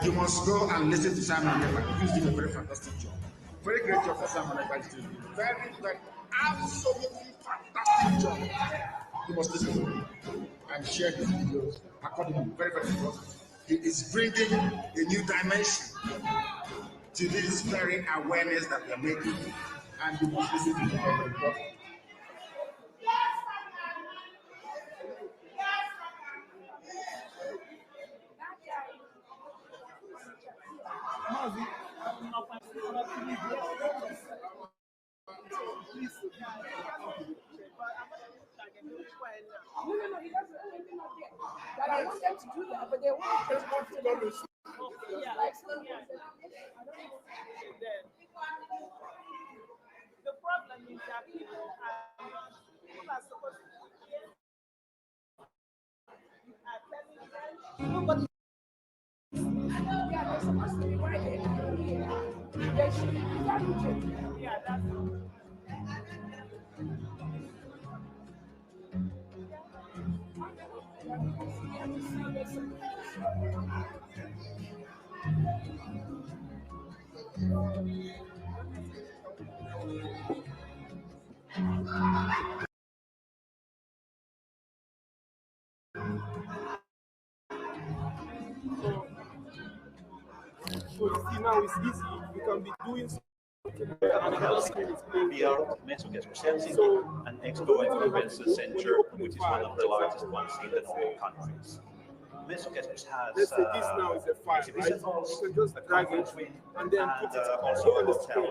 You must go and listen to Simon Lepa. He's doing a very fantastic job. Very great job for Simon Lepa is doing. Very, very, absolutely fantastic job. You must listen to him and share his videos accordingly. Very, very important. He is bringing a new dimension to this very awareness that we are making. And you must listen to him. Very, very important. No, he doesn't have anything up there. But I want them to do that, but they won't just want to do this. The problem is that people are supposed to nobody. Yeah, they're supposed to be right here. They should be. Yeah, that's So you see now it's easy. You can be doing something Beyond Mesogas Helsinki and Expo and Convention Center, which is one of the largest ones in the Nordic countries. Mesogas has let's say this now is a file, exhibition halls, you can just drag it and then put it also on a the hotel, screen.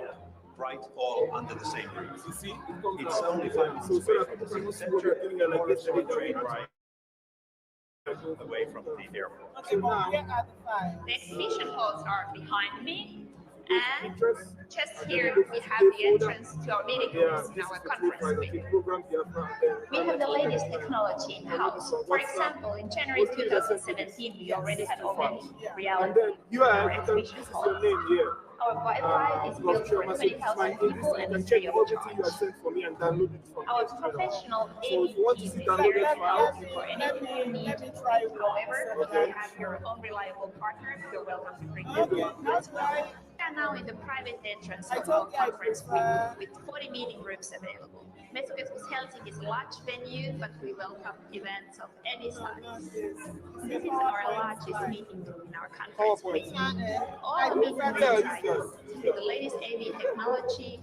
right, all under the same roof. You see, it comes It's out. only 5 minutes so away that from the people city can see what center, you're doing like or this. a train ride away from the airport. okay. Now, here are the files. The exhibition halls are behind me, and Pinterest, just here we have the entrance to our meeting rooms in our conference room. program Biafra. We have the latest technology in-house. For example, in January 2017, we already had augmented And reality then you in are, our you can, exhibition this is hall. your name here. Our Wi-Fi is built for 20,000 people and is free of everything you are charge. sent for me and download it from Our the screen. professional So if you want to AV see team is downloaded here to files, help you for anything you need. Let me try However, if you have your own reliable partner, you're welcome to bring them Okay, along that's as well. why We are now in the private entrance I of our told you I conference prefer- room with 40 meeting rooms available. Mesogas Helsinki is a large venue, but we welcome events of any size. This is our largest meeting room in our conference room. All meeting rooms are equipped with the latest AV technology,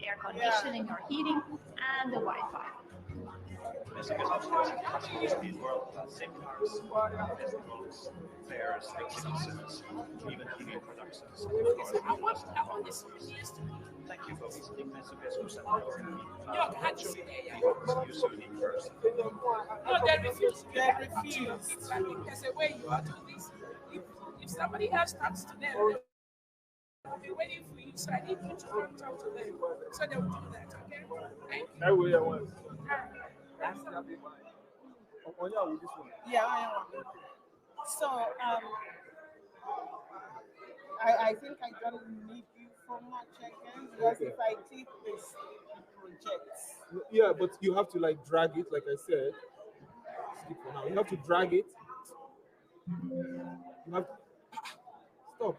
air conditioning or heating, and the Wi-Fi. Mesogas also has hosted world-class seminars, festivals, fairs, exhibitions, even TV productions. I want this used to be. Thank you for visiting Mesogas You don't have to virtually. say We hope to see you soon in person. No, they refuse. They refuse. Exactly. There's a way you are doing this. If somebody else talks to them, they'll be waiting for you. So I need you to come talk to them. So they will do that, okay? Thank you. That way I want. That's Yeah, I am. So, I think I don't need you for much again because if I click this, it projects. Yeah, but you have to like drag it, like I said. Skip for now. You have to drag it. You have stop.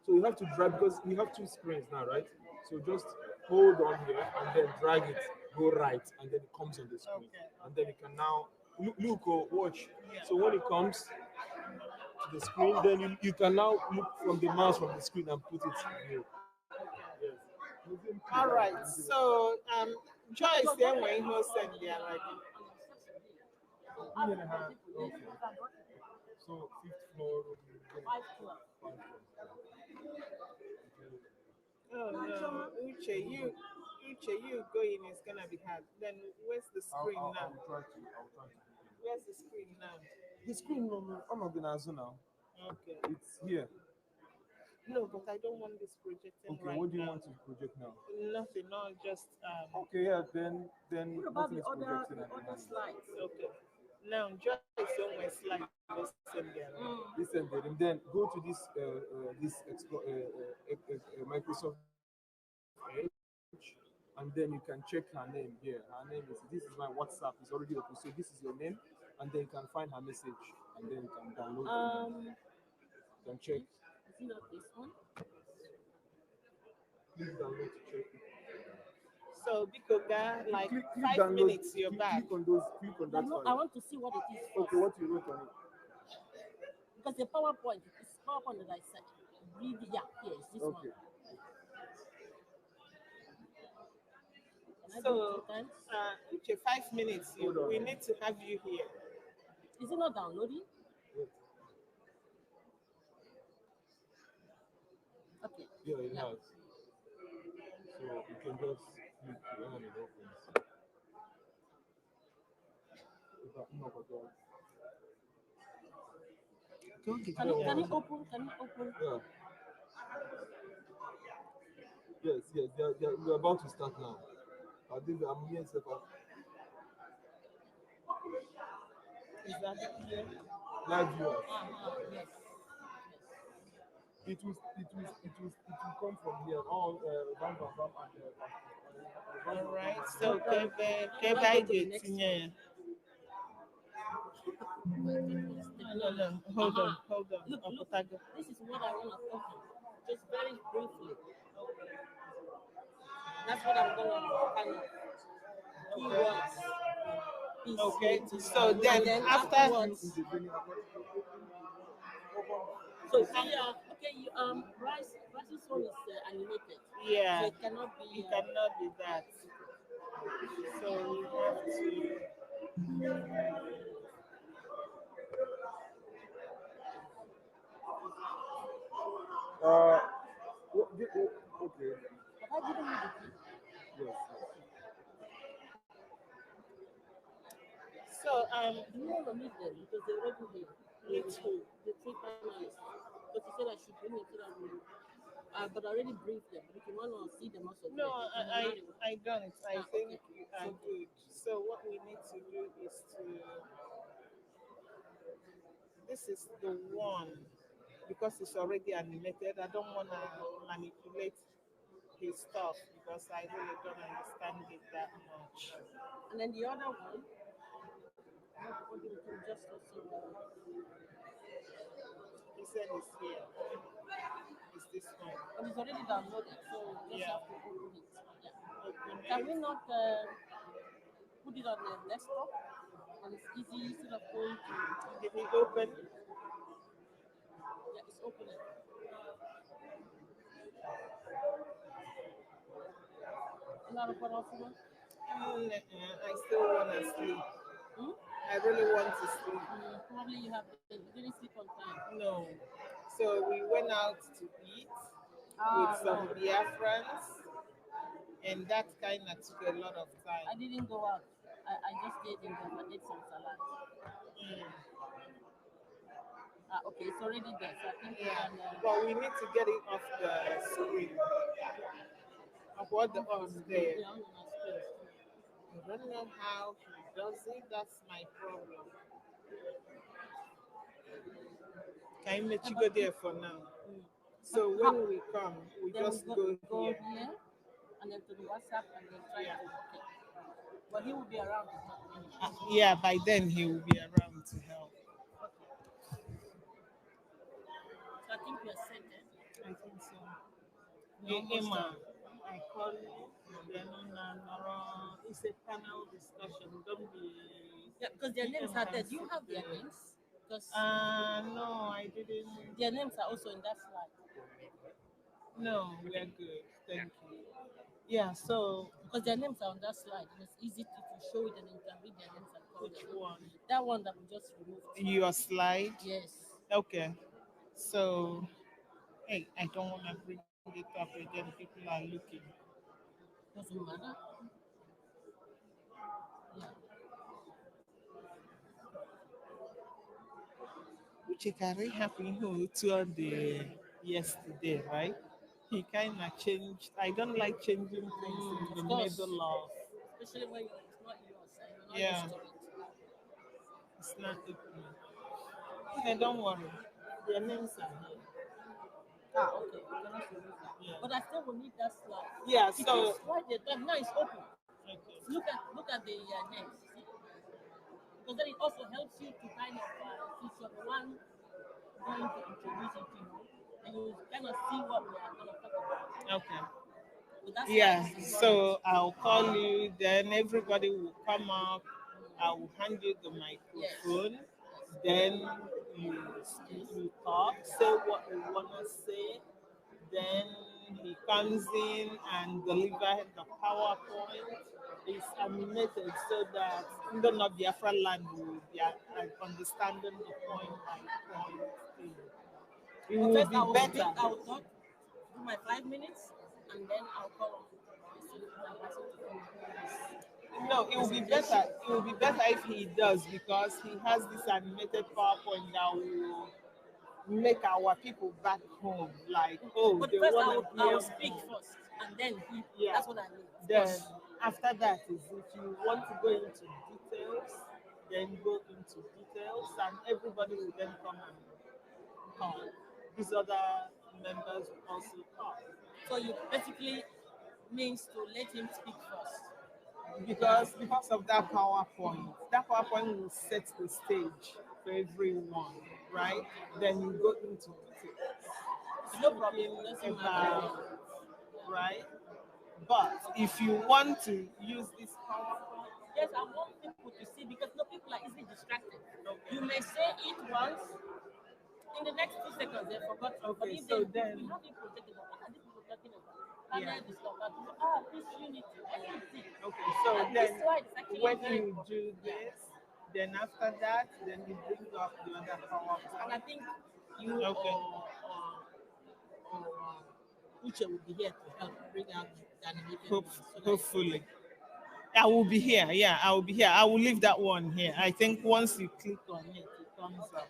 So you have to drag because we have two screens now, right? So just hold on here and then drag it, go right, and then it comes on the screen. Okay. And then you can now look or watch. So when it comes to the screen, then you can now look from the mouse from the screen and put it here. Yes. All right. So, Joyce, then when he said there, like, Okay. So fifth floor. oh no, Uche, you go in, it's gonna be hard. Then where's the screen now? I'll try to. Where's the screen now? The screen, I'm not gonna now. Okay. It's here. No, but I don't want this projecting Okay, right what do you now. want to project now? Nothing, no, just Okay, yeah, then What about nothing the is other projecting at the other moment. slides? okay. Now just on my slide. Listen there. Listen there, and then go to this Microsoft Edge, and then you can check her name here. Her name is, this is my WhatsApp, it's already open. So this is your name, and then you can find her message, and then you can download it. can check. Is it not this one? Please download to check. So Bikoga, like Click 5 download. minutes, you're Click back. on those. Click on that No, I file. want to see what it is first. Okay, what you wrote on it. Because the PowerPoint, it's PowerPoint that I said. Read, yeah, here is this Okay. one. Can I do it So, 2 times? Uche, 5 minutes. Hold on. We need to have you here. Is it not downloading? Wait. Okay. Yeah, it Yeah. has. So you can just click when it opens. Can you open? Can you open? Yeah. Yes, yes. We're about to start now. I think I'm here. Is that here? Live viewers. Yes. It will come from here. All bam bam bam and All right. So, Kebe Tinye. No. Hold on. Look, Opotago. this is what I want to open. Just very briefly. That's what I'm going to kind of keywords. Okay. So then afterwards. So see, okay, Rice's one is animated. Yeah. So it cannot be. It cannot be that. So we have to. Okay. Have I given you the key? Yes. So Do you want to meet them because they're already here? me too. The 3 panelists. But you said I should bring it so that we. But I already briefed them. If you want to see them also. No, I don't. I think okay. you are good. So what we need to do is to. This is the one because it's already animated. I don't want to manipulate his stuff because I really don't understand it that much. And then the other one, what you can just also. He said it's here. It's this one. But it's already downloaded, so you just Yeah. have to open it. Yeah. Open Can it. we not put it on the desktop? And it's easy instead of going to. Did he open? Yeah, it's opening. I still want to sleep. Hmm? I really want to sleep. Probably you didn't sleep on time. No. So we went out to eat with some Biafrans, and that kind of took a lot of I time. didn't go out. I just stayed in there and ate some salad. Okay, it's already there, so I think we Yeah, can. but we need to get it off the screen of what the us there. Yeah, on my screen. I don't know how he does it. That's my problem. Can you make you go there for now? So when we come, we Then just we go here. here, and then to the WhatsApp, and then try to. Okay. But he will be around to help. Yeah, by then he will be around to help. So I think we are set then. I think so. Hey, Emma, I call you. Then it's a panel discussion. Don't be. Yeah, because their names are there. Do you have their names? Because no, I didn't. their names are also in that slide. No, we are good. Thank you. Yeah, so Because their names are on that slide, and it's easy to show it, and you can read their names and call which them. one? That one that we just removed. Your slide? Yes. Okay. So, hey, I don't want to bring it up again. People are looking. Doesn't matter. Yeah. Uchekari happened to the yesterday, right? He kind of changed. I don't like changing things in the Of course. middle of. Especially when it's not yours and you're not Yeah. used to it. It's not opening. Okay, don't worry. Their names are here. Okay. You cannot remove that. Yeah. But I still will need that slide. Yeah. It So. is right there. Now it's open. Okay. Look at the names. See? Because then it also helps you to kind of since you're the one going to introduce it to you, and you kind of see what we are going to talk about. Okay. So that's Yeah. why it's So I'll call you. Then everybody will come up. I will hand you the Yes. microphone. Then you talk, say what you wanna say. Then he comes in and delivers the PowerPoint. It's animated so that even of Biafra land will be understanding the point by point thing. It will First, be I will speak, better. I will talk, do my 5 minutes, and then I'll call on the person to No, it will be better. It will be better if he does because he has this animated PowerPoint that will make our people back home like, oh, But they first, want to I hear will speak more. first, and then he. Yeah. That's what I mean. Of Then course. after that is if you want to go into details, then go into details, and everybody will then come and talk. These other members will also talk So you basically means to let him speak first. because of that PowerPoint. That PowerPoint will set the stage for everyone, right? Then you go into details. No problem. Talking about, right? But if you want to use this PowerPoint, Yes, I want people to see because no people are easily distracted. You may say it once, in the next 2 seconds they forgot. But okay, if so they, then, we have it projected, what are these people talking about? yeah. Panel discussion. This unity, everything. Okay, so And then this slide is actually when very you important. do this, then after that, then you bring up the other And PowerPoint. I think you Okay. or Uche will be here to help bring out the animated Hope, one. So that hopefully. I will be here. Yeah, I will be here. I will leave that one here. I think once you click on it, it comes up.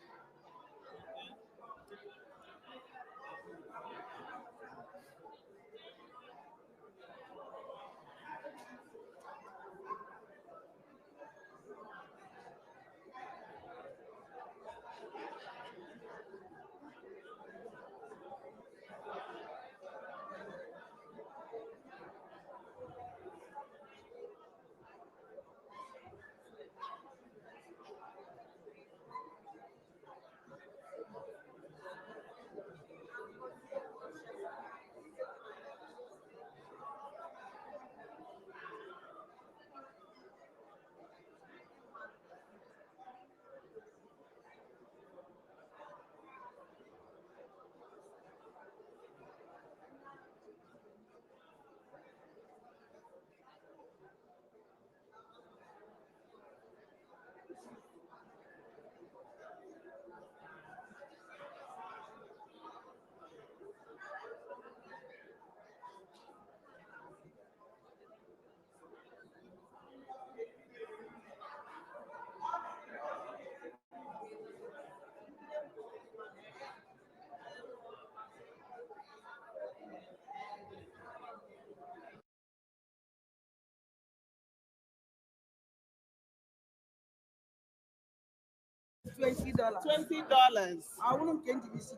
$20. I wouldn't change this.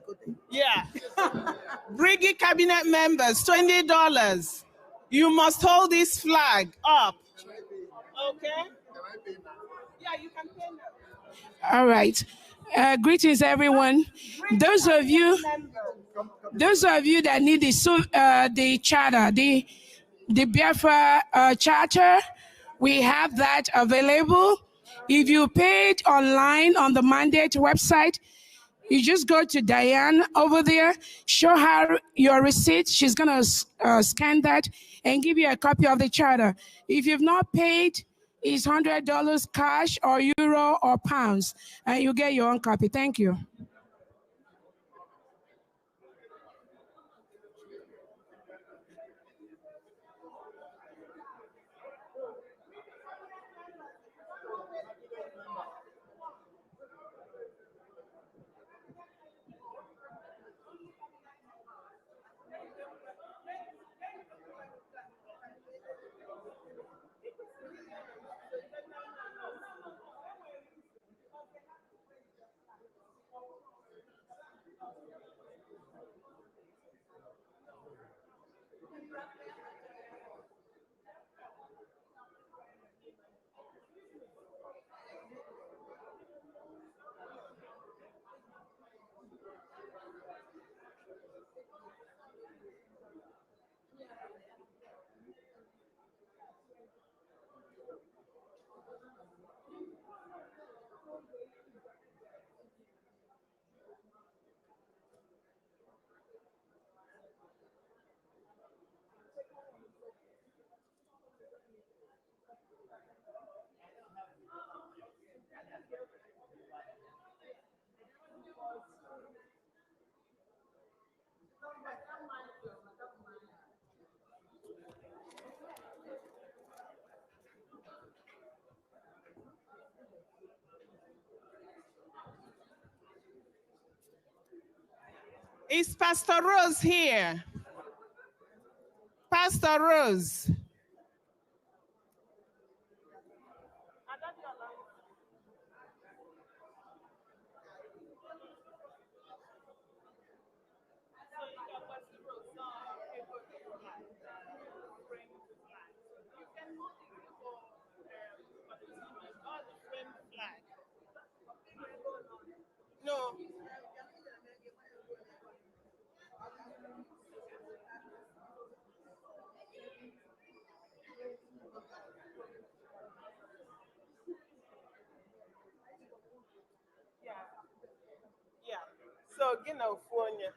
Yeah. Briggy cabinet members, $20. You must hold this flag up. Okay? Yeah, you can pay now. All right. Greetings, everyone. Those of you that need the charter, the Biafra charter, we have that available. If you paid online on the mandate website, you just go to Diane over there, show her your receipt. She's going to scan that and give you a copy of the charter. If you've not paid, it's $100 cash or euro or pounds, and you get your own copy. Thank you. Is Pastor Rose here? Pastor Rose. No. Yeah. So, California.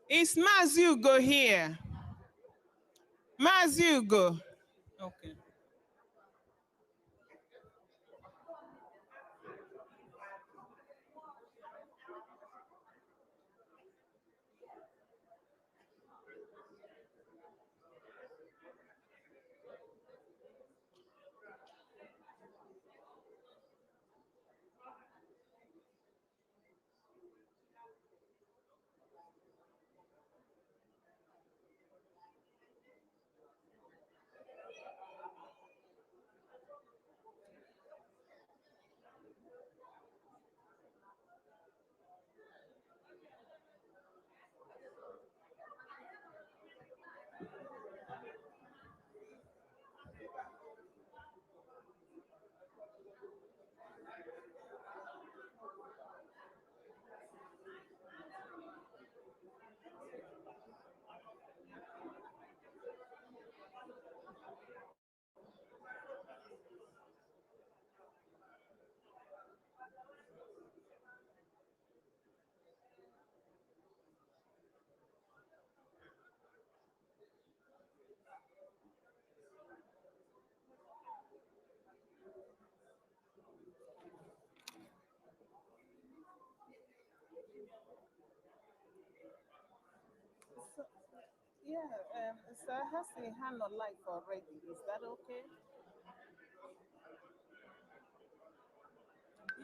Is Mazugo here? Mazugo. Okay. Yeah, so I have a hand on life already. Is that okay?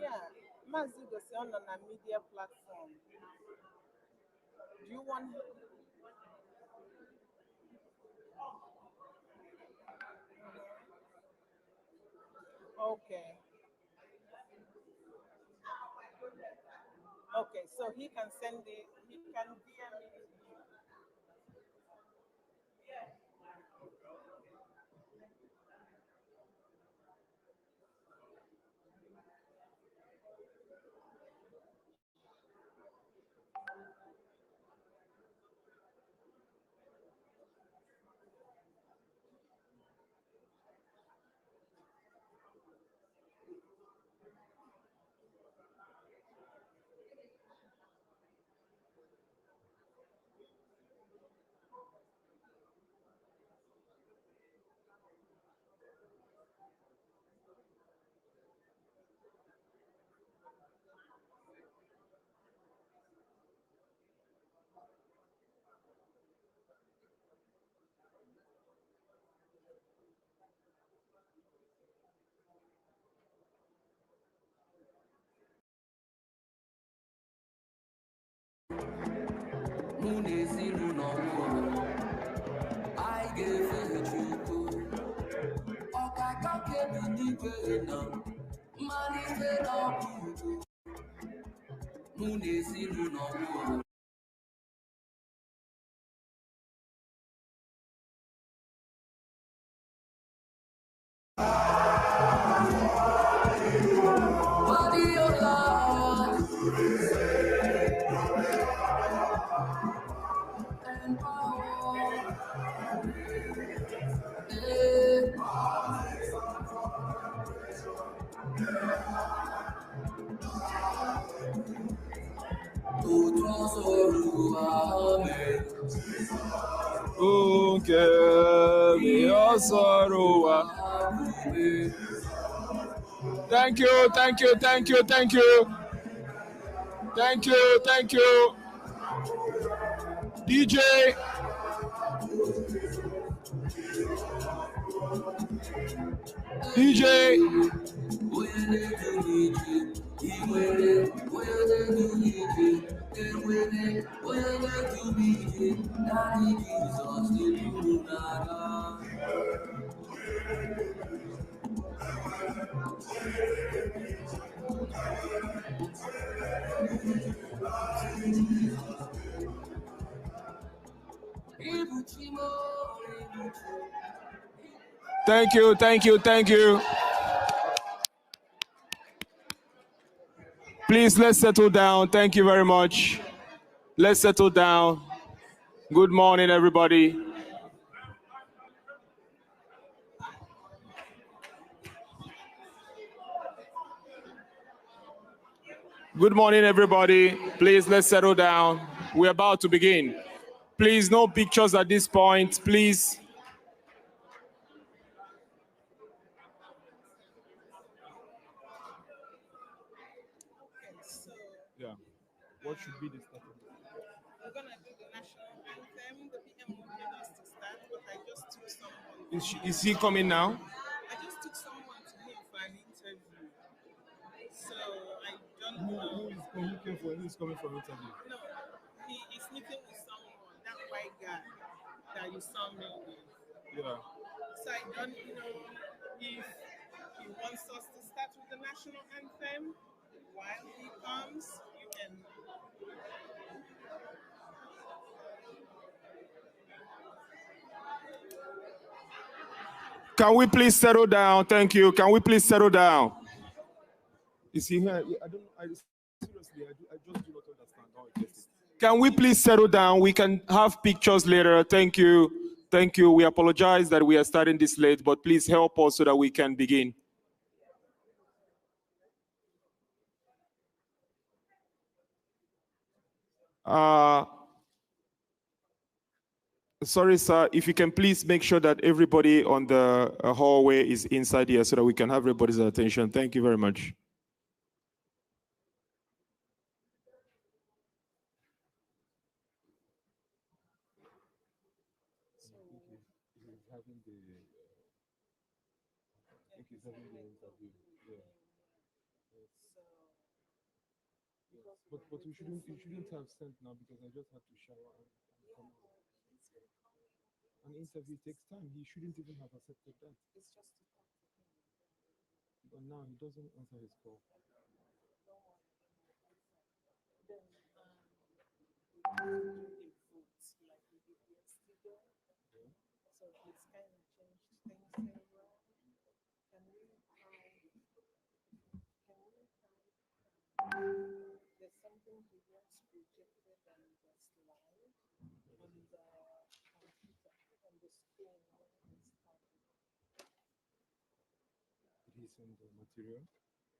Yeah, Mazugo is on a media platform. Do you want? Okay. Okay, so he can send it. He can DM it. Thank you, thank you, thank you, thank you. Thank you, thank you. DJ. DJ. Thank you, thank you, thank you. Please, let's settle down. Thank you very much. Let's settle down. Good morning, everybody. Good morning, everybody. Please, let's settle down. We're about to begin. Please, no pictures at this point, please. Yeah. What should be the starting? We're gonna do the national anthem. The PM wanted us to start, but I just took someone. Is he coming now? I just took someone to him for an interview. So I don't know. Who is coming for interview? No, he is meeting with someone, that white guy that you saw me with. Yeah. So I don't know if he wants us to start with the national anthem. While he comes, you can. Can we please settle down? Thank you. Can we please settle down? Is he here? I don't know. Seriously, I just do not understand how it gets. Can we please settle down? We can have pictures later. Thank you. Thank you. We apologize that we are starting this late, but please help us so that we can begin. Sorry, sir. If you can please make sure that everybody on the hallway is inside here so that we can have everybody's attention. Thank you very much. But you shouldn't have sent now because I just had to shower and come out. An interview takes time. He shouldn't even have accepted that. It's just to talk to him. But now he doesn't answer his call. Then we do a vote like we did yesterday. Yeah. So it's kind of changed things around. Can we there's something he wants projected and just live on the computer, on the screen when he's talking. Did he send the material?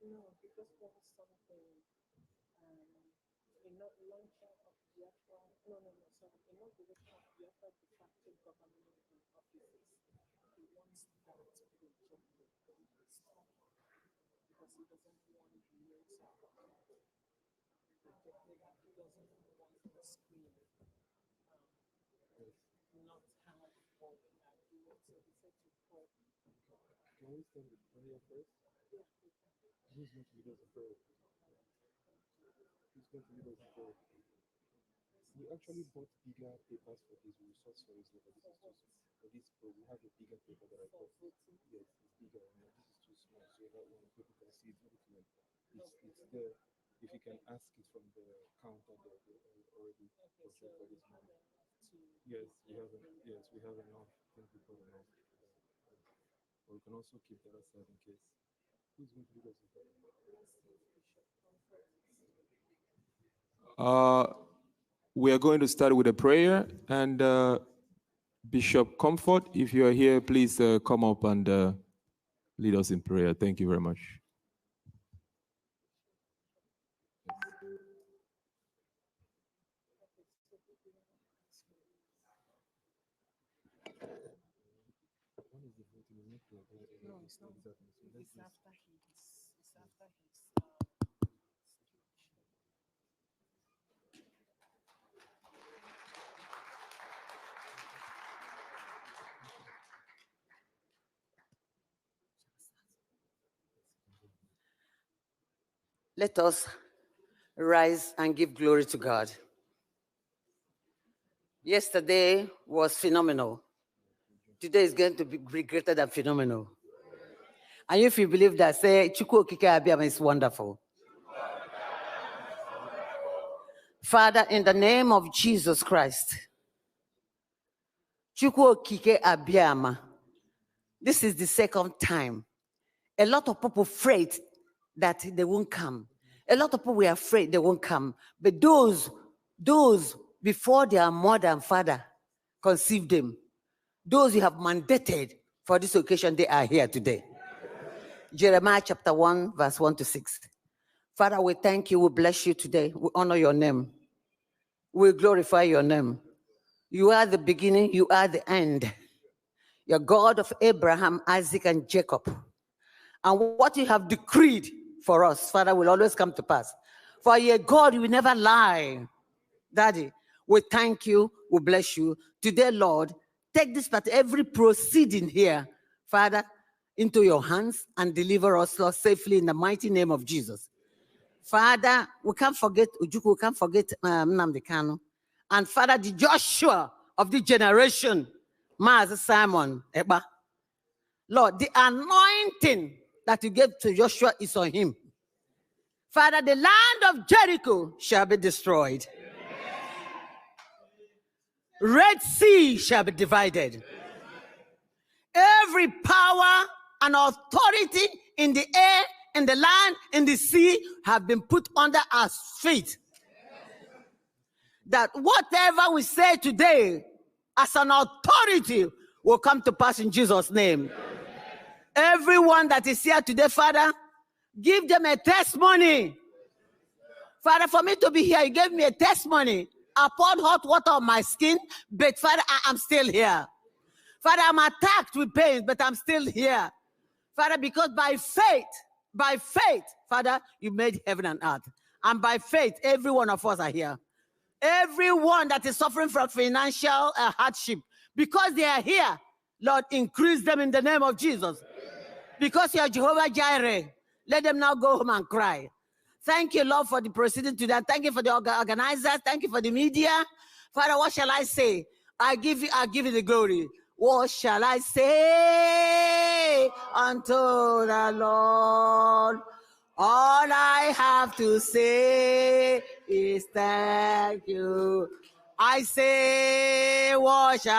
No, he just wants something, launching of Biafra, inauguration of Biafra de facto government and offices. He wants that projected when he's talking because he doesn't want loads of projected and he doesn't want the screen not have what we are doing. So he said to pray. Can we start with prayer first? Yeah, we can. Who's going to lead us in prayer? Who's going to lead us in prayer? We actually bought bigger papers for this. We sourced for this, but this is too small. For this, but we have a bigger paper that I bought. Yes, it's bigger, and this is too small, so that when people can see it, it's there. If you can ask it from the counter, they already for this money. Yes, we have enough. I think we got enough. But we can also keep the other side in case. Who's going to lead us in prayer? We are going to start with a prayer, and Bishop Comfort, if you are here, please come up and lead us in prayer. Thank you very much. No, it's not. It's after his Let us rise and give glory to God. Yesterday was phenomenal. Today is going to be greater than phenomenal. And if you believe that, say, Chukwu Okike Abiama is wonderful. Father, in the name of Jesus Christ, Chukwu Okike Abiama, this is the second time. A lot of people afraid that they won't come. A lot of people were afraid they won't come. But those before their mother and father conceived them, those you have mandated for this occasion, they are here today. Jeremiah chapter 1, verse 1 to 6. Father, we thank you, we bless you today. We honor your name. We glorify your name. You are the beginning, you are the end. You're God of Abraham, Isaac, and Jacob. And what you have decreed for us, Father, will always come to pass. For you're God, you will never lie. Daddy, we thank you, we bless you. Today, Lord, take this part, every proceeding here, Father, into your hands and deliver us, Lord, safely in the mighty name of Jesus. Father, we can't forget Ujuku, we can't forget Nnamdi Kanu. And Father, the Joshua of the generation, Master Simon Eba. Lord, the anointing that you gave to Joshua is on him. Father, the land of Jericho shall be destroyed. Red Sea shall be divided. Every power and authority in the air, in the land, in the sea have been put under our feet. That whatever we say today as an authority will come to pass in Jesus' name. Everyone that is here today, Father, give them a testimony. Father, for me to be here, you gave me a testimony. I poured hot water on my skin, but Father, I am still here. Father, I'm attacked with pain, but I'm still here. Father, because by faith, Father, you made heaven and earth. And by faith, every one of us are here. Everyone that is suffering from financial hardship, because they are here, Lord, increase them in the name of Jesus. Because you are Jehovah Jireh, let them now go home and cry. Thank you, Lord, for the proceeding today. Thank you for the organizers. Thank you for the media. Father, what shall I say? I give you the glory. What shall I say unto the Lord? All I have to say is thank you. I say, what shall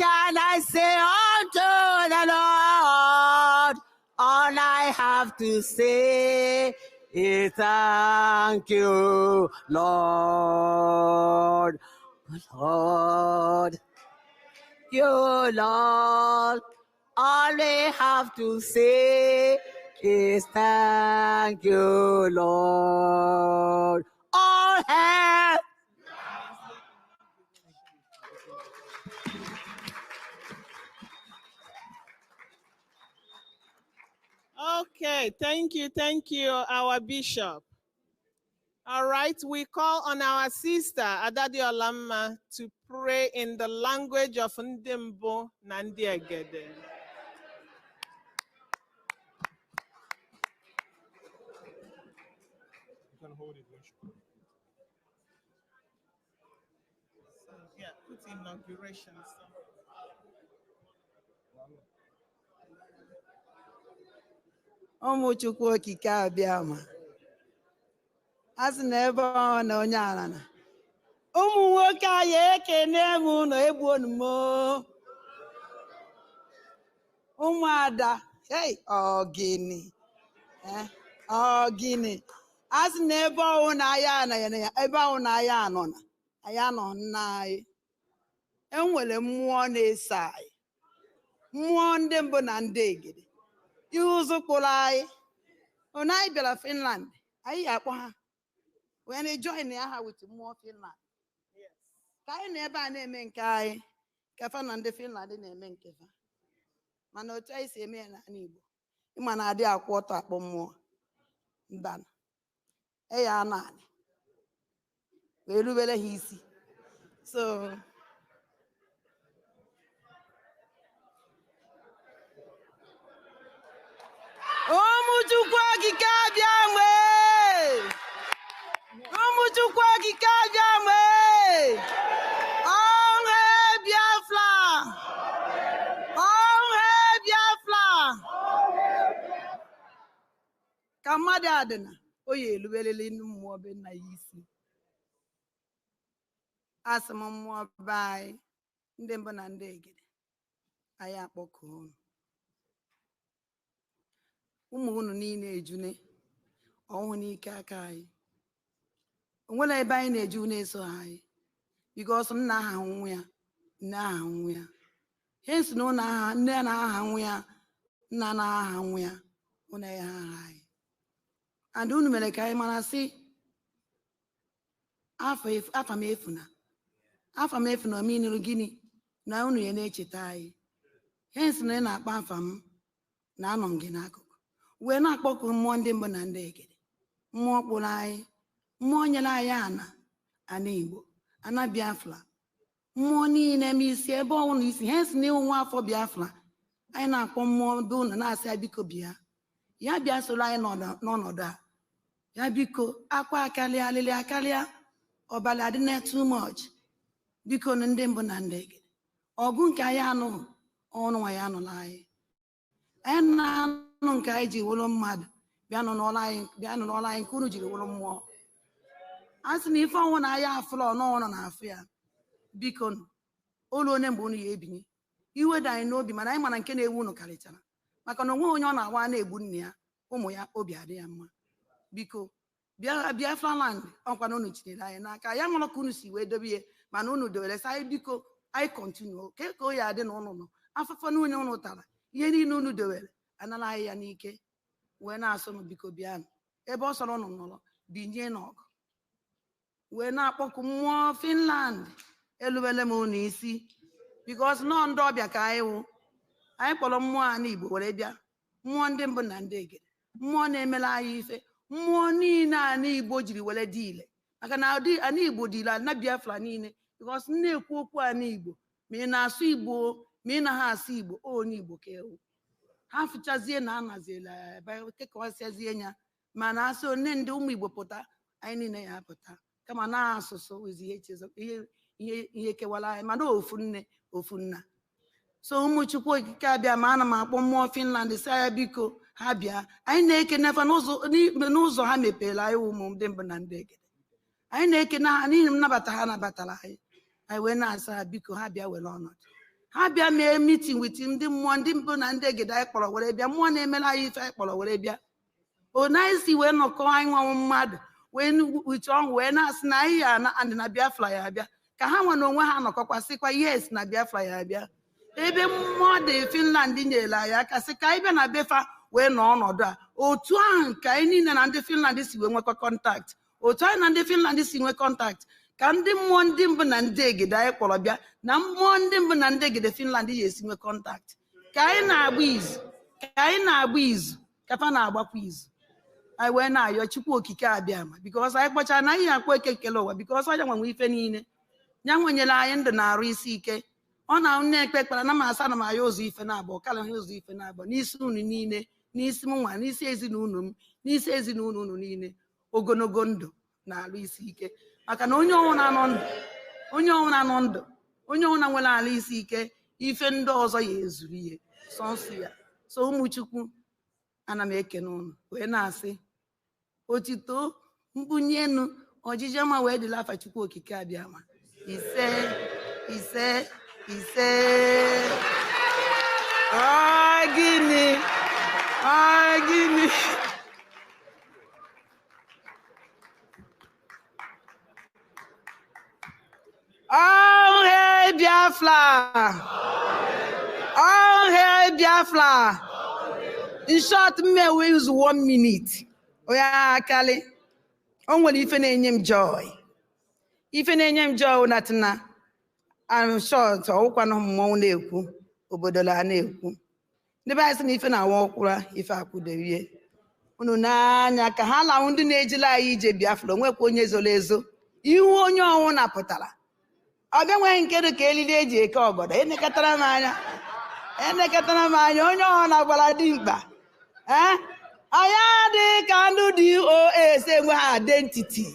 I say unto the Lord? All I have to say is thank you, Lord. Lord, you, Lord. All we have to say is thank you, Lord. All have. Okay, thank you, our bishop. All right, we call on our sister, Adadi Olamma, to pray in the language of Ndimbo Nandi Egede. You can hold it when she comes. So, yeah, put inauguration. So. Ụmụ Chukwu Okike Abiama, a sị na ebe ọ na onye ala na ụmụ nwoke anyị ekene m ụlọ egbu onumo ụmụada ọgịnị a sị na ebe ọwụ na aya na ebe ọwụ na aya anọ na aya nọ nna anyị enwere mmụọ na-eso anyị mmụọ ndị mbụ na ndị egede ihe ụzụ kpụrụ anyị onye anyị bịara Finland anyị akpọ ha wee na join ya ha with mmụọ Finland ka anyị na ebe a na-eme nke anyị kefa na ndị Finland na-eme nke fa mana otu anyị si eme ya n'ala Igbo ịma na adị akwụ ọtọ akpọ mmụọ mbana eya naanị wee rubere ha isi so ụmụ Chukwu Okike Abiama ka mmadụ adịna oyi elubelele ndị mmụọ be nna ya isi asị m mmụọ be anyị ndị mbụ na ndị egede anyị akpọkọ ụmụ unu niile ejune ọhụụ n'ike aka anyị onwere ebe anyị na-eju na-eso anyị bikos nna aha nwa ya nne aha nwa ya he si na ụlọ aha nne na aha nwa ya nna na aha nwa ya ụlọ ya aha anyị and unu mere ka anyị mara sị afa m efuna omenelu gịnị na unu ya na-echeta anyị he si na ị na-akpọ afa m na anọ gị n'akụkụ wee na-akpọkụ mmụọ ndị mbụ na ndị egede mmụọ kpụrụ anyị mmụọ nyere anyị ana Igbo ana Biafra mmụọ niile m isi ebe ọnwụ isi he si na ịnwụ nwa afọ Biafra anyị na-akpọ mmụọ be unu na-asị ya biko bịa ya bịa soro anyị n'ọnọdụ a ya biko akwa akarịa alịlị akarịa ọbara adịna too much biko ndị mbụ na ndị egede ọgụ nke anyị anụghị ọnụ nwa ya anụla anyị na-anụ nke anyị ji wụrụ mmadụ bịa nọ n'ọrụ anyị nke unu jiri wụrụ mmụọ a sị na ife ọnwụ na anyị afụla ọnụọnụ na afụ ya biko ụlọ onye mgbe unu ya ebinye iweda anyị n'obi mana anyị mana nke na-ewu unu karịchara maka na onwe onye ọ na-awa na-egbu nne ya ụmụ ya obi adị ya mma biko Biafra land ọkwa na unu chinyere anyị n'aka ya nwụrụ ka unu si wee dobe ihe mana unu dowere sị anyị biko anyị kọntinuo ka o ya adị na ụnụ nọ afụfụ na onye unu tara ihe niile unu dowere anara anyị ya n'ike wee na-asụ m biko bịanụ ebe ọ sọrọ unu nọrọ binye n'ọgụ wee na-akpọkụ mmụọ Finland elubele m unu isi bikos nọọ ndị ọbịa ka anyị wụ anyị kpọrọ mmụọ a n'Igbo were bịa mmụọ ndị mbụ na ndị egede mmụọ na-emela anyị ife mmụọ niile a n'Igbo jiri were dị ile maka na ana Igbo dị ile na Biafra niile bikos na-ekwu okwu a n'Igbo ma ị na-asụ Igbo ma ị na ha asụ Igbo onye Igbo ka ewu ha fụchazie na anaziela ebe kekọwasịazie ya mana asị one ndị ụmụ Igbo pụta anyị niile ya pụta kama na asụsụ ozi ihe kewara anyị mana ofu nne ofu nna so ụmụ Chukwu okike abịa ma ana m akpọ mmụọ Finland si ya biko ha bịa anyị na-ekene fa n'ụzọ ha mepeela anyị ụmụ ndị mbụ na ndị egede anyị na-ekene ha n'ihi m nabata ha nabatara anyị wee na-asa ha biko ha bịa were ọnọdụ ha bịa mee mitin wit ndị mmụọ ndị mbụ na ndị egede anyị kpọrọ were bịa mmụọ na-emere anyị ife anyị kpọrọ were bịa one anyị si wee nọkọ anyị nwanwụ mmadụ wee wite ọnwụ wee na-asị na anyị ya andị na Biafra ya abịa ka ha nwe na onwe ha nọkọkwasịkwa yes na Biafra ya abịa ebe mmụọ dị Finland nyere anyị aka sị ka anyị bịa na befa wee nọ ọnọdụ a otu ahụ ka anyị niile na ndị Finland si wee nwekọ kọntakt otu anyị na ndị Finland si nwee kọntakt ka ndị mmụọ ndị mbụ na ndị egede anyị kpọrọ bịa na mmụọ ndị mbụ na ndị egede Finland ya esi nwee kọntakt ka anyị na-agba izu ka fa na-agbakwa izu anyị wee na-ayọ Chukwu okike abịa ma bikos anyị kpọchara na anyị akpọ ekekele ụwa bikos ọnya nwenwe ife niile ya nwenyere anyị ndụ na-arụ isi ike ọ na na-ekpe ekpere na m asa na m aya ụzọ ife na-abụọ kala ha ụzọ ife na-abụọ n'isi unu niile n'isi m nwa n'isi ezinụlọ m n'isi ezinụlọ unu niile ogologo ndụ na-arụ isi ike maka na onye ọnwụ na-anọ ndụ onye ọnwụ na nwere ala isi ike ife ndị ọzọ ya ezuru ihe sọnsọ ya so ụmụ Chukwu ana m ekene ụnụ wee na-asị otito mbunye enu ọjịje ma wee dịla afa Chukwu okike abịa ma ise gịnị all hail Biafra, all hail Biafra. In short, may we use 1 minute. Oya Kali, onwere ife na-enye m joy. Ife na-enye m joy na I'm short ọwụkwa na mmọnwụ na-ekwu obodo la na-ekwu. Ndị be anyị sị na ife na-awa ọkwụra ife akwụderie. Unu n'anya ka ha laụ ndị na-ejila anyị ije Biafra onwekwa onye zoro ezo. Ihu onye ọnwụ napụtara. Ọ bịa nweghị nke dị ka elili eji eke ọgọdọ. Enekọtara m anya onye ọnwụ na-agbara dimkpa. Anyị adịghị ka ndị DOS enwe ha identity.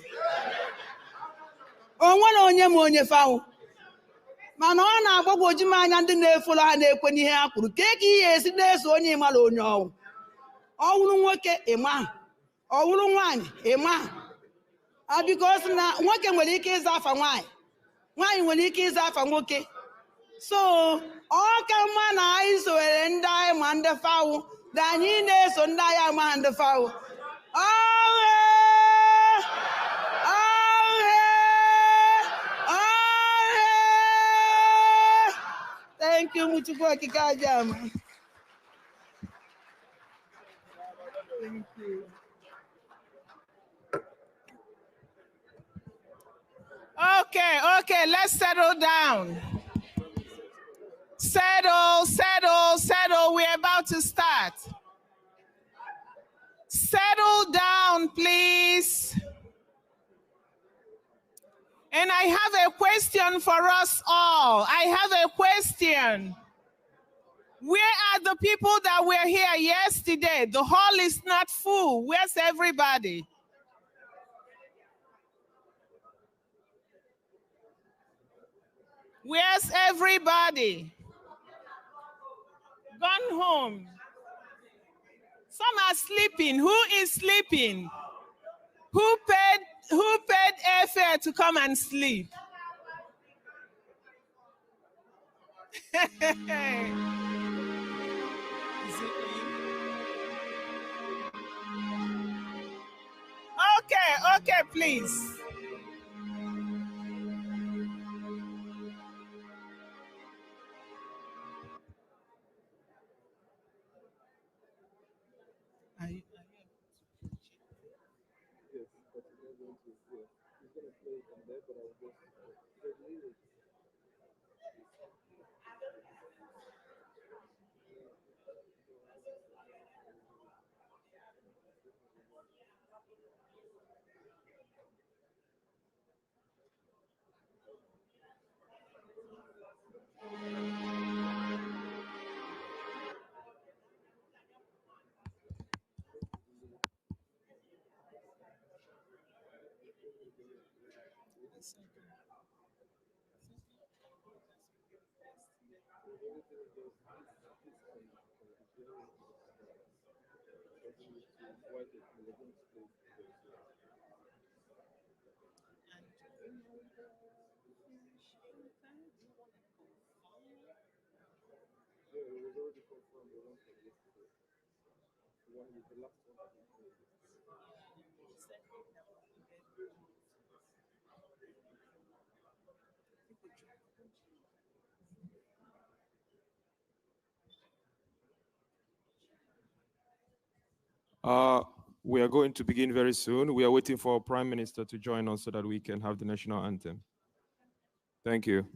Onwere onye ma onye fanwụ. Mana ọ na-agbagwoju m anya ndị na-efolo ha na-ekwe n'ihe ha kwuru ka ihe esi na-eso onye ịmara onye ọnwụ. Ọ wụrụ nwoke ịma ọ wụrụ nwaanyị ịma because na nwoke nwere ike ịza afa nwaanyị nwaanyị nwere ike ịza afa nwoke so ọ ka mma na anyị sowere ndị anyị ma ndị fawụ na anyị na-eso ndị anyị ama ndị fawụ thank you Muchukwu okike abịama. Thank you. Okay, let's settle down. Settle. We're about to start. Settle down, please. And I have a question for us all. I have a question. Where are the people that were here yesterday? The hall is not full. Where's everybody? Where's everybody? Gone home. Some are sleeping. Who is sleeping? Who paid airfare to come and sleep? Okay, please. We are going to begin very soon. We are waiting for our Prime Minister to join us so that we can have the national anthem. Thank you.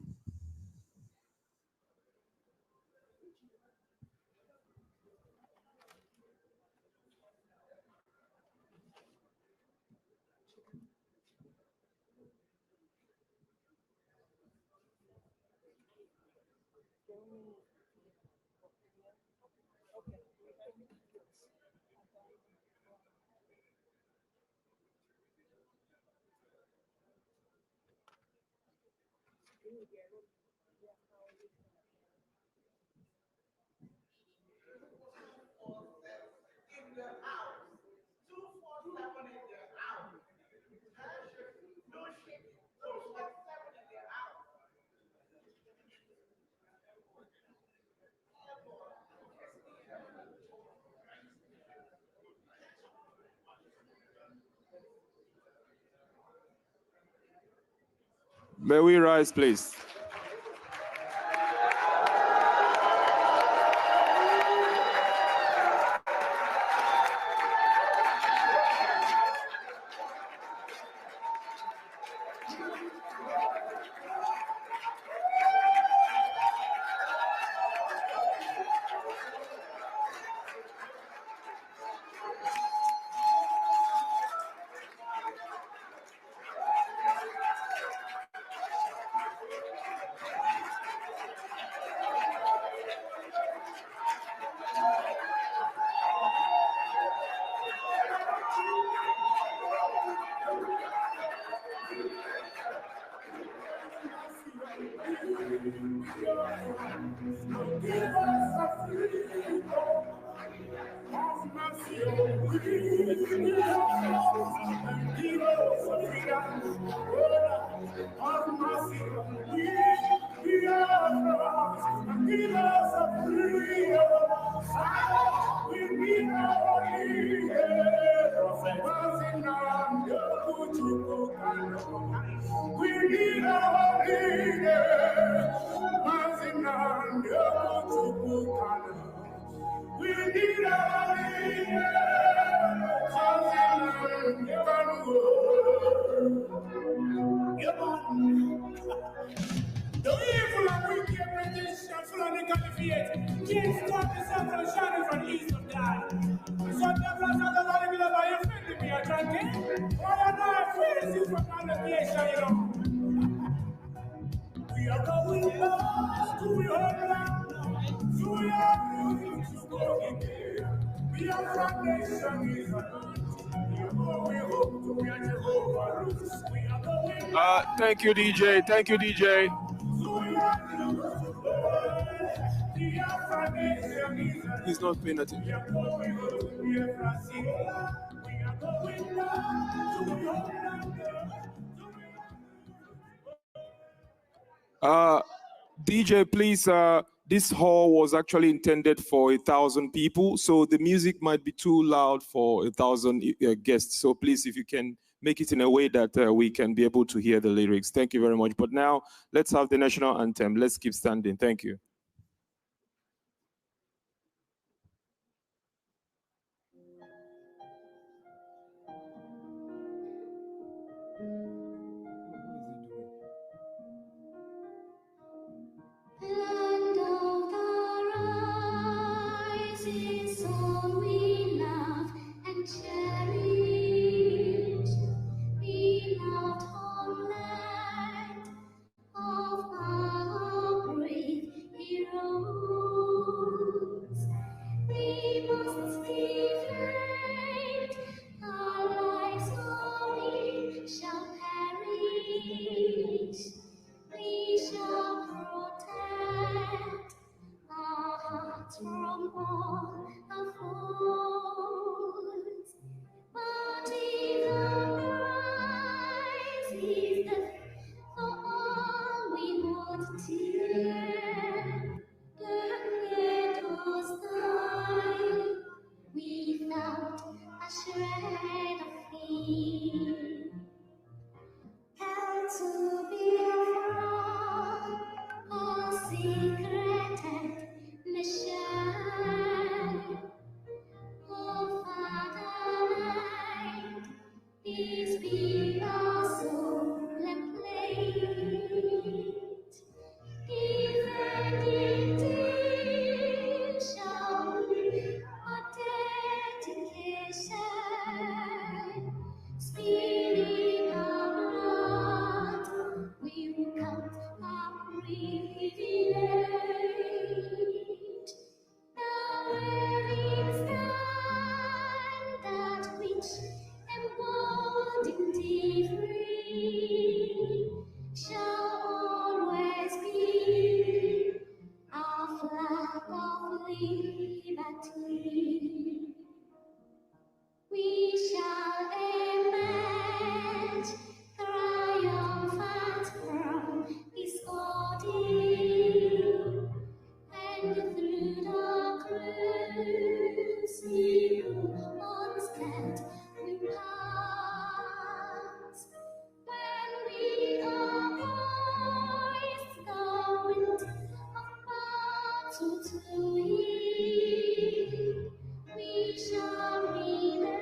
May we rise, please? Give us a free The evil and wicked British and Fulani Caliphate can't stop the sun from shining from the east of God. So the blast of the Lord will have offended me, I can't get. Why am I afraid of you from condemnation, you know? We are going lost to your land, to your roots to go again. Biafra nation is alone. We hope to be at Jehovah roots. We are going Thank you, DJ. Thank you, DJ. He's not paying attention. DJ, please, this hall was actually intended for 1,000 people, so the music might be too loud for 1,000 guests. So please, if you can make it in a way that we can be able to hear the lyrics. Thank you very much. But now, let's have the national anthem. Let's keep standing. Thank you. Land of the rising sun, we love and cherish, beloved homeland of our brave heroes. We must defend our lives, or we shall perish. We shall protect our hearts from all the foes. But if the prize is death for all we would dare, then let us die without a shred of fear. And to be from consecrated mission, oh Fatherland, peace be our solemn plate. Defending dedication, our dedication, spilling our blood, we will count our privilege. The waving standard which emboldened the free shall always be our flag of liberty. We shall emerge triumphant from this ordeal, and through the crucible unscathed we pass. When we are poised, the wind of battle to heal, we shall remember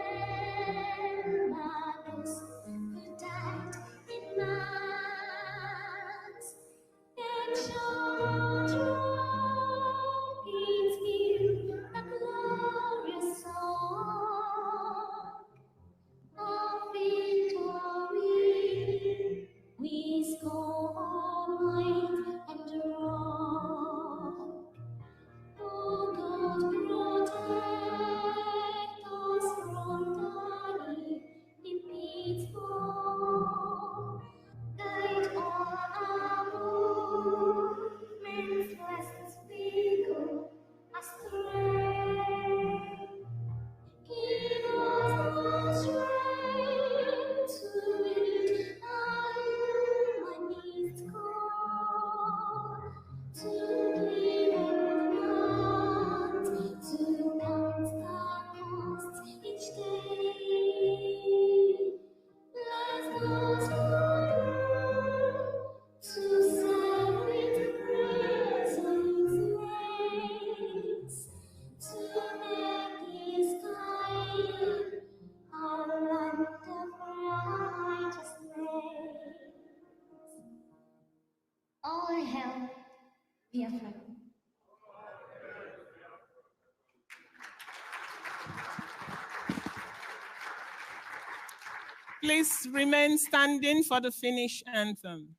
Please remain standing for the Finnish anthem.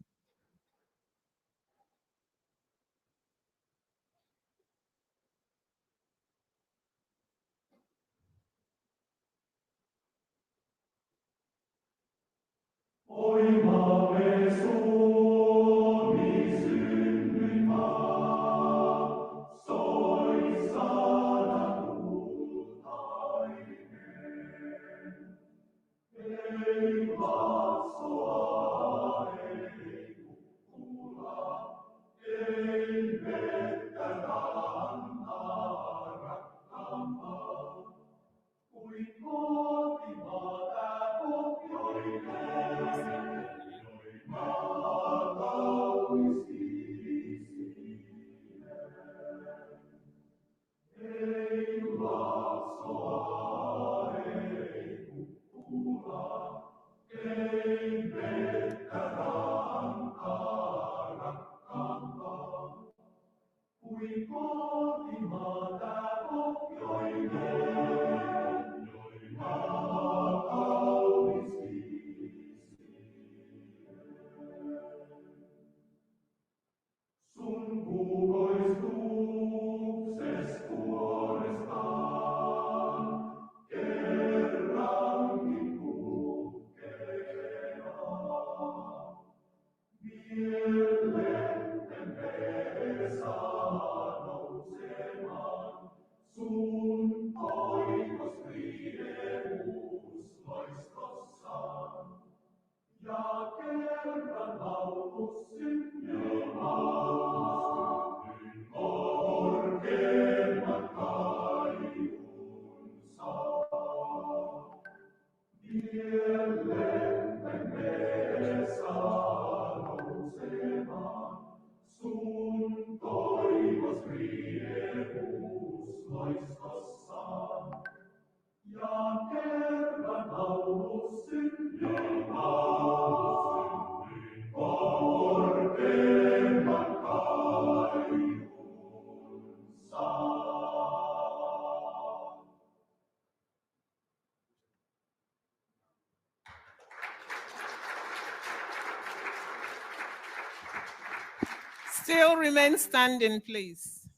Still remain standing, please.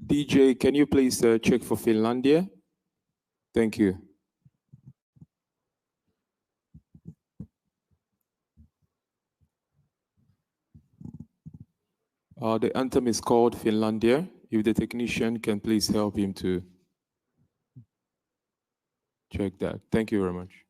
DJ, can you please check for Finlandia? Thank you. The anthem is called Finlandia. If the technician can please help him to check that. Thank you very much.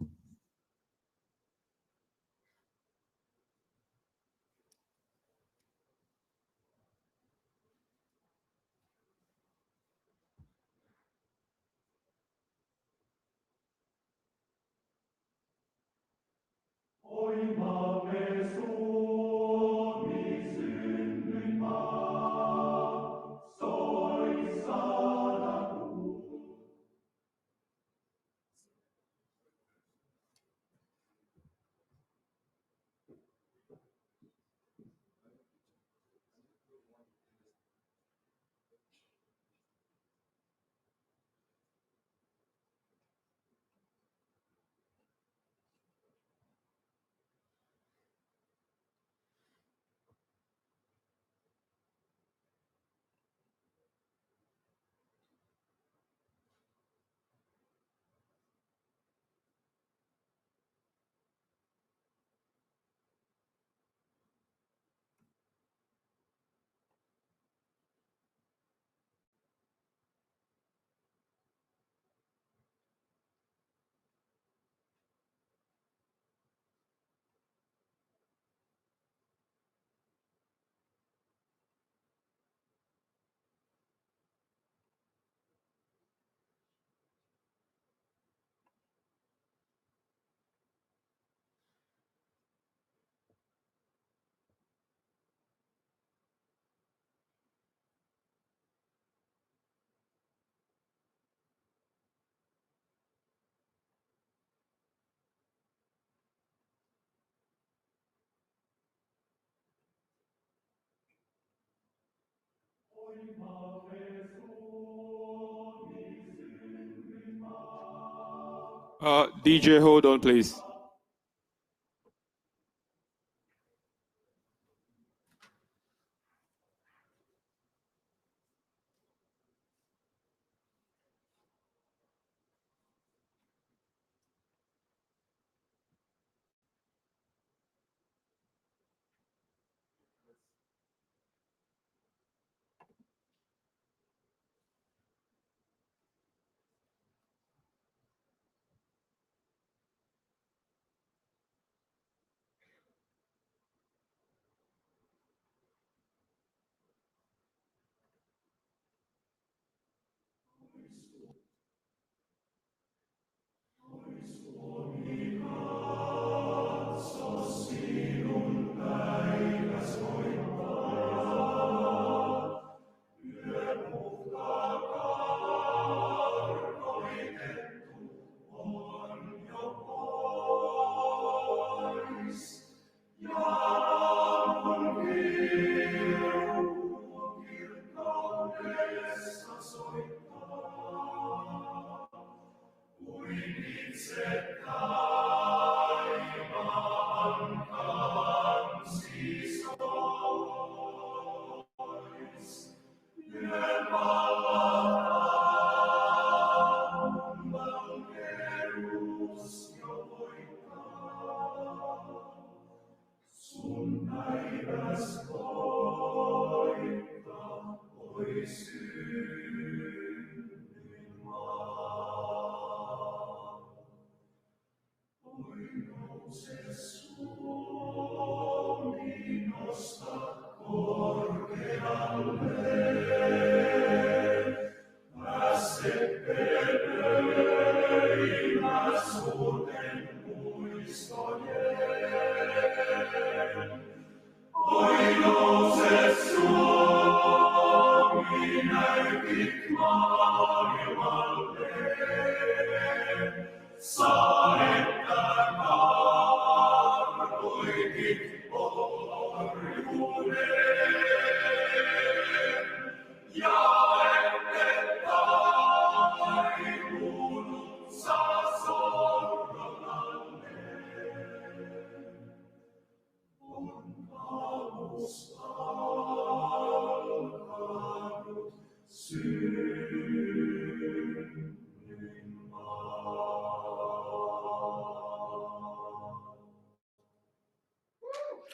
DJ, hold on, please.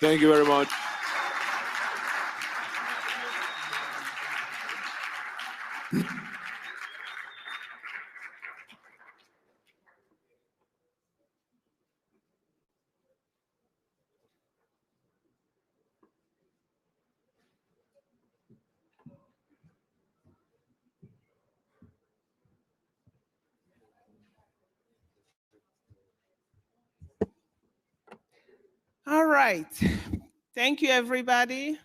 Thank you very much. All right. Thank you, everybody.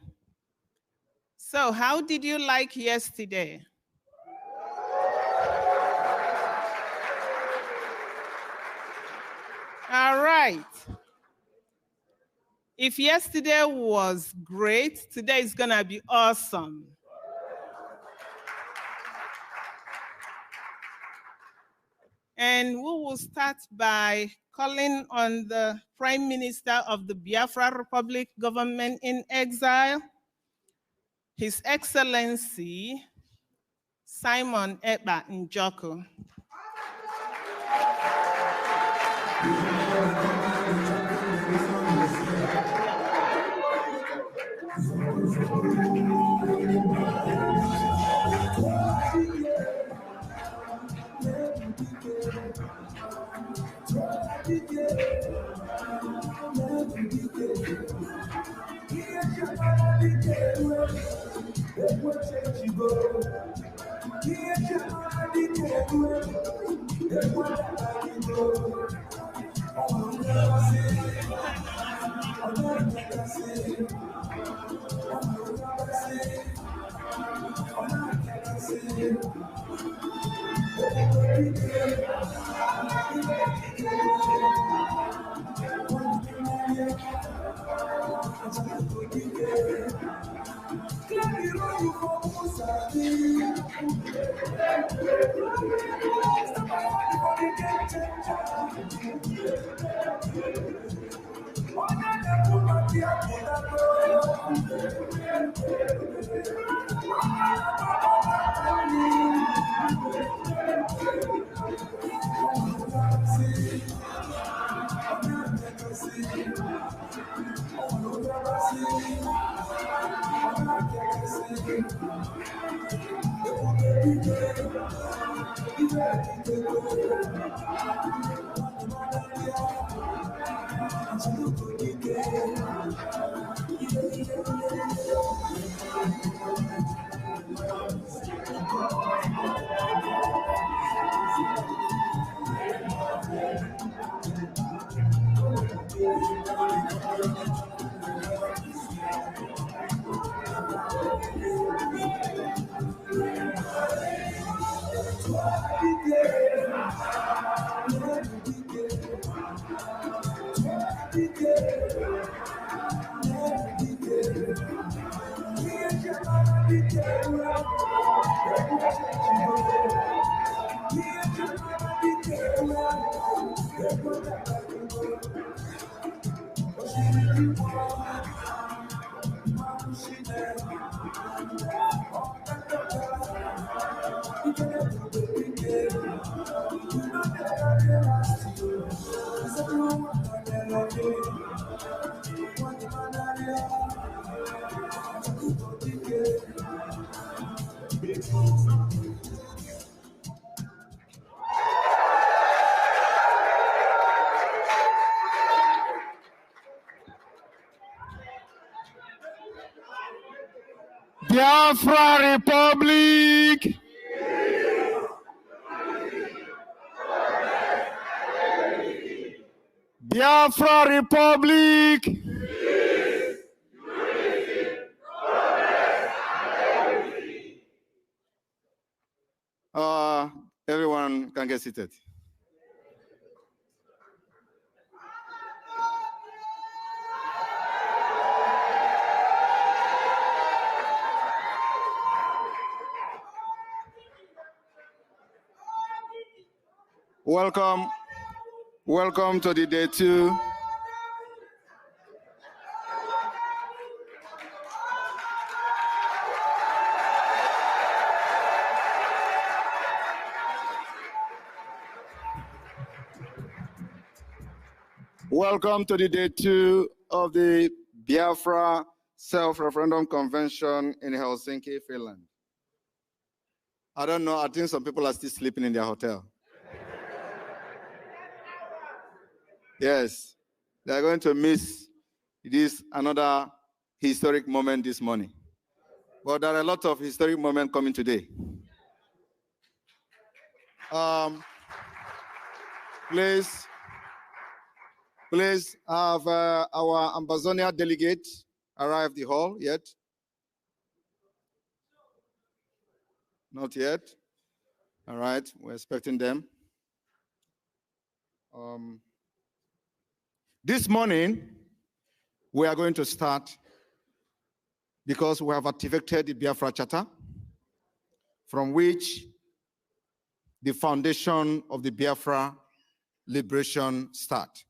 So, how did you like yesterday? All right. If yesterday was great, today is going to be awesome. And we will start by calling on the Prime Minister of the Biafra Republic Government in Exile, His Excellency Simon Ekpa Njoku. Biafra Republic. Biafra Republic. Everyone can get seated. Welcome to the day 2. Welcome to the day 2 of the Biafra Self Referendum Convention in Helsinki, Finland. I don't know, I think some people are still sleeping in their hotel. Yes, they are going to miss this another historic moment this morning. But there are a lot of historic moments coming today. Please have our ambassador delegate arrived the hall yet? Not yet. All right, we're expecting them. This morning, we are going to start because we have activated the Biafra Charter, from which the foundation of the Biafra liberation start.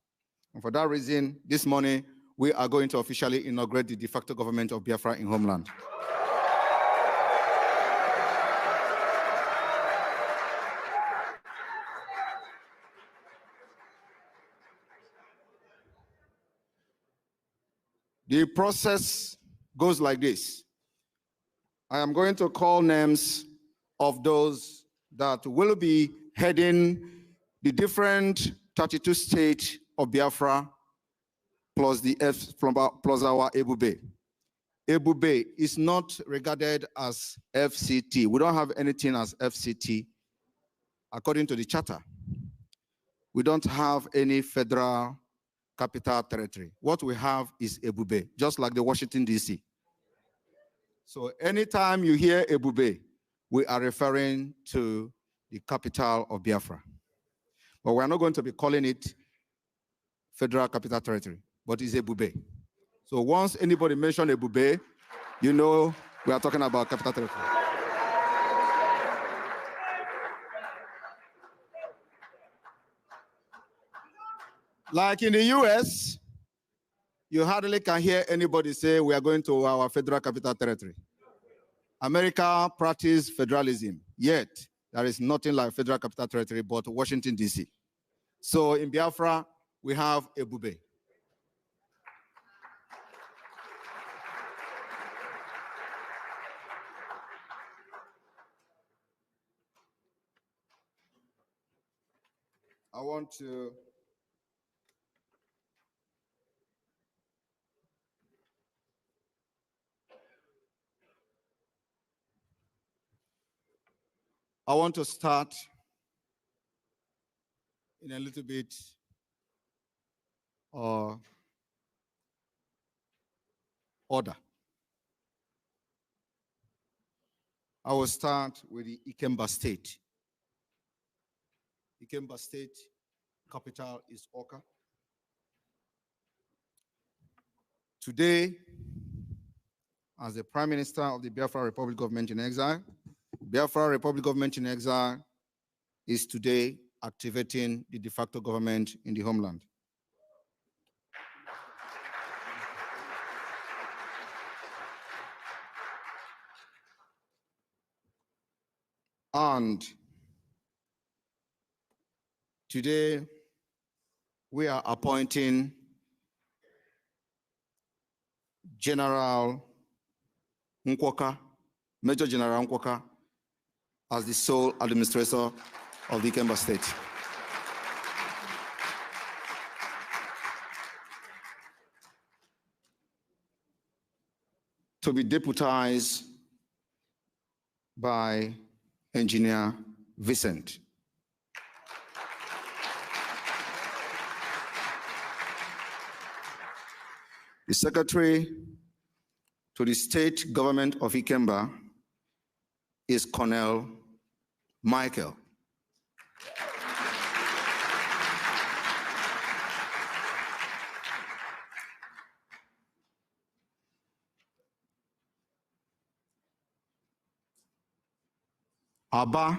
And for that reason, this morning, we are going to officially inaugurate the de facto government of Biafra in homeland. The process goes like this. I am going to call names of those that will be heading the different 32 states of Biafra plus plus our Ebube. Ebube is not regarded as FCT. We don't have anything as FCT according to the charter. We don't have any federal capital territory. What we have is Ebube, just like the Washington, D.C. So anytime you hear Ebube, we are referring to the capital of Biafra. But we're not going to be calling it Federal Capital Territory, but it's Ebube. So once anybody mentions Ebube, you know we are talking about capital territory. Like in the US, you hardly can hear anybody say we are going to our federal capital territory. America practices federalism, yet there is nothing like federal capital territory but Washington, D.C. So in Biafra, we have Ebube. I want to start in a little bit order. I will start with the Ikemba State. Ikemba State, capital is Oka. Today, as the Prime Minister of the Biafra Republic Government in Exile, Biafra Republic Government in Exile is today activating the de facto government in the homeland. And today, we are appointing General Nkwoka, Major General Nkwoka, as the sole administrator of the Ikemba State. To be deputized by Engineer Vincent. The secretary to the state government of Ikemba is Colonel Michael. Aba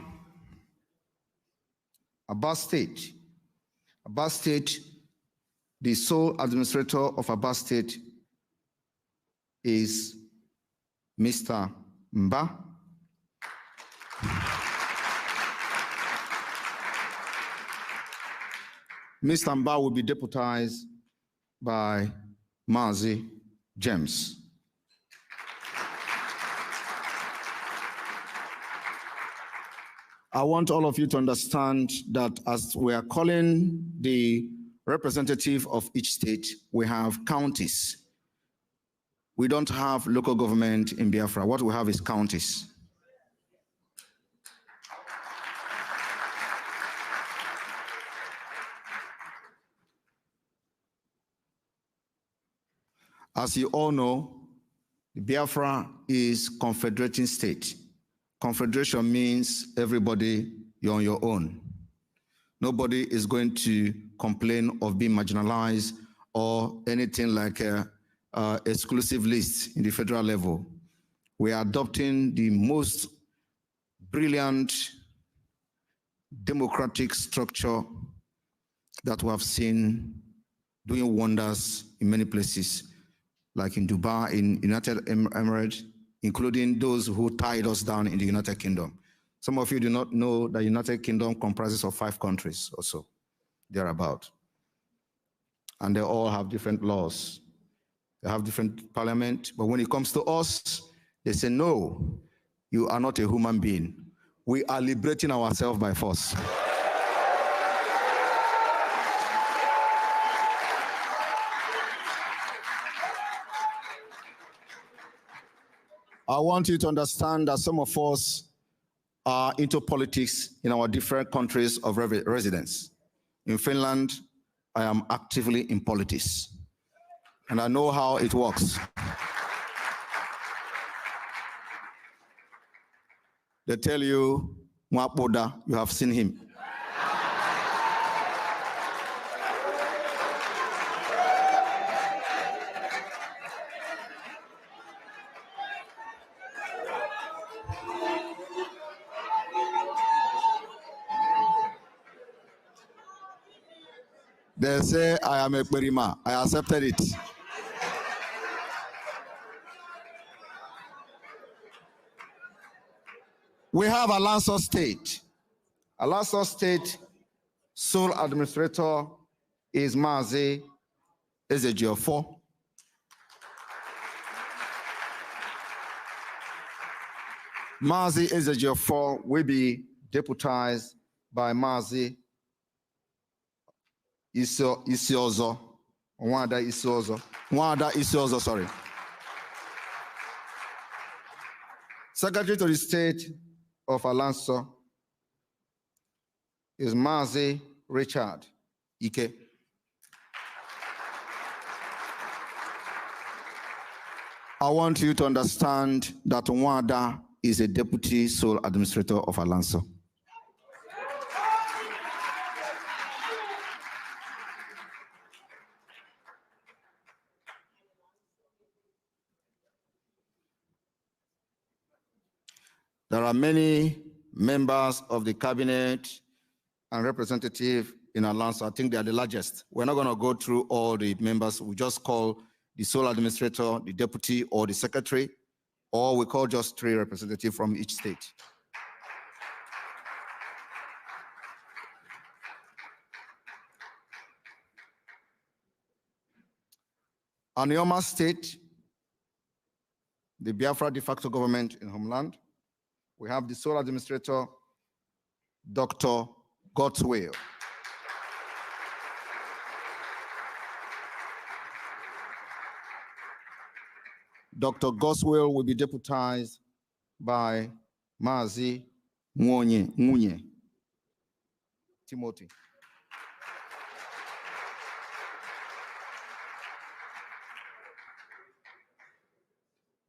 State, the sole administrator of Aba State is Mr. Mba. Mr. Mba will be deputized by Mazi James. I want all of you to understand that as we are calling the representative of each state, we have counties. We don't have local government in Biafra. What we have is counties. As you all know, Biafra is confederating state. Confederation means everybody, you're on your own. Nobody is going to complain of being marginalized or anything like a exclusive list in the federal level. We are adopting the most brilliant democratic structure that we have seen doing wonders in many places, like in Dubai, in United Emirates, including those who tied us down in the United Kingdom. Some of you do not know that the United Kingdom comprises of 5 countries or so, thereabout. And they all have different laws. They have different parliament, but when it comes to us, they say, no, you are not a human being. We are liberating ourselves by force. I want you to understand that some of us are into politics in our different countries of residence. In Finland, I am actively in politics, and I know how it works. They tell you, Mwapoda, you have seen him. They say I am a Berima. I accepted it. We have Alanso State. Alanso State sole administrator is Mazi Ezejiofo. Mazi Ezejiofo will be deputized by Mazi Isiozo. Nwada Isiozo, sorry. Secretary to the State of Alanso is Mazi Richard Ike. I want you to understand that Nwada is a deputy sole administrator of Alanso. There are many members of the cabinet and representative in Alanso. I think they are the largest. We're not going to go through all the members. We just call the sole administrator, the deputy, or the secretary, or we call just 3 representatives from each state. Anioma State, the Biafra de facto government in Homeland, we have the sole administrator, Dr. Godswill. Dr. Godswill will be deputized by Mazi Munye Timothy.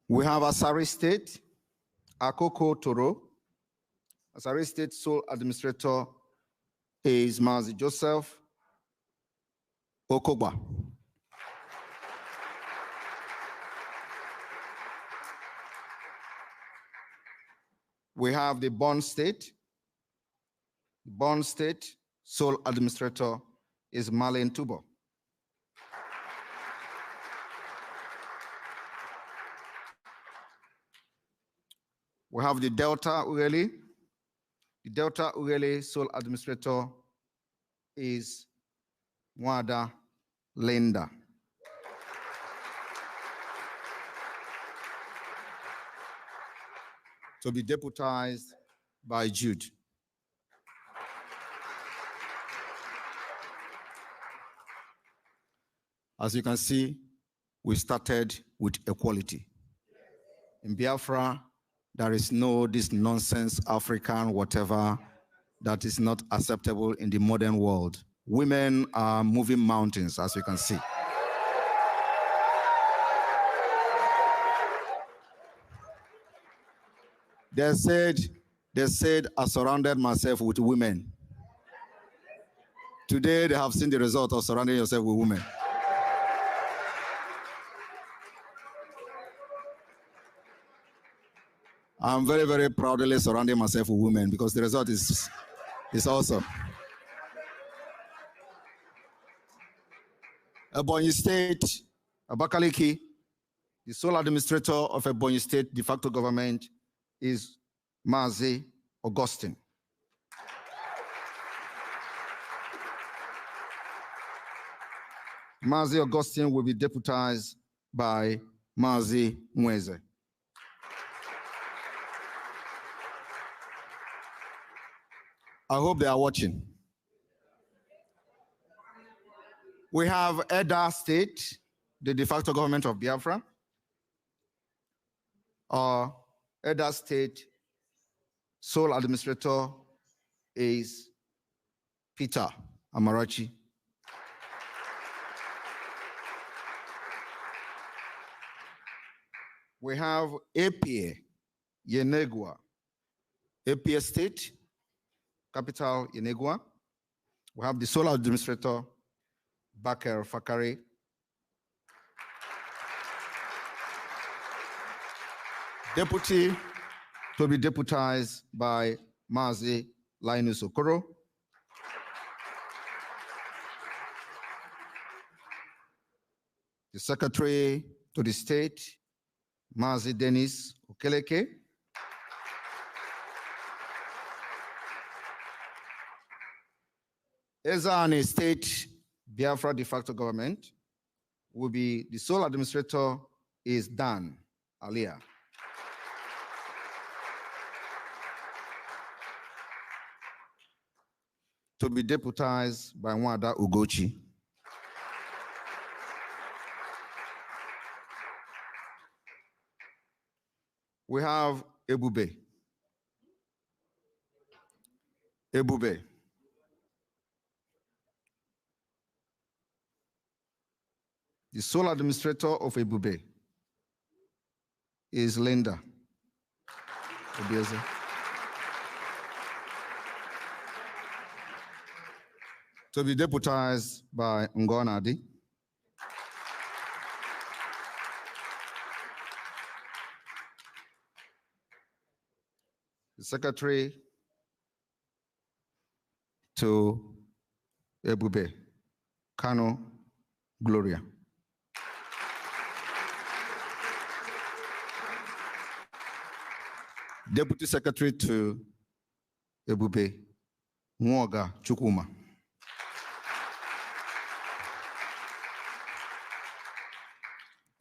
We have Asari State, Akoko Toro. Asari State sole administrator is Mazi Joseph Okogba. We have the Bond State. Bond State sole administrator is Marlene Tubo. We have the Delta Ueli. The Delta Ueli sole administrator is Mwada Linda. To be deputized by Jude. As you can see, we started with equality. In Biafra, there is no this nonsense African whatever that is not acceptable in the modern world. Women are moving mountains, as you can see. They said, I surrounded myself with women. Today, they have seen the result of surrounding yourself with women. I'm very, very proudly surrounding myself with women because the result is awesome. Ebonyi State, Abakaliki, the sole administrator of Ebonyi State de facto government is Mazi Augustine. Mazi Augustine will be deputized by Mazi Mweze. I hope they are watching. We have Eda State, the de facto government of Biafra. Eda State sole administrator is Peter Amarachi. We have Apia Yenegua. Apia State, capital Yenegua. We have the sole administrator, Bakar Fakari. Deputy to be deputized by Mazi Linus Okoro. the Secretary to the State, Mazi Dennis Okeleke. Ezani State Biafra de facto government will be, the sole administrator is Dan Alia. To be deputized by Nwada Ugochi. We have Ebube. Ebube. The sole administrator of Ebube is Linda Obieze. To be deputized by Ngonadi. The secretary to Ebube, Kano Gloria. Deputy Secretary to Ebube, Mwoga Chukuma.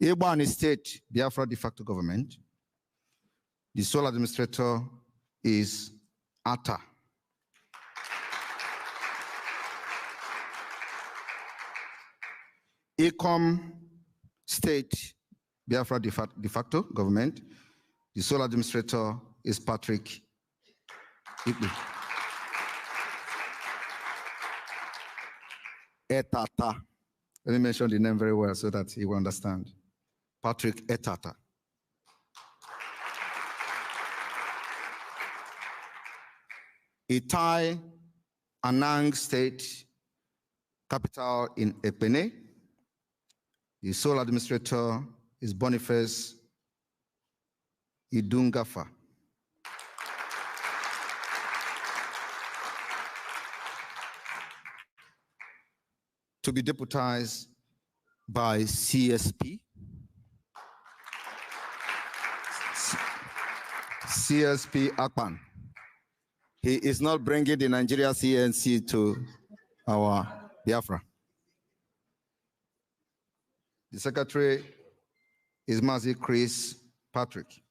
Ebani State, Biafra de facto government. The sole administrator is Atta. Ecom State, Biafra de facto government. The sole administrator is Patrick Ikpe. Etata. Let me mention the name very well so that he will understand. Patrick Etata. Itai Anang State, capital in Epene. The sole administrator is Boniface Idungafa. To be deputized by CSP. CSP Akpan. He is not bringing the Nigeria CNC to our Biafra. The secretary is Mazi Chris Patrick.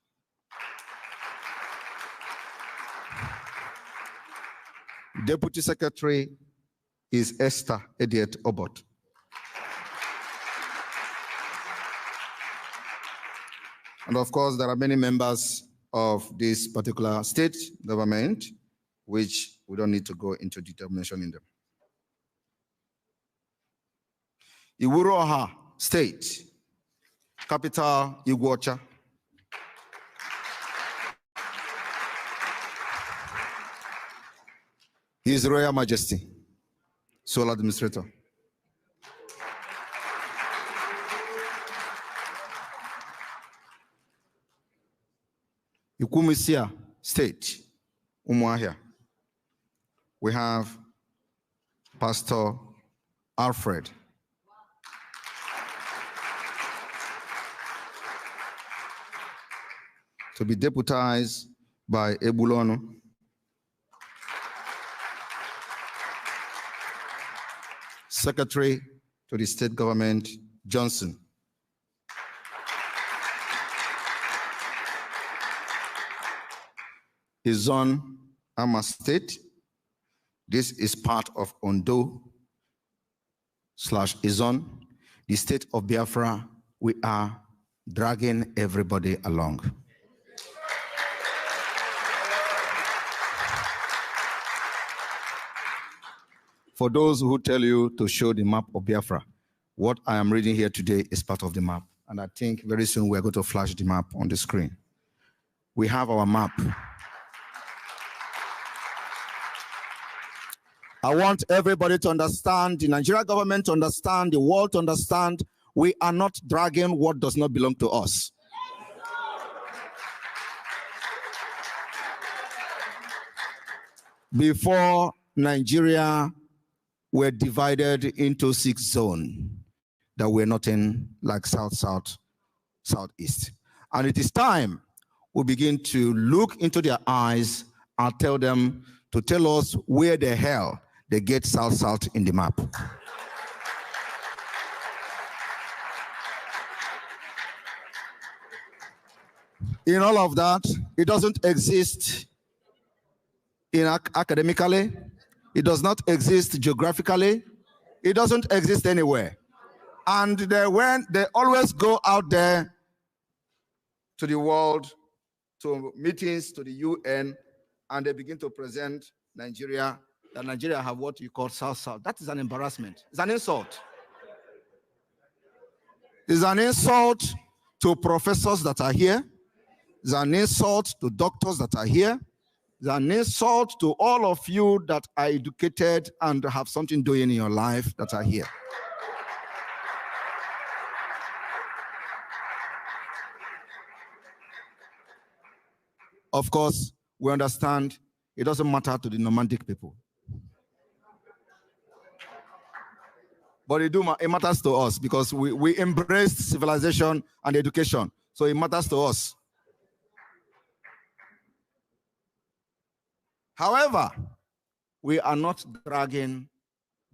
Deputy secretary is Esther Ediet Obot. And of course, there are many members of this particular state government, which we don't need to go into detail mentioning them. Iwuroha State, capital Iguacha. His Royal Majesty, sole administrator. Ikumisia State, Umuahia. We have Pastor Alfred. To be deputized by Ebulono. Secretary to the state government, Johnson. Izon Ama State. This is part of Ondo/Izon, the state of Biafra. We are dragging everybody along. For those who tell you to show the map of Biafra, what I am reading here today is part of the map. And I think very soon we're going to flash the map on the screen. We have our map. I want everybody to understand, the Nigerian government to understand, the world to understand, we are not dragging what does not belong to us. Before Nigeria were divided into 6 zones, that we're nothing like South, South, Southeast. And it is time we begin to look into their eyes and tell them to tell us where the hell they get South, South in the map. In all of that, it doesn't exist academically. It does not exist geographically. It doesn't exist anywhere. And they always go out there to the world, to meetings, to the UN, and they begin to present Nigeria, that Nigeria have what you call South-South. That is an embarrassment. It's an insult. It's an insult to professors that are here. It's an insult to doctors that are here. It's an insult to all of you that are educated and have something doing in your life that are here. Of course, we understand it doesn't matter to the nomadic people. But it matters to us because we embraced civilization and education. So it matters to us. However, we are not dragging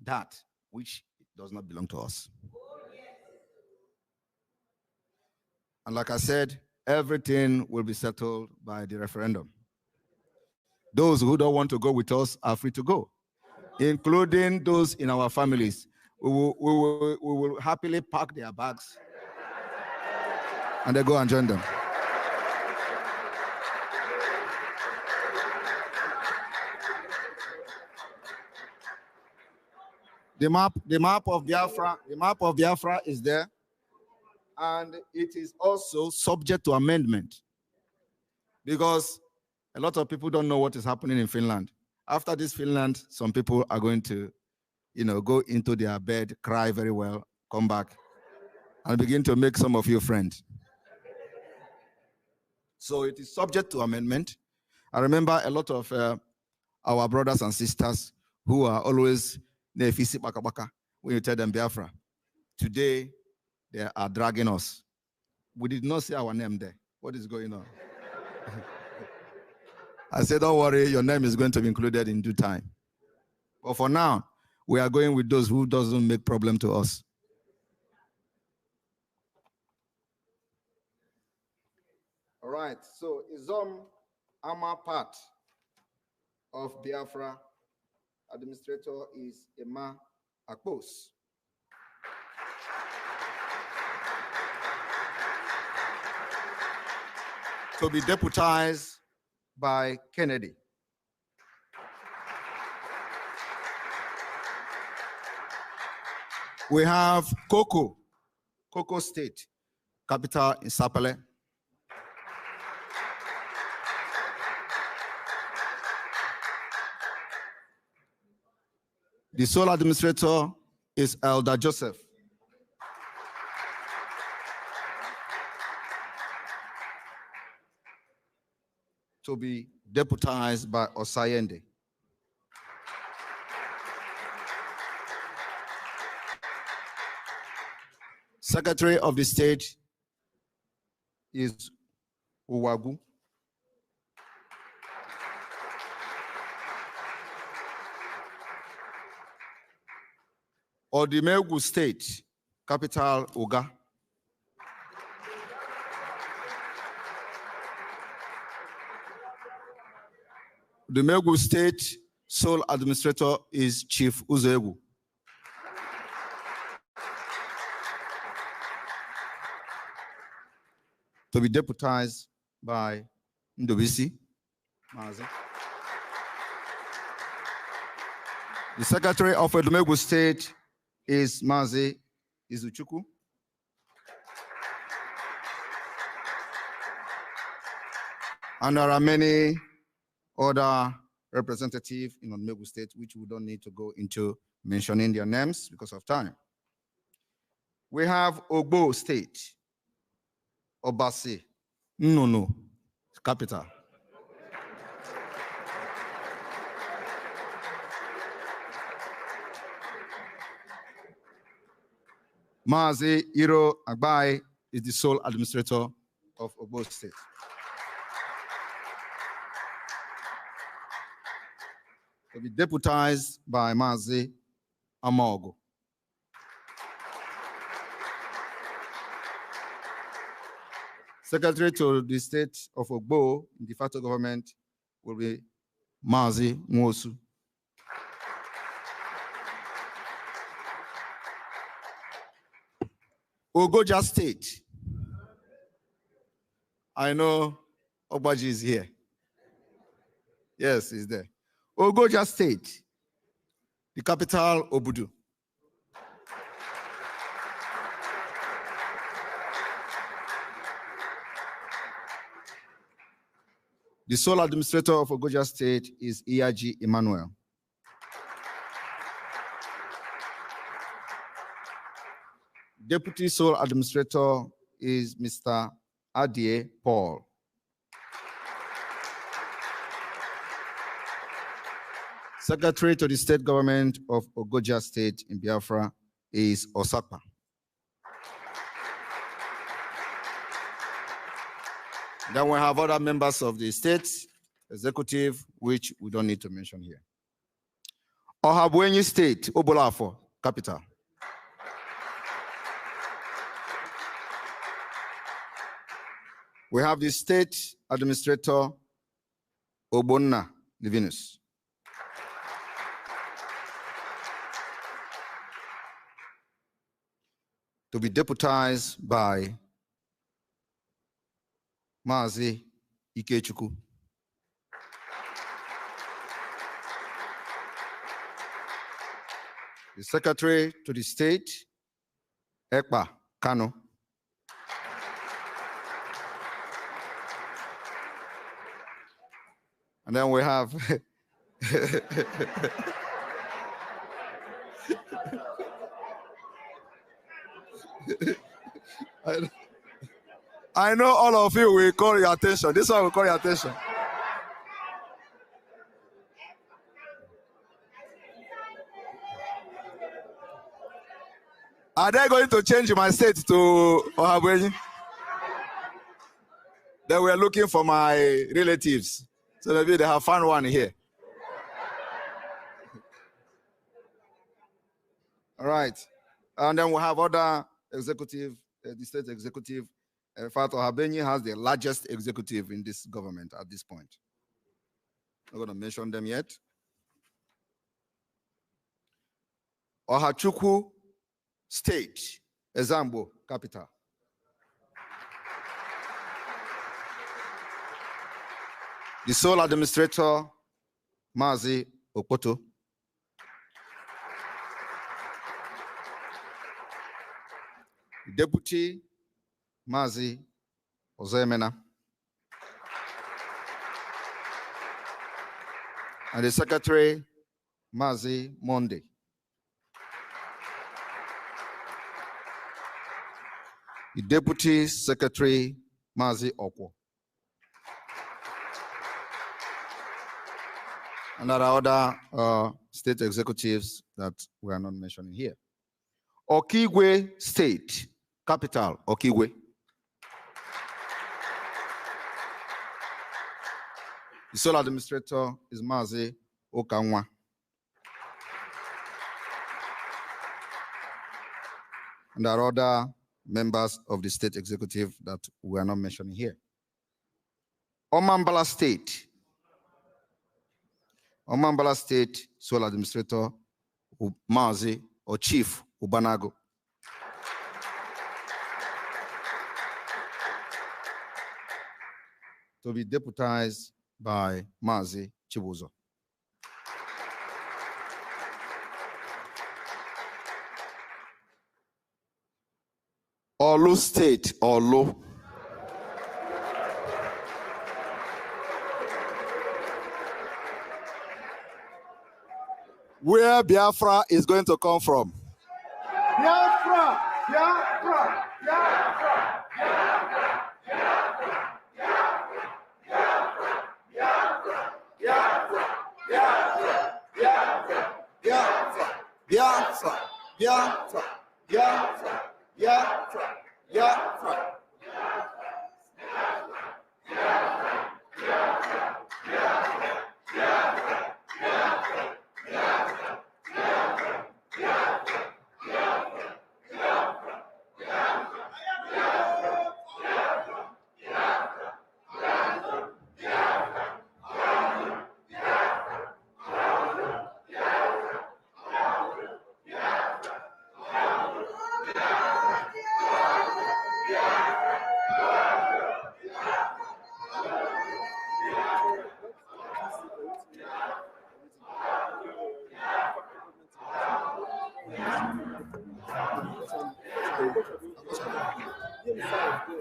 that which does not belong to us. And like I said, everything will be settled by the referendum. Those who don't want to go with us are free to go, including those in our families. We will happily pack their bags and they go and join them. The map of Biafra is there, and it is also subject to amendment because a lot of people don't know what is happening in Finland. After this Finland, some people are going to, go into their bed, cry very well, come back, and begin to make some of you friends. So it is subject to amendment. I remember a lot of our brothers and sisters who are always when you tell them Biafra. Today, they are dragging us. We did not say our name there. What is going on? I said, don't worry, your name is going to be included in due time. But for now, we are going with those who doesn't make problem to us. All right, so Izom Ama part of Biafra administrator is Emma Akpos. To be deputized by Kennedy. We have Coco State, capital in Sapele. The sole administrator is Elder Joseph. To be deputized by Osayende. Secretary of the State is Uwagu. Odimegu State, capital Uga. Odimegu State sole administrator is Chief Uzegu. To be deputized by Ndobisi Mazi. The Secretary of Odumegu State is Mazi Izuchukwu. And there are many other representatives in Odumegu State, which we don't need to go into mentioning their names because of time. We have Ogbo State, Obasi, no, capital. Mazi Iro Agbai is the sole administrator of Ogbo State. To be deputized by Mazi Amogo. Secretary to the state of Ogbo, in de facto government, will be Mazi Nwosu. Ogoja State. I know Ogbaji is here. Yes, he's there. Ogoja State, the capital, Obudu. The sole administrator of Ogoja State is Iyaji Emmanuel. Deputy sole administrator is Mr. Adie Paul. Secretary to the state government of Ogoja State in Biafra is Osakpa. Then we have other members of the state executive, which we don't need to mention here. Ohabwenyi State, Obolafo, capital. We have the state administrator, Obonna Livinus. To be deputized by Mazi Ikechukwu. The secretary to the state, Ekpa Kano. And then we have I know all of you will call your attention. This one will call your attention. Are they going to change my state to Ohabwenyi? They were looking for my relatives. So maybe they have found one here. All right. And then we have other executive, the state executive. In fact, Ohabwenyi has the largest executive in this government at this point. I'm not going to mention them yet. Ohachukwu State, Ezambo, capital. The sole administrator, Mazi Okpoto. The deputy, Mazi Ozemena. And the secretary, Mazi Monde. The deputy secretary, Mazi Okwo. And there are other state executives that we are not mentioning here. Okigwe State, capital, Okigwe. The sole administrator is Mazi Okanwa. And there are other members of the state executive that we are not mentioning here. Omambala State. Omambala State sole administrator, Mazi or Chief Ubanago. To be deputized by Mazi Chibuzo. Olu State, Olu. Where Biafra is going to come from. Biafra! Biafra! Biafra! Biafra! Biafra! Biafra! Biafra! Biafra! Biafra! Biafra! Biafra! Biafra! Biafra! Biafra, Biafra.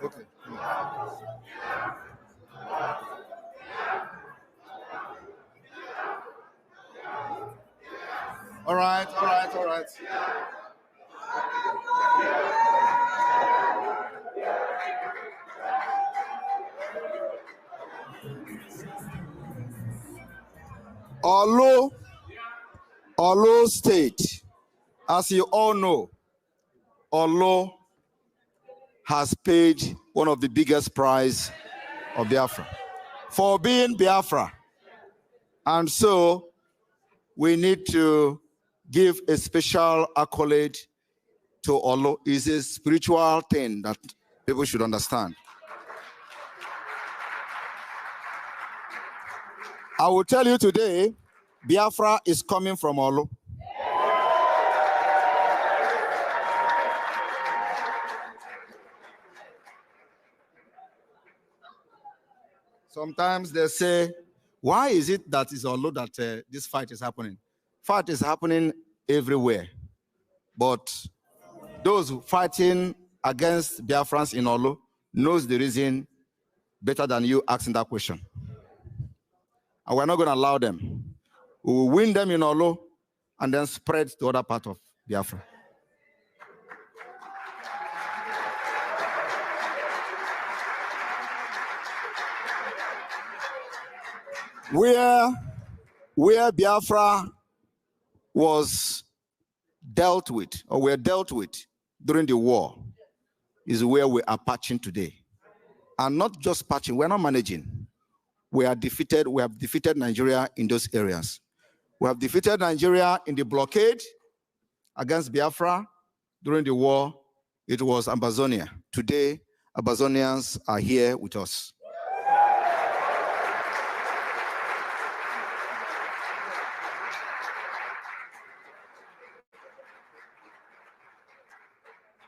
Okay. All right, all right, all right. Olo State, as you all know, Olo has paid one of the biggest prize of Biafra for being Biafra. And so we need to give a special accolade to Olo. It's a spiritual thing that people should understand. I will tell you today, Biafra is coming from Olo. Sometimes they say, why is it that it's Olo that this fight is happening? Fight is happening everywhere. But those fighting against Biafrans in Olo knows the reason better than you asking that question. And we're not going to allow them. We will win them in Olo and then spread to other part of Biafra. Where Biafra was dealt with, or were dealt with during the war, is where we are patching today. And not just patching, we're not managing. We have defeated Nigeria in those areas. We have defeated Nigeria in the blockade against Biafra during the war. It was Amazonia. Today, Amazonians are here with us.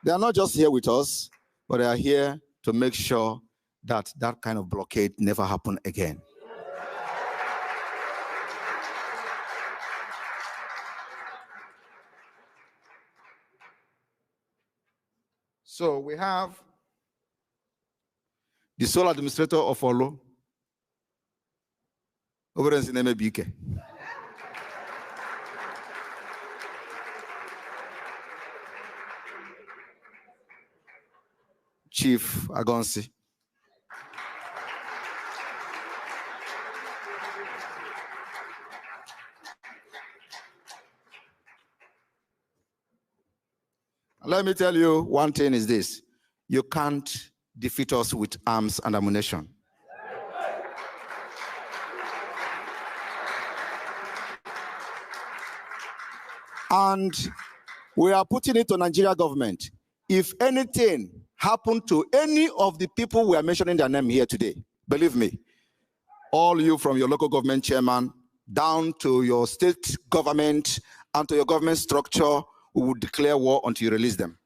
They are not just here with us, but they are here to make sure that that kind of blockade never happen again. So we have the sole administrator of Olo, over in BK. Chief Agonsi. Let me tell you one thing is this. You can't defeat us with arms and ammunition. And we are putting it to Nigeria government. If anything happened to any of the people we are mentioning their name here today, believe me, all you from your local government chairman down to your state government and to your government structure, we will declare war until you release them.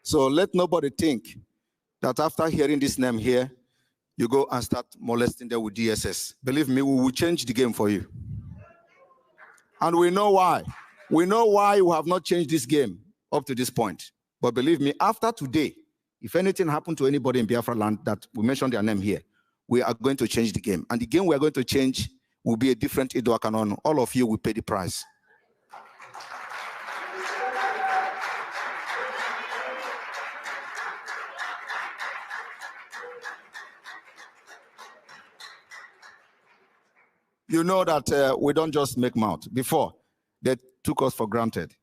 So let nobody think that after hearing this name here, you go and start molesting them with DSS. Believe me, we will change the game for you. And we know why. We know why we have not changed this game up to this point. But believe me, after today, if anything happened to anybody in Biafra land that we mentioned their name here, we are going to change the game. And the game we are going to change will be a different Idwa Canon. All of you will pay the price. you know that we don't just make mouth. Before, they took us for granted.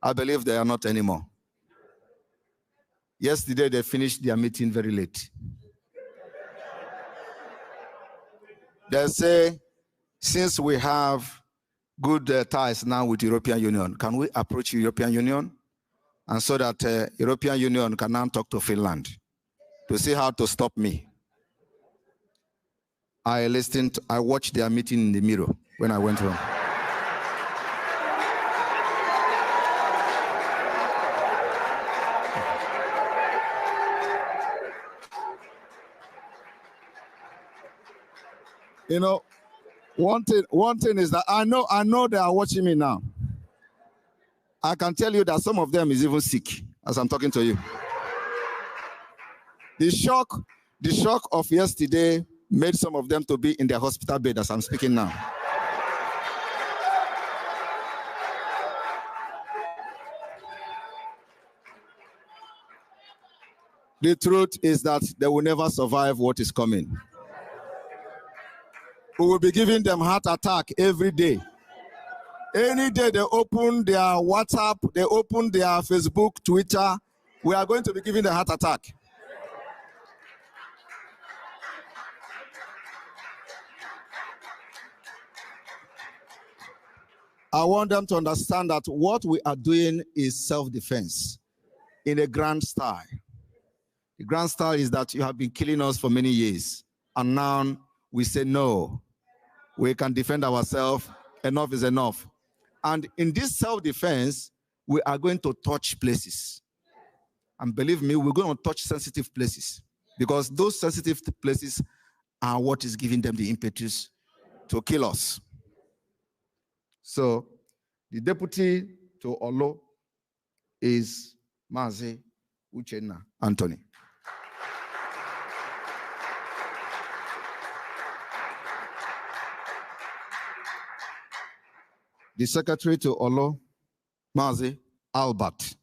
I believe they are not anymore. Yesterday, they finished their meeting very late. They say, since we have good ties now with European Union, can we approach European Union? And so that European Union can now talk to Finland to see how to stop me. I watched their meeting in the mirror when I went home. You know, one thing is that I know they are watching me now. I can tell you that some of them is even sick as I'm talking to you. The shock of yesterday made some of them to be in their hospital bed as I'm speaking now. The truth is that they will never survive what is coming. We will be giving them heart attack every day. Any day they open their WhatsApp, they open their Facebook, Twitter, we are going to be giving them heart attack. I want them to understand that what we are doing is self-defense in a grand style. The grand style is that you have been killing us for many years, and now we say no. We can defend ourselves. Enough is enough. And in this self-defense, we are going to touch places. And believe me, we're going to touch sensitive places, because those sensitive places are what is giving them the impetus to kill us. So the deputy to Olo is Mazi Uchenna Anthony. The secretary to Olo, Mazi Albert.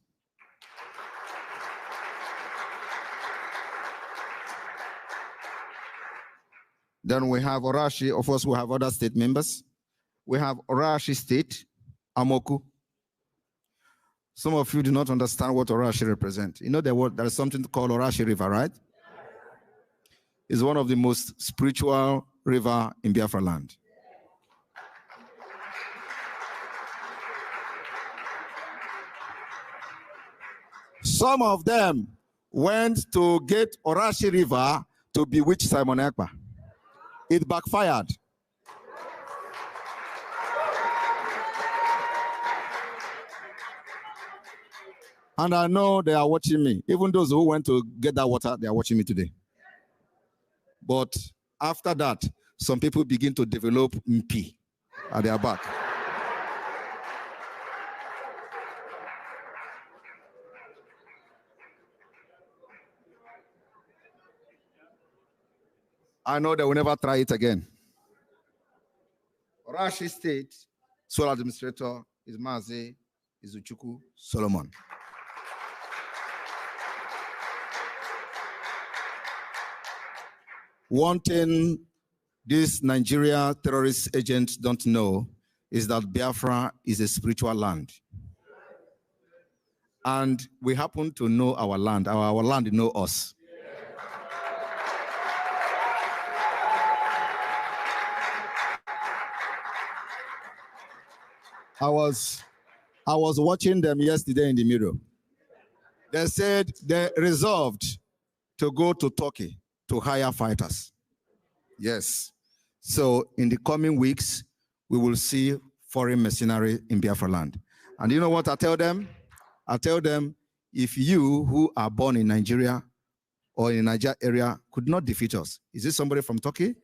Then we have Orashi. Of course, we have other state members. We have Orashi State, Amoku. Some of you do not understand what Orashi represents. You know there is something called Orashi River, right? It's one of the most spiritual rivers in Biafra land. Some of them went to get Orashi River to bewitch Simon Ekpa. It backfired. And I know they are watching me. Even those who went to get that water, they are watching me today. But after that, some people begin to develop MP at their back. I know they will never try it again. Orashi State sole administrator is Mazi Izuchukwu Solomon. One thing these Nigeria terrorist agents don't know is that Biafra is a spiritual land. And we happen to know our land. Our land knows us. I was watching them yesterday in the mirror. They said they resolved to go to Turkey to hire fighters. Yes. So in the coming weeks, we will see foreign mercenaries in Biafra land. And you know what I tell them? I tell them, if you who are born in Nigeria or in the Niger area could not defeat us, is this somebody from Turkey?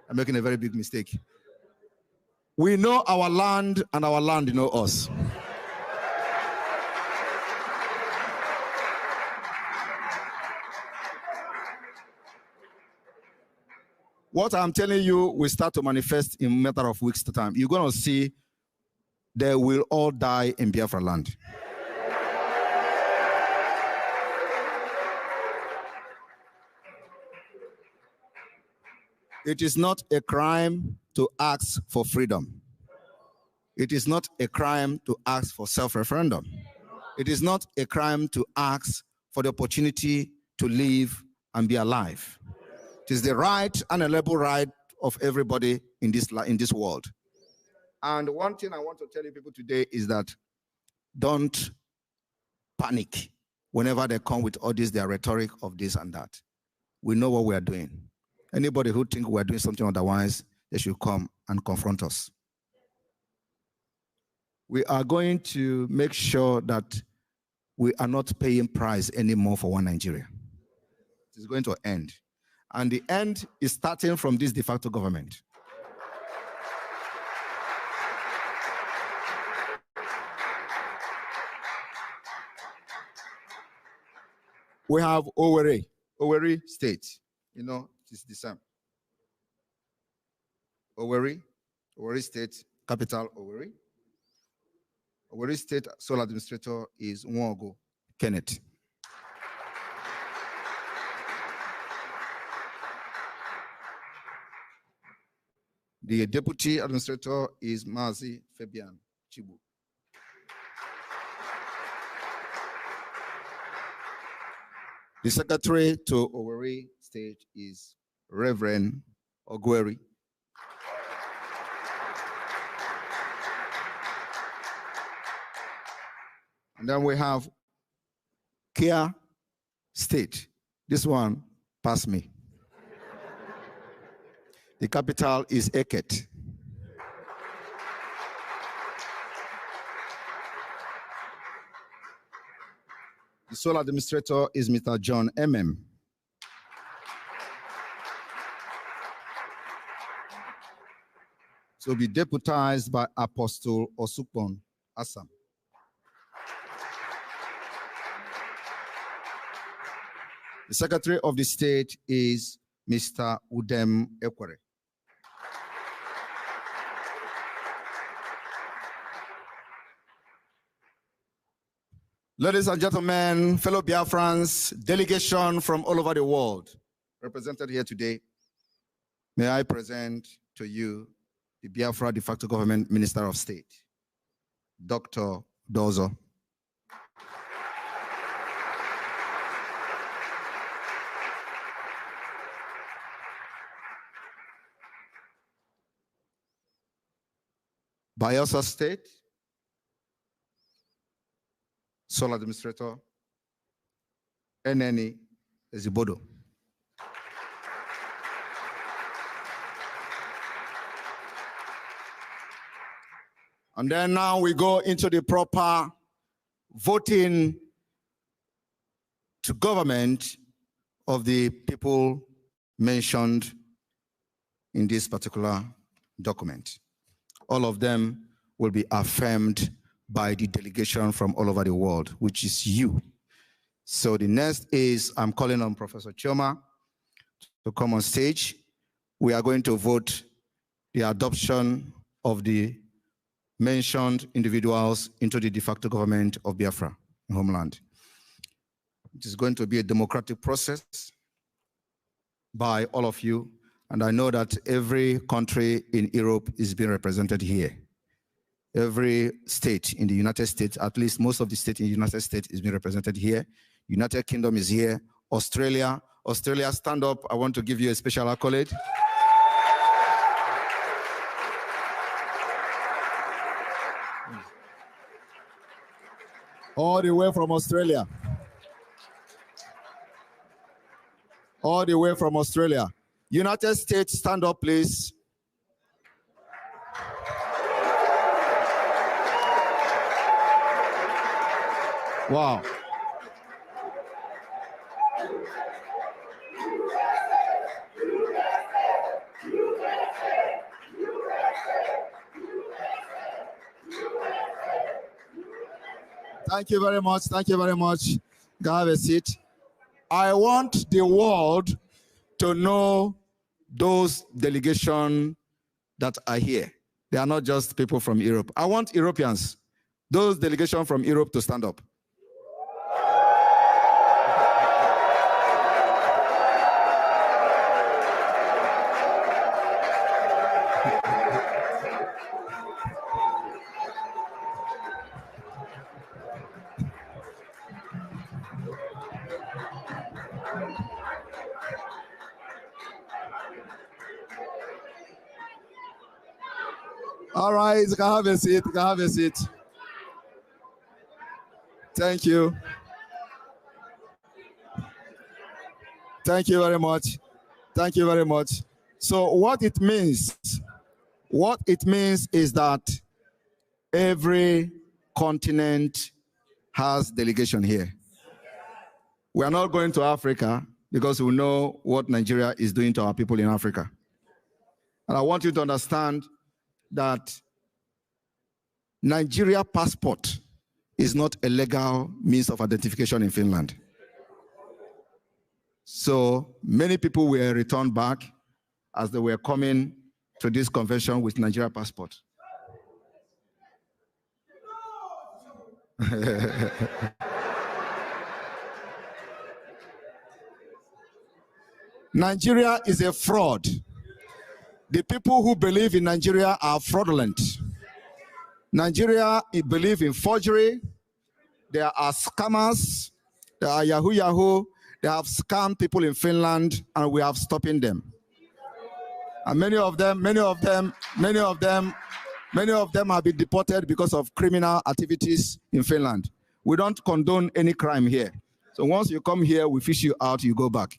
I'm making a very big mistake. We know our land and our land knows us. What I'm telling you will start to manifest in a matter of weeks to time. You're going to see they will all die in Biafra land. It is not a crime to ask for freedom. It is not a crime to ask for self-referendum. It is not a crime to ask for the opportunity to live and be alive. It is the right, unalienable right of everybody in this world. And one thing I want to tell you people today is that don't panic whenever they come with all this, their rhetoric of this and that. We know what we are doing. Anybody who thinks we are doing something otherwise, they should come and confront us. We are going to make sure that we are not paying price anymore for one Nigeria. It is going to end. And the end is starting from this de facto government. We have Owerri State. You know, it's the same. Owerri State, capital Owerri. Owerri State sole administrator is Nwogo Kenneth. The deputy administrator is Mazi Fabian Chibu. The secretary to Owerri State is Reverend Ogweri. And then we have Kia State. This one passed me. The capital is Eket. The sole administrator is Mr. John M.M. To be deputized by Apostle Osukpon Assam. The Secretary of the State is Mr. Udem Ekwere. Ladies and gentlemen, fellow Biafrans, delegation from all over the world represented here today, may I present to you the Biafra de facto government Minister of State, Dr. Dozo. Bayelsa State, sole administrator, NNE Ezibodo. And then now we go into the proper voting to government of the people mentioned in this particular document. All of them will be affirmed by the delegation from all over the world, which is you. So the next is, I'm calling on Professor Chioma to come on stage. We are going to vote the adoption of the mentioned individuals into the de facto government of Biafra, homeland. It is going to be a democratic process by all of you. And I know that every country in Europe is being represented here. Every state in the United States, at least most of the states in the United States is being represented here. United Kingdom is here. Australia, stand up. I want to give you a special accolade. All the way from Australia. All the way from Australia. United States, stand up, please. Wow. Thank you very much. Thank you very much. Go have a seat. I want the world to know those delegations that are here. They are not just people from Europe. I want Europeans, those delegations from Europe, to stand up. All right, you can have a seat. You can have a seat. Thank you. Thank you very much. Thank you very much. So what it means is that every continent has delegation here. We are not going to Africa because we know what Nigeria is doing to our people in Africa. And I want you to understand that Nigeria passport is not a legal means of identification in Finland. So many people were returned back as they were coming to this convention with Nigeria passport. Nigeria is a fraud. The people who believe in Nigeria are fraudulent. Nigeria believe in forgery. There are scammers. There are Yahoo. They have scammed people in Finland, and we have stopping them. And many of them have been deported because of criminal activities in Finland. We don't condone any crime here. So once you come here, we fish you out, you go back.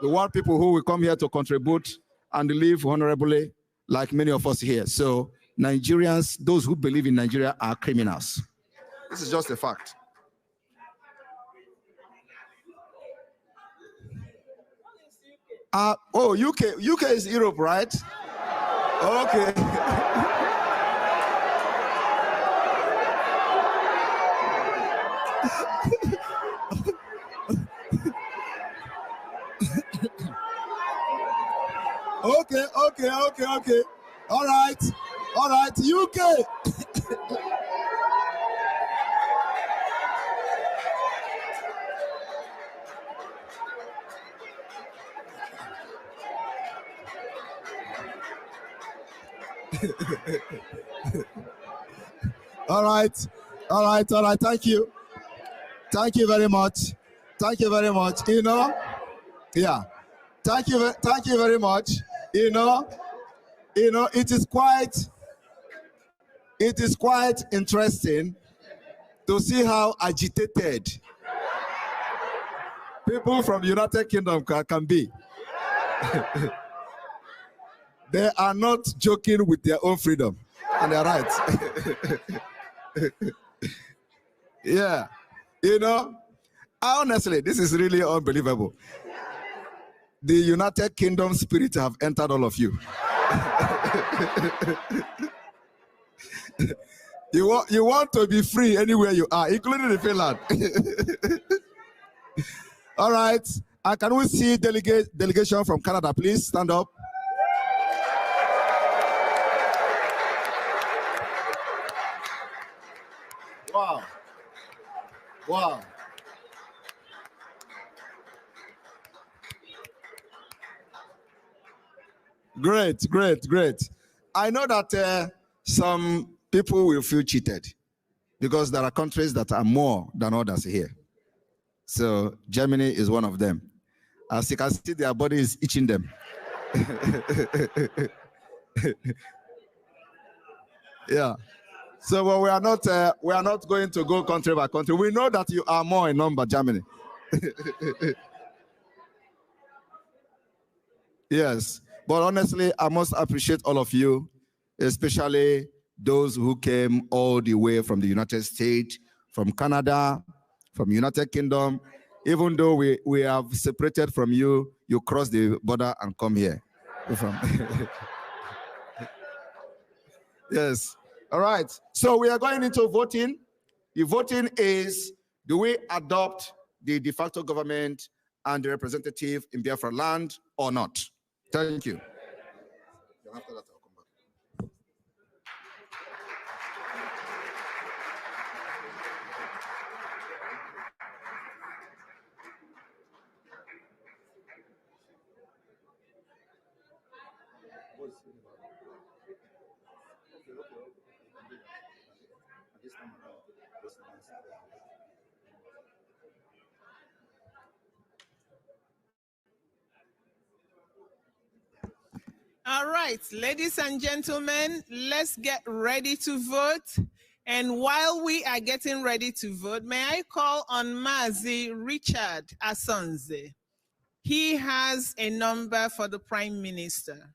We want people who will come here to contribute and live honorably, like many of us here. So Nigerians, those who believe in Nigeria, are criminals. This is just a fact. UK is Europe, right? Okay. Okay. All right, UK. All right. Thank you very much. Yeah. Thank you very much. It is quite interesting to see how agitated people from the United Kingdom can be. They are not joking with their own freedom, and they're right. Yeah, honestly, this is really unbelievable. The United Kingdom spirit have entered all of you. You want to be free anywhere you are, including in Finland. All right, and can we see delegation from Canada, please stand up. Wow. Great. I know that some people will feel cheated because there are countries that are more than others here. So Germany is one of them. As you can see, their body is itching them. Yeah. So well, we are not going to go country by country. We know that you are more in number, Germany. Yes. But honestly, I must appreciate all of you, especially those who came all the way from the United States, from Canada, from United Kingdom. Even though we have separated from you, you cross the border and come here. Yes. All right. So we are going into voting. The voting is, do we adopt the de facto government and the representative in Biafra land or not? Thank you. After that, I'll come back. All right, ladies and gentlemen, let's get ready to vote. And while we are getting ready to vote, may I call on Mazi Richard Asonze. He has a number for the Prime Minister.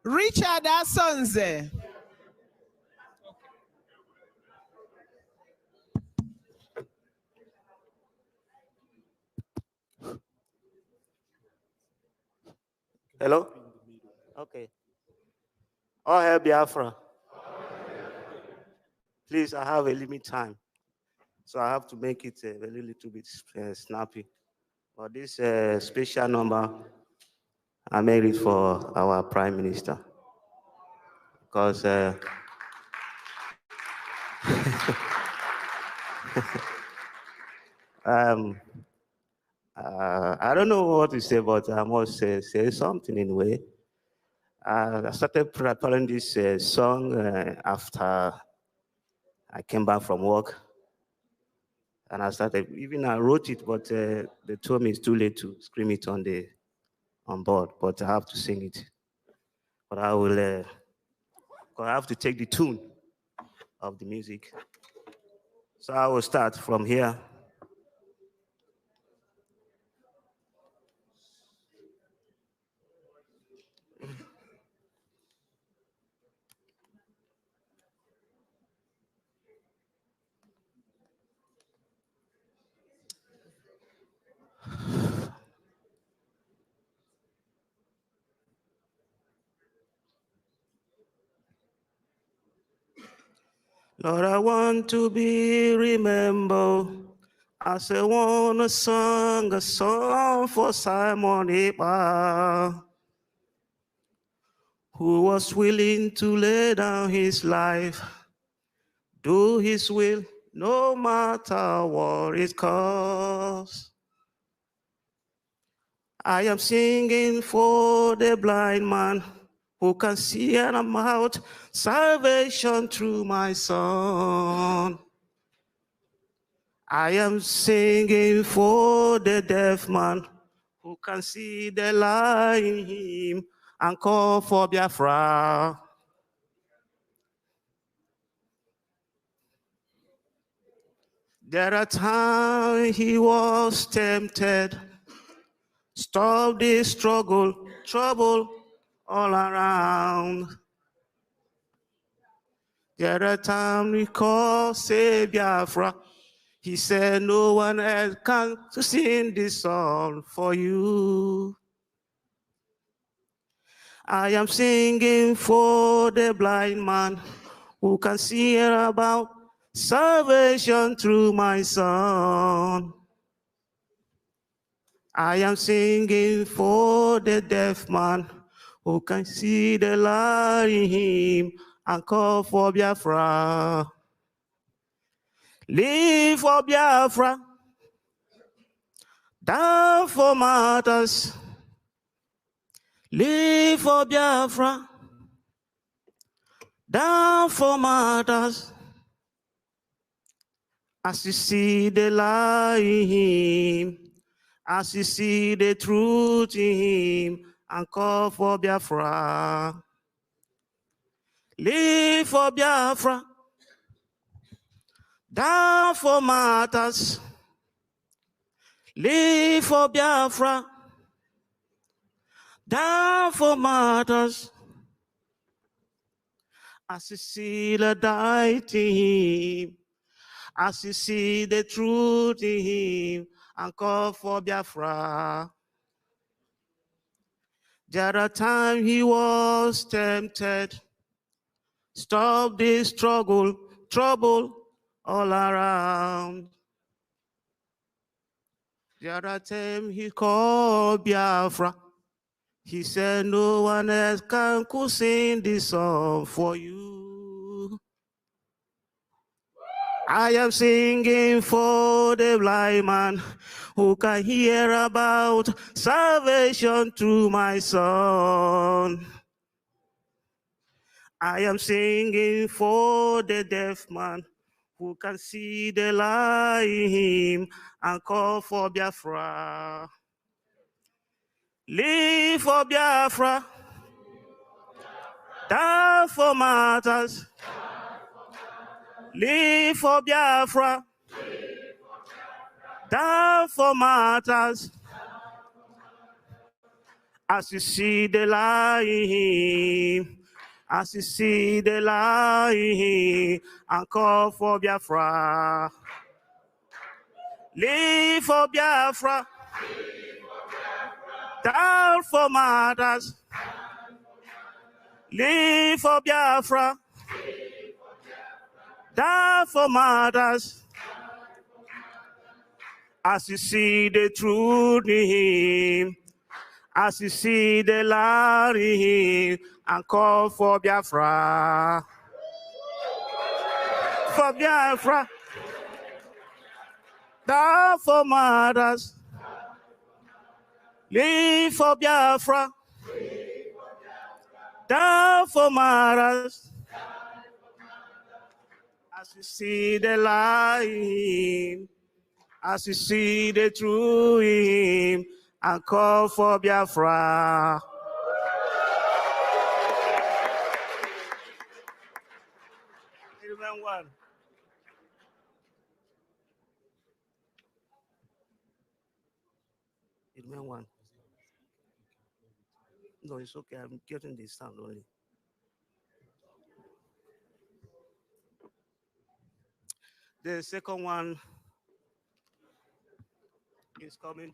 Richard Asonze. Hello? Okay. All hail Biafra. Please, I have a limit time, so I have to make it a little bit snappy. For this special number, I made it for our Prime Minister, because I don't know what to say, but I must say something anyway. I started preparing this song after I came back from work, and I wrote it, but they told me it's too late to scream it on board, but I have to sing it. But I will, I have to take the tune of the music. So I will start from here. Lord, I want to be remembered as I want to sing a song for Simon Eber, who was willing to lay down his life, do his will, no matter what it costs. I am singing for the blind man who can see and I'm out salvation through my son. I am singing for the deaf man who can see the light in him and call for Biafra. There are times he was tempted. Stop this struggle, trouble all around. There are times we call, say Biafra. He said, no one else can sing this song for you. I am singing for the blind man who can see about salvation through my son. I am singing for the deaf man who can see the light in him and call for Biafra. Live for Biafra, down for martyrs. Live for Biafra, down for martyrs. As you see the light in him, as you see the truth in him, and call for Biafra. Live for Biafra, down for martyrs. Live for Biafra, down for martyrs. As you see the light in him, as you see the truth in him, and call for Biafra. The other time he was tempted. Stop this struggle, trouble all around. The other time he called Biafra. He said, no one else could sing this song for you. I am singing for the blind man who can hear about salvation through my son. I am singing for the deaf man who can see the light in him and call for Biafra. Live for Biafra, die for martyrs. Live for Biafra, die for martyrs. As you see the light in him, as you see the light in him, and call for Biafra. Live for Biafra, die for martyrs. Live for Biafra, die for martyrs. As you see the truth in him, as you see the light in him, and call for Biafra. For Biafra, die for martyrs. Live for Biafra, die for martyrs. As you see the light in him, as you see the truth in him, and call for Biafra. Amen. One. Amen. One. No, it's okay. I'm getting the sound only. The second one is coming.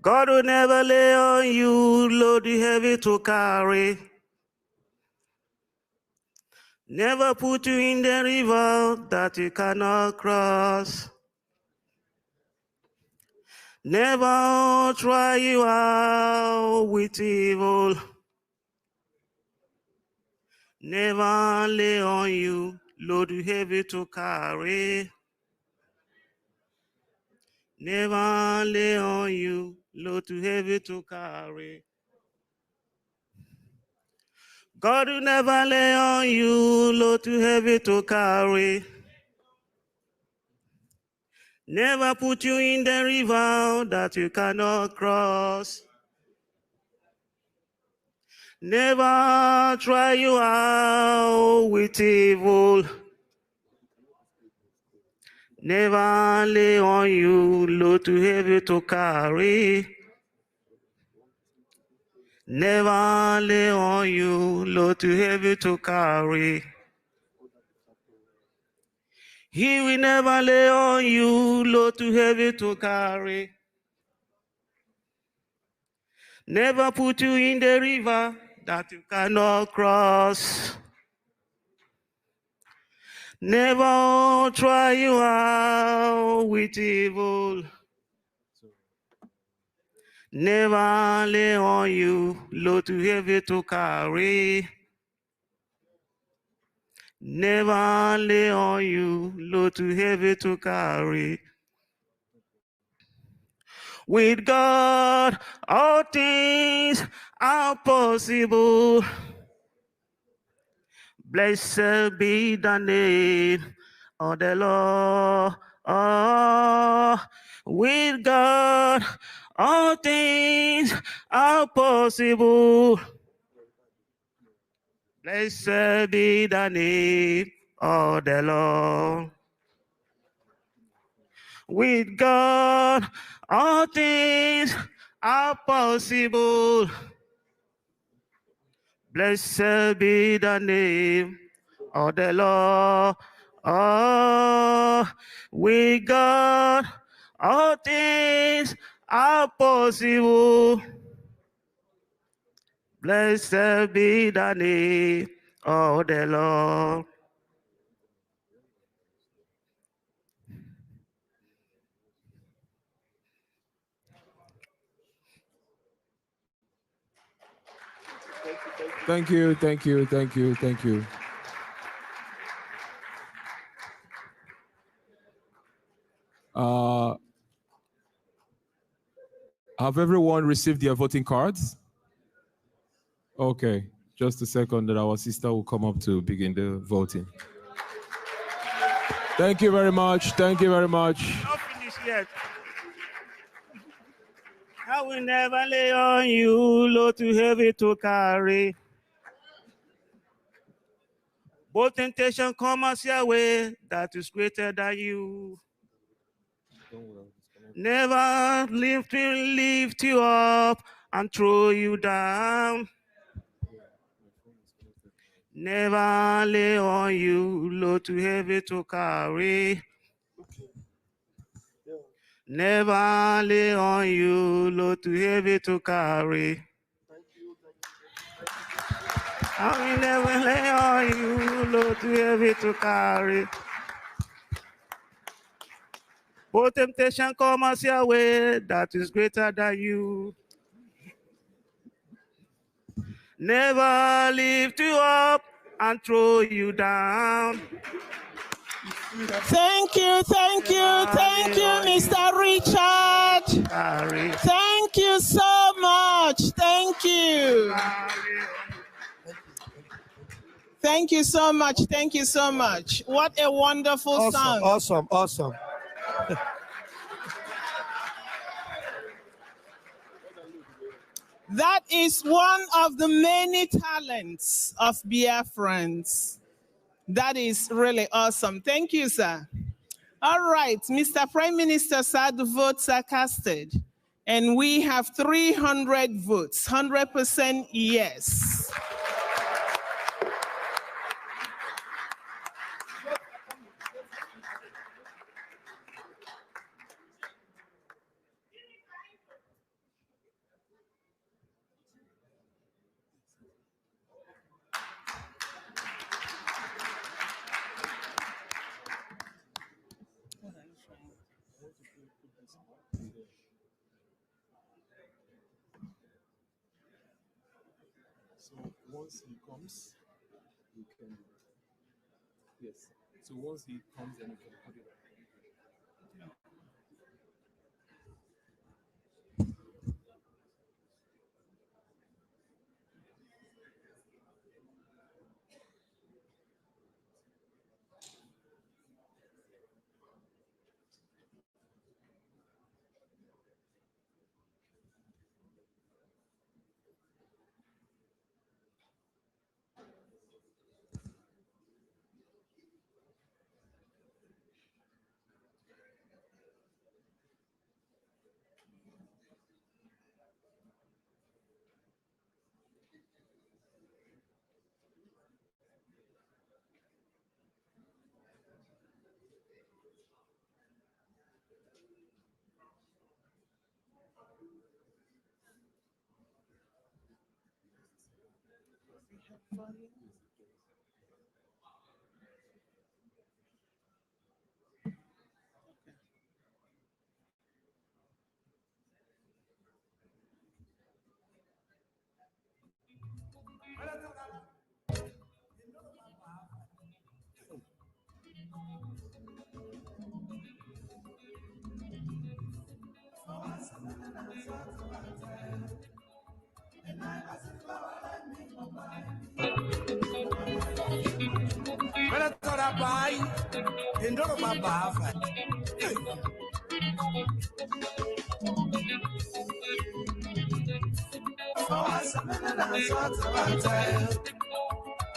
God will never lay on you load heavy to carry. Never put you in the river that you cannot cross. Never try you out with evil. Never lay on you load heavy to carry. Never lay on you load too heavy to carry. God will never lay on you load too heavy to carry. Never put you in the river that you cannot cross. Never try you out with evil. Never lay on you load too heavy to carry. Never lay on you load too heavy to carry. He will never lay on you load too heavy to carry. Never put you in the river that you cannot cross. Never try you out with evil. Never lay on you load too heavy to carry. Never lay on you load too heavy to carry. With God, all things are possible. Blessed be the name of the Lord. Oh, with God, all things are possible. Blessed be the name of the Lord. With God, all things are possible. Blessed be the name of the Lord. Oh, with God, all things are possible. Blessed be the name of the Lord. Thank you, thank you, thank you, thank you. Have everyone received their voting cards? Okay, just a second that our sister will come up to begin the voting. Thank you very much, thank you very much. Not finished yet. I will never lay on you, load too heavy to carry. Both temptation comes your way, that is greater than you. Never lift you up and throw you down. Never lay on you, load too heavy to carry. Never lay on you, load too heavy to carry. I will never lay on you, load too heavy to carry. Both temptation comes your way, that is greater than you. Never lift you up and throw you down. Thank you, Mr. Richard. Thank you so much. Thank you. Thank you so much. Thank you so much. What a wonderful song. Awesome. That is one of the many talents of Biafrans. That is really awesome. Thank you, sir. All right, Mr. Prime Minister, sir, the votes are casted. And we have 300 votes, 100% yes. So once he comes, you can, yes. So once he comes, then you can put it up.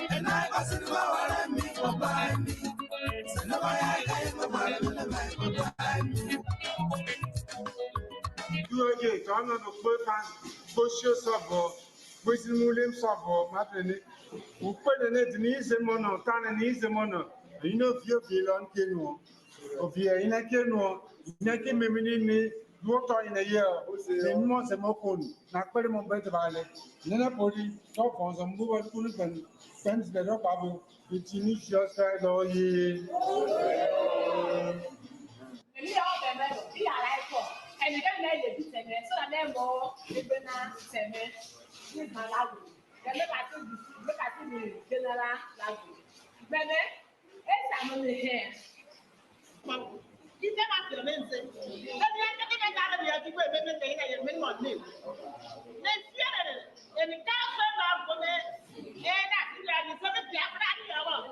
And I was in the power and me for by me. So now I came about the by me. You again, I'm not a quick and push sabo, which Mulim sabo, Matini, who put in it in easy mono, tan and easy mono. You know, if you feel on Kino, of here in a Kino, Naki Mimini, water in a year, the months of Mokun, not very much better valley. Nana Podi, top on some move at Punipan, fence the rock abu, which initials all ye. And you don't know the business, so I never even seven. With my language. Then look at me, general language. Baby, I'm on the hair. You never have to mention. Then you have to get out of your people, women, they have been on me. Then fear it. And the cow fell out for me. And that's the other Biafra.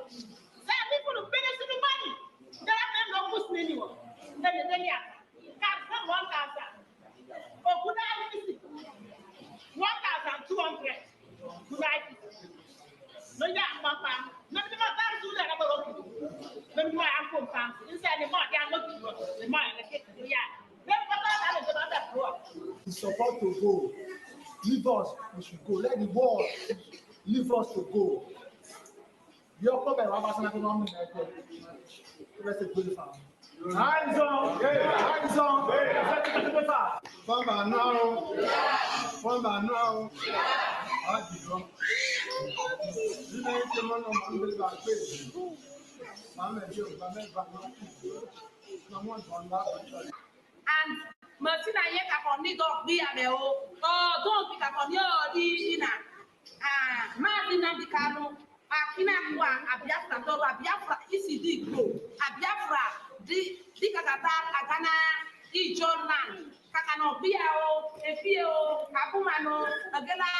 Some people who finish the money. There are no Muslim anymore. Then you tell you. 1,000. Oh, could I visit? 1,200. Could I visit? No, yeah, Papa. No, the mother do that about maybe my uncle comes inside the mud. Yeah, looking for the mine. Yeah. Then Papa is about that work. It's supposed to go. Leave us, we should go. Let the world leave us to go. Your problem, I'm going to rest of the family. Hands on, hands on. One by now, one by now. And Martina yet upon me dog be a meo. Oh, don't pick up on your dinner. Martin and the Cano, Akina, a Biafra, a Biafra, ECD grow, a Biafra, the Dicatatar, Agana, E. John Man, Kakano, Biao, Efio, Kapumano, Agala,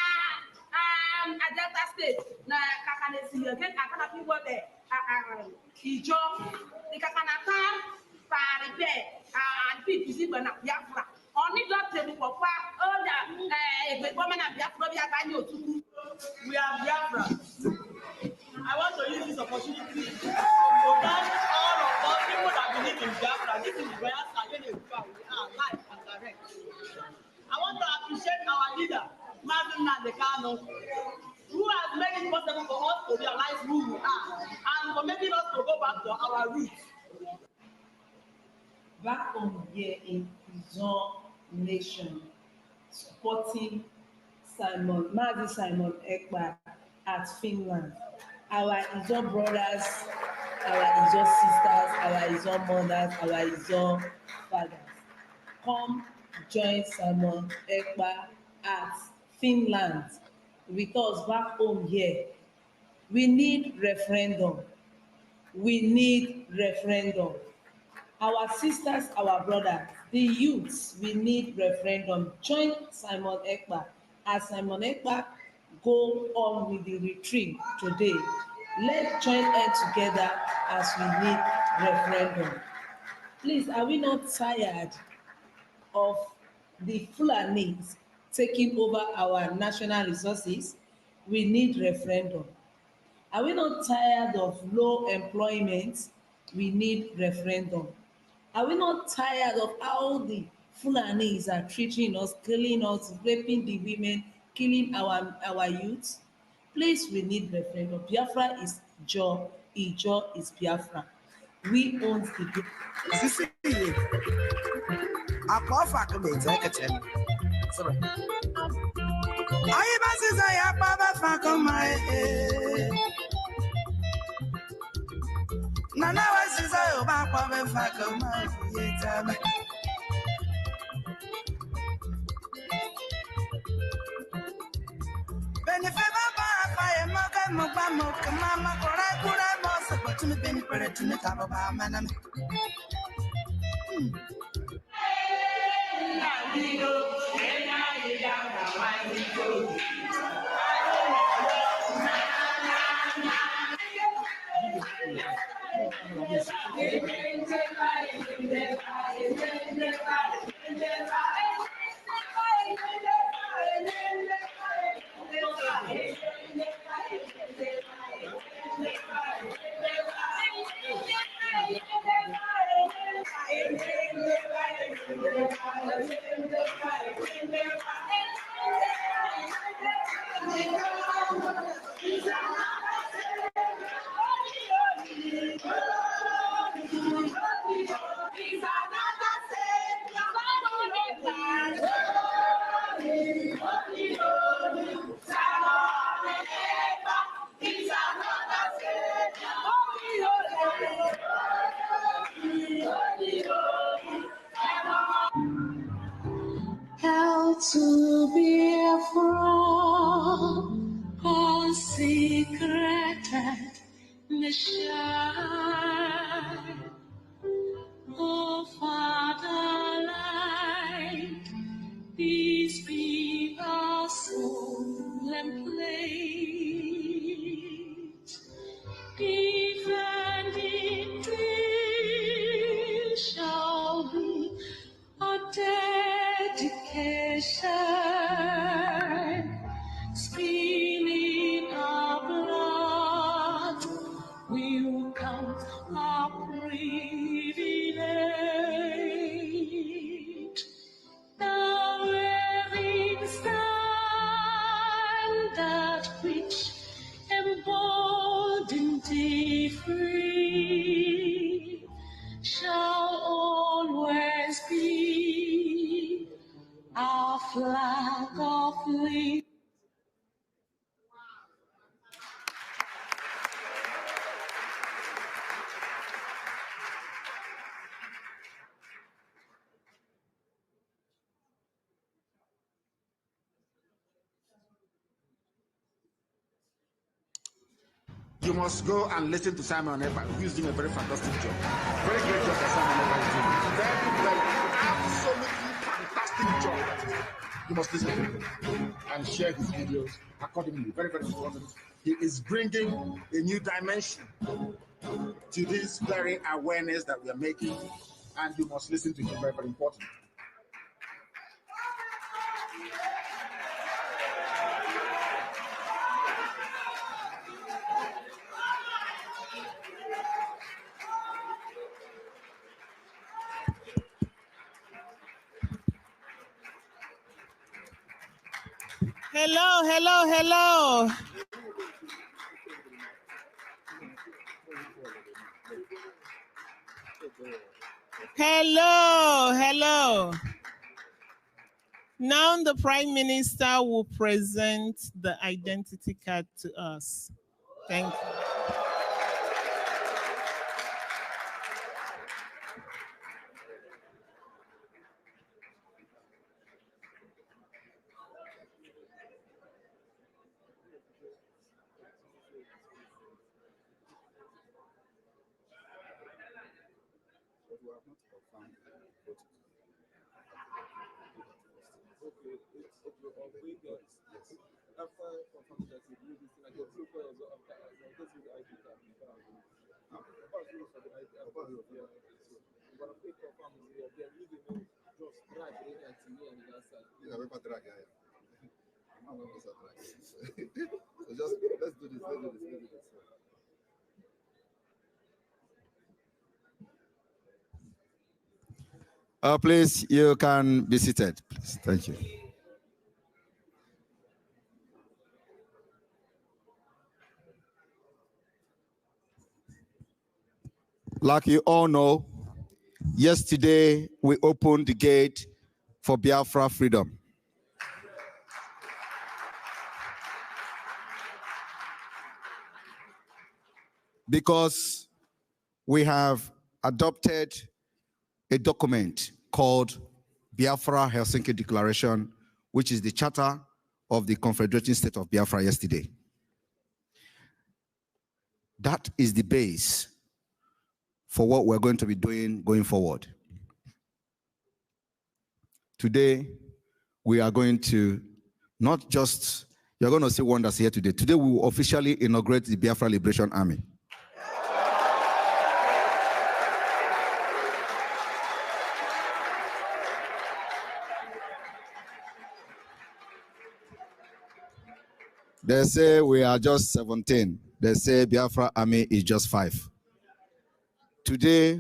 at Delta State, Kakanesi, again, I cannot be what there, E. John, the Kakanata, Paripe, and people, and Biafra. Only got to be for the woman of Biafra, we are Biafra. I want to use this opportunity to thank all of us people that believe in Biafra. This is where we are live and direct. I want to appreciate our leader, Martin Nadekano, who has made it possible for us to realize who we are and for making us to go back to our roots. Back home here in Izon Nation, supporting Mazi Simon Ekpa at Finland. Our Izon brothers, our Izon sisters, our Izon mothers, our Izon fathers. Come join Simon Ekpa at Finland with us back home here. We need referendum. We need referendum. Our sisters, our brothers, the youths, we need referendum. Join Simon Ekpa. As Simon Ekpa go on with the retreat today, let's join hands together as we need referendum. Please, are we not tired of the Fulanis taking over our national resources? We need referendum. Are we not tired of low employment? We need referendum. Are we not tired of how the Fulanis are treating us, killing us, raping the women, killing our youth? Please, we need referendum. Biafra is Ijo, Ijo is Biafra. We own the Nana was his eye back of a fact my Benefit by Mama, could I was but to be better to the top of our man. set the shine. Oh, Fatherland, peace be our solemn pledge. Defending dreams shall be our dedication. Spilling our blood will count our privilege. The waving standard which emboldened the free shall always be our flag of liberty. You must go and listen to Simon Eber, who's doing a very fantastic job. Very great job that Simon Eber is doing. Very, absolutely fantastic job. You must listen to him and share his videos accordingly. Very, very important. He is bringing a new dimension to this very awareness that we are making, and you must listen to him. Very, very important. Hello, hello, hello. Hello, hello. Now the Prime Minister will present the identity card to us. Thank you. So just let's do this. Please, you can be seated. Please. Thank you. Like you all know, yesterday we opened the gate for Biafra freedom. Because we have adopted a document called Biafra Helsinki Declaration, which is the charter of the Confederating State of Biafra yesterday. That is the base for what we're going to be doing going forward. Today, we are going to not just, you're going to see wonders here today. Today, we will officially inaugurate the Biafra Liberation Army. They say we are just 17. They say Biafra Army is just 5. Today,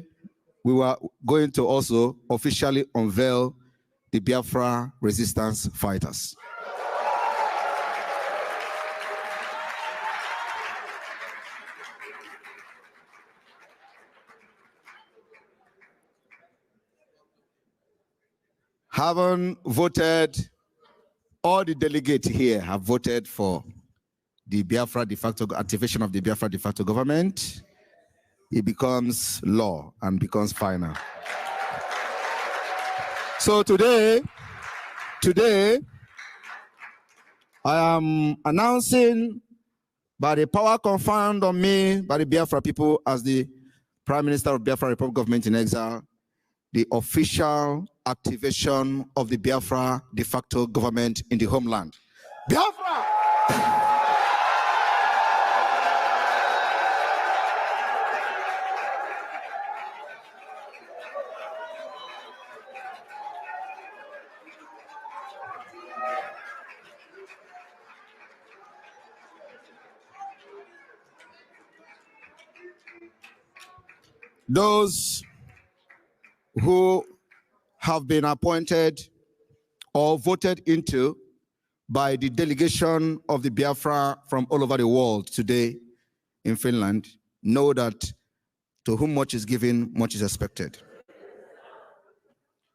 we were going to also officially unveil the Biafra resistance fighters. Having voted, all the delegates here have voted for the Biafra de facto activation of the Biafra de facto government. It becomes law and becomes final. So today, I am announcing by the power conferred on me by the Biafra people as the Prime Minister of Biafra Republic Government in Exile, the official activation of the Biafra de facto government in the homeland. Biafra! Those who have been appointed or voted into by the delegation of the Biafra from all over the world today in Finland know that to whom much is given, much is expected.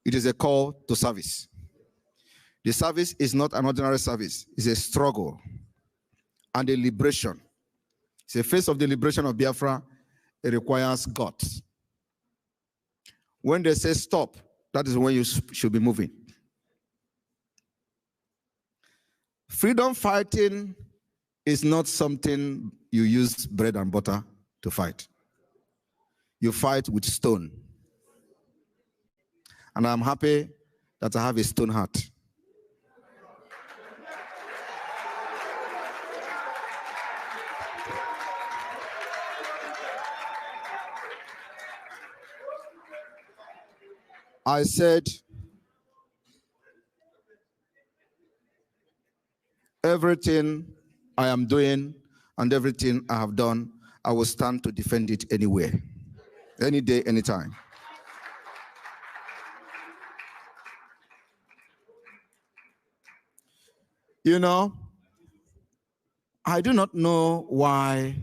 It is a call to service. The service is not an ordinary service. It's a struggle and a liberation. It's a phase of the liberation of Biafra. It requires guts. When they say stop, that is when you should be moving. Freedom fighting is not something you use bread and butter to fight. You fight with stone. And I'm happy that I have a stone heart. I said, everything I am doing and everything I have done, I will stand to defend it anywhere, any day, anytime. You know, I do not know why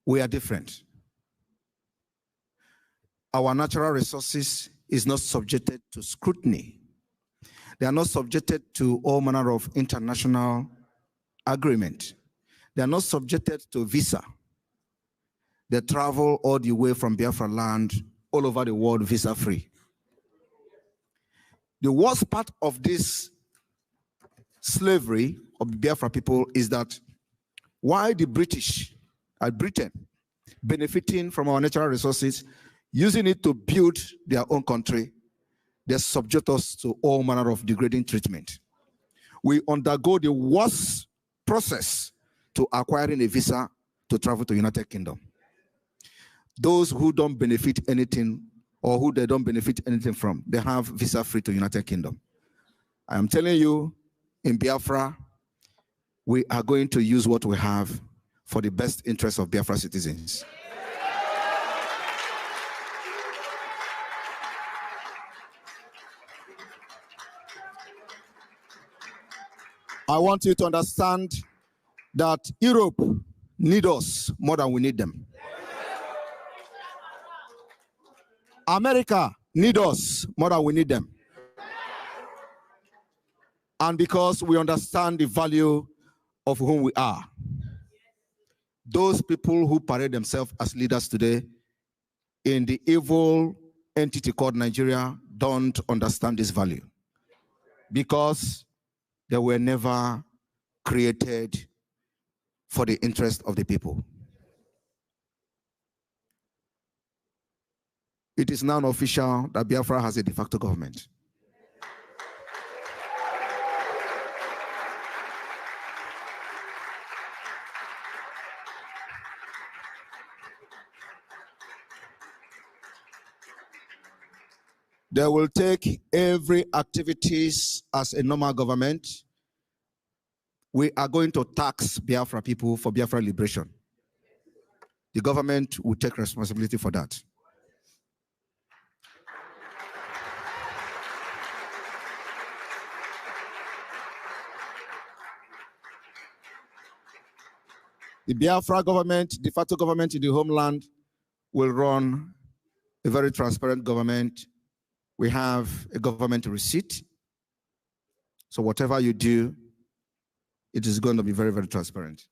we are different. Our natural resources is not subjected to scrutiny. They are not subjected to all manner of international agreement. They are not subjected to visa. They travel all the way from Biafra land, all over the world, visa-free. The worst part of this slavery of the Biafra people is that why the British, Britain, benefiting from our natural resources, using it to build their own country, they subject us to all manner of degrading treatment. We undergo the worst process to acquiring a visa to travel to United Kingdom. Those who don't benefit anything or who they don't benefit anything from, they have visa free to United Kingdom. I am telling you, in Biafra, we are going to use what we have for the best interest of Biafra citizens. I want you to understand that Europe needs us more than we need them. America needs us more than we need them. And because we understand the value of whom we are, those people who parade themselves as leaders today in the evil entity called Nigeria don't understand this value, because they were never created for the interest of the people. It is now official that Biafra has a de facto government. They will take every activities as a normal government. We are going to tax Biafra people for Biafra liberation. The government will take responsibility for that. The Biafra government, de facto government in the homeland, will run a very transparent government. We have a government receipt. So whatever you do, it is going to be very, very transparent.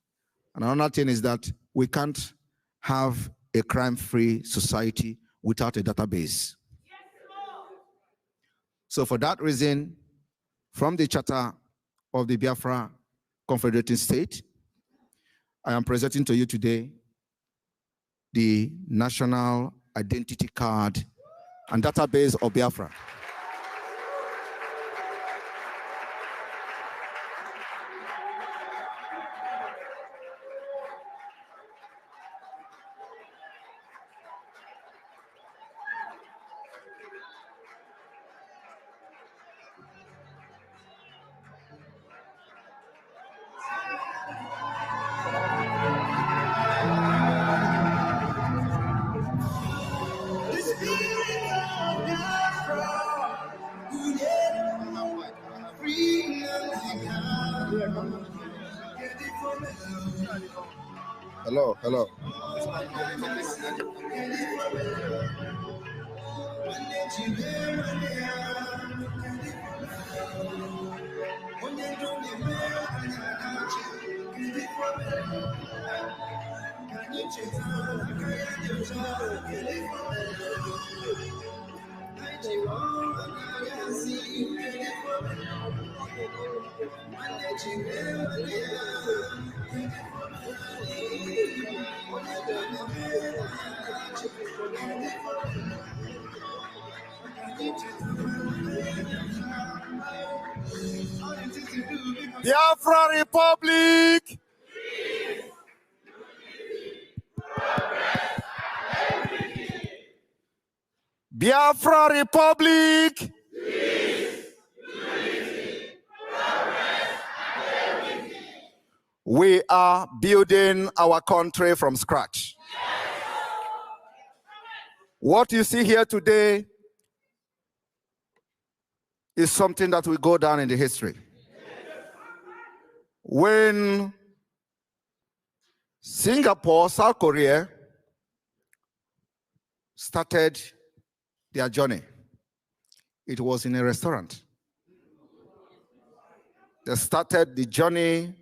And another thing is that we can't have a crime-free society without a database. So for that reason, from the charter of the Biafra Confederating State, I am presenting to you today the National Identity Card and Database of Biafra. Hello, hello. Biafra Republic! Biafra Republic! We are building our country from scratch. What you see here today is something that will go down in the history. When Singapore, South Korea started their journey, it was in a restaurant. They started the journey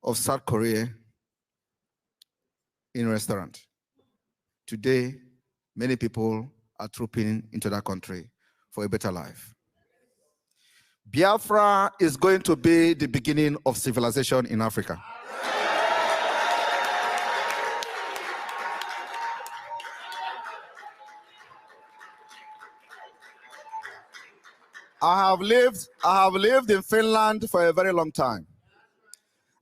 of South Korea in a restaurant. Today, many people are trooping into that country for a better life. Biafra is going to be the beginning of civilization in Africa. I have lived in Finland for a very long time.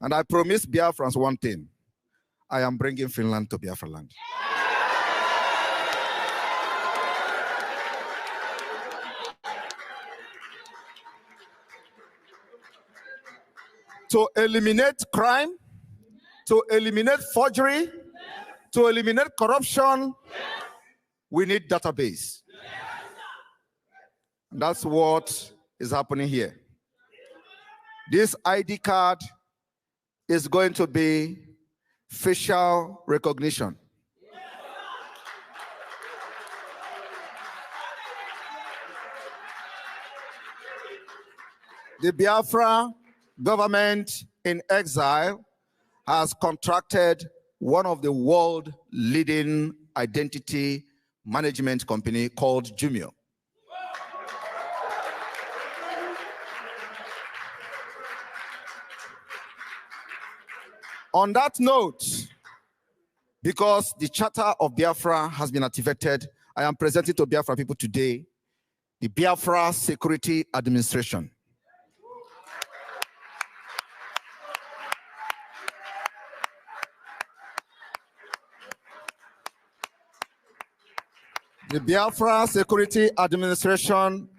And I promised Biafrans one thing. I am bringing Finland to Biafra land. To eliminate crime, to eliminate forgery, to eliminate corruption, we need database. That's what is happening here. This ID card is going to be facial recognition. The Biafra government in exile has contracted one of the world leading identity management company called Jumio. On that note, because the Charter of Biafra has been activated, I am presenting to Biafra people today the Biafra Security Administration. The Biafra Security Administration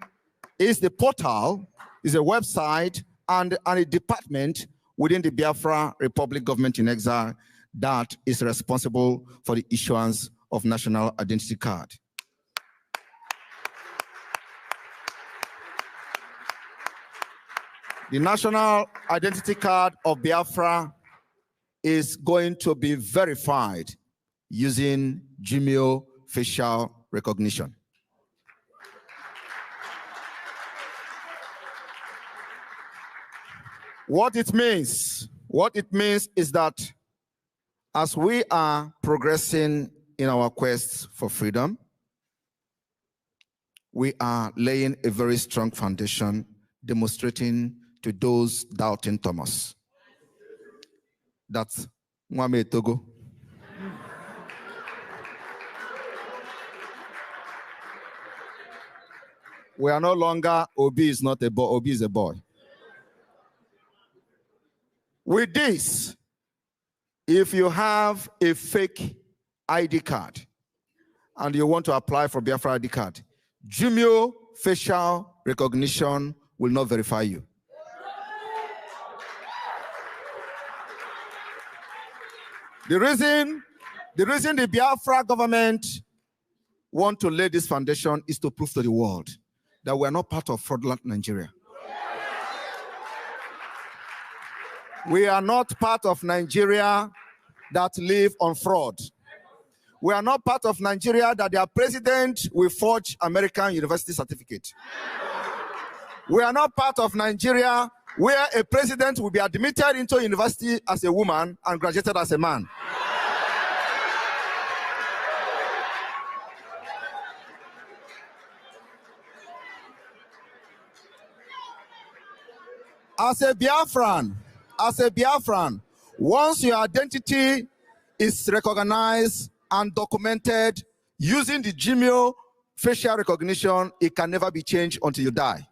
is the portal, is a website, and a department within the Biafra Republic government in exile that is responsible for the issuance of national identity card. The national identity card of Biafra is going to be verified using Jumio facial recognition. What it means is that as we are progressing in our quest for freedom, we are laying a very strong foundation, demonstrating to those doubting Thomas that Mwame Togo. We are no longer, Obi is not a boy, Obi is a boy. With this, if you have a fake ID card and you want to apply for Biafra ID card, Jumio facial recognition will not verify you. The reason the Biafra government want to lay this foundation is to prove to the world that we are not part of fraudulent Nigeria. We are not part of Nigeria that live on fraud. We are not part of Nigeria that their president will forge American university certificate. We are not part of Nigeria where a president will be admitted into university as a woman and graduated as a man. As a Biafran, once your identity is recognized and documented using the Gmail facial recognition, it can never be changed until you die.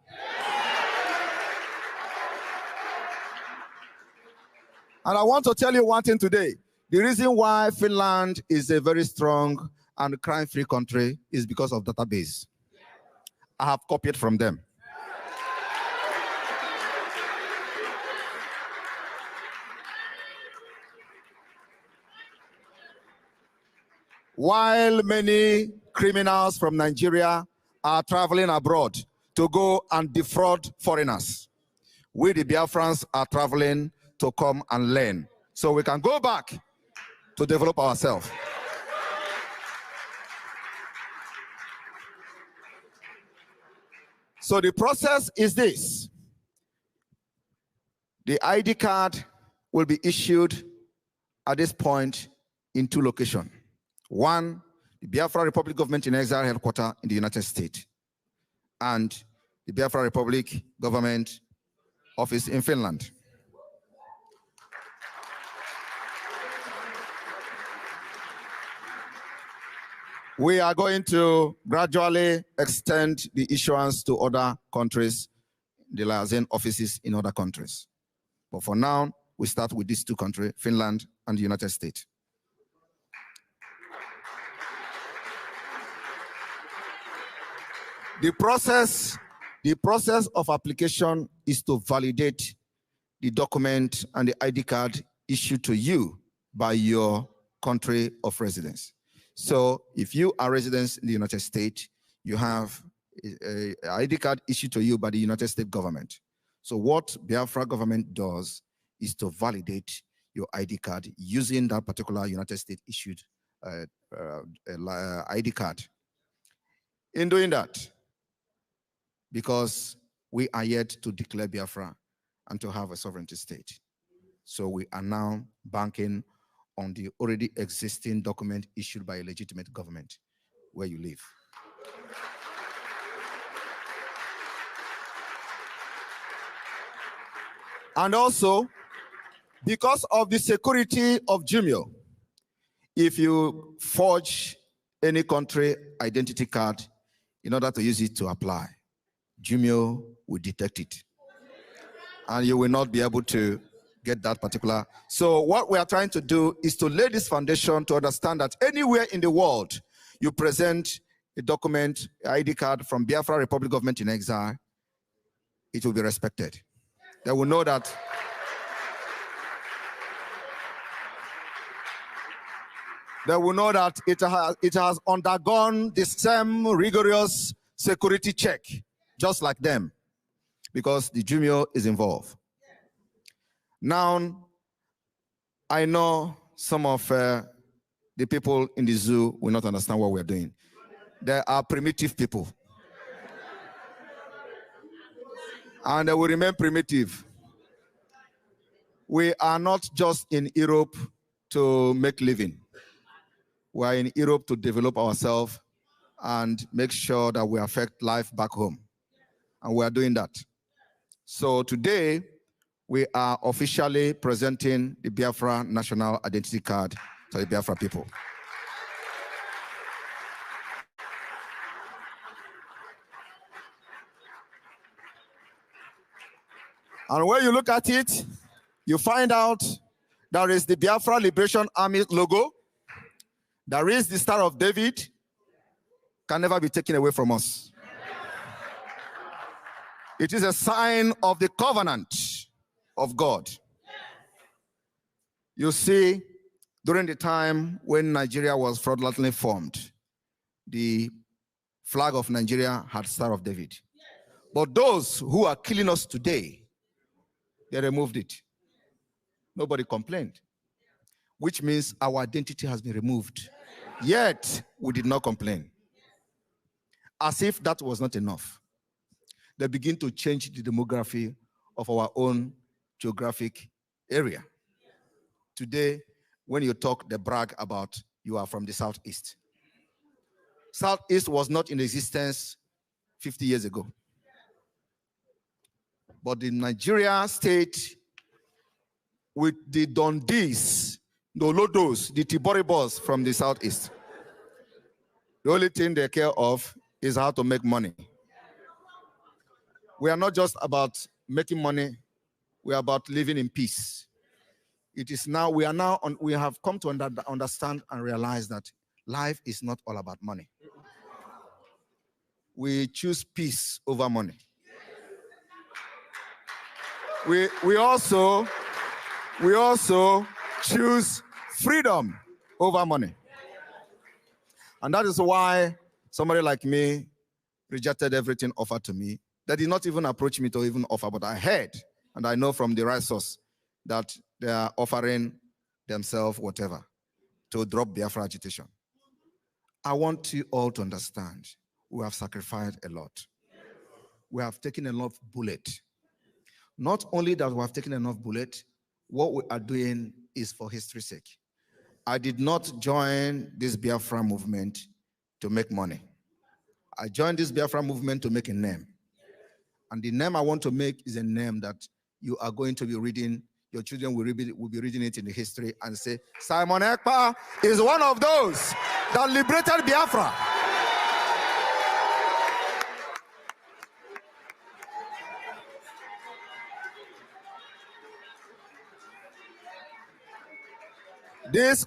And I want to tell you one thing today. The reason why Finland is a very strong and crime-free country is because of database. I have copied from them. While many criminals from Nigeria are traveling abroad to go and defraud foreigners, we the Biafrans are traveling to come and learn so we can go back to develop ourselves. So the process is this. The ID card will be issued at this point in 2 locations. One, the Biafra Republic Government in Exile headquarters in the United States, and the Biafra Republic Government office in Finland. We are going to gradually extend the issuance to other countries, the liaison offices in other countries. But for now, we start with these 2 countries, Finland and the United States. The process of application is to validate the document and the ID card issued to you by your country of residence. So if you are residents in the United States, you have an ID card issued to you by the United States government. So what Biafra government does is to validate your ID card using that particular United States issued ID card. In doing that, because we are yet to declare Biafra and to have a sovereignty state. So we are now banking on the already existing document issued by a legitimate government where you live. And also, because of the security of Gmail, if you forge any country identity card in order to use it to apply, Gmail will detect it. And you will not be able to get that particular. So what we are trying to do is to lay this foundation to understand that anywhere in the world you present a document, ID card from Biafra Republic Government in Exile, it will be respected. They will know that it has undergone the same rigorous security check, just like them, because the Jumio is involved. Now, I know some of the people in the zoo will not understand what we're doing. They are primitive people. And they will remain primitive. We are not just in Europe to make living. We are in Europe to develop ourselves and make sure that we affect life back home. And we are doing that. So today, we are officially presenting the Biafra National Identity Card to the Biafra people. And when you look at it, you find out there is the Biafra Liberation Army logo. There is the Star of David. Can never be taken away from us. It is a sign of the covenant of God. You see, during the time when Nigeria was fraudulently formed, the flag of Nigeria had Star of David. But those who are killing us today, they removed it. Nobody complained, which means our identity has been removed. Yet, we did not complain. As if that was not enough, they begin to change the demography of our own geographic area. Today, when you talk, they brag about you are from the Southeast. Southeast was not in existence 50 years ago. But the Nigeria state with the Dundees, the Lodos, the Tiboribos from the Southeast, the only thing they care of is how to make money. We are not just about making money, we are about living in peace. It is now, we have come to understand and realize that life is not all about money. We choose peace over money. We also choose freedom over money. And that is why somebody like me rejected everything offered to me. They did not even approach me to even offer, but I heard, and I know from the right source that they are offering themselves whatever to drop Biafra agitation. I want you all to understand, we have sacrificed a lot. We have taken enough bullet. Not only that we have taken enough bullet, what we are doing is for history's sake. I did not join this Biafra movement to make money. I joined this Biafra movement to make a name. And the name I want to make is a name that you are going to be reading, your children will be reading it in the history and say, Simon Ekpa is one of those that liberated Biafra. This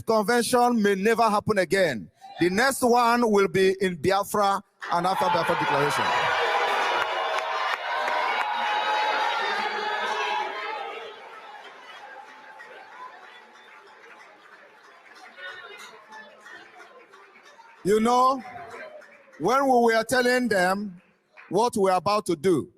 convention may never happen again. The next one will be in Biafra and after Biafra declaration. You know, when we were telling them what we were about to do,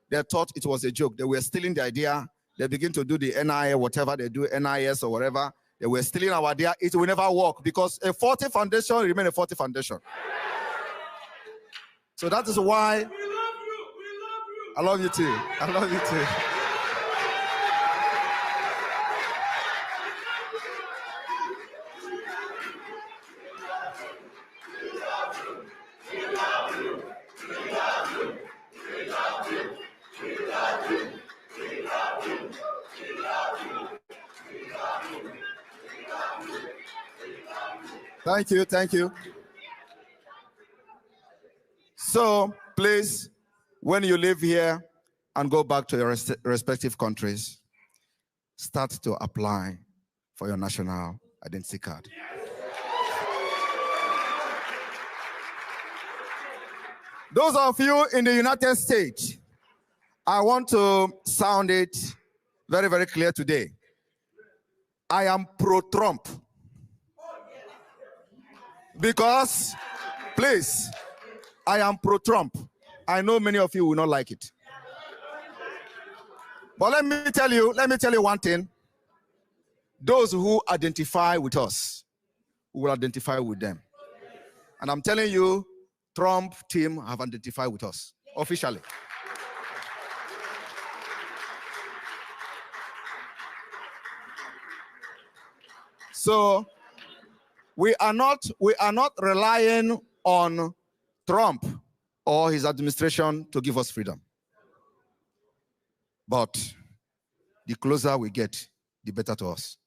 they thought it was a joke. They were stealing the idea. They begin to do the NIA, whatever they do, NIS or whatever. They were stealing our idea. It will never work because a faulty foundation remains a faulty foundation. So that is why I love you too. I love you too. Thank you, thank you. So please, when you live here and go back to your respective countries, start to apply for your national identity card. Those of you in the United States, I want to sound it very, very clear today. I am pro-Trump. Because, please, I am pro-Trump. I know many of you will not like it. But let me tell you one thing. Those who identify with us, we will identify with them. And I'm telling you, Trump team have identified with us, officially. So, we are not relying on Trump or his administration to give us freedom. But the closer we get, the better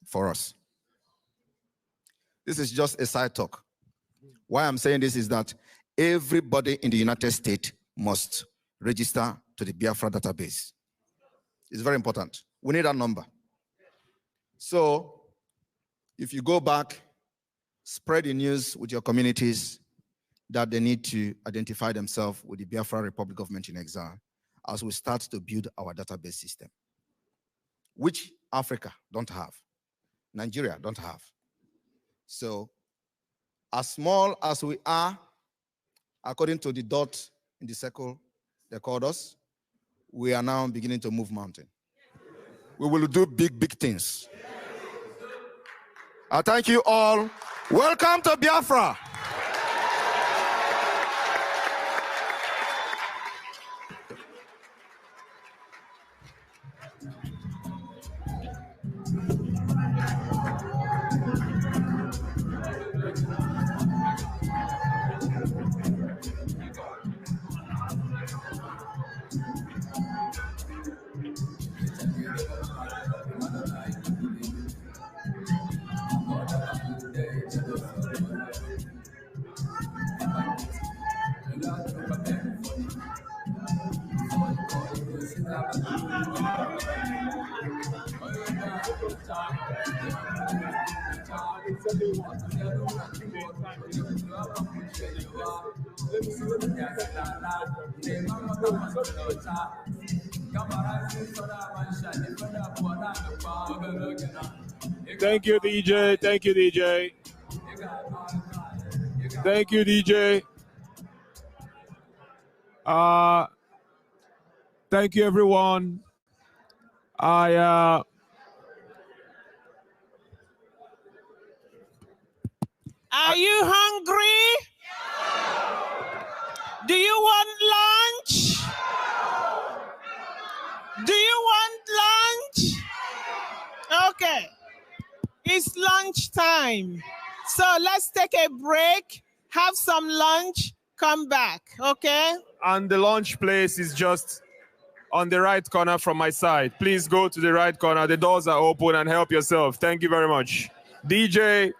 for us. This is just a side talk. Why I'm saying this is that everybody in the United States must register to the Biafra database. It's very important. We need that number. So if you go back, spread the news with your communities that they need to identify themselves with the Biafra Republic Government in Exile as we start to build our database system, which Africa don't have, Nigeria don't have. So as small as we are, according to the dot in the circle they called us, we are now beginning to move mountain. We will do big, big things. I thank you all. Welcome to Biafra. Thank you, DJ. Thank you, DJ. Thank you, DJ. Thank you, everyone. Are you hungry? Do you want lunch? Do you want lunch? Okay. It's lunch time. So let's take a break, have some lunch, come back, okay? And the lunch place is just on the right corner from my side. Please go to the right corner. The doors are open and help yourself. Thank you very much. DJ.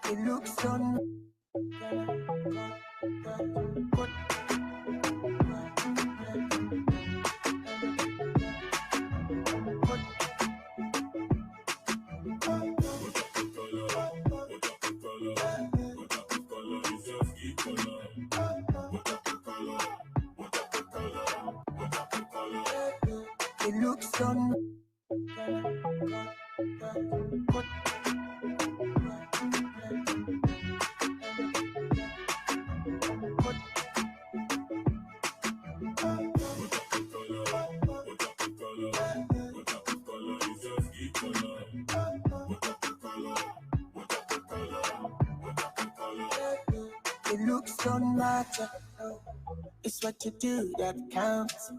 It looks on. It looks on. It looks don't matter. It's what you do that counts.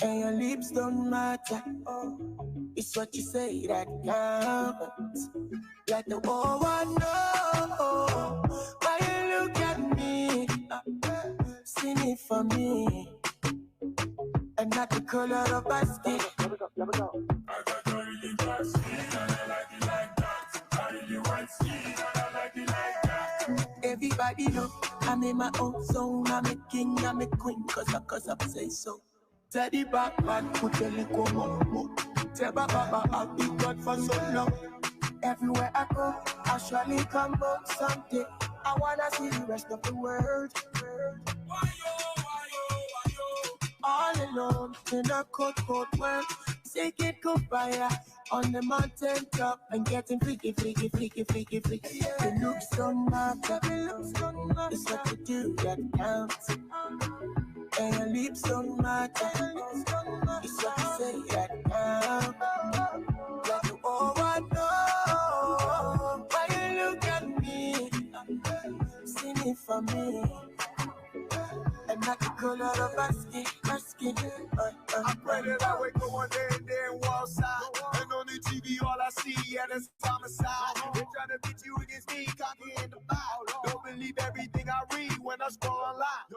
And your lips don't matter. It's what you say that counts. Like the oh, I know. Why you look at me? Sing it for me. And not the color of my skin. I got a really dark skin and I like it like that. I really white skin and I like it like that. Everybody Nobody know. I'm in my own zone. I'm a king, I'm a queen, cause I say so. Teddy back, man, put a little more. Tell Baba, I'll be God for so long. Everywhere I go, I'll surely come back someday. I wanna see the rest of the world. All alone in a cold world. Say it goodbye on the mountain top and getting freaky. The looks don't matter. It's what you do that counts. And your lips don't matter. It's what you say that counts. Like you all know. Why you look at me? Sing it for me. And not the color of my skin. I pray that I wake up one day and then walk outside. And on the TV, all I see, is homicide. They're trying to beat you against me, cocky in the bow. Don't believe everything I read when I scroll online.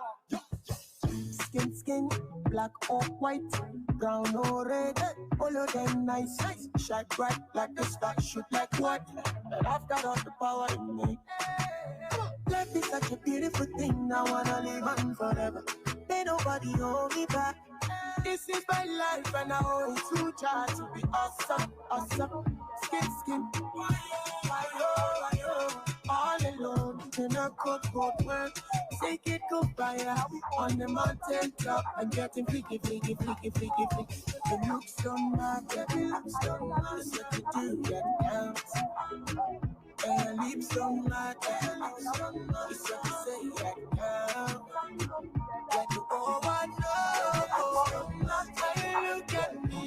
Skin, black or white, brown or red, all of them nice, shine bright like the star, shoot like what? But I've got all the power in me. Life is such a beautiful thing, I wanna live on forever. Ain't nobody hold me back. This is my life and I owe it to try to be awesome. Skin, all alone in a cold world. Take it goodbye on the mountain top and getting freaky. The looks don't matter, it's what you do that counts. And your lips don't matter, it's what you say that counts. Like you all know, how you look at me,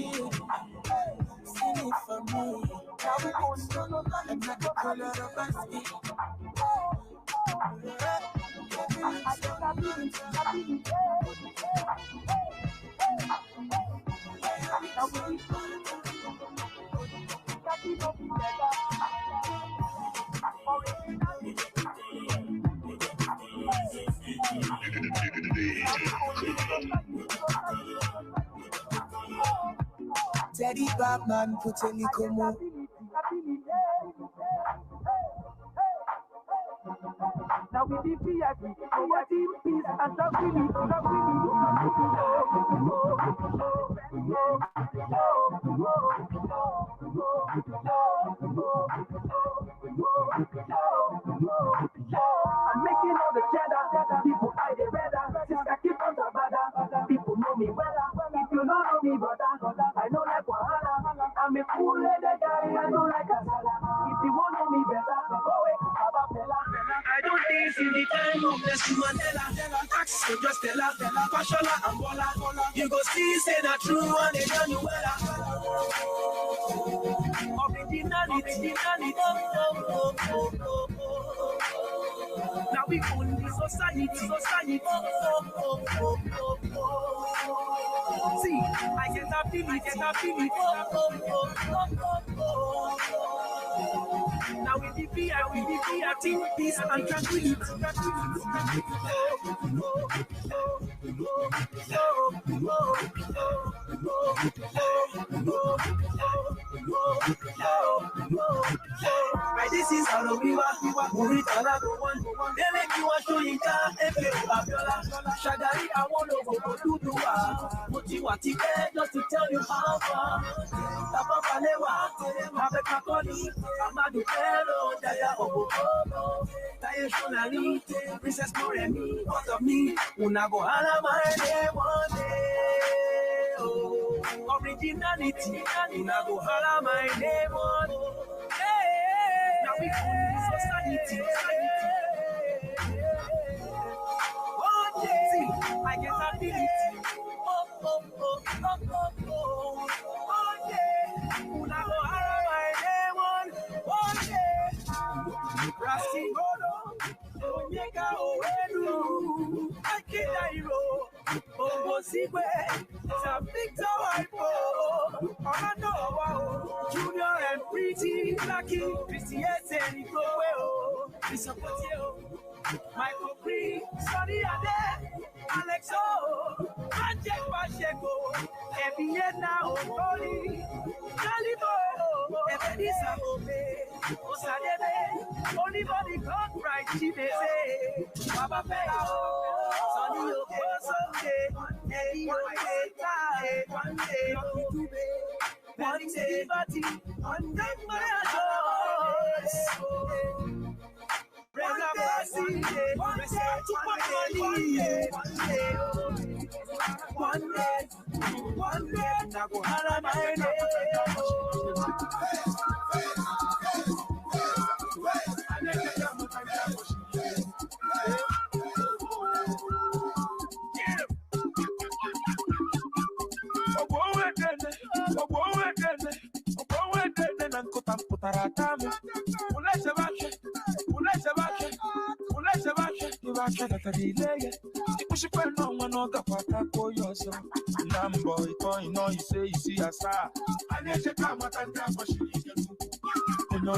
sing it for me. I'm not the color of my skin. Teddy Batman, put a little more. Now we be VIP, our team peace and tranquility. I'm making all the cheddar, people I the better. Since I keep on the bada, people know me well. If you don't know me, brother, I know like Wahala. I'm a cool leather guy, I know like a salad. If you want to know me better, go away, I don't think in the time of Nelson Mandela, tax so just tell us, Fashola and Bola. You go see, say that true and they don't know Originality. Now we own the society. See, I get a feeling. Now we be a team, peace and tranquility. This is how we move it all out one. They make you a showing car, Shagari, I want to go to Motiwati, just to tell you how far. Tapa Palewa, Abeka Koni, Amadu Pero, Jaya Obo, Taye Shonali, Princess Moremi, what of me, Unago Hala, my name one day. Originality, Unago Hala, my name one. Now we own society. One day, see, I get ability. One day, Unago Hala, my name one day. Rasti Godo, Onyeka Owenu, Akida Hiro, Bongo Sigwe, Sam Victor Waipo, Orlando, Junior and Pretty, Lucky, Christy Esen, Ikowe, Isapotio, Michael Cree, Sonny Ade, Alex O, Magic Pasheko, Ebiena Okoli, Jalibo, Ebenisa Obe, Osadebe, only body can't write Chibese. Baba Fela, Sonny, you go someday. Hey, one day, one day, one day, my one day, now go have my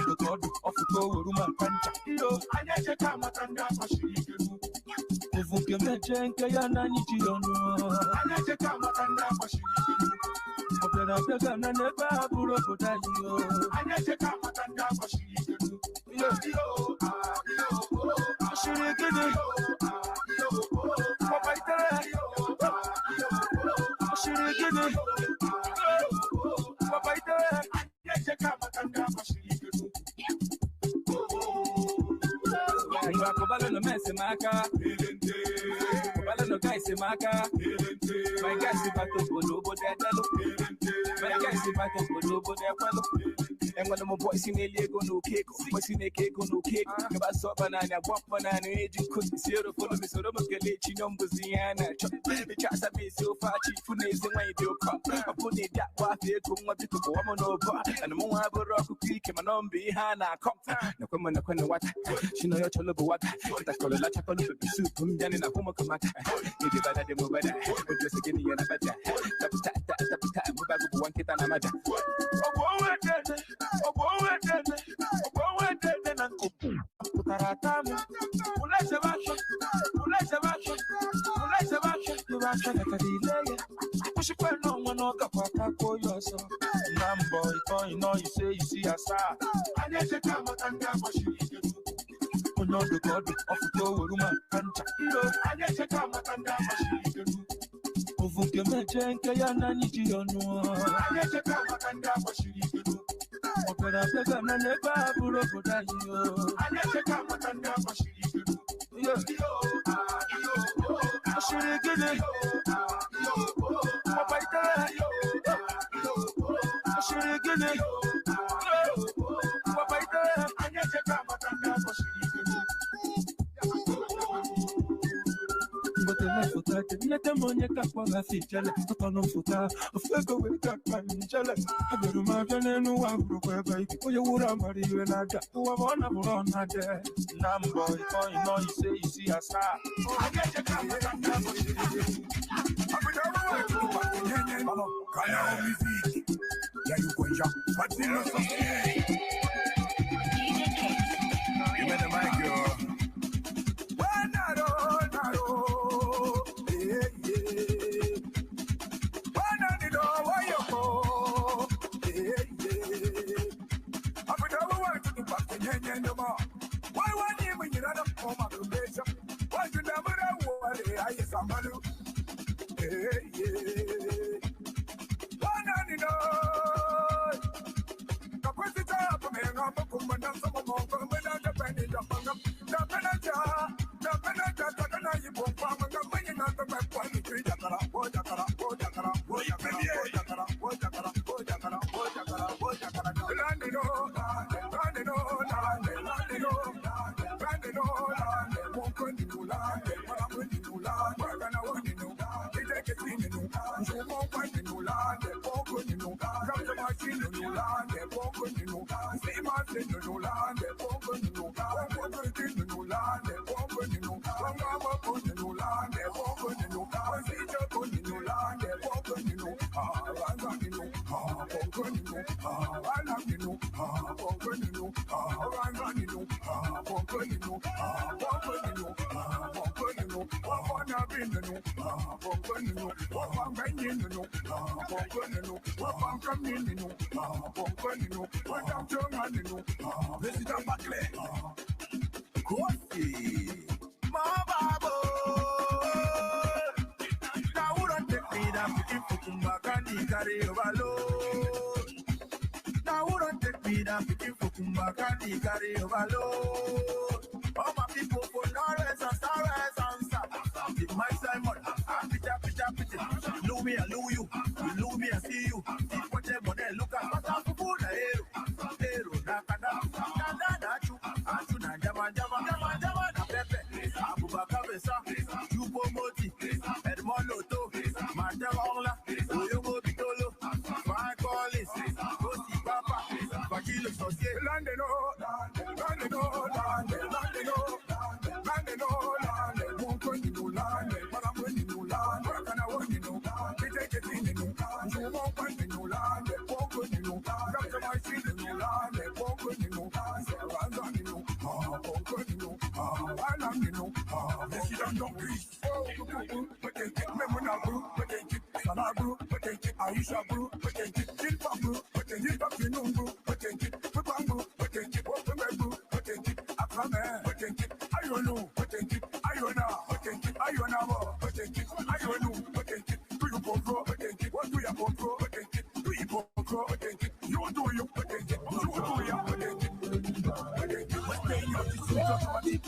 the God of the Ruma Pancha. I never come at and down for she. If you can make Kayana Nichiono, I never come at and down for she. I never put up with you. I never come at and down for she. My guys, if I took Bodobo, my guys, if I took Bodobo, and when my boys in a Lego, no cake, boys in a cake, no cake, about so banana, walk banana, agent could be zero for the sort of Galechi numbers, Diana, the chance I made so far, chief for names and way to come. I put it that way, they come up to go on over, and the more I have a rock creek, and my number behind I come. No, come on, what she know your cholo, what I call a lot of soup, come down in a home of Kamaka. You divided them over there, but just again, you're not better. Tap, move back with one kid and a matter. You see a star. I never come and down for you. No, the God of the woman, I never come and down for you. Uvuke mechenke ya nani jiono. I never come and down for you. Opera pega na neba buro bodayo. I never come and down for you. Shirigene. Papaita. Shirigene. Papaita. I never come and down for you. But the life of that, let them on your cap on a feature, on futa, a fego with that man, jealous. I go to my friend who have broke baby, for you would have married you and I got who are one of on that day. Number, you say you see a star. I get your camera and never see you. I would have music. Yeah, you go, Jack. What's in your you better make your. Why one year when you're not a form of relation? Why you never know what I is somebody? Hey, one and you know. The question is up for me, I'm a woman, and some of them come with a penny, the manager, you won't come and come in on the back one, the tree, carry overload. Now who don't take me down, picking for Kumba, candy carry overload. All my people for Norwest and Starwest and South. It's my Simon, picture. Lou me and Lou you, Lou me and see you. If what you want to look at, what's up for the hero, nakada, nachu, na jama, na pepe, Abubakar Besa, Chupo Moti, Edmond Loto, Marta Wongla, Oyobo Bitolo, Frank Collins, Kosi Papa, Vakilo Sosie, Landeno, won't go to no land, but I'm going to no land, what can I want to know? They take it in the new land, you won't find me no land, won't go to no land, come to my street in no land, won't go to no land, so I'm on the no, won't go to no, I'm on the no, this is on the breeze, but they get me when I grew, but they get Sana grew, but they get Aisha grew, but they get Jilpa grew, but they get Afternoon grew, but they get Pupang grew, but they get Open grew, but they get Akrame, but they get Ayonu, but they get Ayona, but they get Ayona, but they get Ayonu, but they get do you control, but they get what do you control, but they get do you control, but they get you do you, but they get you do you, but they get what's paying up to see somebody.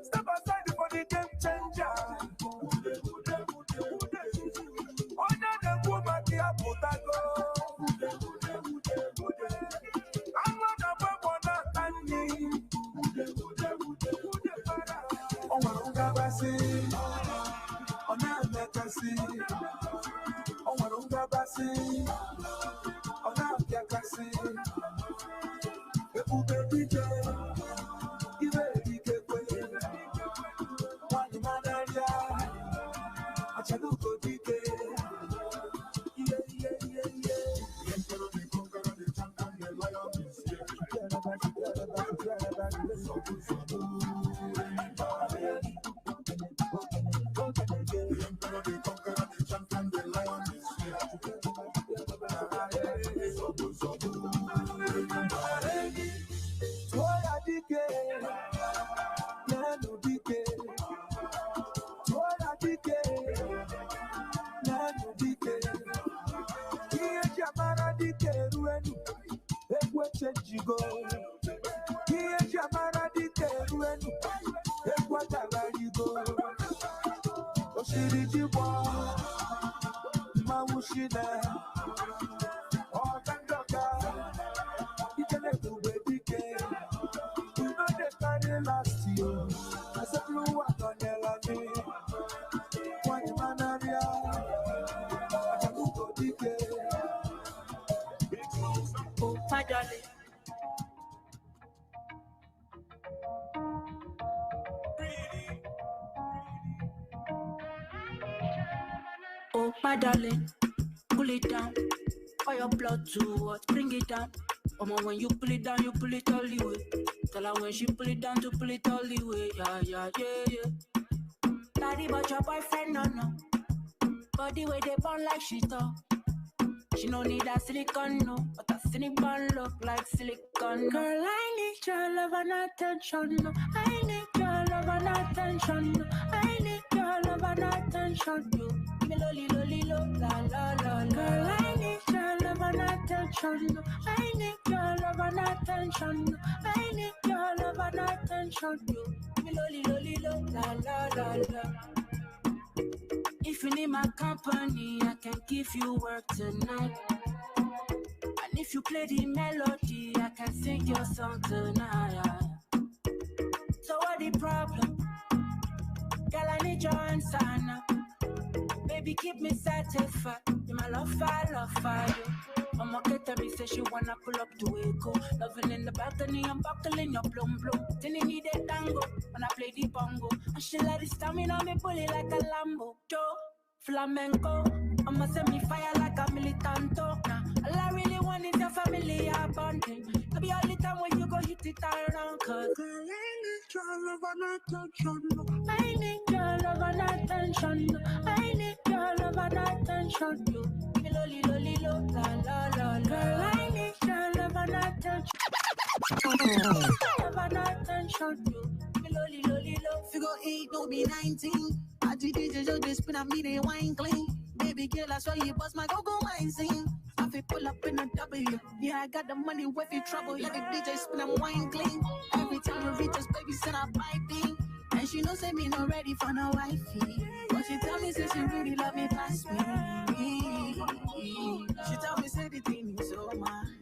Step aside for the game changer. Honor the woman, the Apotago. I'm not a Babona Tani. On Gabasi, on Ametasi, on Gabasi, on Apiakasi. Oh, my darling, pull it down. For your blood to what? Bring it down. Mama, when you pull it down, you pull it all the way. Tell her when she pull it down to pull it all the way. Yeah. Daddy, but your boyfriend, no. Body way they burn like she talk. She no need that silicone, no. But a silicone look like silicone. Girl, I need your love and attention, no. I need your love and attention, no. I need your love and attention, no. Me loli, lo, la. Girl, I need your love and attention, no. I need your love and attention, no. I need your love and attention, no. Me loli, lo, la. If you need my company, I can give you work tonight. And if you play the melody, I can sing your song tonight. So what the problem? Girl, I need your answer now. Baby, keep me satisfied. You my love fire, yo. Mama get me say she wanna pull up to Echo. Loving in the balcony, I'm buckling your plum plum. Then you need a tango when I play the bongo. And she let it stamina me bully like a Lambo. Joe, flamenco. I'ma send me fire like a militanto. Nah, all I really want is your family bonding. To be all the time when you go hit it around. Cause girl, I need your love and attention. I need your love and attention. I need your love and attention. You give me lolly lolly lo la la la. Girl, I need your love and attention. Love and attention. You give me lolly lolly lo. Figure 8, don't be 19. I did DJ just this spin, I mean they wine clean. Baby girl, I saw you bust my go-go wine scene. I feel pull up in a W. Yeah, I got the money with you trouble. Let the DJ spin, I'm wine clean. Every time you reach us, baby, send a piping. And she knows say me not ready for no wifey. But she tell me say she really love me past me. She tell me say the thing is so mine.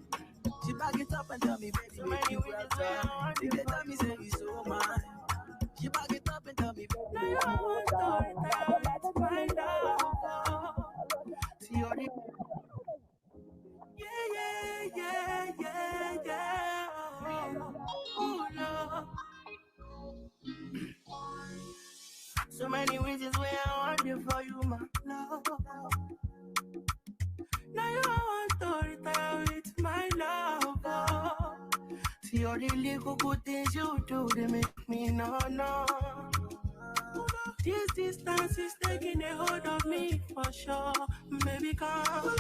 She back it up and tell me, baby, make you well done. She tell me say you so mine. She back it up and tell me, now you want to find out. See you the yeah. Oh no. So many reasons why I want you for you, my love. Now you want to retire with my love. See all the little good things you do, they make me no. This distance is taking a hold of me for sure. Baby, come.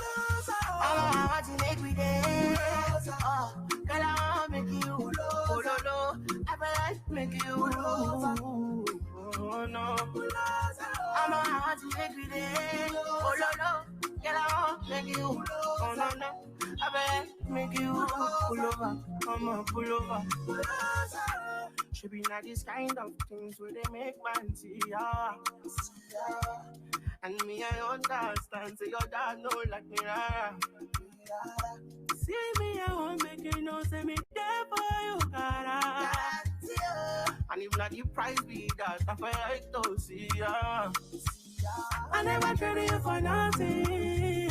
I want to make me dance. Oh, girl, I want to make you. Oh, no. I feel like make you. Oh, no. I want to make me dance. Oh, no. Girl, I want to make you. Oh, no. I feel like make you. Pull over. Come on, pull over. Should be not this kind of things where they make man see ya. And me, I understand. Say your dad know like me, rara. See me, I won't make you know. Say me there for you, cara. And if not, the price be that. I feel like to see ya. I never traded you for nothing.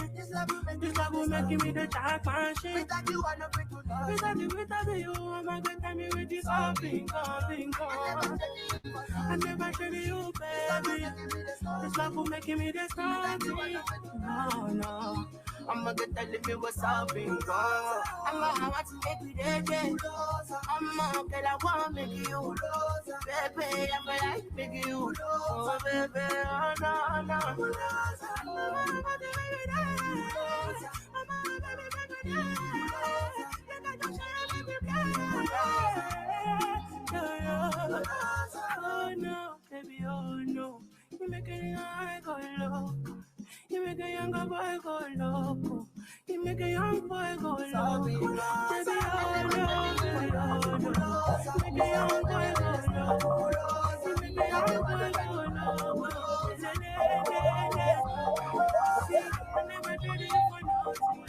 This love will make me the jack machine. Without you, I'm not free to love. Without you, I'm a good time with this coming. I never traded you, baby. This love will make me the something. No. I'm a good time with what's up in God. I'm a want to make you there. I'm a girl, I want to make you. Baby, I'm a like make you. Oh, baby, oh, no. I'm a want to make you there. I'm a baby, look at your shit, baby, oh, no, baby, oh, no. You make it young, go low. You make a young boy go loco. You make a young boy go loco. Baby, oh no, baby, oh no. You make a young boy go loco. You make a young boy go loco. See, I never did it for nothing.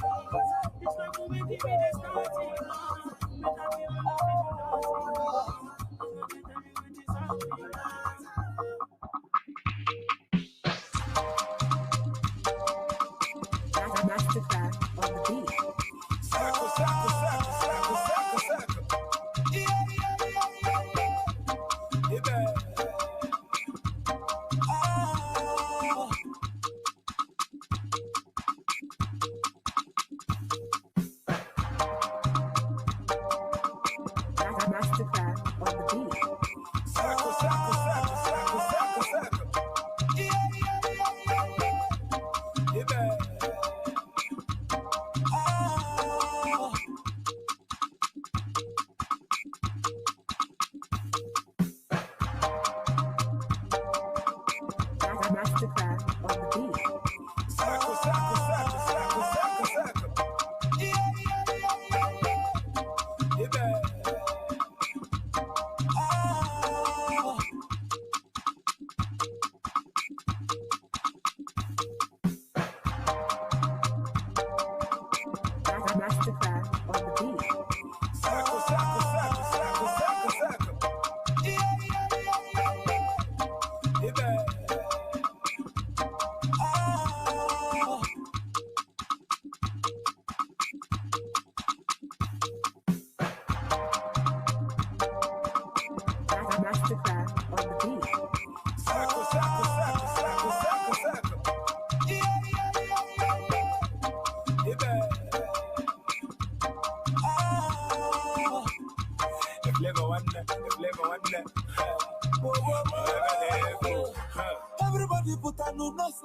This love will make me the starting. Without you, I'm not nothing. Masterclass on the beat. Masterclass on the beat.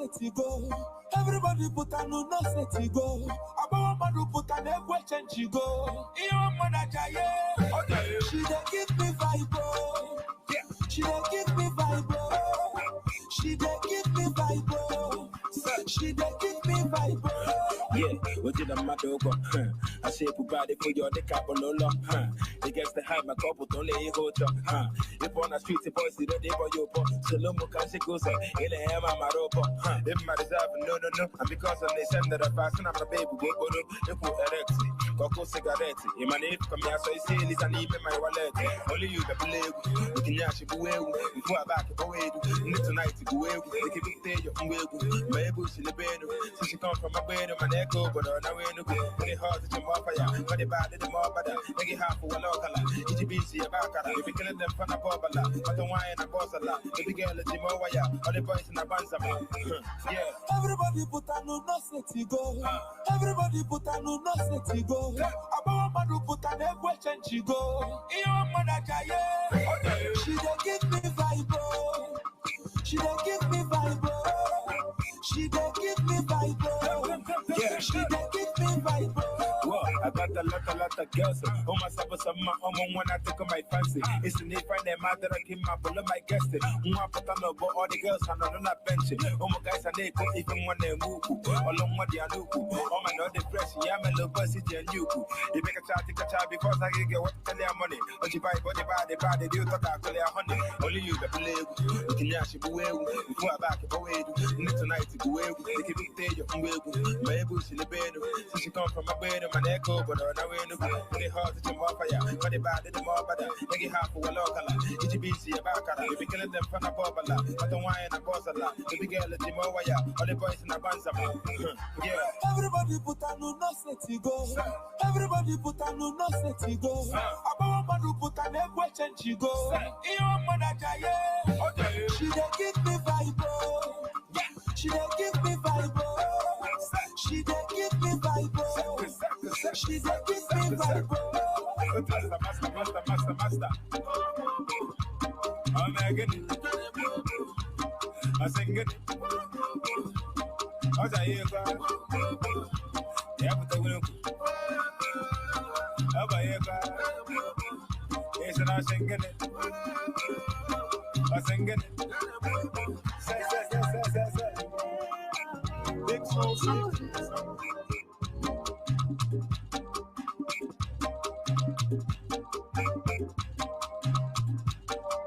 set to go. Everybody put a no set to go. About man put an egg change you go. Even man okay. She dey give me vibe. She dey give me vibe. She dey give me vibe. She dey give me vibe. Yeah, what did I matter? I say, body for your dick up on no huh? They get the high, my couple don't lay hold up, huh? If on the street, the boys see the day for your pop, so no more can she go so in the ham, I'm a robot, huh? If my desire, no, and because of they send that I fast and I'm a baby, go, they put erected, cocoa cigarette, in my name, come here, so I say, it's an even my wallet, only you the believe, you can yash go away, before I back away, tonight to go away, they can be there, your way, my bush in the bed, so she come from my bed, my echo, but on our way to go, very hard to jump off fire, but the bad, the more better, make it half for a local, EGBC, a back, if you killing them from a bobala, but the wine and boss a lot, if you get a Jimowaya, all the boys in a bansama. Yeah. Everybody put a no set to go. Everybody put a no set to go. About man who put an egg change you go. Even man she dey give me vibe. She dey give me vibe. She dey give me vibe. Yeah, she dey give me vibe. Whoa, I got a lot of girls. Oh, my supper, some my own one I take on my fancy. It's the need find them out that I give my pull of my guest. One put on over all the girls and on that bench. Oh, my guys, and they go even when they move. All on what they are new. Oh, my no depression. Yeah, my little bossy and you. You make a child, take a child because I get what tell their money. Oh, you buy body, do you talk about their honey? Only you that believe. You can yash it away. Before I back it away. Tonight to go away. They can be there, you can wait. My bush in the bed. So she come from my bed. My echo, but on our way to go. Very hard to jump off fire. But the bad, the more better. Make it half for a local. EGBC, a back. If you killing them from a bobala, but the wine and boss a lot. The big girl, the Jimowaya, all the boys in a bansama. Yeah. Everybody put a no set to go. Everybody put a no set to go. About man who put an egg change you go. Even man she dey give me vibe. She dey give me vibe. She dey give me vibe. She dey give me vibe. Master. I'm making it. I sing it. I say it. Yeah, but the winner. I buy it. Yes, and I sing it. I sing it. Say. Big smoke.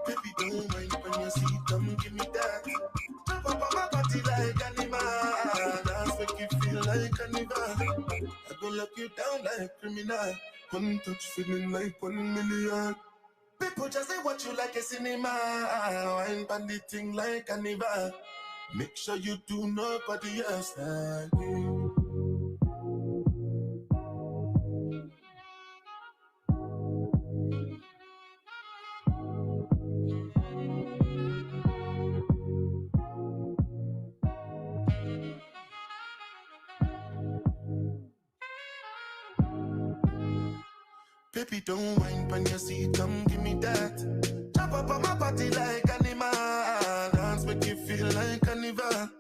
Baby, don't mind when you see, come give me that. Jump up on my body like animal. Dance make you feel like carnival. I go lock you down like criminal. One touch feeling like 1 million. People just say what you like a cinema. Wine bandit thing like carnival. Make sure you do nobody else like me. Baby, don't mind when you see, come give me that. Jump up on my body like animal. Dance make you feel like carnival.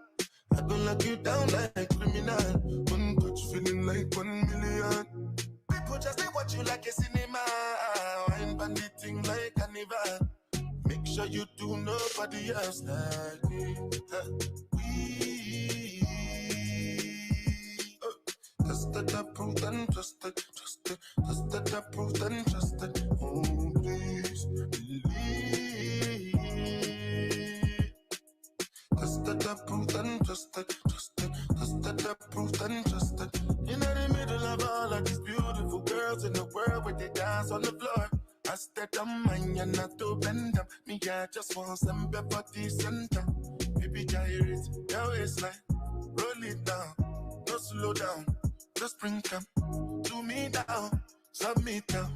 I go lock you down like criminal. One touch feeling like 1 million. People just say what you like a cinema. Wine bandit thing like carnival. Make sure you do nobody else like me. Trusted, approved, and trusted. Trusted, approved, and trusted. Oh, please believe. Trusted, approved, and trusted. Trusted, approved, and trusted. In the middle of all of these beautiful girls in the world where they dance on the floor. I stayed on mine, you're not to bend them. Me, I just want some body center. Baby, gyrate your waistline. Roll it down, no slow down. Just bring come to me down, submit down,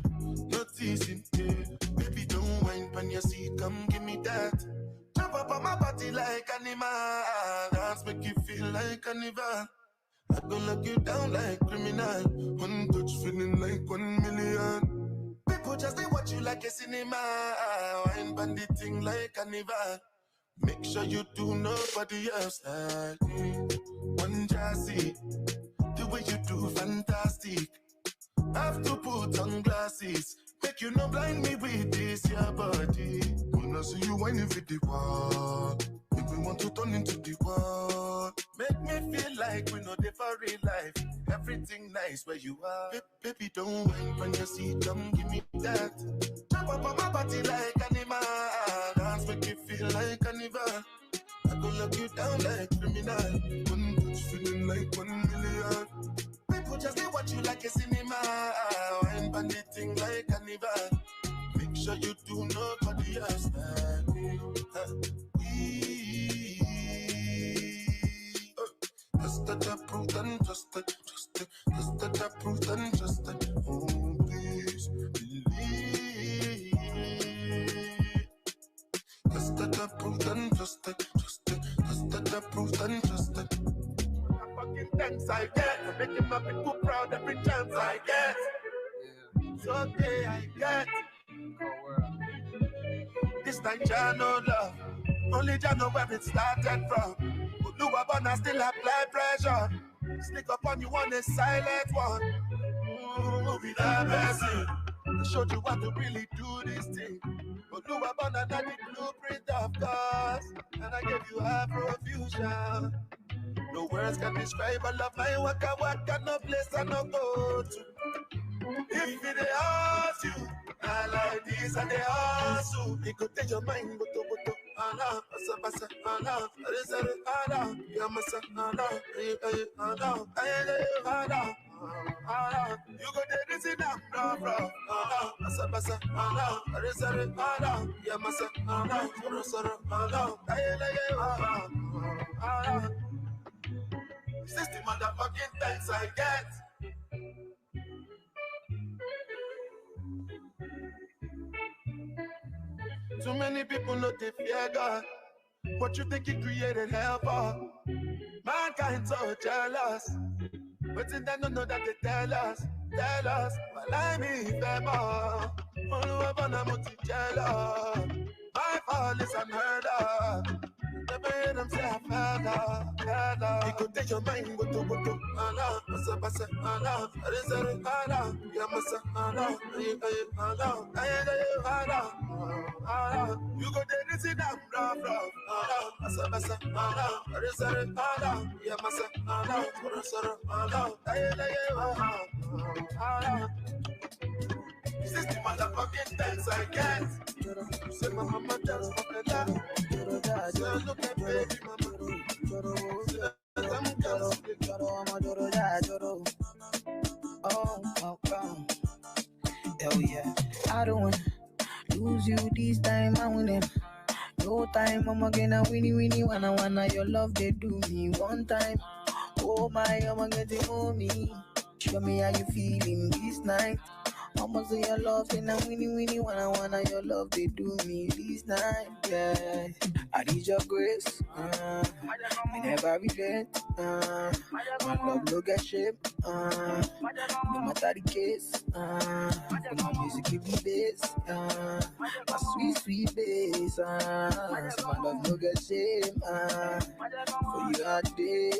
no teasing, yeah. Baby, don't mind when you see, come give me that. Jump up on my body like animal. Dance make you feel like carnival. I go lock you down like criminal. One touch feeling like 1 million. People just say what you like a cinema. Wine bandit thing like carnival. Make sure you do nobody else like me. One jazzy, the way you do fantastic. Have to put on glasses, make you not blind me with this your body. Wanna see you whining for the world, make me want to turn into the world. Make me feel like we know the for real life. Everything nice where you are. Baby, don't whine when you see, come give me that. Jump up on my body like animal. Dance make you feel like carnival. I go lock you down like criminal. One good feeling like 1 million. People just they watch you like a cinema. Wine bandit like carnival. Make sure you do nobody else like me. Just the proof and just the proof and just the oh please believe. Just the proof and just the proof and just the fucking thanks I get for making my people proud every chance I get. It's okay I get. This time Jah no love, only Jah know where it started from. But do a bun and still apply pressure. Sneak up on you on a silent one. Be that person. I showed you how to really do this thing. But do a bun and the blueprint of course. And I gave you Afrofusion. No words can describe I love my waka, no place I no go to. If it ask you, I like this and they ask you. It could take your mind, but Allah, Asa, Allah, Allah, Yamasa, Allah, Allah, Allah. You go there, this is now, bro. Allah, Asa, Allah, Allah, Yamasa, Allah, Allah. This is the motherfucking thanks I get. Too many people know they fear God. What you think He created hell for? Mankind so jealous. But then they don't know that they tell us. Well, I mean them all. Only one of them jealous. My fall is unheard of. Never hear them say I fell off. He could take your mind, go to Allah, Basa, Allah, Allah, Yamasa, Allah, Allah. You go there, this is down, Allah, Basa, Allah, Allah, Yamasa, Allah, Allah. This is the motherfucking thanks I get. You say my mama dance for the love. Say look at baby mama. Oh, hell yeah. I don't wanna lose you this time, I wanna. No time, I'm gonna winnie, wanna your love, they do me one time. Oh my, I'm gonna to me. Show me how you feeling this night. Almost your love, and I'm winnie, wanna your love, they do me this night, yeah. I need your grace, me never regret, my love no get shape, no matter the case, my music give me bass, my sweet bass, so my love no get shame, for you all day,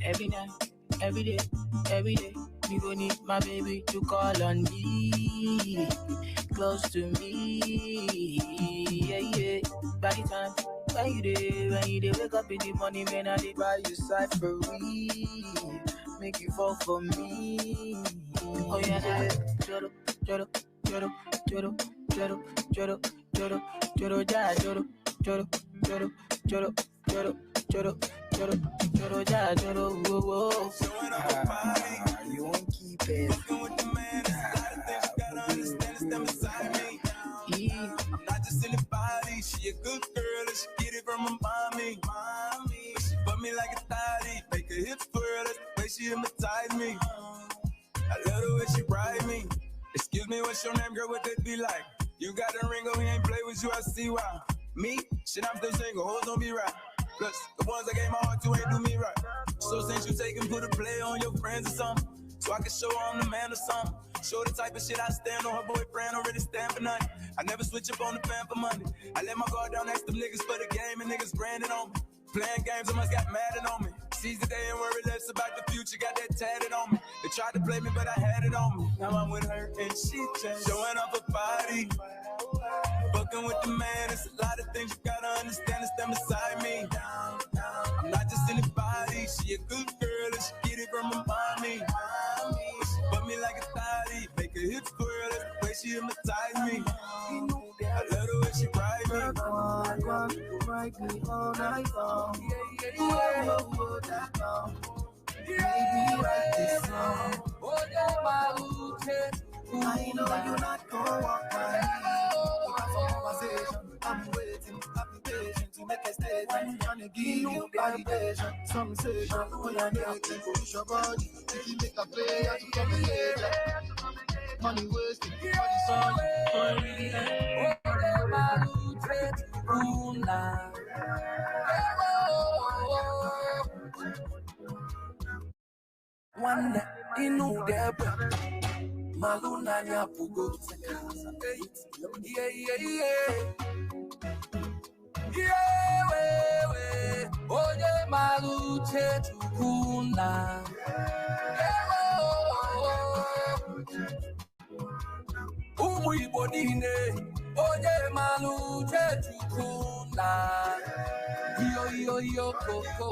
every night, every day. You gon' need my baby to call on me, close to me, yeah. By the time when you dey wake up in the morning, man, I dey buy you free, make you fall for me. Oh yeah, choro, ja, whoa. You won't keep it. With the man, there's a lot of things you gotta understand. It's them beside me. I'm not just in the body. She a good girl and she get it from her mommy. She put me like a thotty, make her hips twirl. That's the way she hypnotize me. I love the way she ride me. Excuse me, what's your name, girl? What that be like? You got a ring, oh, he ain't play with you. I see why. Me, shit, I'm still single. Hoes don't be right. Cause the ones I gave my heart to ain't do me right. So since you take and put a play on your friends or something, so I can show I'm the man or something. Show the type of shit I stand on. Her boyfriend already stand for nothing. I never switch up on the fan for money. I let my guard down next to niggas for the game and niggas branded on me. Playing games, I must got mad on me. Seize the day and worry less about the future, got that tatted on me. They tried to play me, but I had it on me. Now I'm with her and she just showing off her body. Fucking with the man, it's a lot of things you gotta understand. Stand beside me. I'm not just anybody, she a good girl and she get it from her mommy. She put me like a thotty, make her hips twirl, that's the way she hypnotize me. I love the way she ride me. Ride me all night long. Baby, write this song. I know you're not gonna walk by me. I'm waiting, I'm patient to make a statement. Trying to give you validation. Some say, when I make you push your body, if you make a play, I should come here. Money wasted, body song. One inu debe maluna nyapugo yeah oye maluche tukuna umu Igbo niile oye maluche tukuna yo koko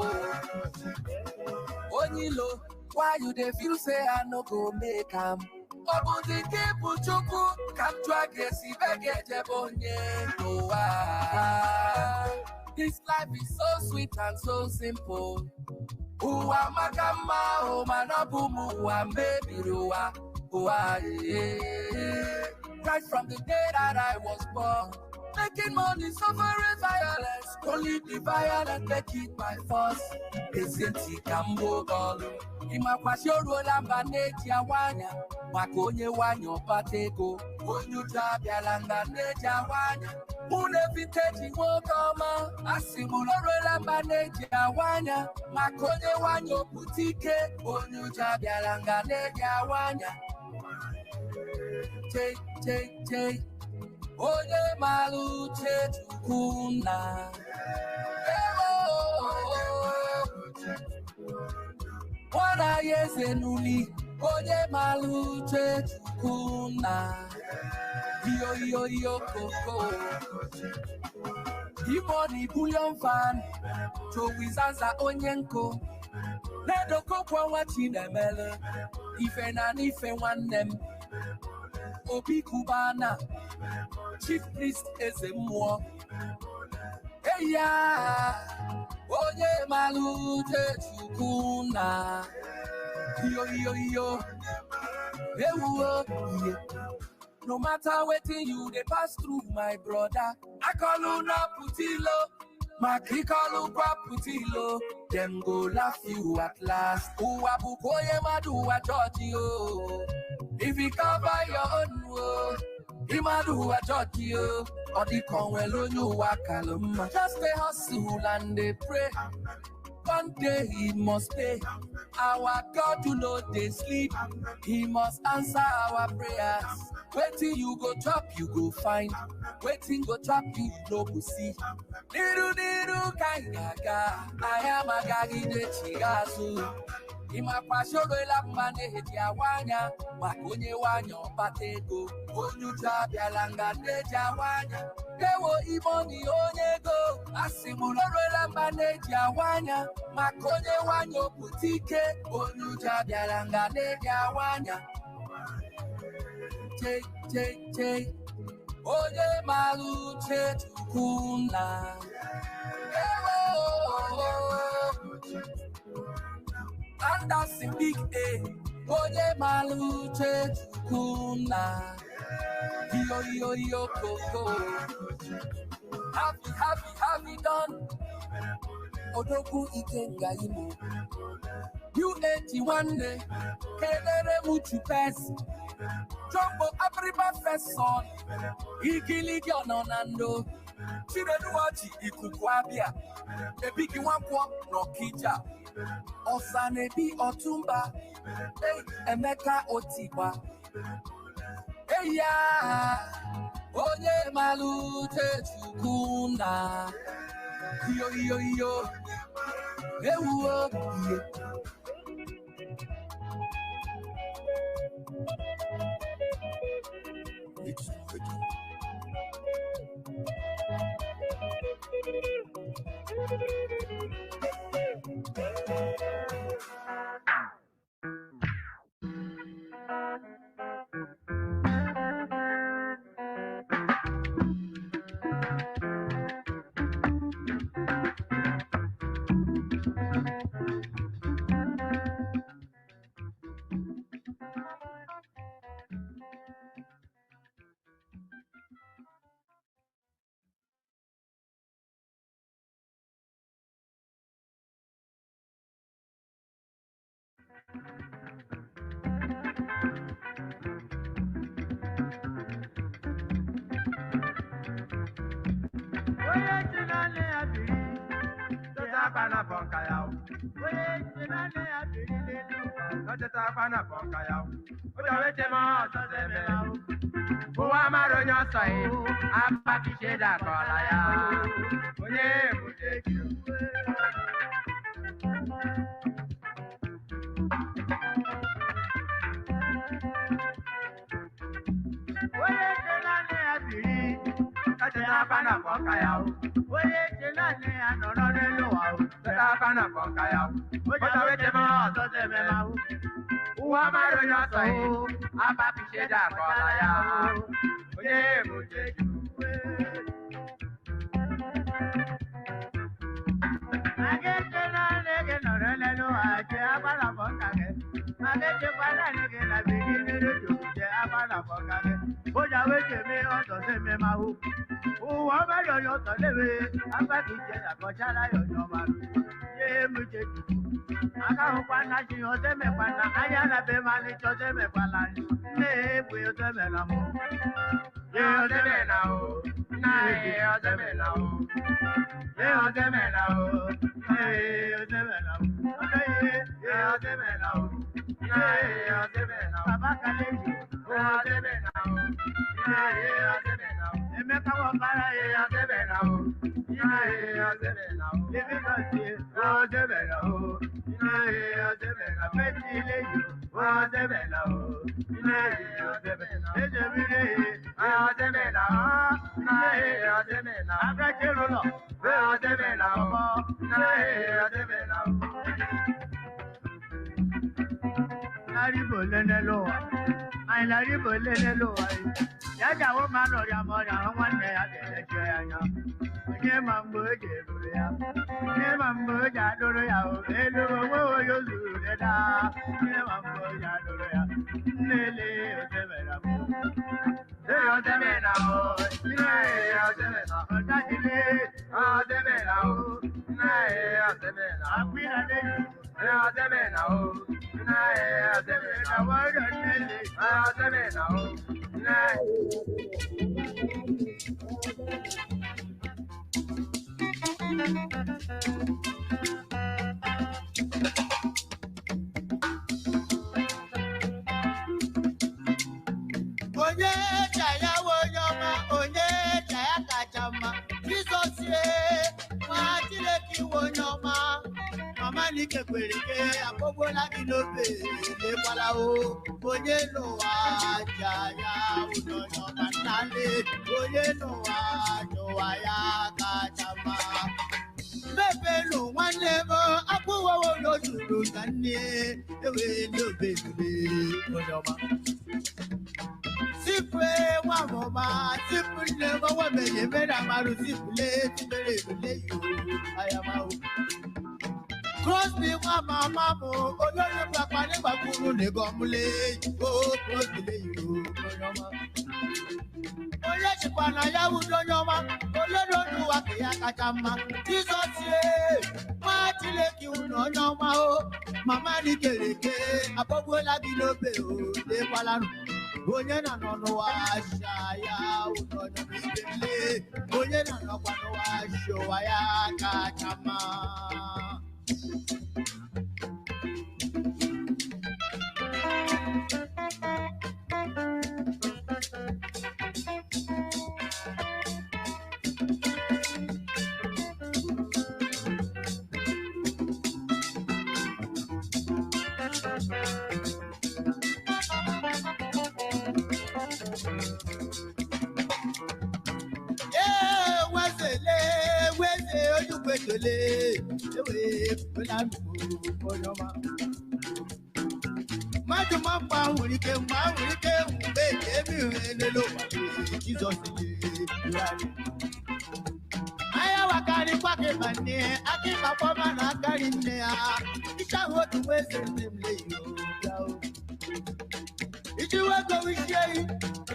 onyilo. Why you dey feel say I no go make am? Obundi kepu chuku kaptwa gesi begeje bonye noa. This life is so sweet and so simple. Uwa magama o manabumu wa mebiruwa. Right from the day that I was born, making money, suffering violence. Only the violent make it by force. Esenti kambo golu. Imakwasho lamba neja wanya. Makonye wanyo patego. Onyuta bialanga neja wanya. Une vintage wokoma. Asimulo lamba neja wanya. Makonye wanyo butike. Onyuta bialanga neja wanya. Take. Oye maluche tukuna. Wana yeze nuli. Oye maluche tukuna. Yo koko. Imoni bullion fan. Chowizanza onyenko. Nedo kokwa wachinemele. Ife na nife wanem. Obi Kubana, Chief Priest Ezemwo. Hey ya, oye malute chukuna. Yo, hey no matter what you they pass through, my brother. I call you na putilo, Maki call you kwa putilo. Them go laugh you at last. Uwabu koye madu wa Georgio. If you cover your own woe, Imadu a judge you, or the conwell you wakalum. Just they hustle and they pray. One day he must pay. Our God do not they sleep. He must answer our prayers. Waiting you go chop, you go find. Waiting go chop, you no go see. Niru kangaga. I am a gagi de chigasu. Imakwashodo lamba neja wanya. Makonye wanyo patego. Onyuta bialanga neja wanya. Ewo imoni onyego. Asimuloro lamba neja wanya. Makonye wanyo butike. Onyuta bialanga neja wanya. Take. Oye maluche tukuna. And that's in big A. Oye maluche tukuna. Yo koko. Happy done. Odoku ikenga imo. You 81 day. Kelere muchu pes. Jumbo abriba feson. Igili nonando. Chirenuachi ikukwabia. Ebiki wankwa no kija. Osanebi otumba. Hey, Emeka otiba. Eya, onye malute chukunda. Yo, yo, yo. Ewo, yo. Onye chaya wonyoma, onye chaya kachama. Jesus ye, wa chileki wonyoma. Mama ni kekwereke, apogo la ginobe, le kwala o. Onye no wa chaya wonyoma nale, onye no wa ya kachama. Bebe no one mo, apuwa wo lo juru kanye, ewe no bebe wonyoma. Sipre wa mama, sipre wa wa menye mera maru sipre sipre sipre yo ayama o. Cross me wa mama mo, olórí papa nígbà kúrú ní gọmúlé, o cross me yo oyoma. Oye chipana ya udonyoma, olórí olúwa kìí akachama. Jesus ye, ma chile ki udonyoma o, mama ni kereke, apogo lagi lobe o, de kwalanu. Onye na no wa shaya unono bibele onye na no kwa no wa showa ya kachama bele, Madumapa, we came, Jesus. I have a carry pocket money, I keep a woman, I carry there. It's a what to waste in them, if you want to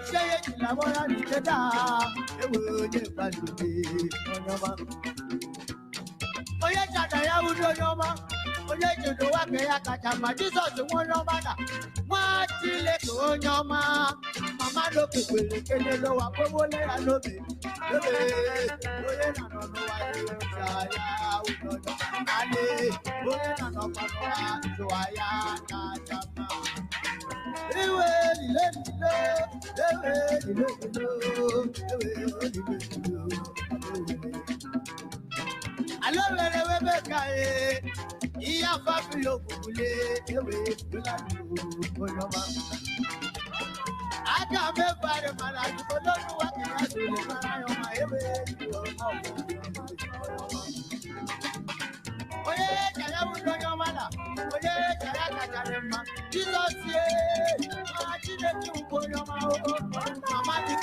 say it, I want to get down. It will never be on your mouth. Oh, yes, I would know your mouth. Oh, yes, you know what I got. My Jesus, the one no matter. What you let go on your mouth. Mama, look at you, look at the lower, I love it. I can't be bad, man. I don't know what I do. Oh, yeah, I would know your mother. Oh, yeah, I got a man. Jesus, yeah. I didn't do for your mouth. Mamma, did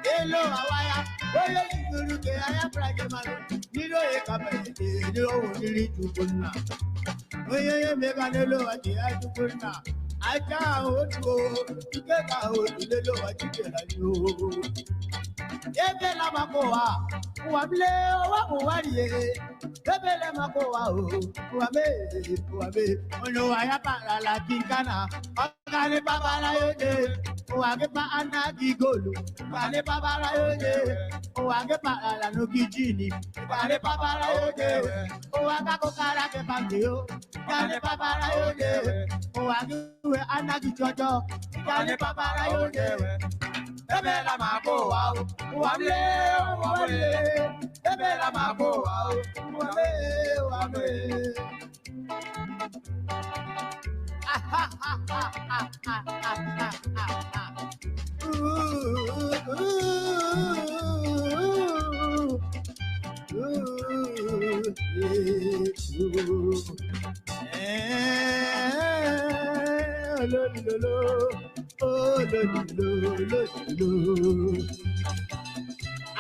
Hello, Hawaii. Oye, you look at I am pragmatic. You know, you come and you need to put now. Oye, make a little at the end to put now. I can't go to get out to the lower chicken. Ebe la makoa, uable wa uwarie. Ebe la makoa uabe. Ono aya para la kinkana. Ogale babala yoje. Uage pa anagi golu. Gale babala yoje. Uage para la nugijini. Gale babala yoje. Uaga kokara ke pangio. Gale babala yoje. Uage we anagi jojo. Gale babala yoje. Ebe la makoa uable. Ebe la makoa uable.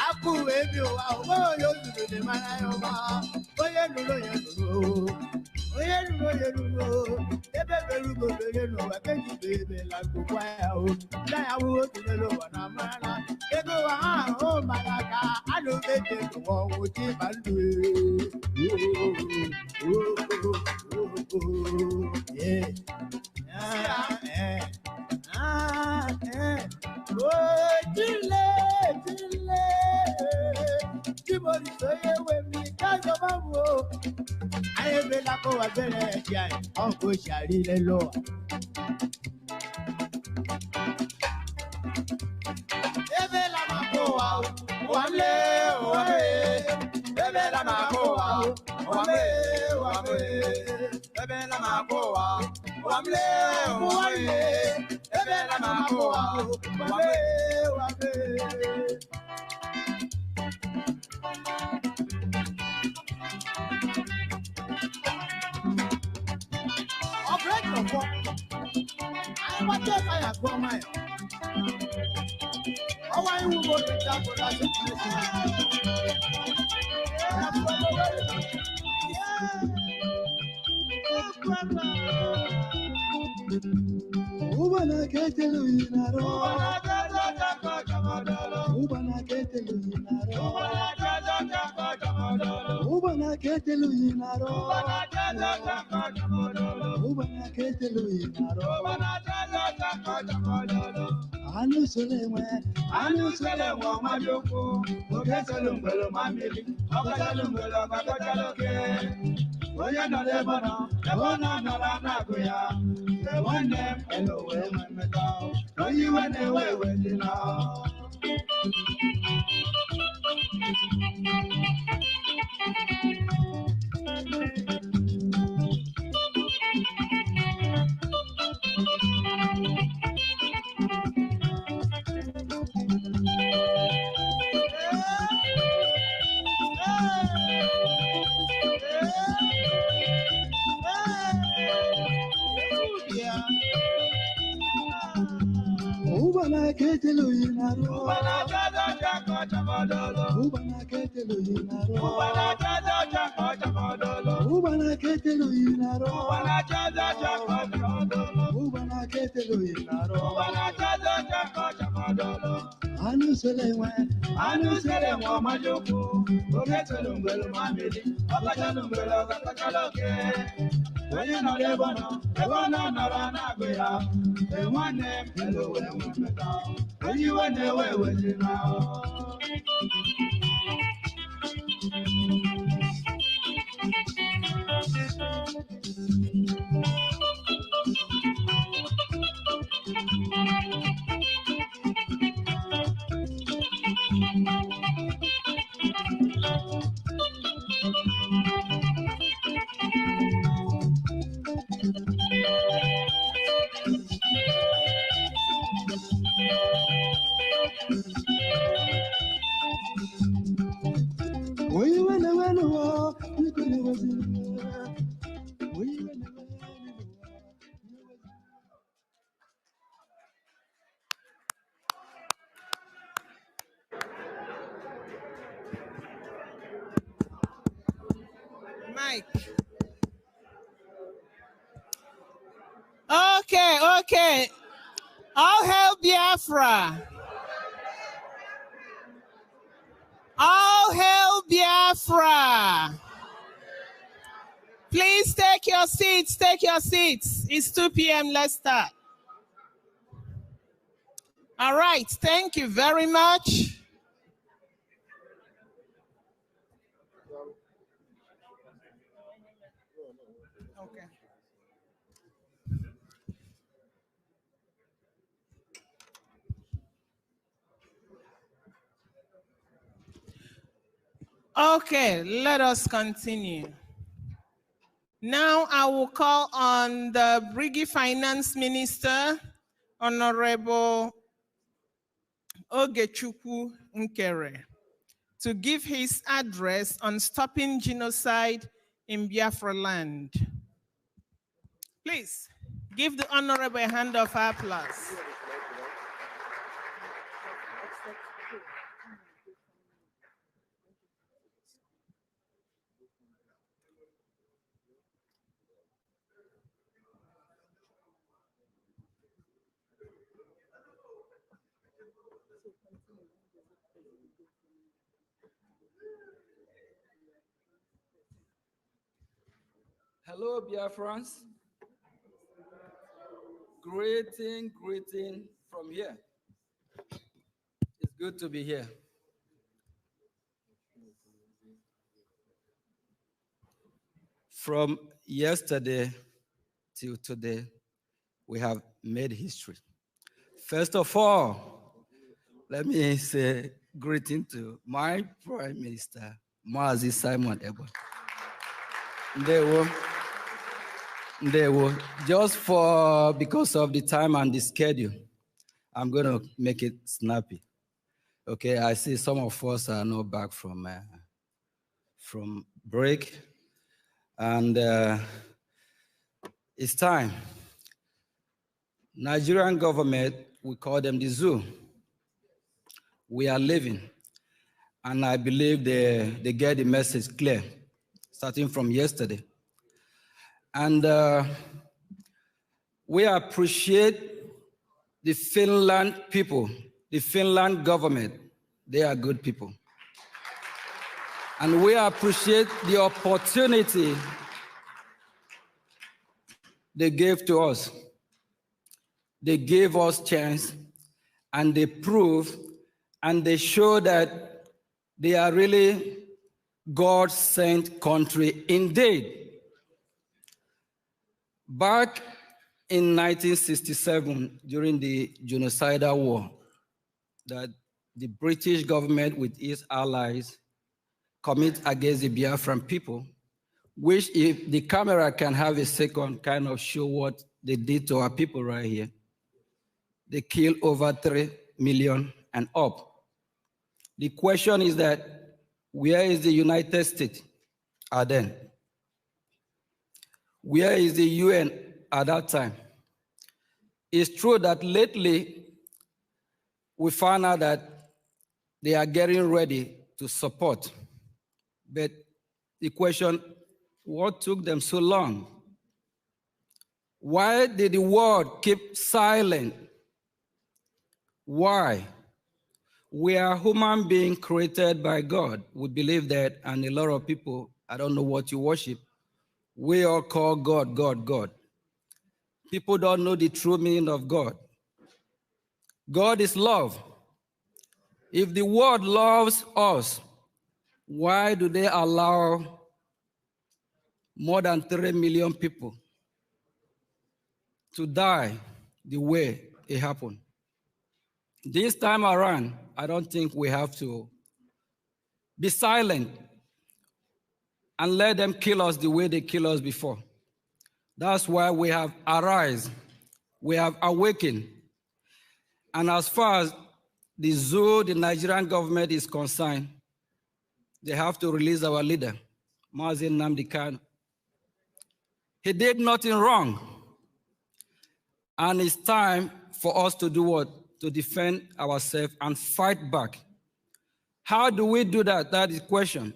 Aku ebi o wa yo duro de mara yo ma. Oye duro ye duro. Oye duro ye duro. Ebe beru go bere no wa keji bebe la go kwa o. La ya wo ti lo wa na mara. Ego wa ha o malaka. Alo bebe ko wo ti bandu. Yeah. Oh, Chile. Kimori soye we mi kajo bawo. Aye be la ko wa bere ya. Onko shari le lo. Ebe la makoa wale. Ebe la makoa wale. Ebe la makoa wale. Ebe la makoa wale. I want to fire for my. How are you going to tap for that Ubana ketelu inaro. Ubana ketelu inaro. Ubana ketelu inaro. Ubana ketelu inaro. Anu sule majuku. Oke salungelo mamili. Oke salungelo kakachaloke. Oya na lebana. Lebana na la nagoya. The one name hello we memeta. No you we dinner. Ubana ketelu inaro. Ubana jaja chako chamadolo. Ubana ketelu inaro. Ubana jaja chako chamadolo. Ubana ketelu inaro. Ubana jaja chako chamadolo. Ubana ketelu inaro. Ubana jaja chako chamadolo. Anu sele wa majuku. Ogetelu ngelo mamili. Akachalo ngelo kakachaloke. Oye na lebana na la nagoya. Mike. Okay. All hail Biafra. All hail Biafra. Please take your seats. It's 2 p.m. Let's start. All right. Thank you very much. Okay, let us continue. Now I will call on the Brigi Finance Minister, Honorable Ogechukwu Nkere, to give his address on stopping genocide in Biafra land. Please, give the Honorable a hand of applause. Hello, Biafrans. Greeting from here. It's good to be here. From yesterday till today, we have made history. First of all, let me say greeting to my Prime Minister, Mazi Simon Ebo. Because of the time and the schedule, I'm going to make it snappy. Okay, I see some of us are not back from break, and it's time. Nigerian government, we call them the zoo. We are living, and I believe they get the message clear, starting from yesterday. And we appreciate the Finland people, the Finland government. They are good people. And we appreciate the opportunity they gave to us. They gave us chance, and they prove, and they show that they are really God-sent country indeed. Back in 1967, during the genocidal war, that the British government with its allies commit against the Biafran people, which if the camera can have a second kind of show what they did to our people right here. They killed over 3 million and up. The question is that, where is the United States at then? Where is the UN at that time? It's true that lately we found out that they are getting ready to support. But the question, what took them so long? Why did the world keep silent? Why? We are human beings created by God. We believe that, and a lot of people, I don't know what you worship, we all call God, God, God. People don't know the true meaning of God. God is love. If the world loves us, why do they allow more than 3 million people to die the way it happened? This time around, I don't think we have to be silent and let them kill us the way they killed us before. That's why we have arisen, we have awakened. And as far as the Nigerian government is concerned, they have to release our leader, Mazi Nnamdi Kanu. He did nothing wrong. And it's time for us to do what? To defend ourselves and fight back. How do we do that? That is the question.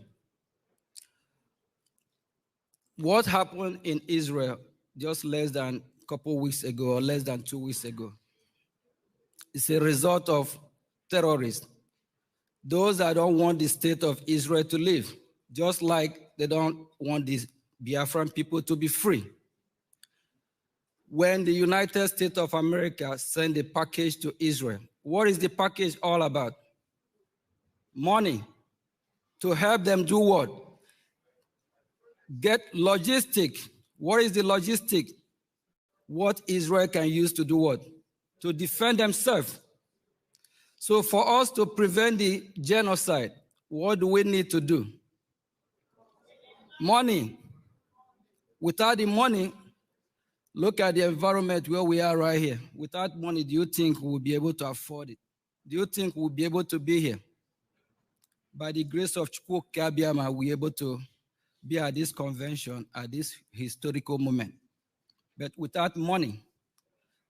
What happened in Israel just less than a couple weeks ago or less than 2 weeks ago? It's a result of terrorists. Those that don't want the state of Israel to live, just like they don't want the Biafran people to be free. When the United States of America sent a package to Israel, what is the package all about? Money to help them do what? Get logistic. What is the logistic? What Israel can use to do what? To defend themselves. So for us to prevent the genocide, what do we need to do? Money. Without the money, look at the environment where we are right here. Without money, do you think we'll be able to afford it? Do you think we'll be able to be here? By the grace of Chukwu Kabiama, we're able to be at this convention at this historical moment. But without money,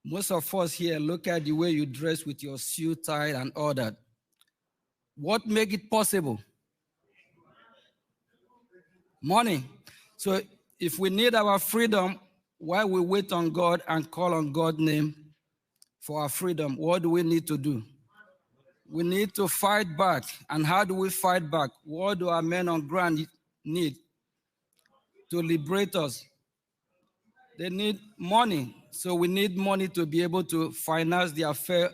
most of us here, look at the way you dress with your suit, tie, and all that. What make it possible? Money. So if we need our freedom, while we wait on God and call on God's name for our freedom, what do we need to do? We need to fight back. And how do we fight back? What do our men on ground need to liberate us? They need money. So we need money to be able to finance the affair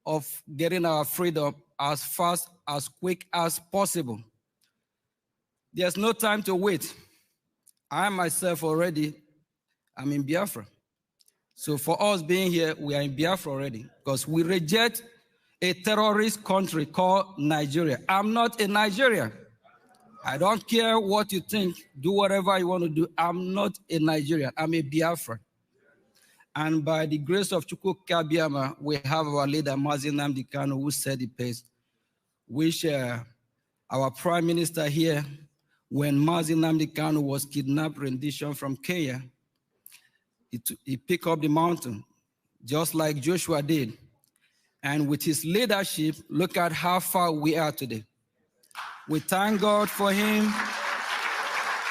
of getting our freedom as fast, as quick as possible. There's no time to wait. I myself already, I'm in Biafra. So for us being here, we are in Biafra already because we reject a terrorist country called Nigeria. I'm not a Nigerian. I don't care what you think. Do whatever you want to do. I'm not a Nigerian. I'm a Biafran. And by the grace of Chukwu Kabiama, we have our leader, Mazi Nnamdi Kanu, who set the pace, which our prime minister here, when Mazi Nnamdi Kanu was kidnapped rendition from Kenya, he picked up the mountain, just like Joshua did. And with his leadership, look at how far we are today. We thank God for him.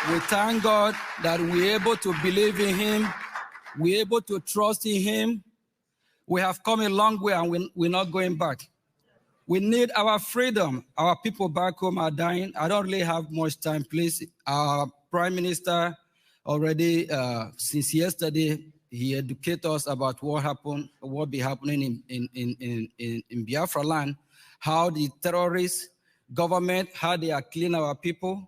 We thank God that we're able to believe in him. We're able to trust in him. We have come a long way and we're not going back. We need our freedom. Our people back home are dying. I don't really have much time, please. Our prime minister already, since yesterday, he educated us about what happened, what be happening in Biafra land, how the terrorist government, how they are killing our people,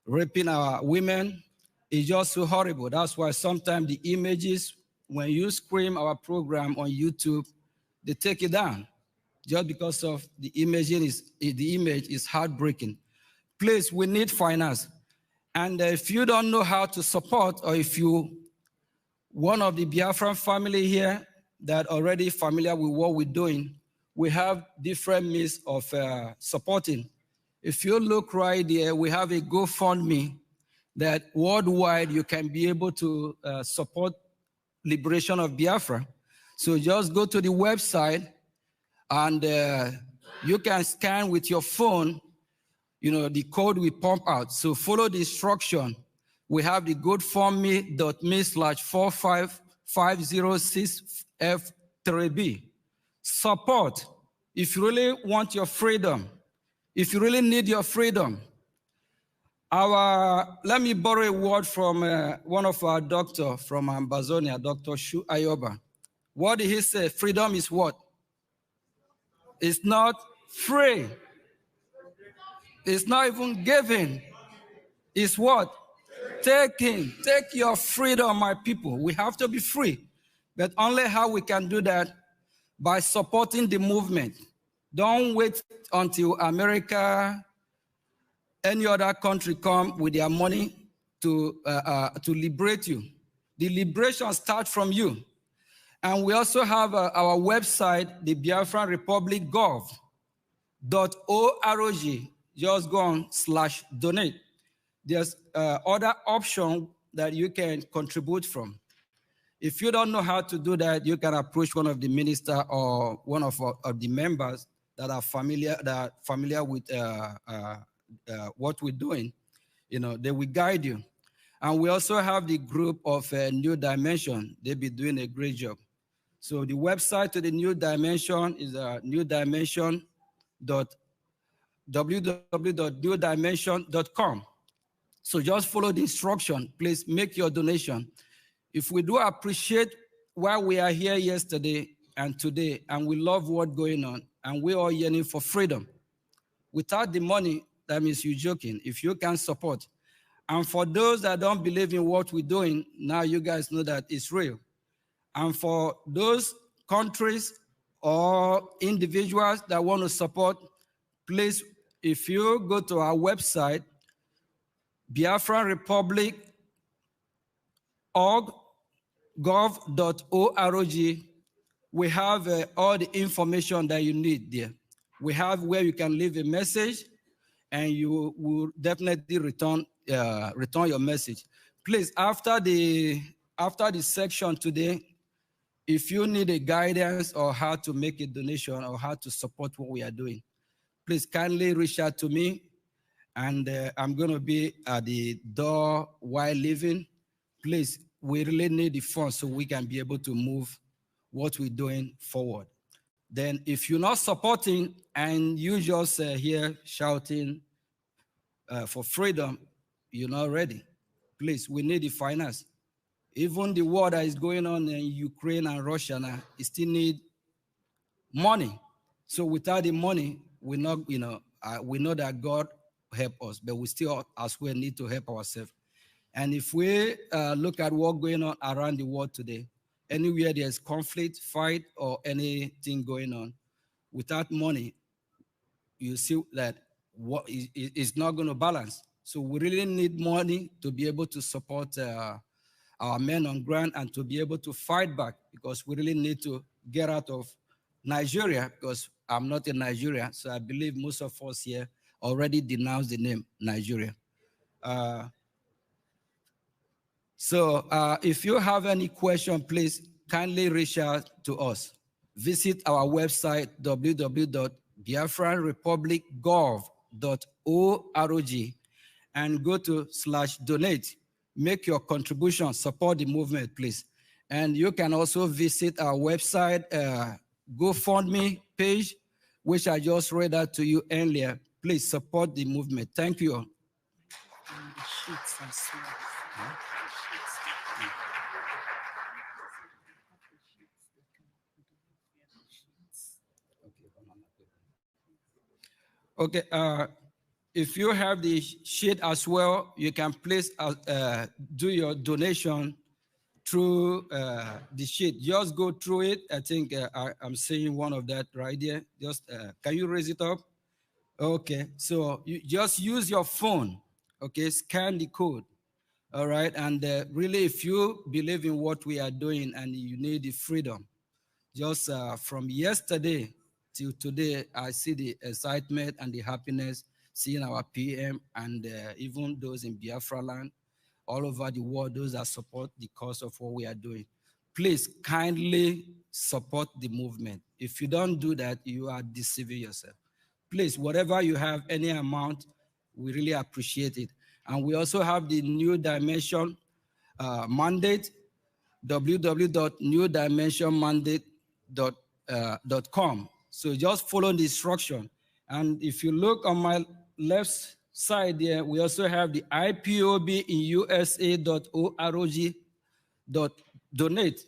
raping our women. It's just so horrible. That's why sometimes the images, when you scream our program on YouTube, they take it down just because of the image is heartbreaking. Please, we need finance. And if you don't know how to support, or if you, one of the Biafran family here that already familiar with what we're doing, we have different means of supporting. If you look right there, we have a GoFundMe that worldwide you can be able to support liberation of Biafra. So just go to the website and you can scan with your phone, the code we pump out. So follow the instruction. We have the GoFundMe.me/45506F3B. Support. If you really want your freedom, if you really need your freedom, Let me borrow a word from one of our doctors from Amazonia, Dr. Shu Ayoba. What did he say? Freedom is what? It's not free. It's not even given. It's what? Taking. Take your freedom, my people. We have to be free. But only how we can do that? By supporting the movement. Don't wait until America, any other country come with their money to liberate you. The liberation starts from you. And we also have our website, the Biafra Republic gov.org. Just go on /donate. There's other option that you can contribute from. If you don't know how to do that, you can approach one of the minister or one of the members that are familiar with what we're doing. You know, they will guide you. And we also have the group of New Dimension. They've been doing a great job. So the website to the New Dimension is www.newdimension.com. So just follow the instruction. Please make your donation. If we do appreciate why we are here yesterday and today, and we love what's going on, and we're all yearning for freedom. Without the money, that means you're joking. If you can support. And for those that don't believe in what we're doing, now you guys know that it's real. And for those countries or individuals that want to support, please, if you go to our website, Biafra Republic gov.org, we have all the information that you need there. We have where you can leave a message, and you will definitely return your message. Please, after the section today, if you need a guidance or how to make a donation or how to support what we are doing, please kindly reach out to me, and I'm going to be at the door while leaving. Please, we really need the funds so we can be able to move what we're doing forward. Then if you're not supporting and you just here shouting for freedom, you're not ready. Please, we need the finance. Even the war that is going on in Ukraine and Russia now, it still need money. So without the money, we know that God help us, but we still as well need to help ourselves. And if we look at what's going on around the world today, anywhere there's conflict, fight, or anything going on, without money, you see that it's not going to balance. So we really need money to be able to support our men on ground and to be able to fight back, because we really need to get out of Nigeria, because I'm not in Nigeria, so I believe most of us here already denounced the name Nigeria. So if you have any question, please kindly reach out to us. Visit our website, www.biafrarepublicgov.org, and go to /donate. Make your contribution, support the movement, please. And you can also visit our website, GoFundMe page, which I just read out to you earlier. Please support the movement. Thank you. Okay, if you have the sheet as well, you can please do your donation through the sheet. Just go through it. I think I'm seeing one of that right there. Just can you raise it up? Okay, so you just use your phone. Okay, scan the code. All right, and really, if you believe in what we are doing and you need the freedom, just from yesterday till today, I see the excitement and the happiness seeing our PM and even those in Biafra land, all over the world, those that support the cause of what we are doing. Please kindly support the movement. If you don't do that, you are deceiving yourself. Please, whatever you have, any amount, we really appreciate it. And we also have the New Dimension mandate, www.newdimensionmandate.com. So just follow the instruction. And if you look on my left side there, we also have the IPOBinUSA.org.donate,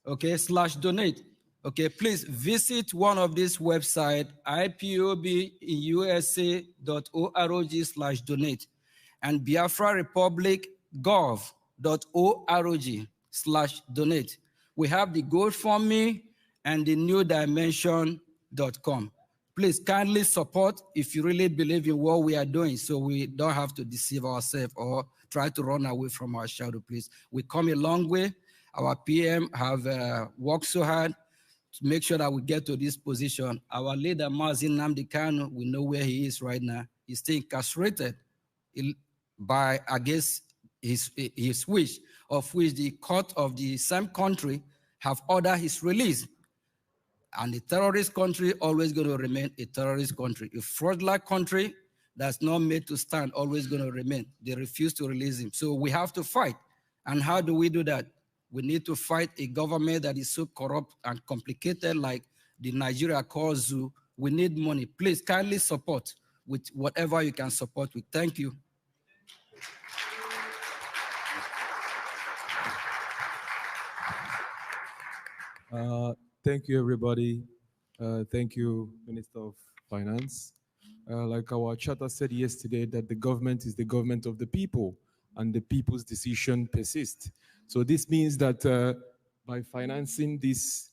okay, /donate. Okay, please visit one of these websites, IPOBinUSA.org/donate and Biafra Republic gov.org/donate. We have the GoFundMe and the newdimension.com. Please kindly support if you really believe in what we are doing, so we don't have to deceive ourselves or try to run away from our shadow, please. We come a long way. Our PM have worked so hard to make sure that we get to this position. Our leader, Mazin Nnamdi Kanu, we know where he is right now. He's still incarcerated by against his wish, of which the court of the same country have ordered his release. And the terrorist country always going to remain a terrorist country. A fraudulent country that's not made to stand always going to remain. They refuse to release him. So we have to fight. And how do we do that? We need to fight a government that is so corrupt and complicated like the Nigeria called ZOO. We need money. Please kindly support with whatever you can support with. Thank you. Thank you, everybody. Thank you, Minister of Finance. Like our charter said yesterday, that the government is the government of the people and the people's decision persists. So this means that by financing this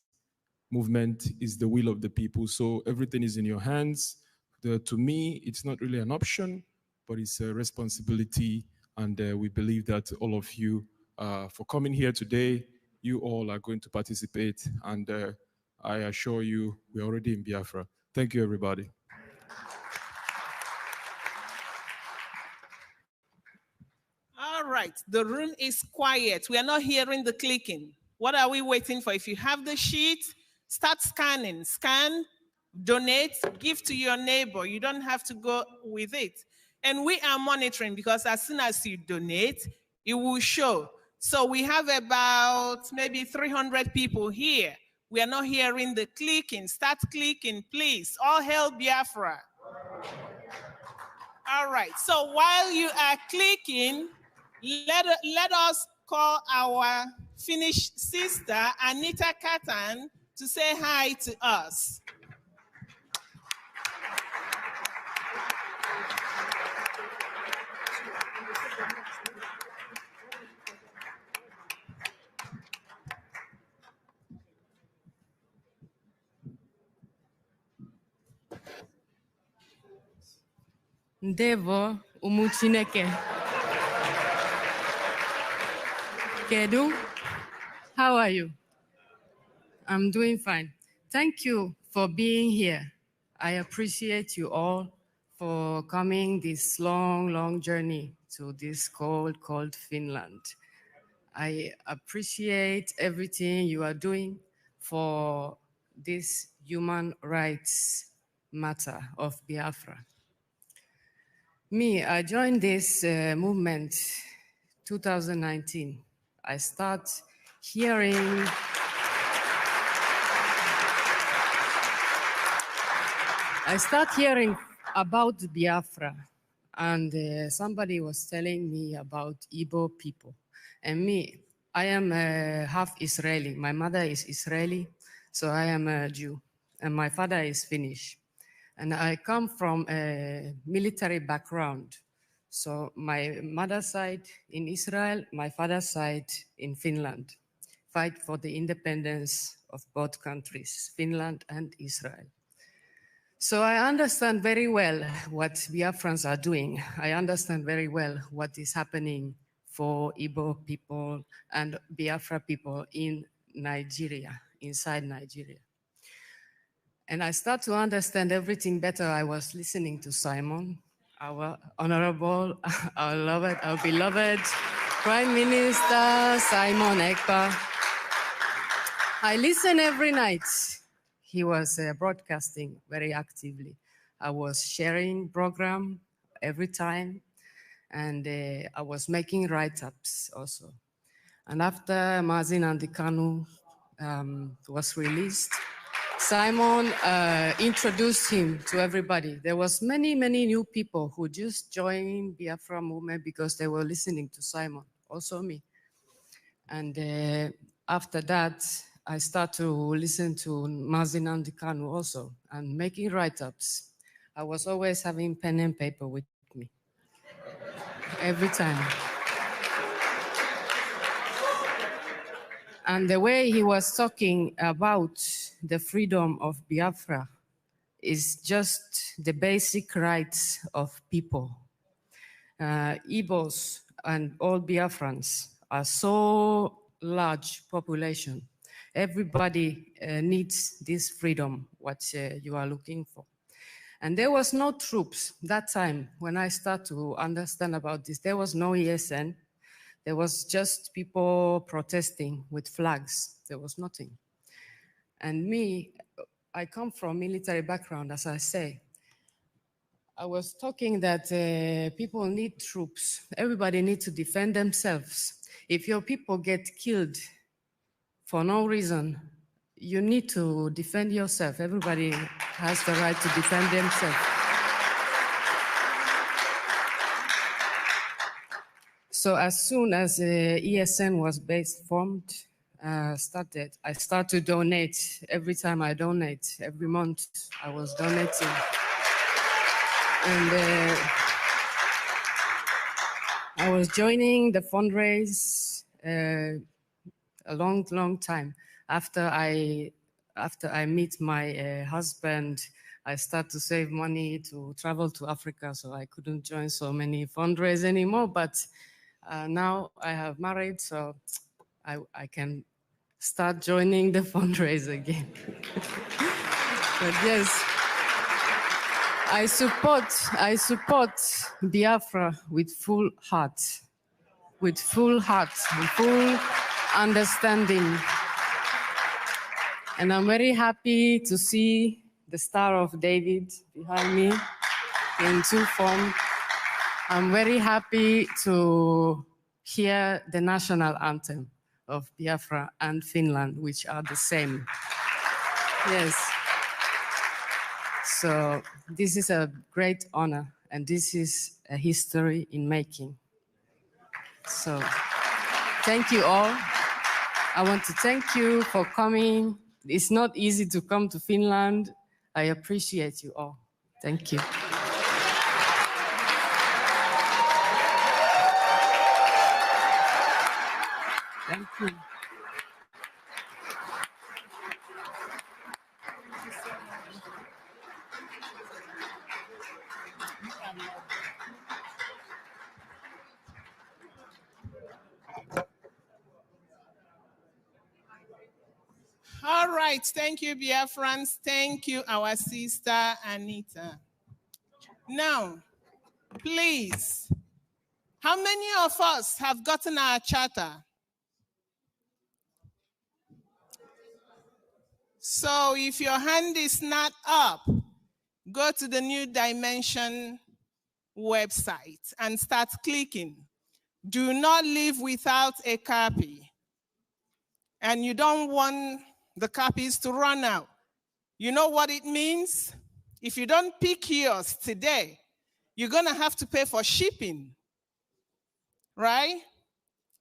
movement is the will of the people. So everything is in your hands. To me, it's not really an option, but it's a responsibility. And we believe that all of you, for coming here today, you all are going to participate. And I assure you, we're already in Biafra. Thank you, everybody. All right, the room is quiet. We are not hearing the clicking. What are we waiting for? If you have the sheet, start scanning. Scan, donate, give to your neighbor. You don't have to go with it. And we are monitoring because as soon as you donate, it will show. So we have about maybe 300 people here. We are not hearing the clicking. Start clicking, please. All hail Biafra. All right, so while you are clicking, let us call our Finnish sister, Anita Katan, to say hi to us. Ndevo ụmụ Chineke. Kedu? How are you? I'm doing fine. Thank you for being here. I appreciate you all for coming this long journey to this cold Finland. I appreciate everything you are doing for this human rights matter of Biafra. I joined this movement 2019. I start hearing about Biafra, and somebody was telling me about Igbo people. And I am half Israeli. My mother is Israeli, so I am a Jew, and my father is Finnish. And I come from a military background. So my mother's side in Israel, my father's side in Finland, fight for the independence of both countries, Finland and Israel. So I understand very well what Biafrans are doing. I understand very well what is happening for Igbo people and Biafra people in Nigeria, inside Nigeria. And I start to understand everything better. I was listening to Simon, our honorable, our beloved Prime Minister Simon Ekpa. I listen every night. He was broadcasting very actively. I was sharing program every time, and I was making write-ups also. And after Mazin Nnamdi Kanu was released, Simon introduced him to everybody. There was many new people who just joined Biafra movement because they were listening to Simon, also me. And after that, I start to listen to Mazi Nnamdi Kanu also and making write-ups. I was always having pen and paper with me every time. And the way he was talking about the freedom of Biafra is just the basic rights of people. Igbos and all Biafrans are so large population. Everybody needs this freedom, what you are looking for. And there was no troops that time when I start to understand about this. There was no ESN. There was just people protesting with flags. There was nothing. And me, I come from military background, as I say. I was talking that people need troops. Everybody needs to defend themselves. If your people get killed for no reason, you need to defend yourself. Everybody has the right to defend themselves. So as soon as ESN was formed, I start to donate. Every time I donate, every month I was donating. And I was joining the fundraise a long time. After I meet my husband, I start to save money to travel to Africa, so I couldn't join so many fundraise anymore. But now I have married, so I can start joining the fundraise again. But yes, I support Biafra with full heart, with full understanding. And I'm very happy to see the Star of David behind me in two form. I'm very happy to hear the national anthem of Biafra and Finland, which are the same. Yes. So this is a great honor, and this is a history in making. So thank you all. I want to thank you for coming. It's not easy to come to Finland. I appreciate you all. Thank you. Thank you. All right, thank you, Biafrans. Thank you, our sister Anita. Now, please, how many of us have gotten our charter? So if your hand is not up, go to the New Dimension website and start clicking. Do not leave without a copy. And you don't want the copies to run out. You know what it means? If you don't pick yours today, you're going to have to pay for shipping, right?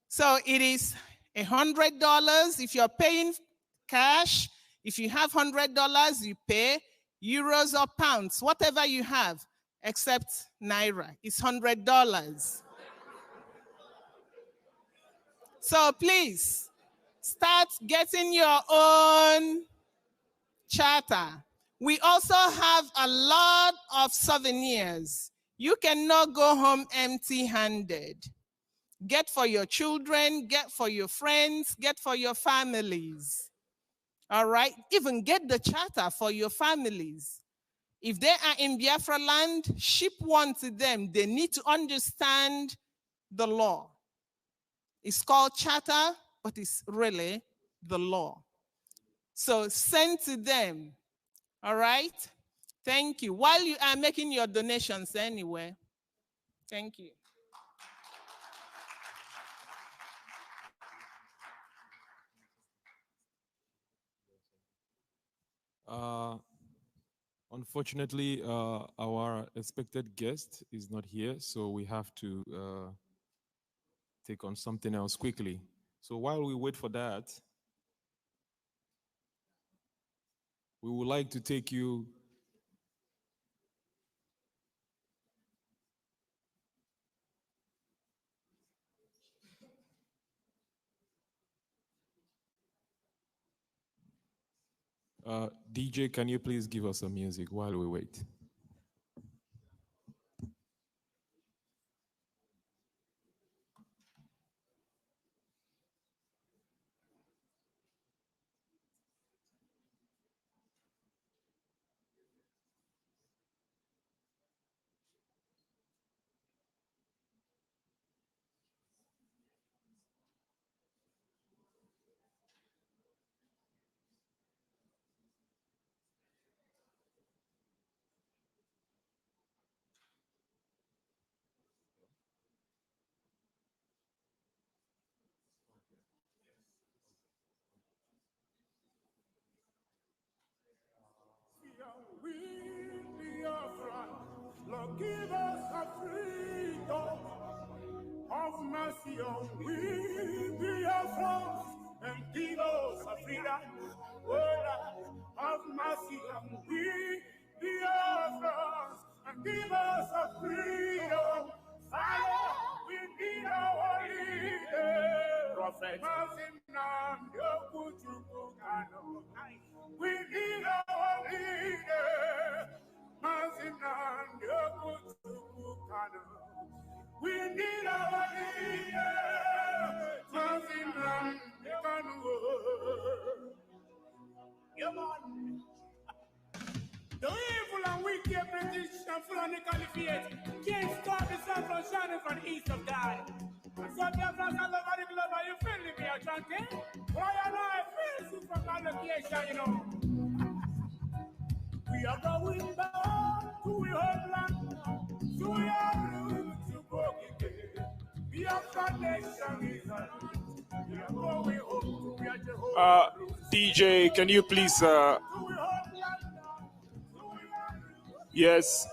So it is $100 if you're paying cash. If you have $100, you pay euros or pounds, whatever you have, except Naira. It's $100. So please, start getting your own charter. We also have a lot of souvenirs. You cannot go home empty-handed. Get for your children, get for your friends, get for your families. All right? Even get the charter for your families. If they are in Biafra land, ship one to them. They need to understand the law. It's called charter, but it's really the law. So send to them. All right? Thank you. While you are making your donations anyway, thank you. Unfortunately, our expected guest is not here, so we have to take on something else quickly. So while we wait for that, we would like to take you DJ, can you please give us some music while we wait? We Biafra, Lord, give us a freedom of mercy on we Biafra, and give us a freedom, of mercy on we Biafra, and give us a freedom. Father, we need our leader. Prophet. We need our leader. We need our leader. The evil and wicked British and Fulani Caliphate can't stop the sun from shining from the east of God. And so Biafrans all over the globe, are you feeling me, Ashanti? Why am I feeling from my location, you know? We are going back to our homeland, to our roots, to Bogike. Biafra nation is a we are going home to Jehovah. DJ, can you please... Yes,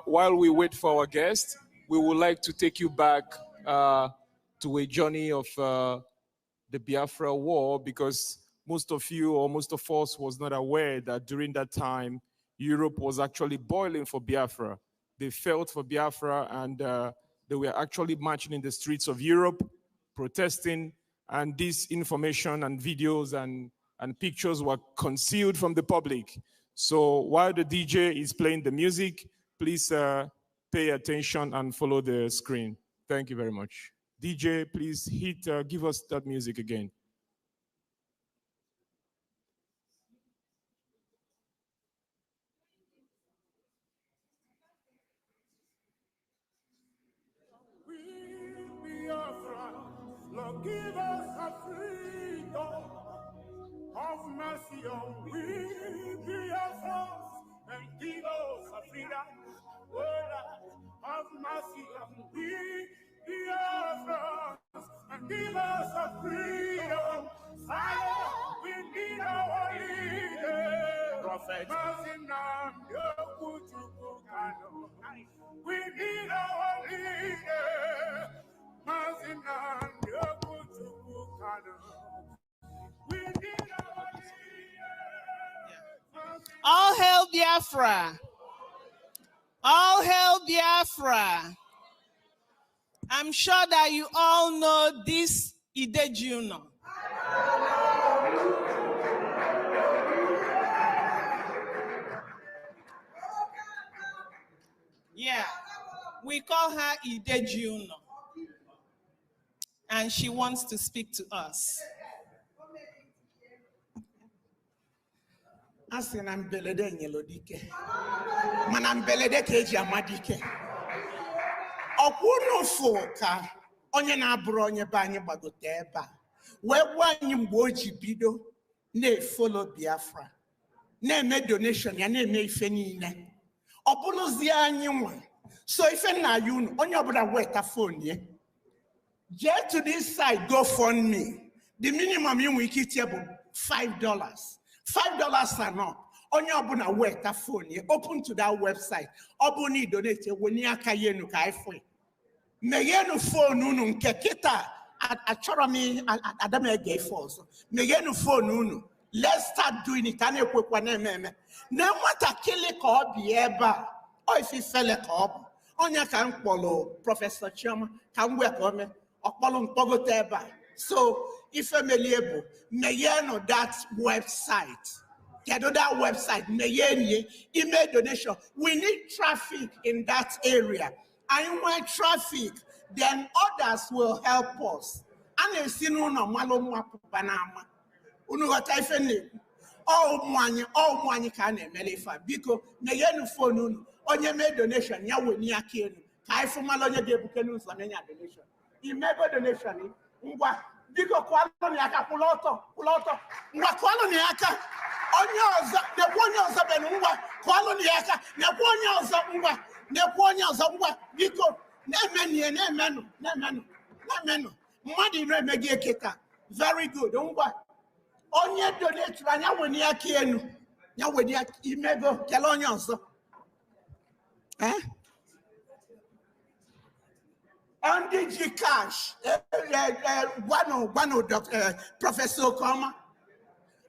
while we wait for our guest, we would like to take you back to a journey of the Biafra War, because most of you or most of us was not aware that during that time, Europe was actually boiling for Biafra. They felt for Biafra, and they were actually marching in the streets of Europe, protesting, and this information and videos and pictures were concealed from the public. So while the DJ is playing the music, please pay attention and follow the screen. Thank you very much. DJ, please give us that music again. Lord, give us a freedom of mercy on we Biafra, and give us a freedom of mercy on we Biafra, and give us a freedom. Father, we need our leader. Prophet. We need our leader. All hail Biafra. All hail Biafra. I'm sure that you all know this Idejuno. Yeah, we call her Idejuno. And she wants to speak to us. Asị na mbelede nyelo dike, mana mbelede ka eji ama dike. Ọkwụrụ ụfụ ka onye na-abụrụ onye be anyị gbagote ebe a, wee gwa anyị mgbe o ji bido na-efolo Biafra, na-eme donation ya, na-eme ife niile. Ọ bụrụzie anyị nwa, so ife nna ya unu, onye ọbụla weta phone ye. Get to this side, go fund me. The minimum you will get $5. $5 and up. onye ọbụla weta phone ya open to that website ọ bụ na ị donate wenye aka ya enu ka anyị fụ meghenu phone unu nke kịta achọrọ m adam ege ife ọzọ meghenu phone unu let's start doing it a na-ekwekwa na-eme na nwatakịrị ka ọ bi ebe a ọ ife fele ka ọ bụ onye ka m kpọrọ Prọfesọ Chioma ka m wee ka o mee ọkpọrọ mkpọgote ebe a so ife melie bụ meghenu that website. Get on that website, email donation. We need traffic in that area. And when traffic, then others will help us. And you see, no, malo panama. Unuata ifene. All money can melifa. Because megenu phone onye me donation. Ya we ni akenu. Kai fumalonya de bukenu samenya donation. Imego donation. Ngwa. Biko kwalo ni aka puloto. Ngwa kwalo ni aka. Onye ọzọ na-ekwu onye ọzọ bịara ngwa ka ọlụ na ya aka na-ekwu onye ọzọ ngwa na-ekwu onye ọzọ ngwa biko na-emenụ mmadụ ire emeghị eketa very good ngwa onye donate anya were ya aka enu ya were ya imego kele onye ọzọ ndị ji cash gwanụ Prọfesọ Okoma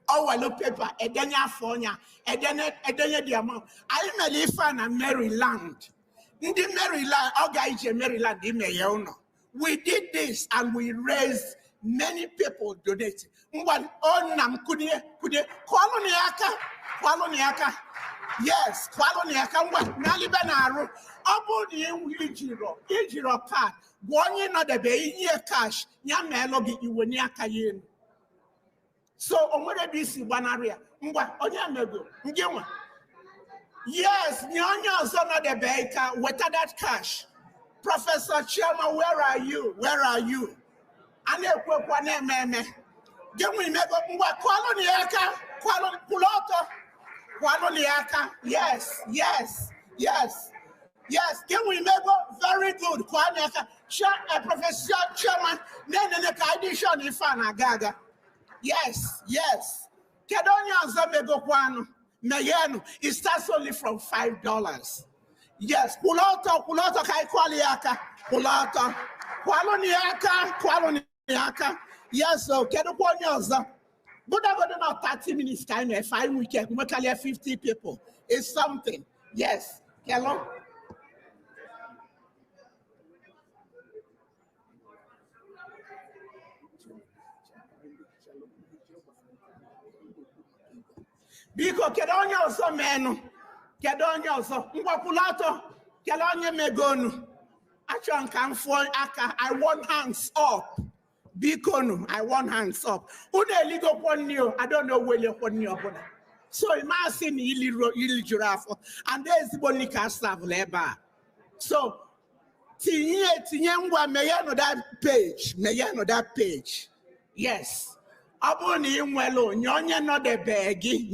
our paper, Edenya Fonya, Edenya the amount. I may live in Maryland. In the Maryland, Ogaije Maryland, we did this and we raised many people donating. One on Kudia, Kwaloniaka. Yes, Kwaloniaka, Nalibanaro, Abodi Ijiro card, one not the bay, cash, Yamelogi, Iwaniaka yin. So, omwere bisi banaria. Ngwa, onye mego. Ngewa. Yes, nyonya zona de baker. Weta that cash. Professor Chioma, where are you? Ane kwa ne meme. Ngewa mego. Ngwa, kwalo ni aka. Kwalo puloto. Kwalo ni aka. Yes. Ngewa mego. Very good. Kwalo ni aka. Professor Chioma. Nene kaidisha ni fana gaga. Yes. Kedonya Zamego Kwano, Mayeno, it starts only from $5. Yes, Puloto, Kai Kwaliaka, Puloto, Kwaloniaka. Yes, so Kedonya. But I got about 30 minutes time, a 5 weekend, we can 50 people. It's something. Yes, Kello. Biko kedonya ọzọ menu kedonya ọzọ ngwapulato kedonya megonu achọ nka mfọ aka I want hands up biko no I want hands up unu eligo kwonio I don't know wele kwonio bona so imasi ni ili jurafo and there is bonika staff leba so tinye ngwa meyano that page yes Aboni nwelo nyonye no de begi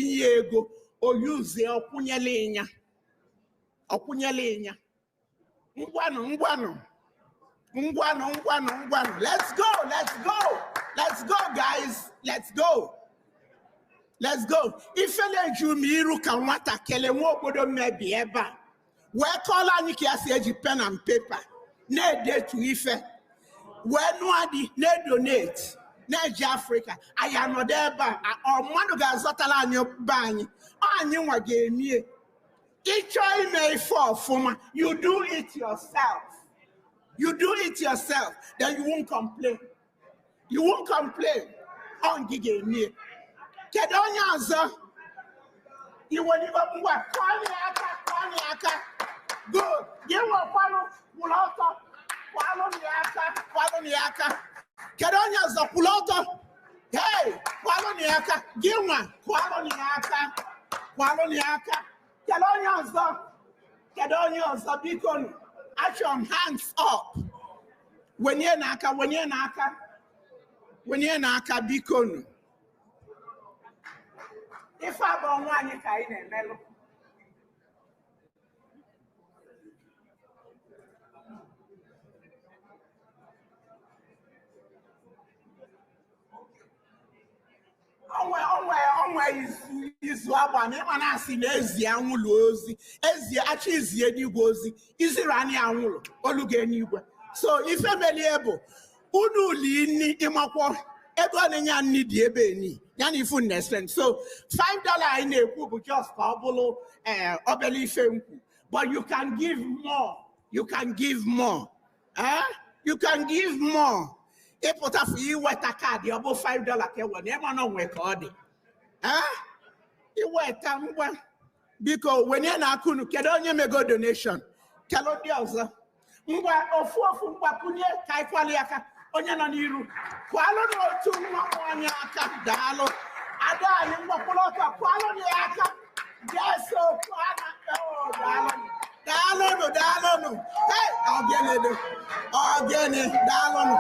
nye ego o use okunyele inya ngwano let's go guys let's go ifele jumiru ka nwata kele nwa obodo mebi eba we call anyị ka asi eji pen and paper na edetu ife we no adi na donate Nigeria Africa, I am not there, but mmadụ ga-azọtala anyị be anyị nwa ga-emie ịchọ ime ife ọfụma you do it yourself then you won't complain ọ gị ga-emie kedu onye ọzọ iweligo ngwa kwanye aka good gị nwekwanụ kwụrụ ọtọ kwalụ ya aka kedu onye ọzọ kwụrụ ọtọ hey kwalụ ya aka gị nwa kwalụ ya aka kedu onye ọzọ biko achọ m hands up wenye n'aka biko nụ ife abụọ nwaanyị ka anyị na-emelụ ọnwa izu agba na ịma na-asị na ezi anwụlụ ozi ezi achọ izie n'igwe ozi iziri anyị anwụlụ olugo n'igwe so ife melie bụ unu lini ịmakwọ ebe ọ na-enye nni dị ebe ni ya na ifu nesent so $5 anyị na-ekwu bụ just ka ọ bụrụ obele ife nkwu but you can give more you can give more you can give more ịpụtafu iweta kaadị ọ bụ $5 ka ewe na ịma na onwe ka ọ dị iweta ngwa biko wenye na-akụ unu kedu onye mego donation kelu ndị ọzọ ngwa ofu mgbakwunye ka anyị kwali aka onye nọ n'iru kwalụ n'otu nwa onye aka daalụ ada anyị mgbakpụrụ ọka kwalụ na ya aka jeso daalụnụ hey ogene daalụnụ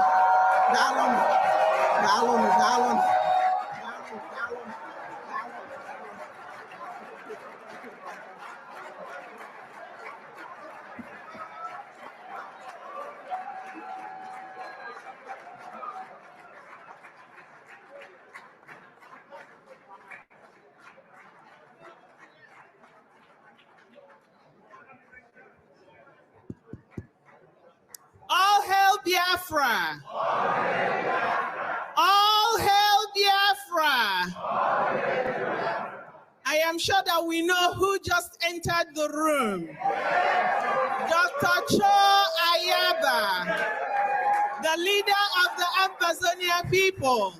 All hail Biafra! All hail Biafra! I am sure that we know who just entered the room. Dr. Cho Ayaba, the leader of the Ambazonia people.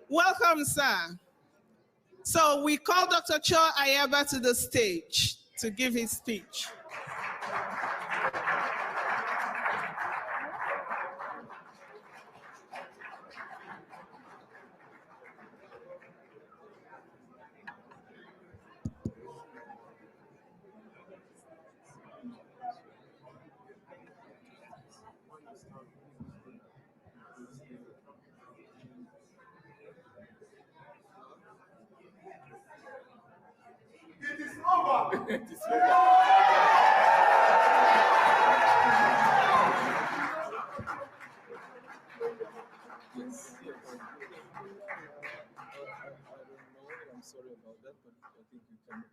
Welcome, sir. So we call Dr. Cho Ayaba to the stage to give his speech. It is over. It is over. I'm sorry about that, but I think you can.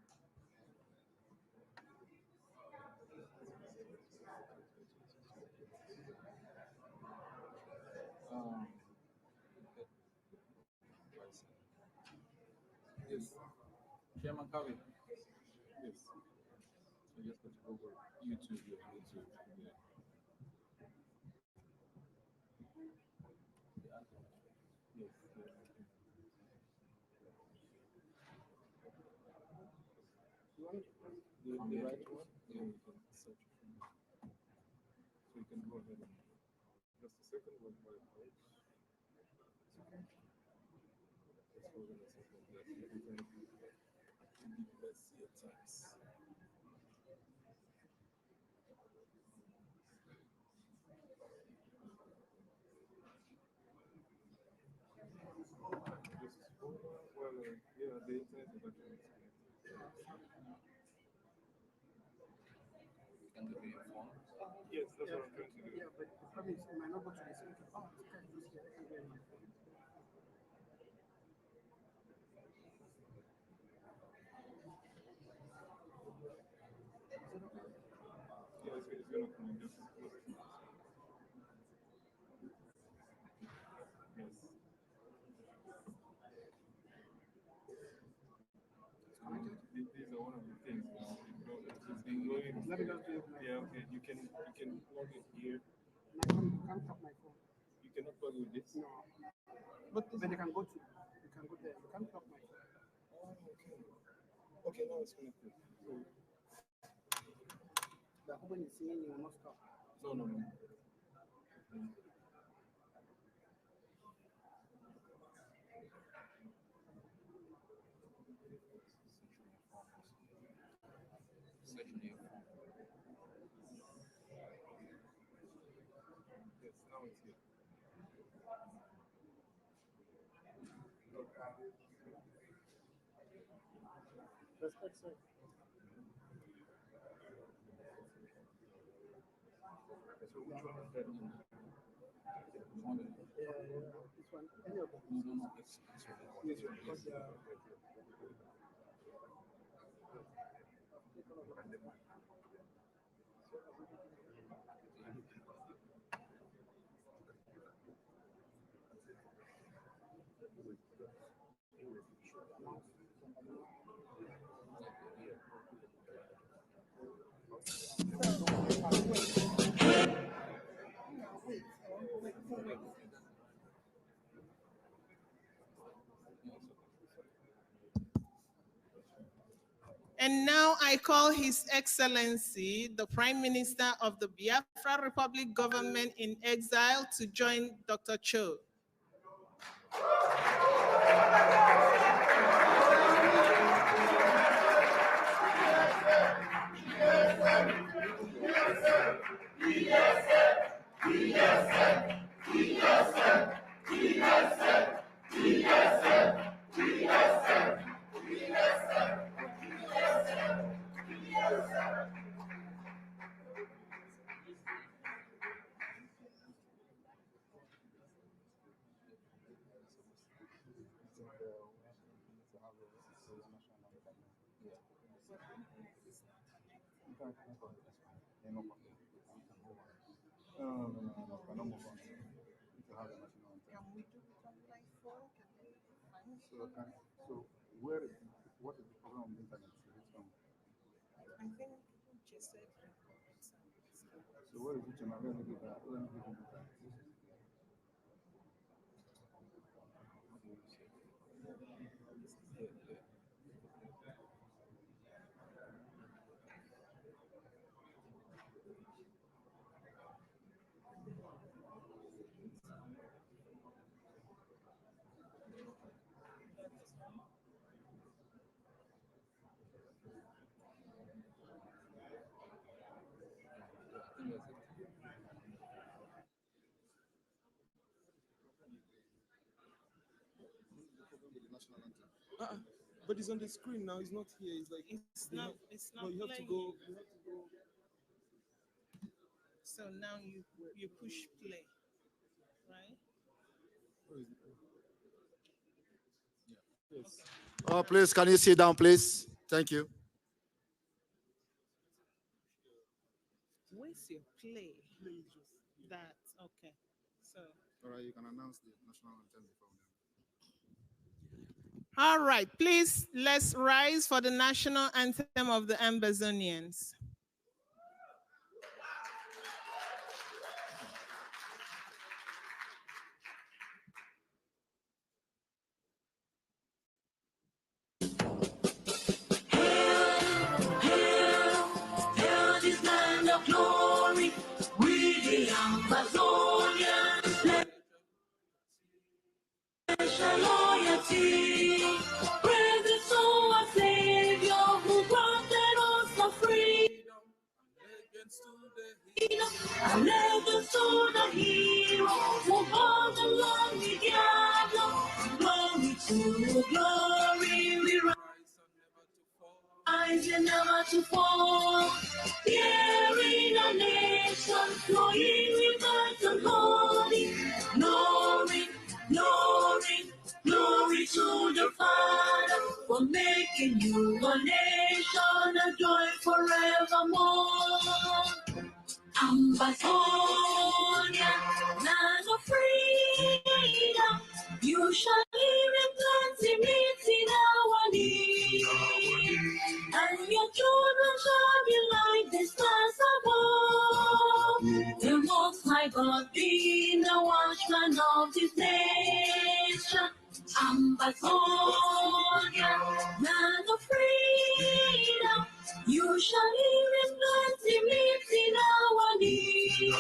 Yes. Chairman Kavi. Yes. I just got to go over YouTube. Yeah. Yes. The right one? Yeah, we can search it from there. So you can go ahead and just a second one while it loads. Okay. Let's hold on a second. Yes, you can let's see at times. Well, yeah, the internet is actually can do your phone? Yes, that's what I'm trying to do. Yeah, but the problem is you might not go to the same. Oh, okay. Yeah, it's gonna come in just yes. These are one of the things. It's been going. Yeah, okay. You can plug it here. I can't tap my phone. You cannot plug with this. No. But you can go to. You can go there. You can't tap my phone. Oh, okay. Okay, now it's connected. So, the open is saying you will not stop. No. Yes, now it's here. Respect, sir. So which one is that? Yeah, this And now I call His Excellency, the Prime Minister of the Biafra Republic Government in Exile, to join Dr. Cho. What is the problem on the internet? I think just said. So where is it on? Let me give it. But it's on the screen now. It's not here. It's like it's not. No, you have to go. You have to go. So now you push play, right? Yes. Oh, please, can you sit down, please? Thank you. Where's your play? That okay. So. All right, you can announce the national anthem before now. All right, please let's rise for the national anthem of the Ambazonians. Hail this land of glory, we the Ambazonians, special loyalty, praise to our Savior who granted us the freedom, allegiance to the hero who bore the lonely diablo, glory to glory, we rise and never to fall. Here in a nation flowing with light and holy, glory, glory, glory to the Father for making you a nation, a joy forevermore. Ambazonia, land of freedom, you shall live in plenty, meeting our need. And your children shall be like the stars above. The Most High God being the watchman of this nation. Ambazonia, land of freedom, you shall live in plenty, meeting our need.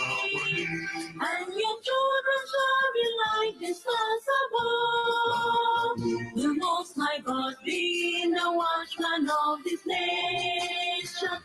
And your children shall be like the stars above. The Most High God being the watchman of this nation.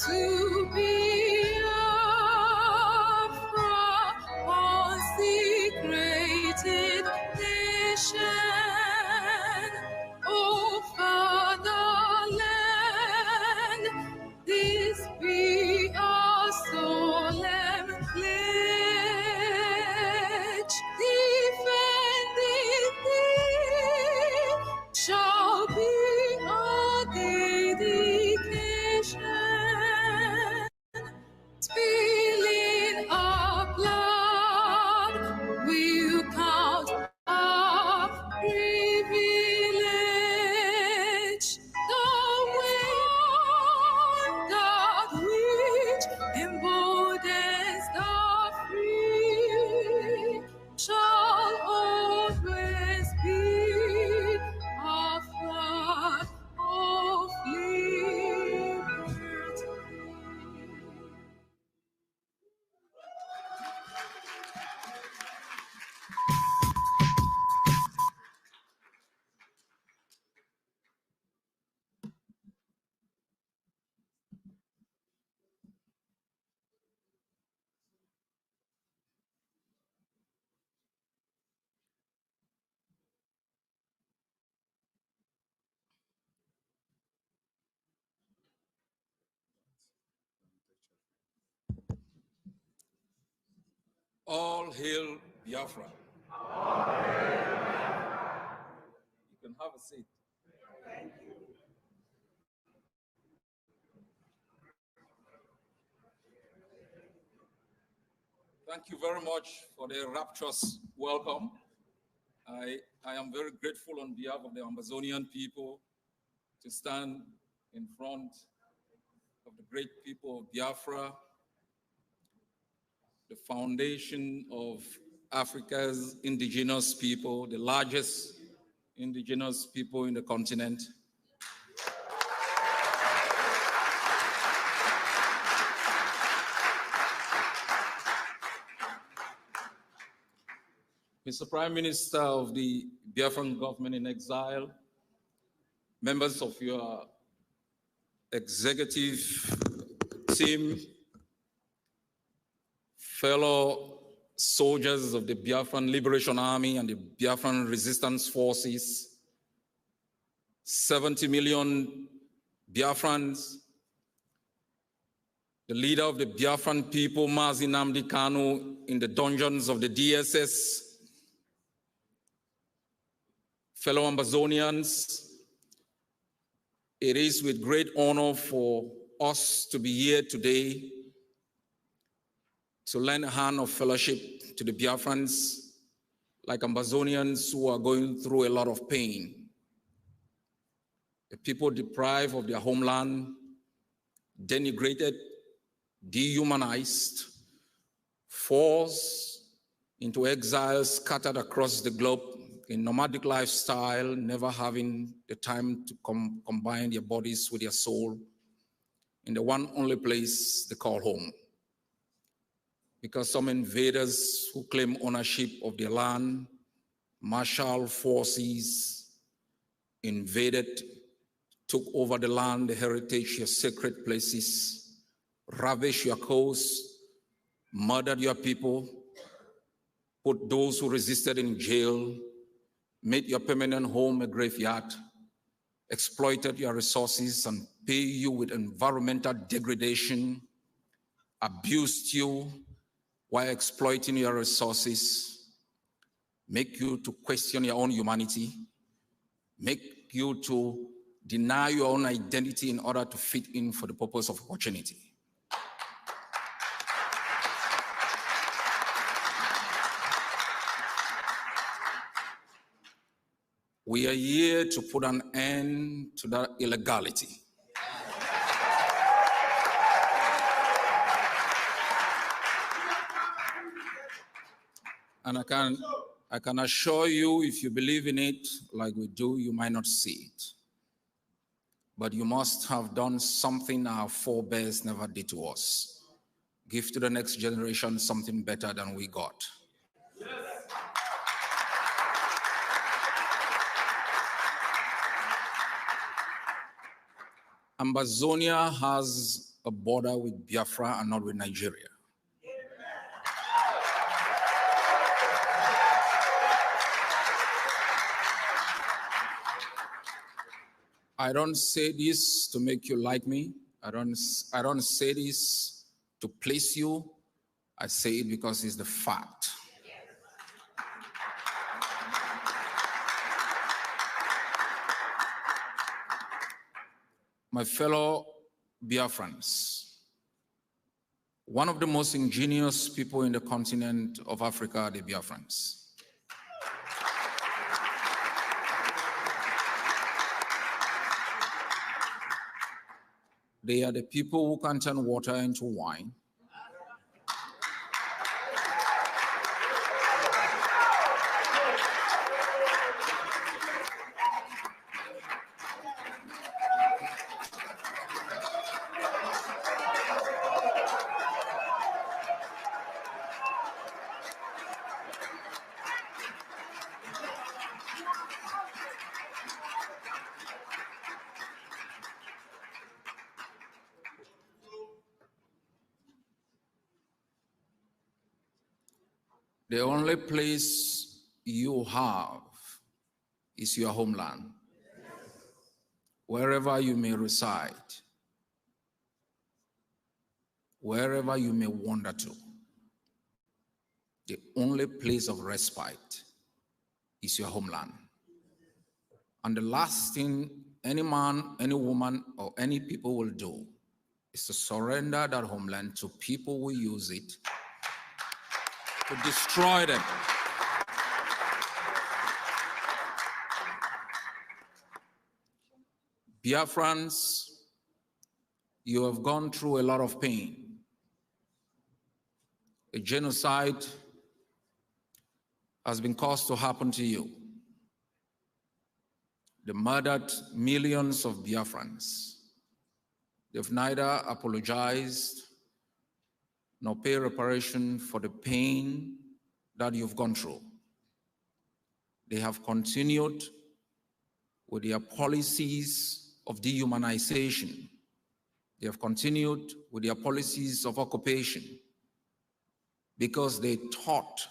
to Biafra, consecrated nation. Oh, fatherland, this be our solemn pledge. Defending thee shall be our dedication. Spilling our blood, we'll count our privilege. The one that which emboldens the free shall always be our flag of liberty. All hail Biafra. You can have a seat. Thank you very much for the rapturous welcome. I am very grateful on behalf of the Amazonian people to stand in front of the great people of Biafra, the foundation of Africa's indigenous people, the largest indigenous people in the continent. Mr. Prime Minister of the Biafran government in exile, members of your executive team, fellow soldiers of the Biafran Liberation Army and the Biafran Resistance Forces, 70 million Biafrans, the leader of the Biafran people, Mazi Nnamdi Kanu, in the dungeons of the DSS, fellow Amazonians, it is with great honor for us to be here today to lend a hand of fellowship to the Biafrans, like Amazonians who are going through a lot of pain. The people deprived of their homeland, denigrated, dehumanized, forced into exile, scattered across the globe in nomadic lifestyle, never having the time to combine their bodies with their soul in the one only place they call home. Because some invaders who claim ownership of their land, martial forces invaded, took over the land, the heritage, your sacred places, ravished your coast, murdered your people, put those who resisted in jail, made your permanent home a graveyard, exploited your resources and pay you with environmental degradation, abused you while exploiting your resources, make you to question your own humanity, make you to deny your own identity in order to fit in for the purpose of opportunity. We are here to put an end to that illegality. And I can assure you, if you believe in it like we do, you might not see it. But you must have done something our forebears never did to us. Give to the next generation something better than we got. Yes. Amazonia has a border with Biafra and not with Nigeria. I don't say this to make you like me. I don't say this to please you. I say it because it's the fact. My fellow Biafrans, one of the most ingenious people in the continent of Africa are the Biafrans. They are the people who can turn water into wine. The only place you have is your homeland. Wherever you may reside, wherever you may wander to, the only place of respite is your homeland. And the last thing any man, any woman, or any people will do is to surrender that homeland to people who use it to destroy them. Biafrans, you have gone through a lot of pain. A genocide has been caused to happen to you. They murdered millions of Biafrans. They've neither apologized nor pay reparation for the pain that you've gone through. They have continued with their policies of dehumanization. They have continued with their policies of occupation because they thought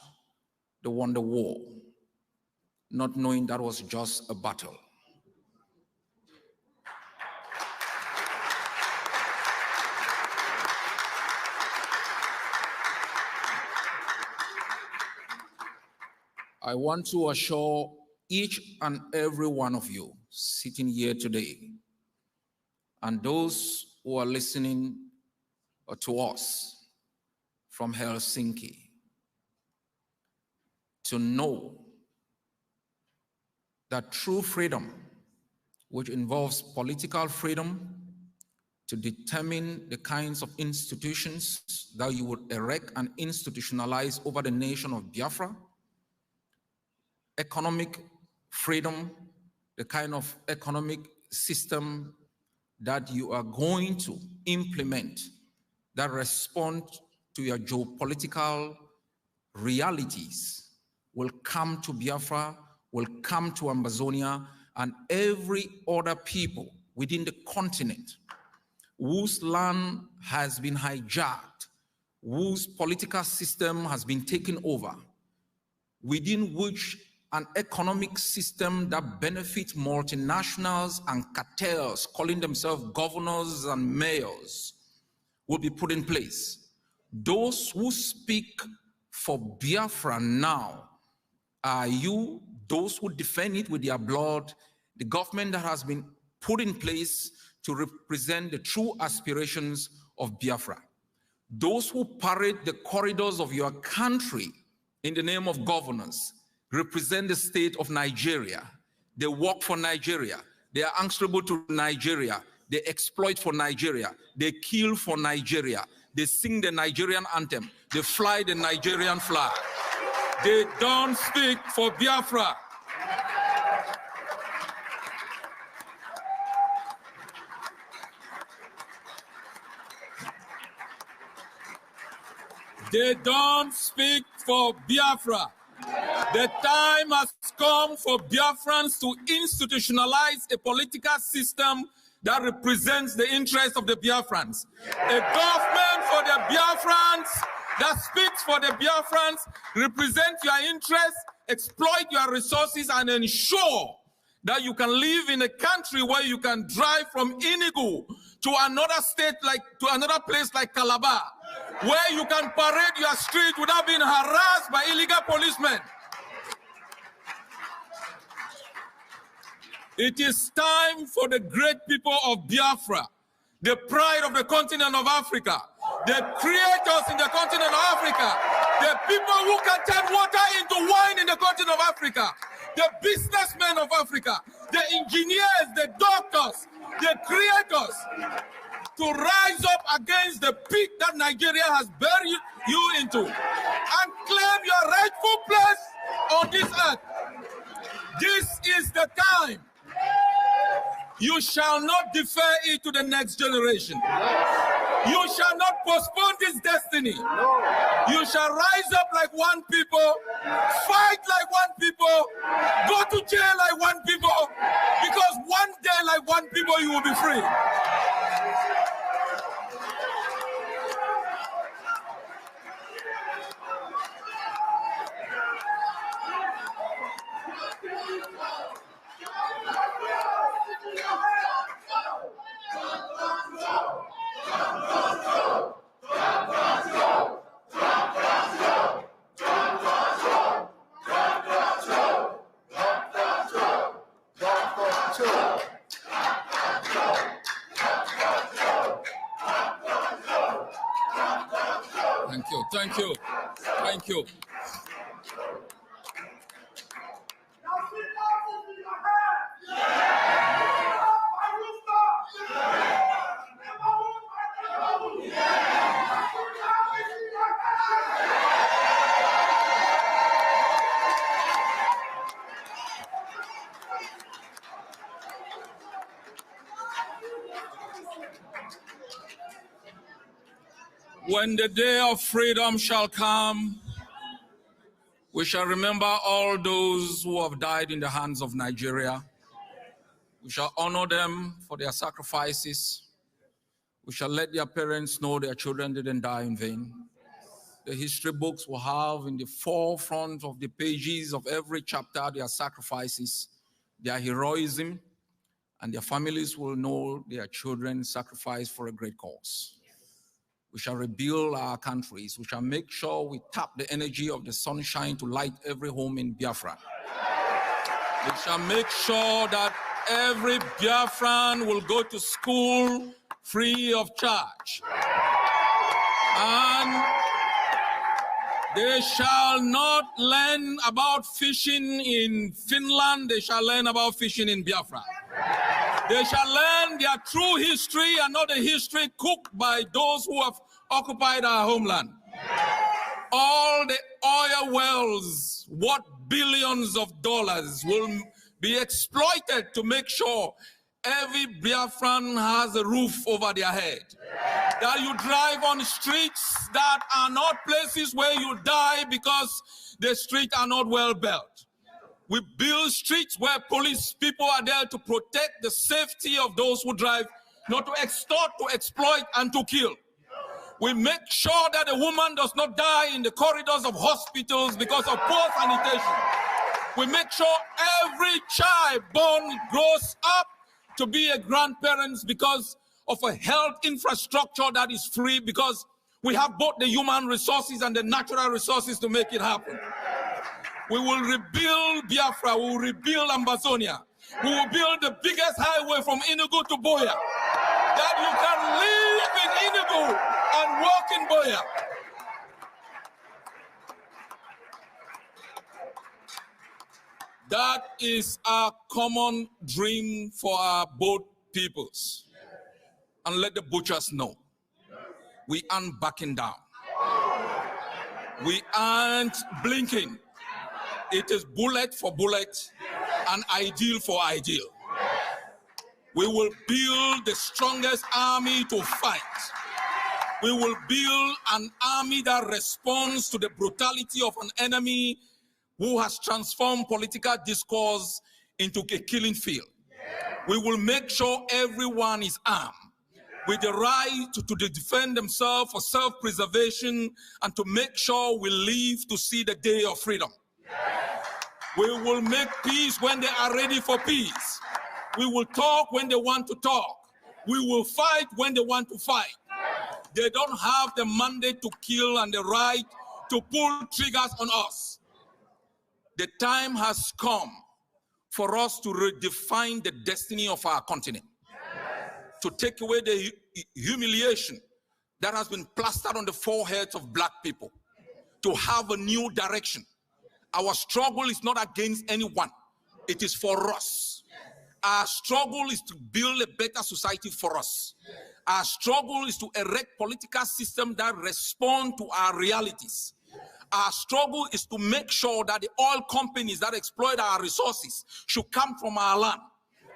they won the war, not knowing that was just a battle. I want to assure each and every one of you sitting here today, and those who are listening to us from Helsinki, to know that true freedom, which involves political freedom to determine the kinds of institutions that you would erect and institutionalize over the nation of Biafra, economic freedom, the kind of economic system that you are going to implement that respond to your geopolitical realities will come to Biafra, will come to Amazonia, and every other people within the continent whose land has been hijacked, whose political system has been taken over, within which an economic system that benefits multinationals and cartels calling themselves governors and mayors will be put in place. Those who speak for Biafra now are you, those who defend it with their blood, the government that has been put in place to represent the true aspirations of Biafra. Those who parade the corridors of your country in the name of governors represent the state of Nigeria. They work for Nigeria. They are answerable to Nigeria. They exploit for Nigeria. They kill for Nigeria. They sing the Nigerian anthem. They fly the Nigerian flag. They don't speak for Biafra. They don't speak for Biafra. The time has come for Biafrans to institutionalize a political system that represents the interests of the Biafrans. A government for the Biafrans that speaks for the Biafrans, represents your interests, exploit your resources, and ensure that you can live in a country where you can drive from Enugu to another state, to another place like Calabar, where you can parade your street without being harassed by illegal policemen. It is time for the great people of Biafra, the pride of the continent of Africa, the creators in the continent of Africa, the people who can turn water into wine in the continent of Africa, the businessmen of Africa, the engineers, the doctors, the creators, to rise up against the pit that Nigeria has buried you into and claim your rightful place on this earth. This is the time. You shall not defer it to the next generation. You shall not postpone this destiny. You shall rise up like one people, fight like one people, go to jail like one people, because one day like one people you will be free. Thank you. Thank you. When the day of freedom shall come, we shall remember all those who have died in the hands of Nigeria. We shall honor them for their sacrifices. We shall let their parents know their children didn't die in vain. The history books will have in the forefront of the pages of every chapter their sacrifices, their heroism, and their families will know their children sacrificed for a great cause. We shall rebuild our countries. We shall make sure we tap the energy of the sunshine to light every home in Biafra. We shall make sure that every Biafran will go to school free of charge. And they shall not learn about fishing in Finland. They shall learn about fishing in Biafra. They shall learn their true history and not the history cooked by those who have occupied our homeland. All the oil wells, worth billions of dollars, will be exploited to make sure every Biafran has a roof over their head. That you drive on streets that are not places where you die because the streets are not well built. We build streets where police people are there to protect the safety of those who drive, not to extort, to exploit, and to kill. We make sure that a woman does not die in the corridors of hospitals because of poor sanitation. We make sure every child born grows up to be a grandparent because of a health infrastructure that is free, because we have both the human resources and the natural resources to make it happen. We will rebuild Biafra, we will rebuild Ambazonia. We will build the biggest highway from Enugu to Boya, that you can live in Enugu and work in Boya. That is our common dream for our both peoples. And let the butchers know, we aren't backing down. We aren't blinking. It is bullet for bullet and ideal for ideal. We will build the strongest army to fight. We will build an army that responds to the brutality of an enemy who has transformed political discourse into a killing field. We will make sure everyone is armed with the right to defend themselves for self-preservation and to make sure we live to see the day of freedom. We will make peace when they are ready for peace. We will talk when they want to talk. We will fight when they want to fight. They don't have the mandate to kill and the right to pull triggers on us. The time has come for us to redefine the destiny of our continent, to take away the humiliation that has been plastered on the foreheads of black people, to have a new direction. Our struggle is not against anyone. It is for us. Our struggle is to build a better society for us. Our struggle is to erect political systems that respond to our realities. Our struggle is to make sure that the oil companies that exploit our resources should come from our land,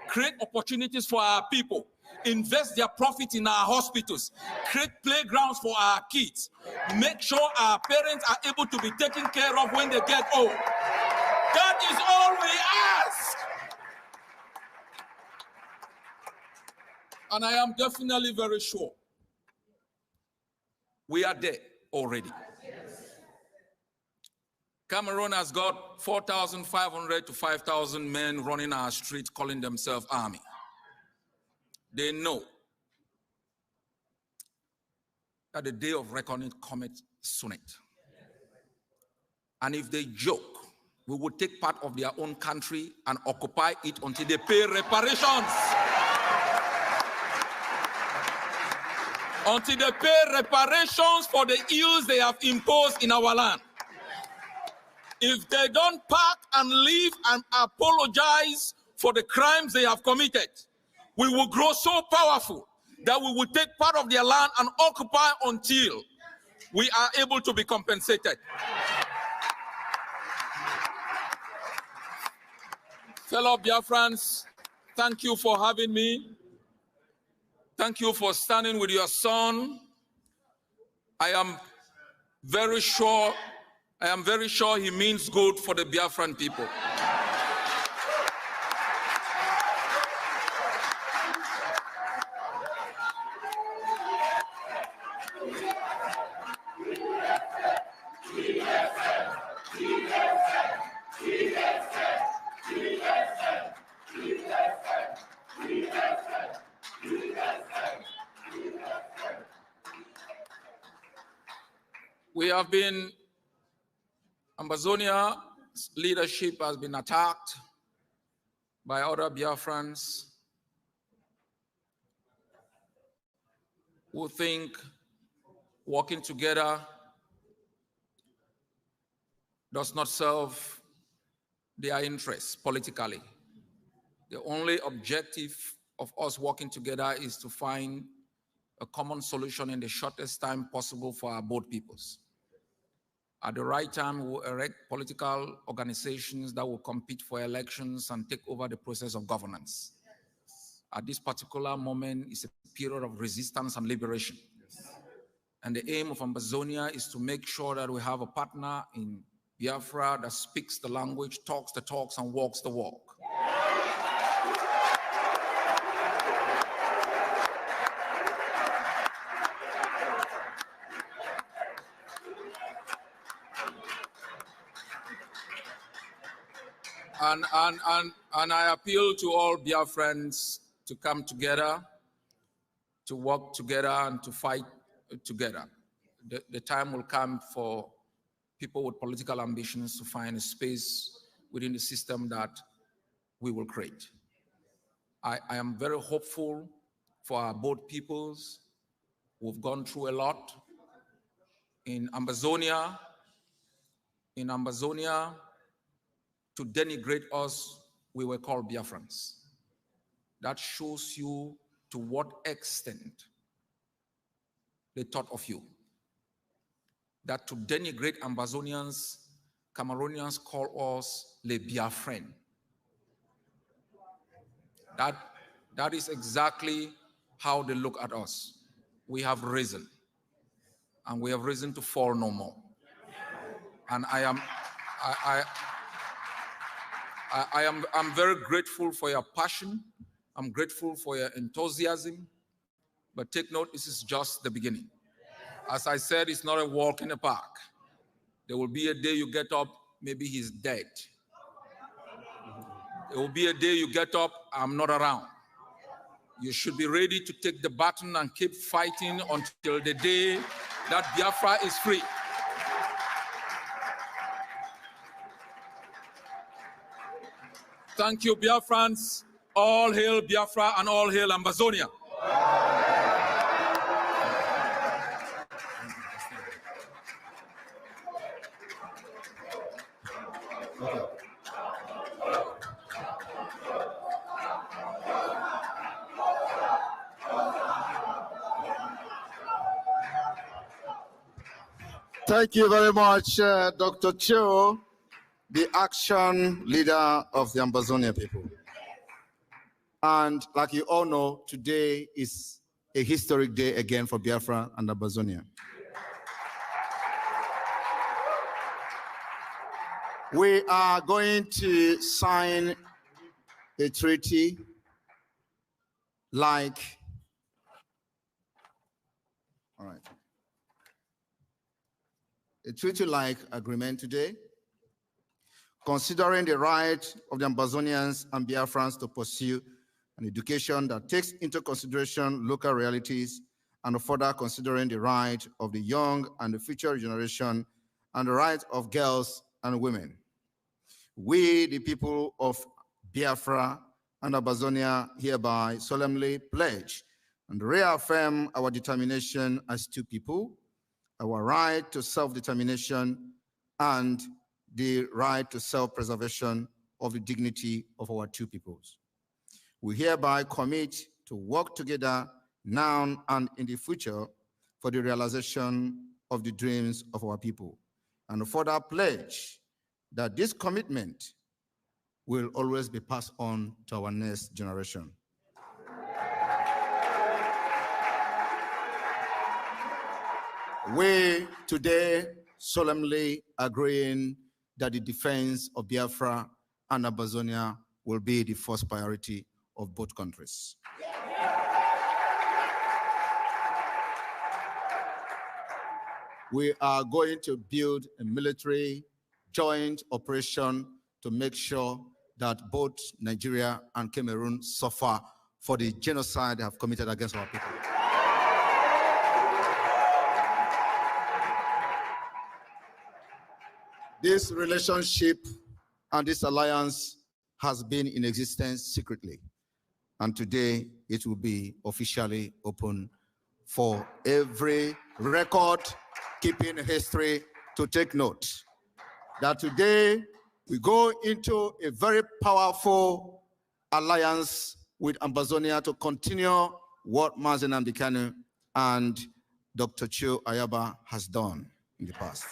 create opportunities for our people, invest their profit in our hospitals, create playgrounds for our kids, make sure our parents are able to be taken care of when they get old. That is all we ask. And I am definitely very sure we are there already. Cameroon has got 4,500 to 5,000 men running our streets calling themselves army. They know that the day of reckoning cometh soon. And if they joke, we will take part of their own country and occupy it until they pay reparations. Until they pay reparations for the ills they have imposed in our land. If they don't pack and leave and apologize for the crimes they have committed, we will grow so powerful that we will take part of their land and occupy until we are able to be compensated. Fellow Biafrans, thank you for having me. Thank you for standing with your son. I am very sure he means good for the Biafran people. We have been, Ambazonia's leadership has been attacked by other Biafrans who think working together does not serve their interests politically. The only objective of us working together is to find a common solution in the shortest time possible for our both peoples. At the right time, we will erect political organizations that will compete for elections and take over the process of governance. At this particular moment, it's a period of resistance and liberation. And the aim of Ambazonia is to make sure that we have a partner in Biafra that speaks the language, talks the talks, and walks the walk. And I appeal to all Biafrans to come together, to work together, and to fight together. The time will come for people with political ambitions to find a space within the system that we will create. I am very hopeful for our both peoples. We've gone through a lot. In Ambazonia, to denigrate us, we were called Biafrans. That shows you to what extent they thought of you. That to denigrate Ambazonians, Cameroonians call us les Biafran. That is exactly how they look at us. We have risen, and we have risen to fall no more. And I'm very grateful for your passion, I'm grateful for your enthusiasm, but take note, this is just the beginning. As I said, it's not a walk in the park. There will be a day you get up, maybe he's dead. There will be a day you get up, I'm not around. You should be ready to take the baton and keep fighting until the day that Biafra is free. Thank you, Biafrans. All hail Biafra and all hail Ambazonia. Thank you very much, Dr. Cho, the action leader of the Ambazonia people. And like you all know, today is a historic day again for Biafra and Ambazonia. We are going to sign a treaty like, all right, a treaty-like agreement today, considering the right of the Ambazonians and Biafrans to pursue an education that takes into consideration local realities, and further considering the right of the young and the future generation and the right of girls and women. We, the people of Biafra and Ambazonia, hereby solemnly pledge and reaffirm our determination as two people, our right to self-determination, and the right to self-preservation of the dignity of our two peoples. We hereby commit to work together now and in the future for the realization of the dreams of our people, and further pledge that this commitment will always be passed on to our next generation. We today solemnly agreeing that the defense of Biafra and Ambazonia will be the first priority of both countries. We are going to build a military joint operation to make sure that both Nigeria and Cameroon suffer for the genocide they have committed against our people. This relationship and this alliance has been in existence secretly, and today it will be officially open for every record-keeping history to take note that today we go into a very powerful alliance with Ambazonia to continue what Mazi Nnamdi Kanu and Dr. Cho Ayaba has done in the past.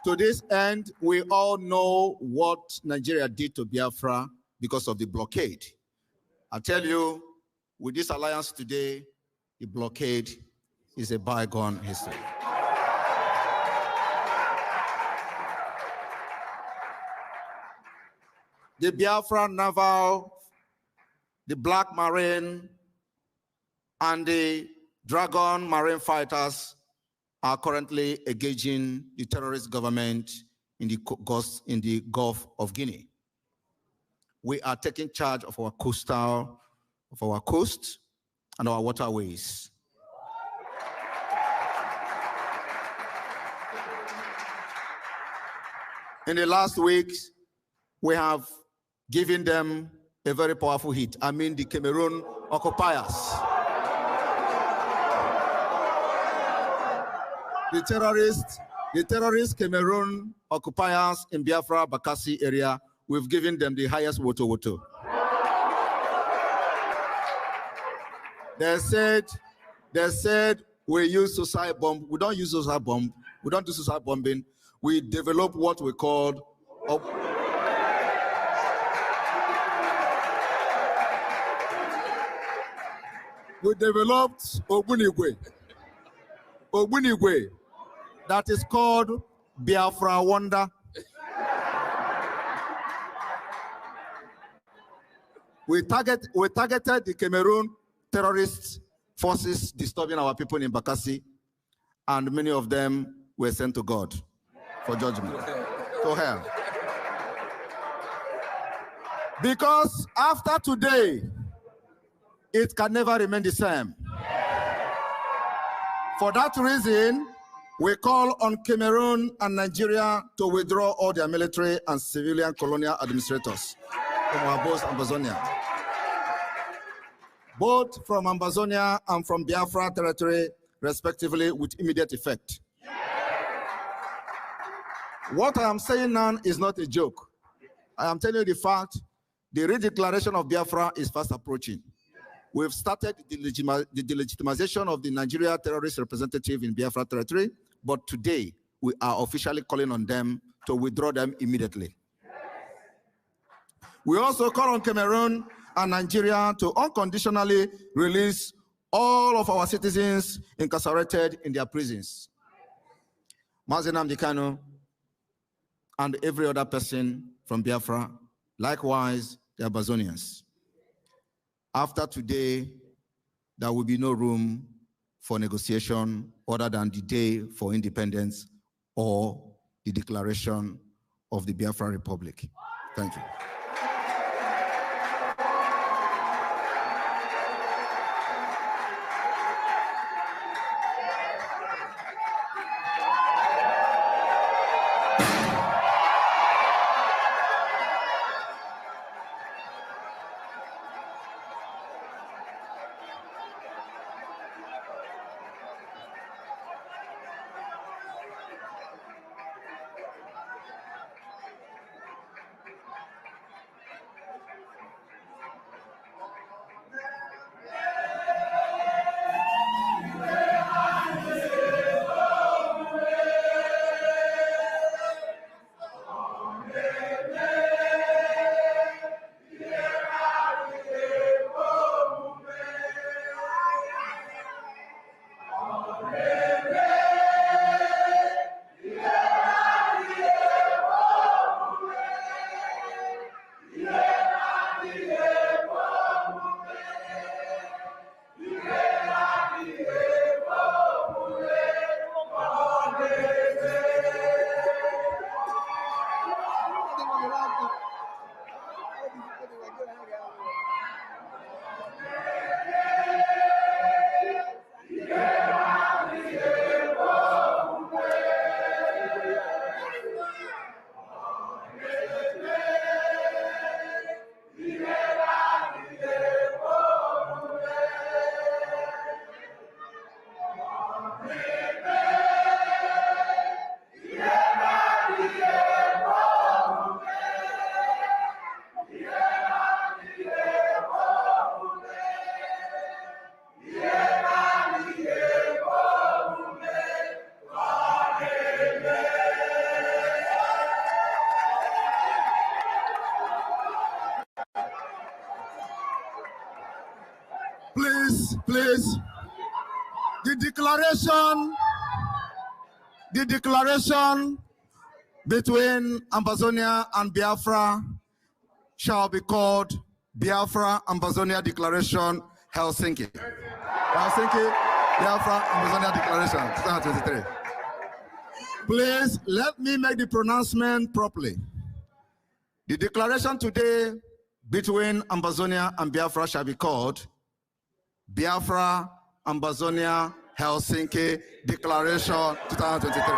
To this end, we all know what Nigeria did to Biafra because of the blockade. I tell you, with this alliance today, the blockade is a bygone history. The Biafra Naval, the Black Marine, and the Dragon Marine fighters are currently engaging the terrorist government in the Gulf of Guinea. We are taking charge of our coast and our waterways. In the last weeks, we have given them a very powerful hit. I mean the Cameroon occupiers. The terrorist Cameroon occupiers in Biafra Bakassi area, we've given them the highest woto. They said we use suicide bomb. We don't use suicide bomb. We don't do suicide bombing. We develop what we called we developed Ogbunigwe, that is called Biafra Wonder. We targeted the Cameroon terrorist forces disturbing our people in Bakassi, and many of them were sent to God for judgment, to hell. Because after today, it can never remain the same. For that reason, we call on Cameroon and Nigeria to withdraw all their military and civilian colonial administrators from our both Ambazonia. Both from Ambazonia and from Biafra territory, respectively, with immediate effect. What I am saying now is not a joke. I am telling you the fact. The redeclaration of Biafra is fast approaching. We've started the delegitimization of the Nigeria terrorist representative in Biafra territory, but today we are officially calling on them to withdraw them immediately. We also call on Cameroon and Nigeria to unconditionally release all of our citizens incarcerated in their prisons. Mazi Nnamdi Kanu and every other person from Biafra, likewise the Ambazonians. After today, there will be no room for negotiation other than the day for independence or the declaration of the Biafra Republic. Thank you. Please, the declaration between Ambazonia and Biafra shall be called Biafra Ambazonia Declaration Helsinki. Helsinki, Biafra Ambazonia Declaration 2023. Please let me make the pronouncement properly. The declaration today between Ambazonia and Biafra shall be called Biafra Ambazonia Helsinki Declaration 2023.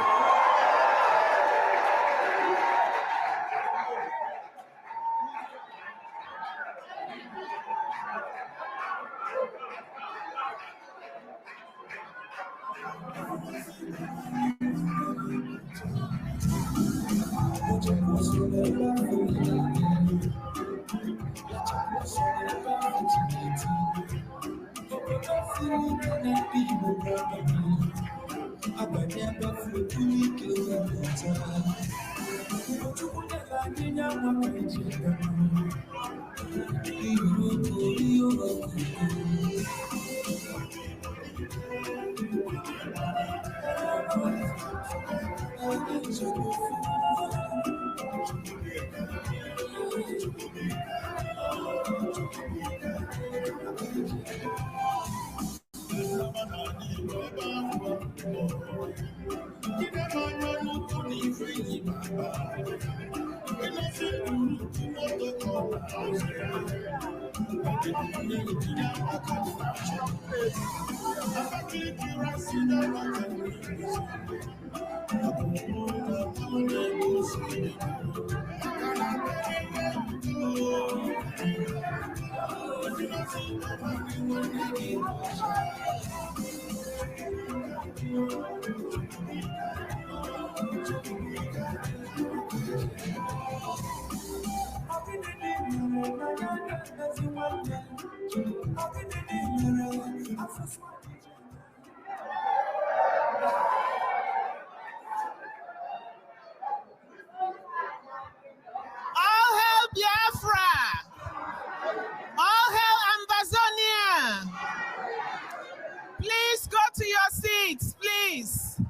All hail Biafra! All hail Ambazonia! Please go to your seats, please.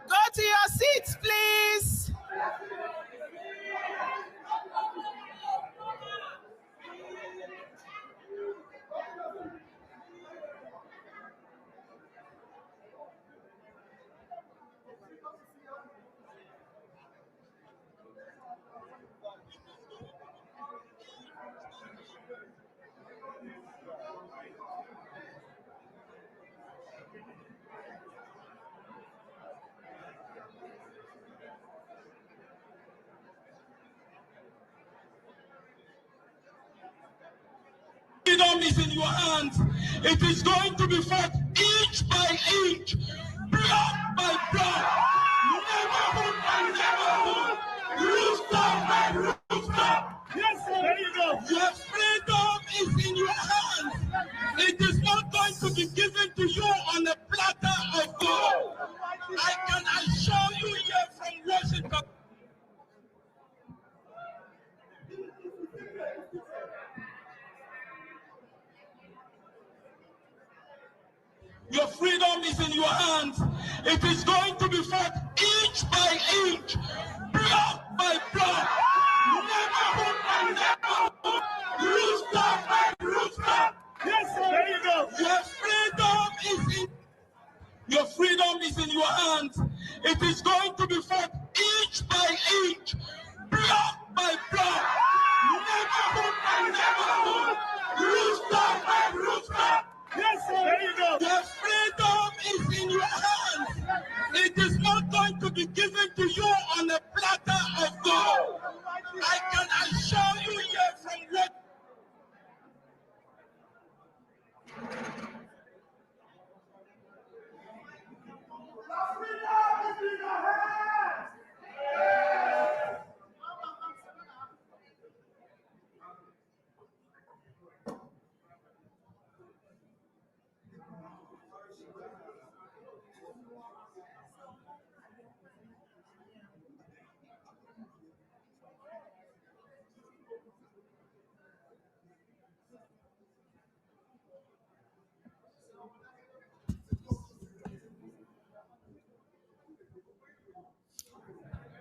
Go to your seats, please. Freedom is in your hands. It is going to be fought inch by inch, block by block, neighborhood by neighborhood, rooftop by rooftop. Yes, sir. There you go. Your freedom is in your hands. It is not going to be given to you on a platter of gold. I can assure you here from Washington. Your freedom is in your hands. It is going to be fought inch by inch, block by block, neighborhood by neighborhood, rooftop by rooftop. Yes, sir. There you go. Your freedom is in your hands. It is going to be fought inch by inch, block by block, neighborhood by neighborhood, rooftop by rooftop. Yes, sir. There you go. Your freedom is in your hands. It is not going to be given to you on a platter of gold. I can assure you here from what.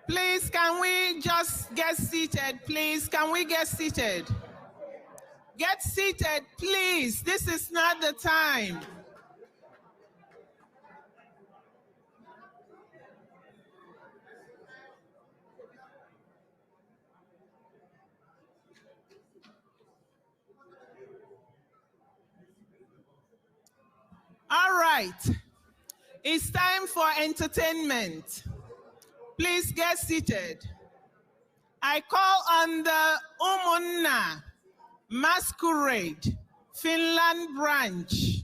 Please, can we just get seated, please? Can we get seated? Get seated, please. This is not the time. All right. It's time for entertainment. Please get seated. I call on the Umunna Masquerade, Finland branch.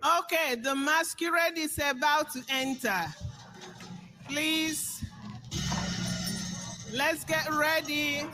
Okay, the masquerade is about to enter. Please, let's get ready.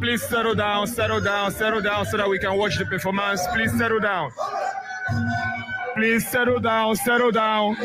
Please settle down so that we can watch the performance. Please settle down. Please settle down.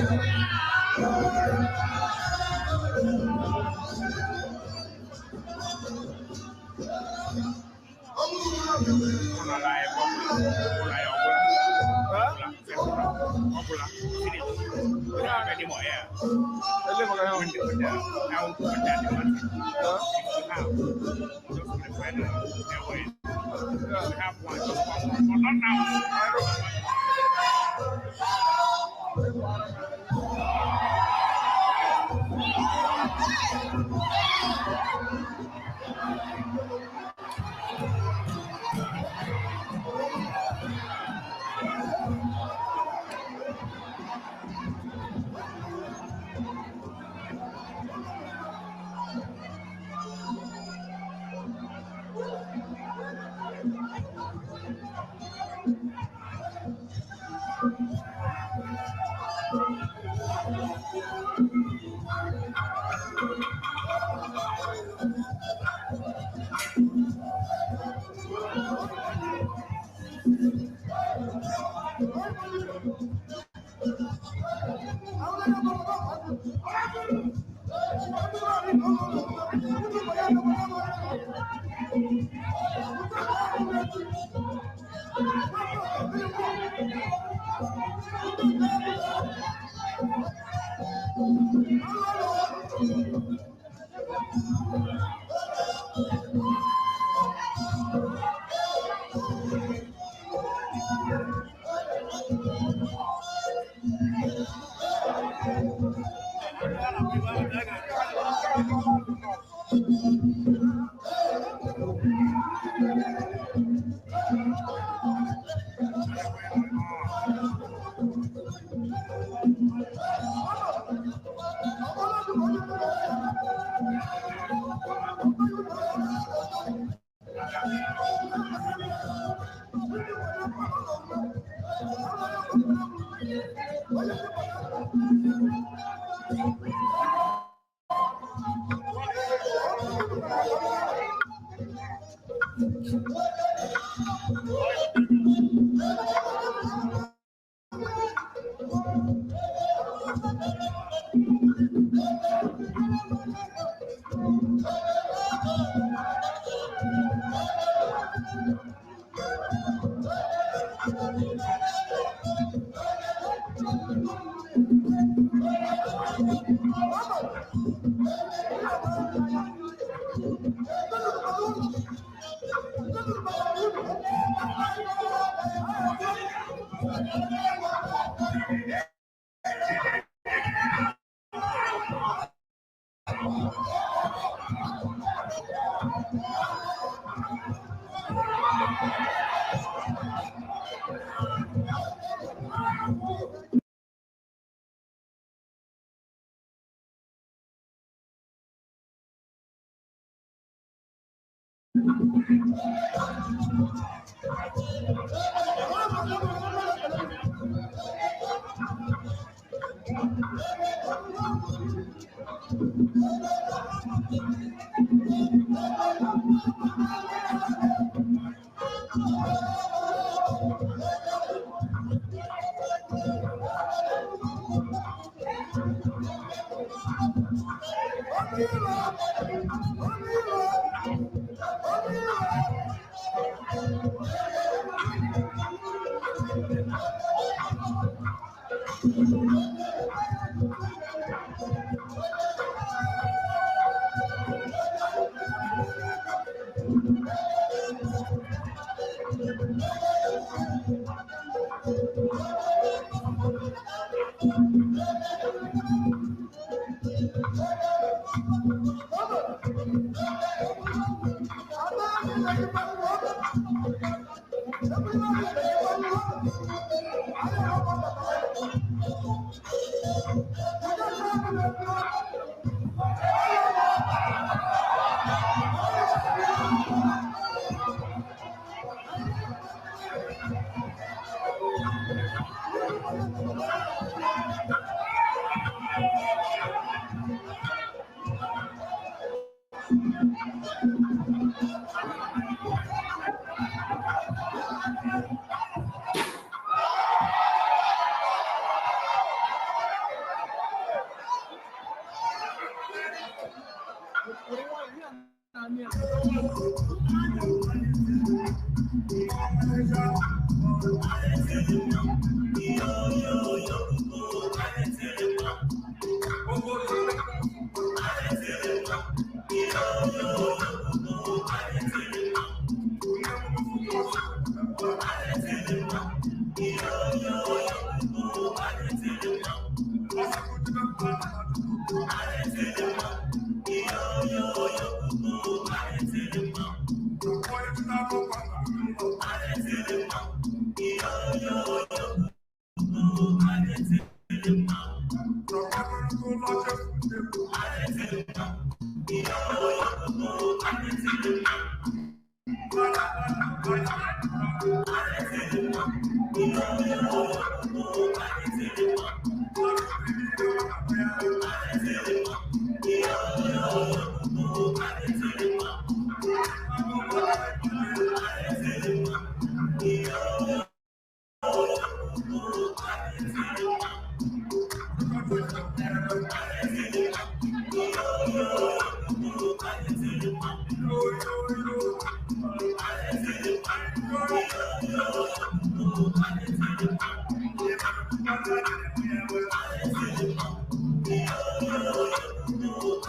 Time.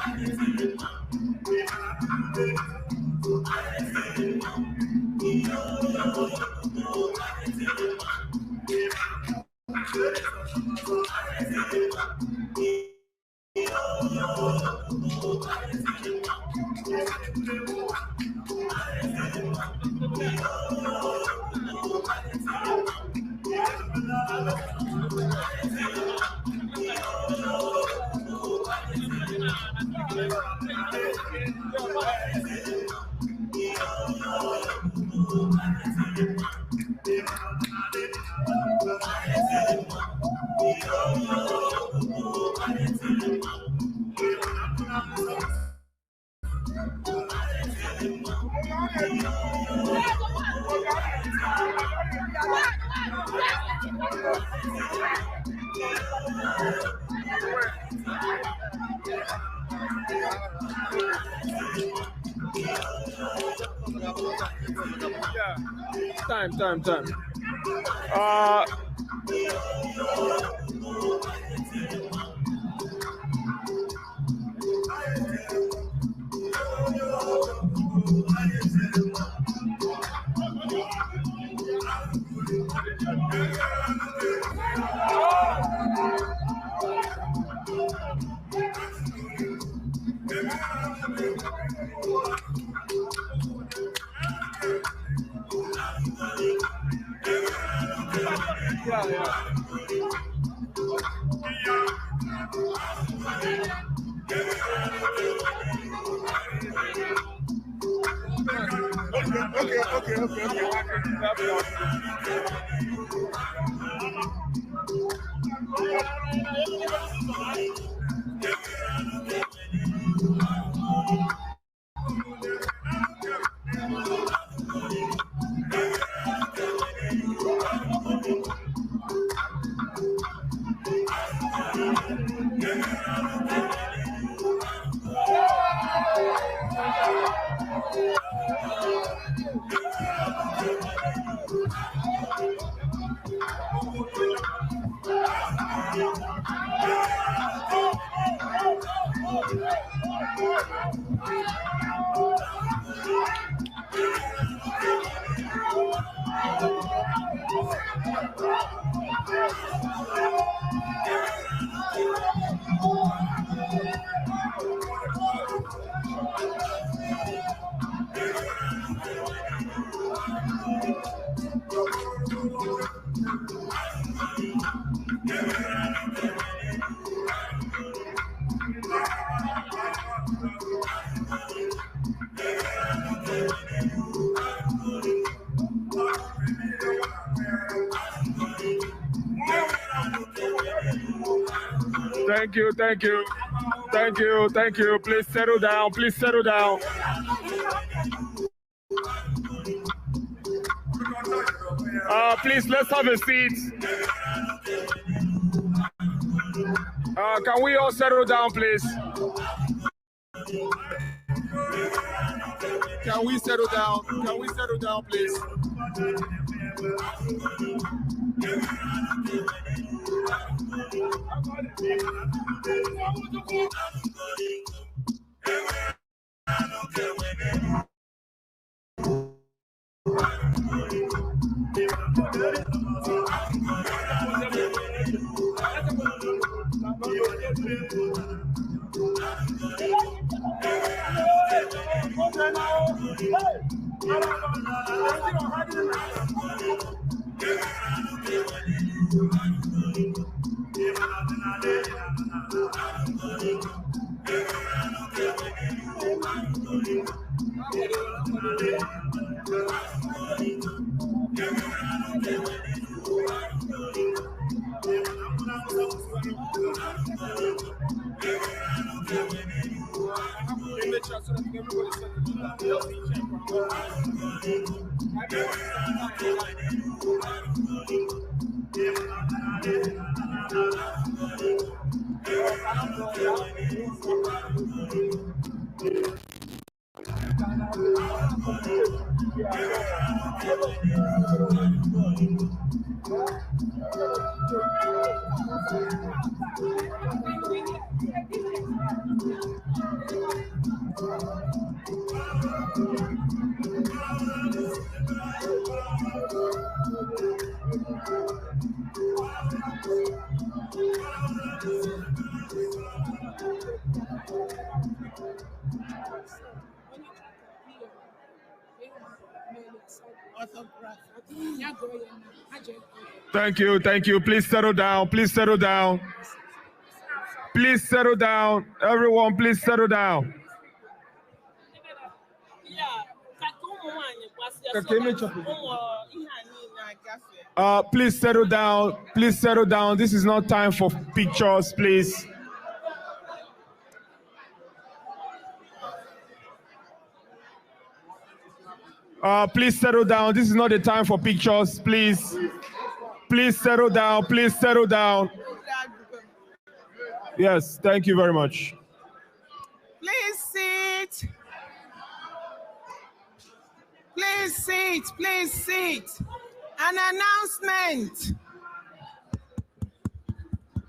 Thank you. Please settle down. Please, let's have a seat. Can we all settle down, please? Can we settle down, please? Thank you, thank you. Please settle down, please settle down. Please settle down. Everyone, please settle down. Please settle down. Please settle down. This is not time for pictures, please. Please settle down. This is not the time for pictures, please. Please settle down. Please settle down. Yes, thank you very much. Please sit. Please sit. Please sit. An announcement.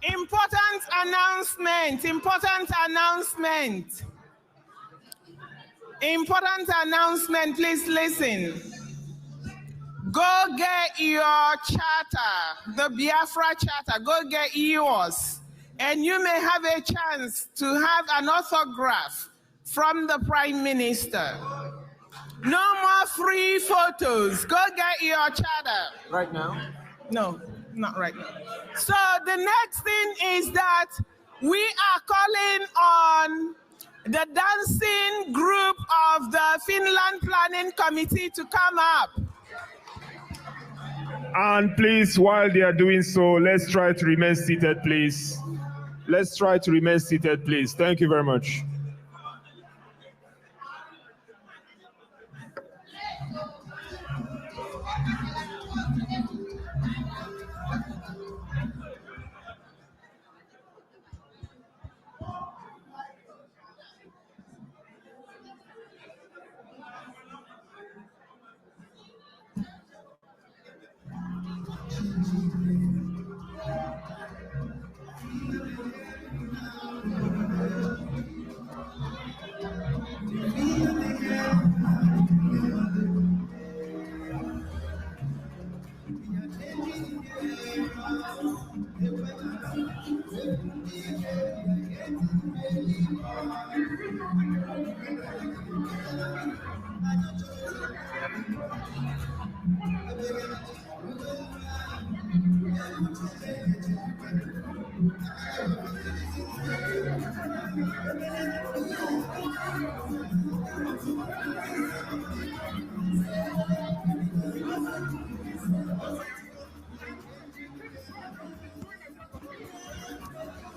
Important announcement. Important announcement. Important announcement. Please listen. Go get your charter, the Biafra charter. Go get yours. And you may have a chance to have an autograph from the Prime Minister. No more free photos. Go get your charter. Right now? No, not right now. So the next thing is that we are calling on the dancing group of the Finland Planning Committee to come up. And please, while they are doing so, let's try to remain seated, please. Let's try to remain seated, please. Thank you very much.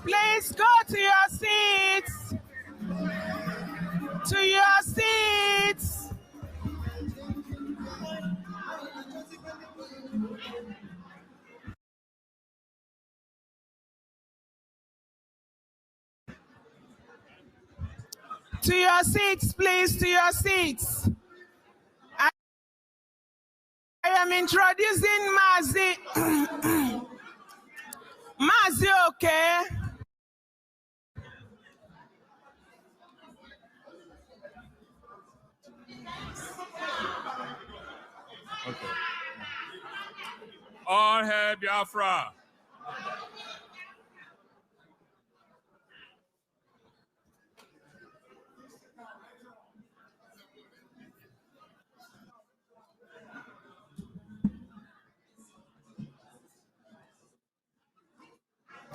Please go to your seats. To your seats. To your seats, please, to your seats. I am introducing Mazi. Mazi, okay? All hail Biafra.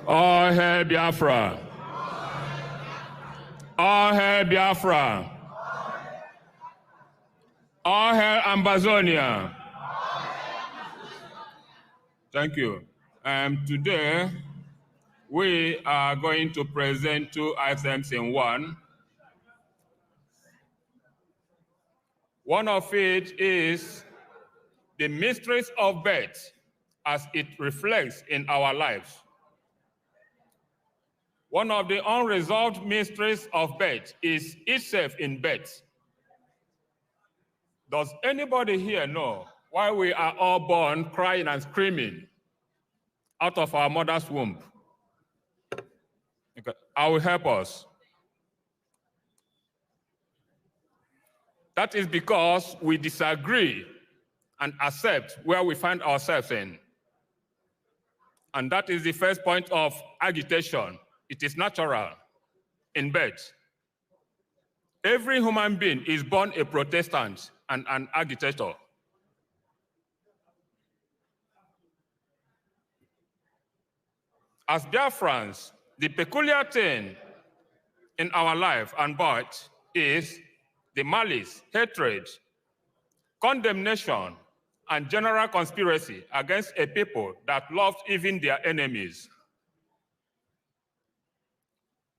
All hail Biafra. All hail Biafra. All hail Ambazonia. Thank you. Today, we are going to present 2 items in one. One of it is the mysteries of birth as it reflects in our lives. One of the unresolved mysteries of birth is itself in birth. Does anybody here know why we are all born crying and screaming out of our mother's womb? Okay. I will help us. That is because we disagree and accept where we find ourselves in. And that is the first point of agitation. It is natural in birth. Every human being is born a Protestant and an agitator. As Biafrans, the peculiar thing in our life and birth is the malice, hatred, condemnation, and general conspiracy against a people that loved even their enemies.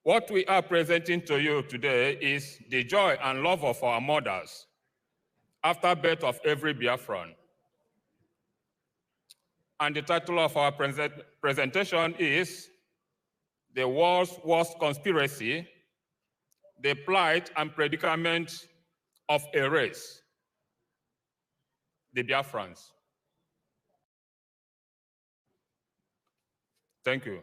What we are presenting to you today is the joy and love of our mothers after birth of every Biafran. And the title of our presentation is The World's Worst Conspiracy, the Plight and Predicament of a Race, the Biafrans. Thank you.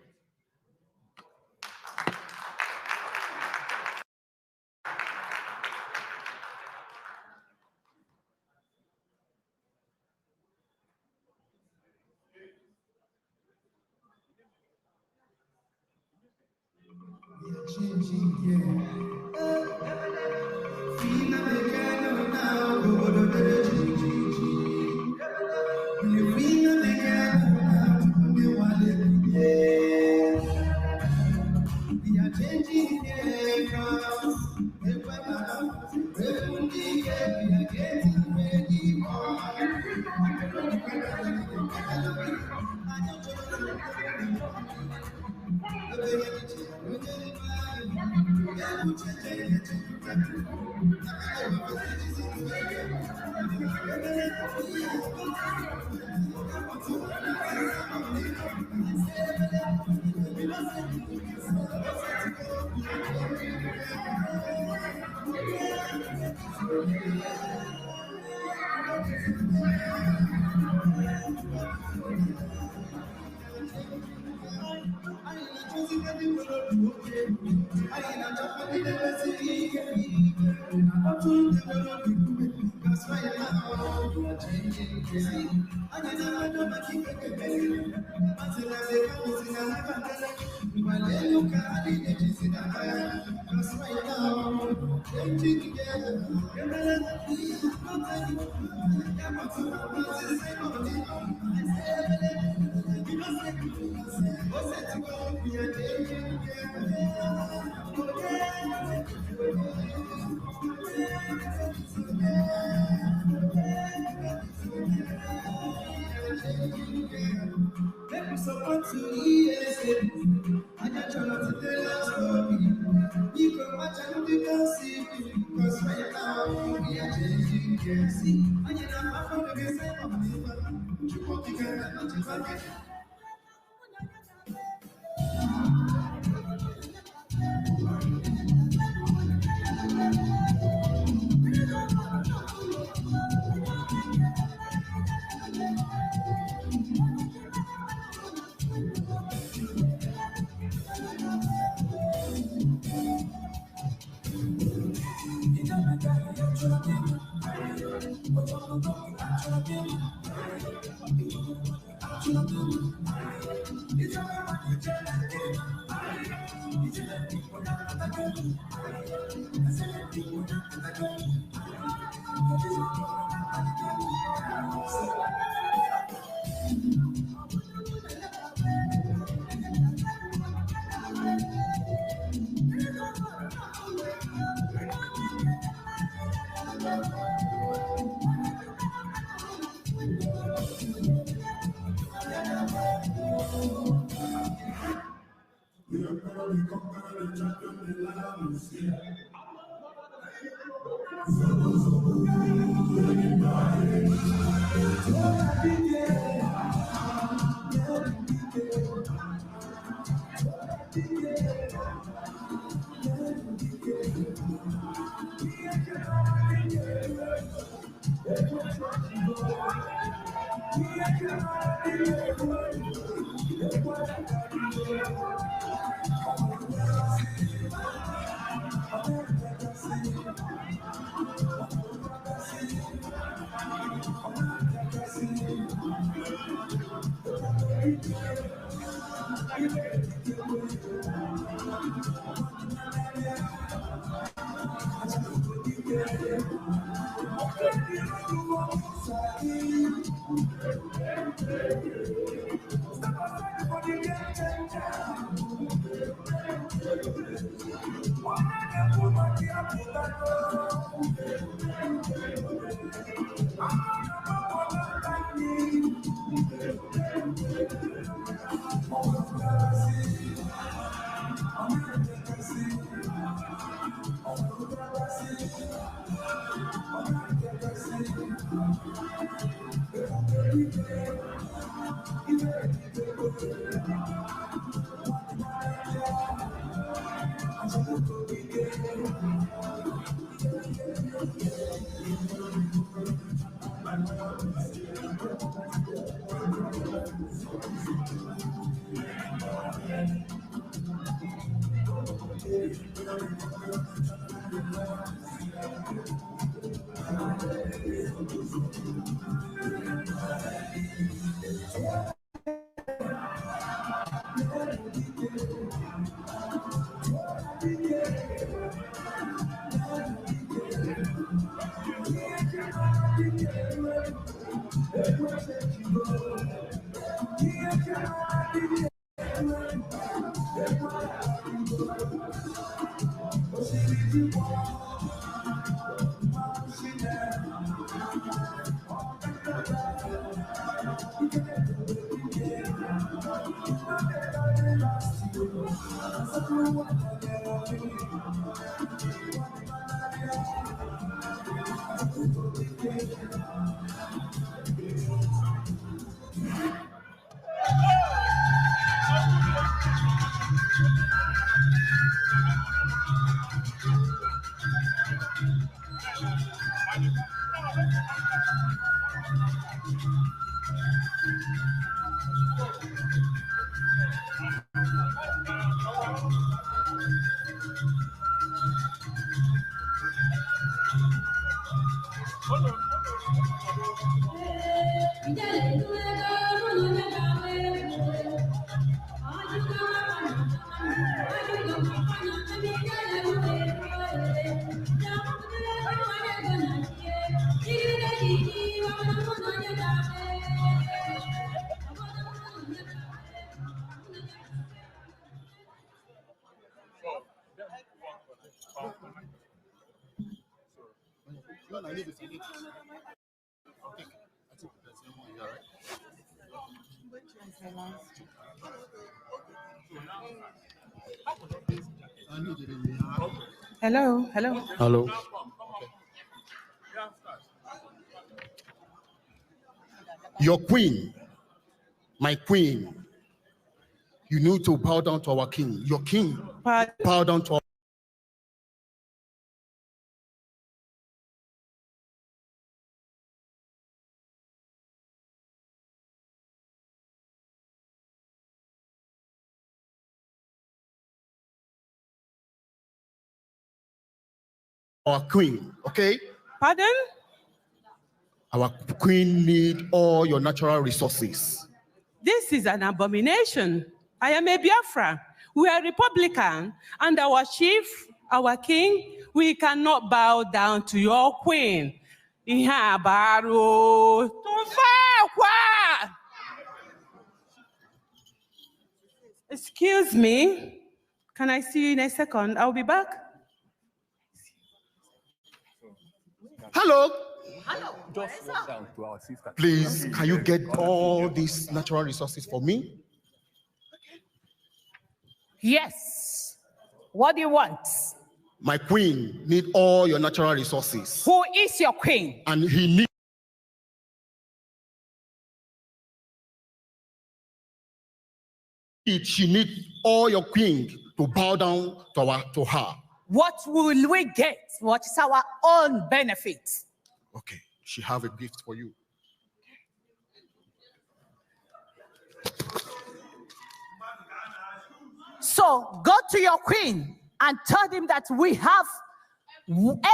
Hello, hello. Hello. Your queen, my queen, you need to bow down to our king. Your king, bow down to our queen, okay? Pardon? Our queen need all your natural resources. This is an abomination. I am a Biafra. We are Republican, and our chief, our king, we cannot bow down to your queen. Excuse me. Can I see you in a second? I'll be back. Hello. Hello. Just walk down to our sister. Please, can you get all these natural resources for me? Yes. What do you want? My queen need all your natural resources. Who is your queen? And he needs. She need all your queen to bow down to her. What will we get? What is our own benefit? Okay, she have a gift for you. So go to your queen and tell him that we have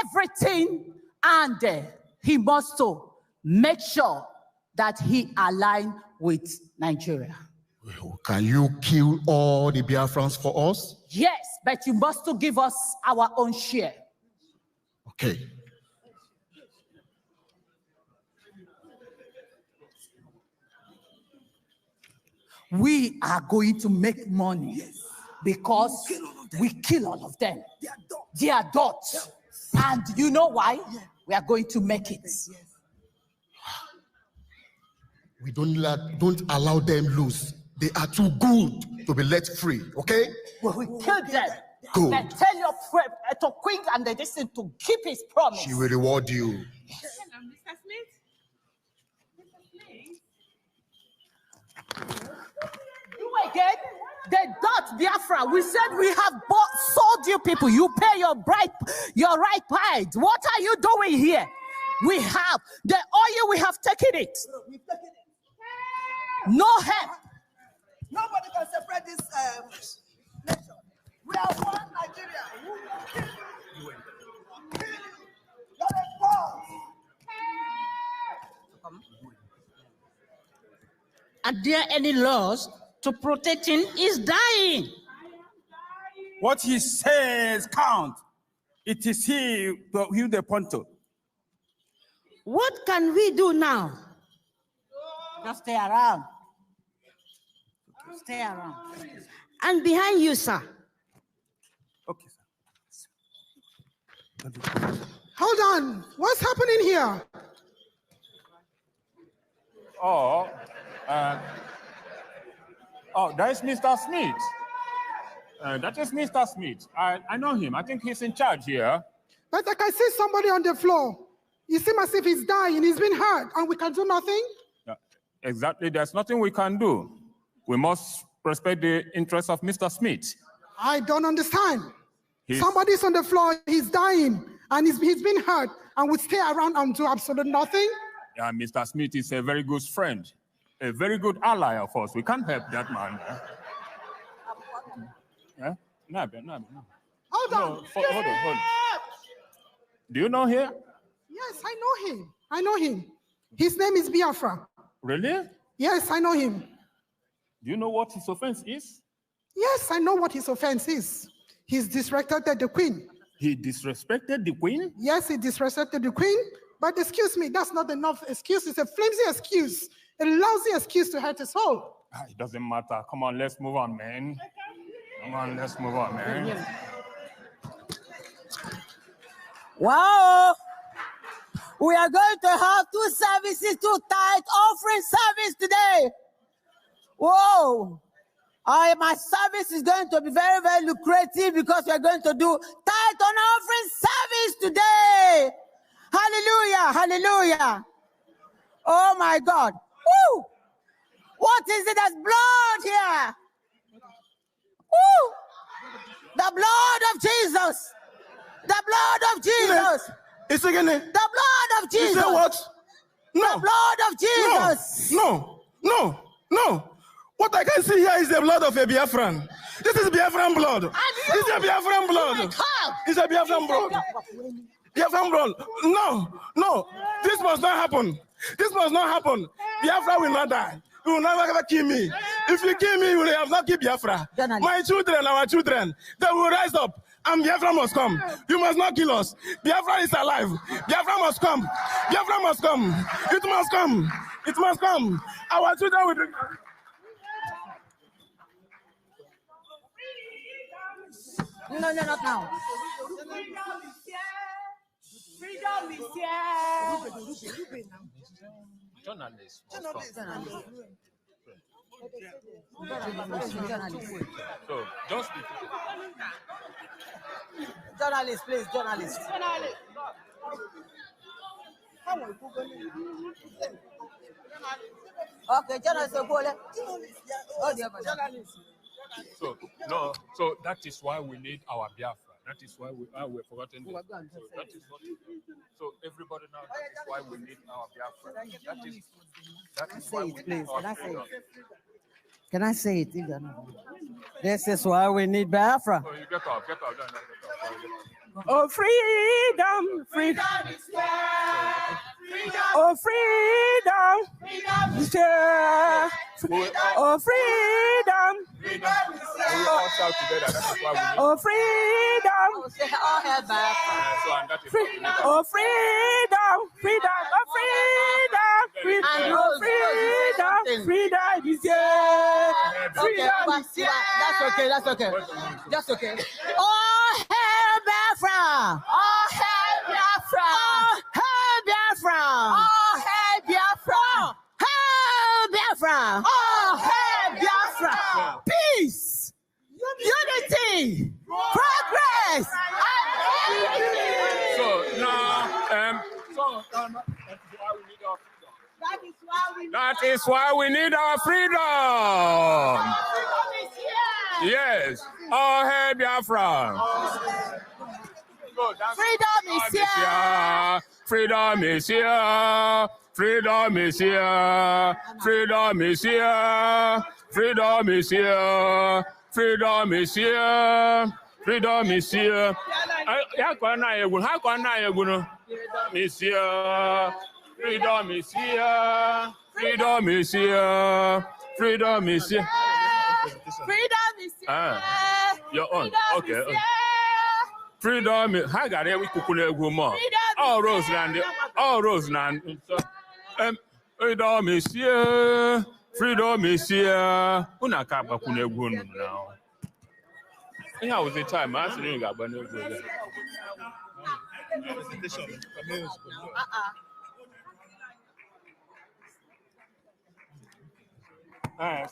everything, and he must to make sure that he align with Nigeria. Can you kill all the Biafrans for us? Yes, but you must to give us our own share. Okay, we are going to make money because we kill all of them. They are dots. And you know why? We are going to make it. We don't allow them loose. They are too good to be let free, okay? Well, we kill them. Good. Then tell your to Queen and the distance to keep his promise. She will reward you. Mr. Smith? You again? The dot Biafra. We said we have sold you people. You pay your right price. What are you doing here? We have the oil. We have taken it. No help. Nobody can separate this nation. We are one Nigeria. Are there any laws to protecting his dying? What he says count. It is he who the ponto. What can we do now? Just stay around. Stay around. And behind you, sir. Okay, sir. Hold on. What's happening here? That is Mr. Smith. That is Mr. Smith. I know him. I think he's in charge here. But I can see somebody on the floor. You seem as if he's dying. He's been hurt, and we can do nothing. Exactly. There's nothing we can do. We must respect the interests of Mr. Smith. I don't understand. Somebody's on the floor. He's dying, and he's been hurt, and we stay around and do absolutely nothing. Yeah, Mr. Smith is a very good friend, a very good ally of us. We can't help that man. Yeah? No. Hold on. Hold on. Do you know him? Yes, I know him. His name is Biafra. Really? Yes, I know him. Do you know what his offense is? Yes, I know what his offense is. He's disrespected the Queen. He disrespected the Queen? Yes, he disrespected the Queen. But excuse me, that's not enough excuse. It's a flimsy excuse, a lousy excuse to hurt his soul. It doesn't matter. Come on, let's move on, man. Come on, let's move on, man. Wow! We are going to have two services, two tithe offering service today. Whoa! My service is going to be very, very lucrative because we are going to do tithe on offering service today. Hallelujah, hallelujah. Oh my God. Woo! What is it? There's blood here. Woo! The blood of Jesus. The blood of Jesus. It's again. The blood of Jesus. You say what? No. The blood of Jesus. No. What I can see here is the blood of a Biafran. This is Biafran blood. This is a Biafran blood. It's a Biafran blood. Biafran blood. No. This must not happen. This must not happen. Biafra will not die. You will never kill me. If you kill me, you will have not killed Biafra. My children, our children, they will rise up. And Biafra must come. You must not kill us. Biafra is alive. Biafra must come. Biafra must come. It must come. It must come. Our children will drink. No, not now. Freedom is here. Journalists. So, just Journalists, please, journalists. Okay, journalists. So that is why we need our Biafra. That is why we're forgotten this. So that is what. So everybody now, that is why we need our Biafra. That is why we need our freedom. Can I say it? This is why we need Biafra. So you get off. Oh, freedom, freedom. Oh, freedom. Freedom. Oh, freedom. Oh, freedom. Oh, freedom. Freedom. Oh, freedom. Freedom. Freedom is here. okay. That's okay. That's okay. All hail Biafra! All hail Biafra! All hail Biafra! All hail Biafra! Hail Biafra! All hail Biafra! Peace, unity, progress, So now, that is why we need our freedom. Yes, all hail Biafra. Freedom is here. Freedom is here. Freedom is here. Freedom is here. Freedom is here. Freedom is here. Freedom is here. How can I? Is here. Freedom is here. Freedom is here. Freedom is here. Freedom is here. Your own. Okay. Freedom. How got it? We could more. All Roseland. All Roseland. Freedom is here. Freedom is here. Una kaba kune gunu now. And how was the time? I said you got banana.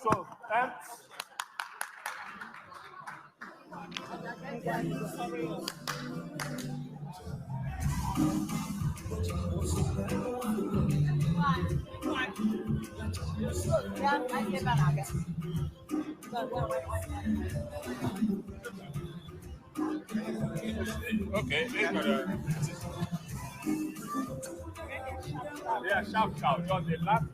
So okay, yeah, shout, just the last.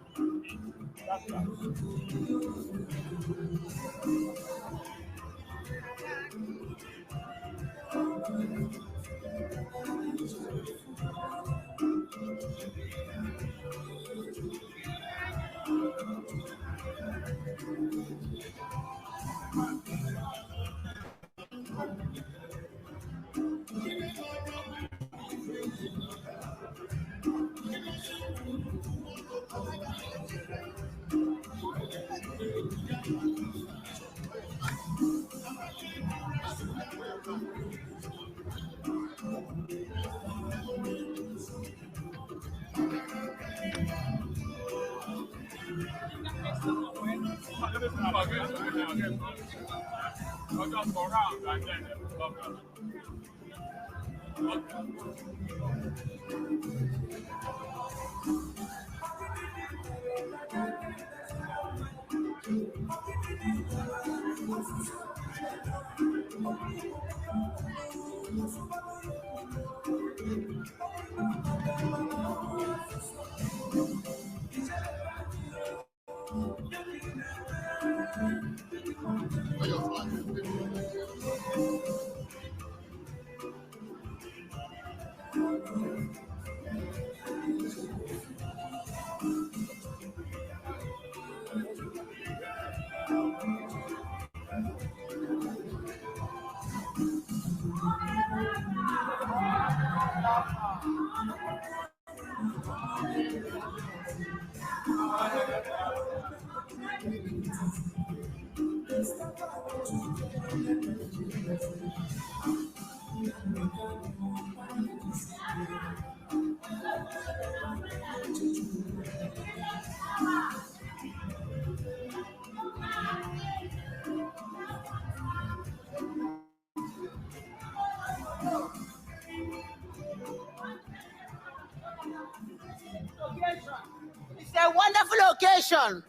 It's a wonderful occasion.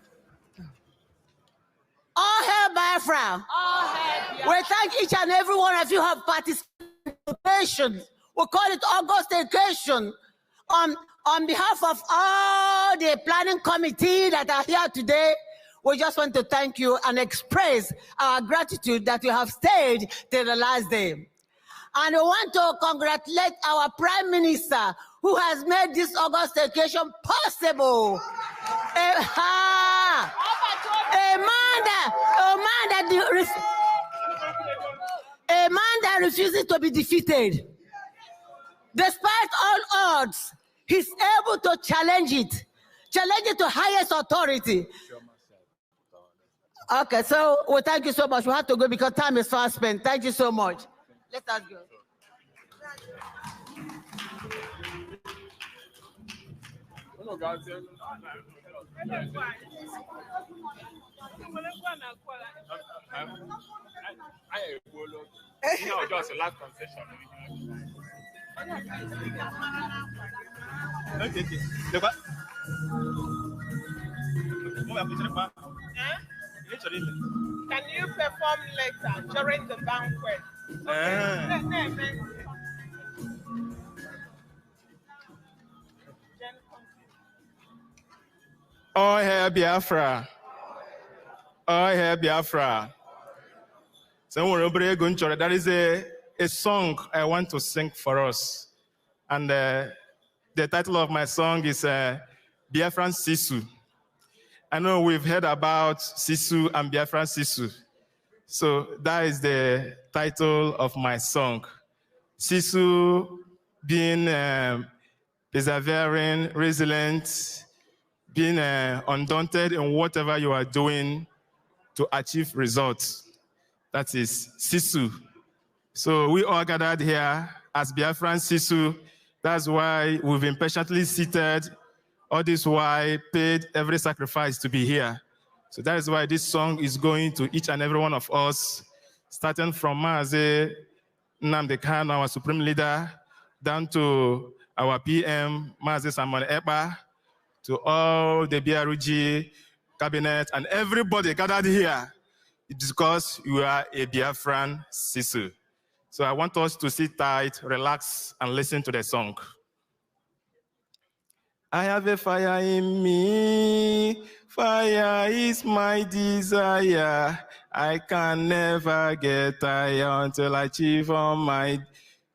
All hail Biafra. We thank each and every one of you who have participated. We call it August occasion. On behalf of all the planning committee that are here today, we just want to thank you and express our gratitude that you have stayed till the last day. And we want to congratulate our Prime Minister who has made this August occasion possible. A man that refuses to be defeated. Despite all odds, he's able to challenge it to highest authority. Okay, so well, thank you so much. We have to go because time is fast spent. Thank you so much. Let us go. Just a last concession. Can you perform later during the banquet? Okay. Oh, hey, Biafra. Oh, hey, Biafra. So, that is a song I want to sing for us. And the title of my song is Biafran Sisu. I know we've heard about Sisu and Biafran Sisu. So that is the title of my song. Sisu being persevering, resilient, being undaunted in whatever you are doing to achieve results. That is Sisu. So we all gathered here as Biafran Sisu. That's why we've been patiently seated, all this while paid every sacrifice to be here. So that is why this song is going to each and every one of us, starting from Maazị Nnamdi Kanu, our supreme leader, down to our PM, Maazị Samuel Ekpa, to all the BRG cabinet and everybody gathered here. It's because you are a Biafran Sisu. So I want us to sit tight, relax, and listen to the song. I have a fire in me, fire is my desire. I can never get tired until I achieve all my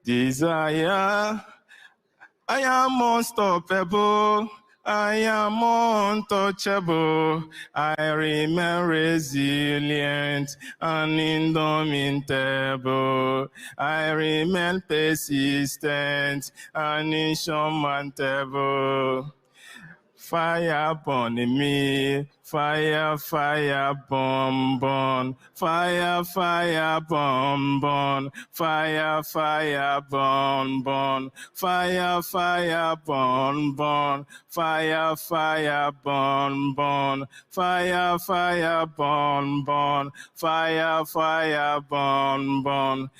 desire. I am unstoppable, I am untouchable. I remain resilient and indomitable. I remain persistent and insurmountable. Fire burn in me, fire, fire, burn, burn. Fire, fire, burn, burn. Fire, fire, burn, burn. Fire, fire, burn, burn. Fire, fire, burn, burn. Fire, fire, burn, burn. Fire, fire, burn, burn.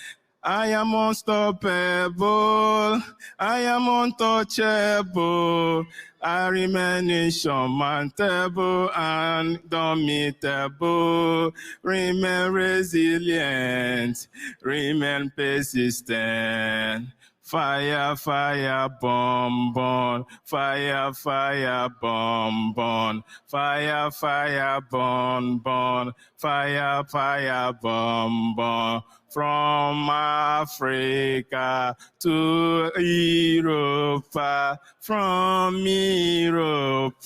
I am unstoppable, I am untouchable, I remain insurmountable and indomitable, remain resilient, remain persistent. Fire, fire, burn, burn. Fire, fire, burn, burn. Fire, fire, burn, burn. Fire, fire, burn, burn. From Africa to Europe, from Europe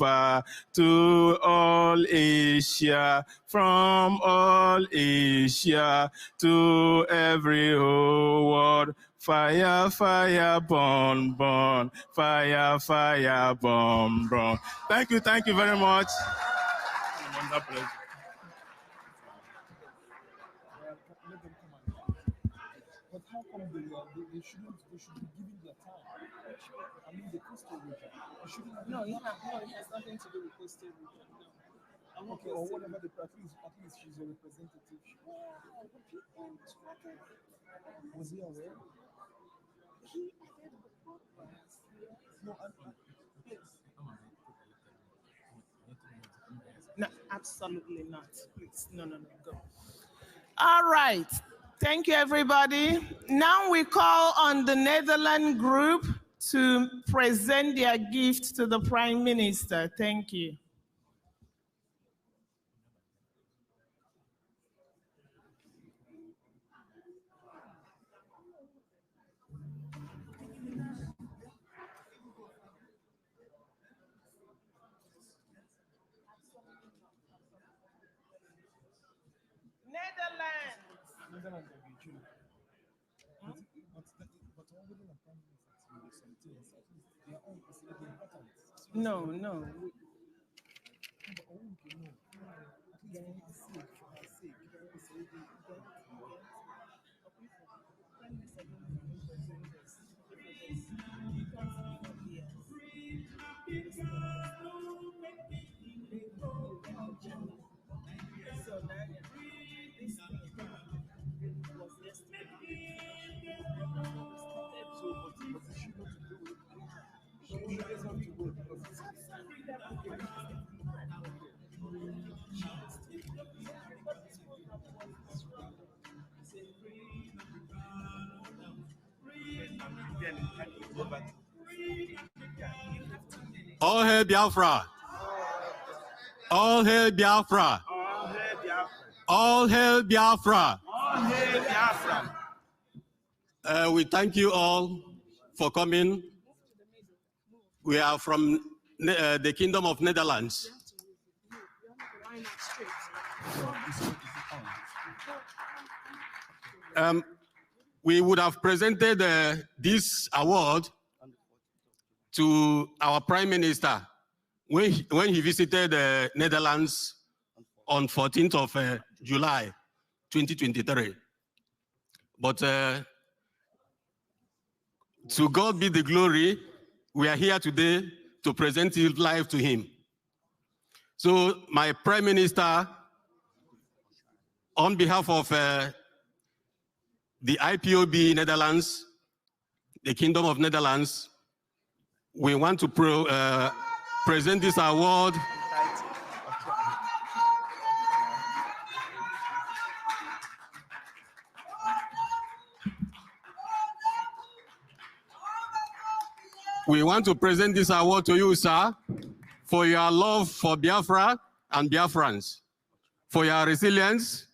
to all Asia, from all Asia to every whole world. Fire, fire, burn, burn. Fire, fire, burn, burn. Thank you very much. But how come they should be giving their time? I mean, the coastal region. No, it has nothing to do with coastal region. No. Okay, or whatever at least she's a representative. Was he aware? No, please. No, absolutely not. Please, no, go. All right. Thank you, everybody. Now we call on the Netherlands group to present their gift to the Prime Minister. Thank you. Netherlands. No. All hail Biafra! All hail Biafra! All hail Biafra! All hail Biafra! We thank you all for coming. We are from the Kingdom of Netherlands. We would have presented this award to our Prime Minister when he visited the Netherlands on 14th of July, 2023. But to God be the glory, we are here today to present it live to him. So my Prime Minister, on behalf of the IPOB Netherlands, the Kingdom of Netherlands, we want to present this award to you, sir, for your love for Biafra and Biafrans, for your resilience,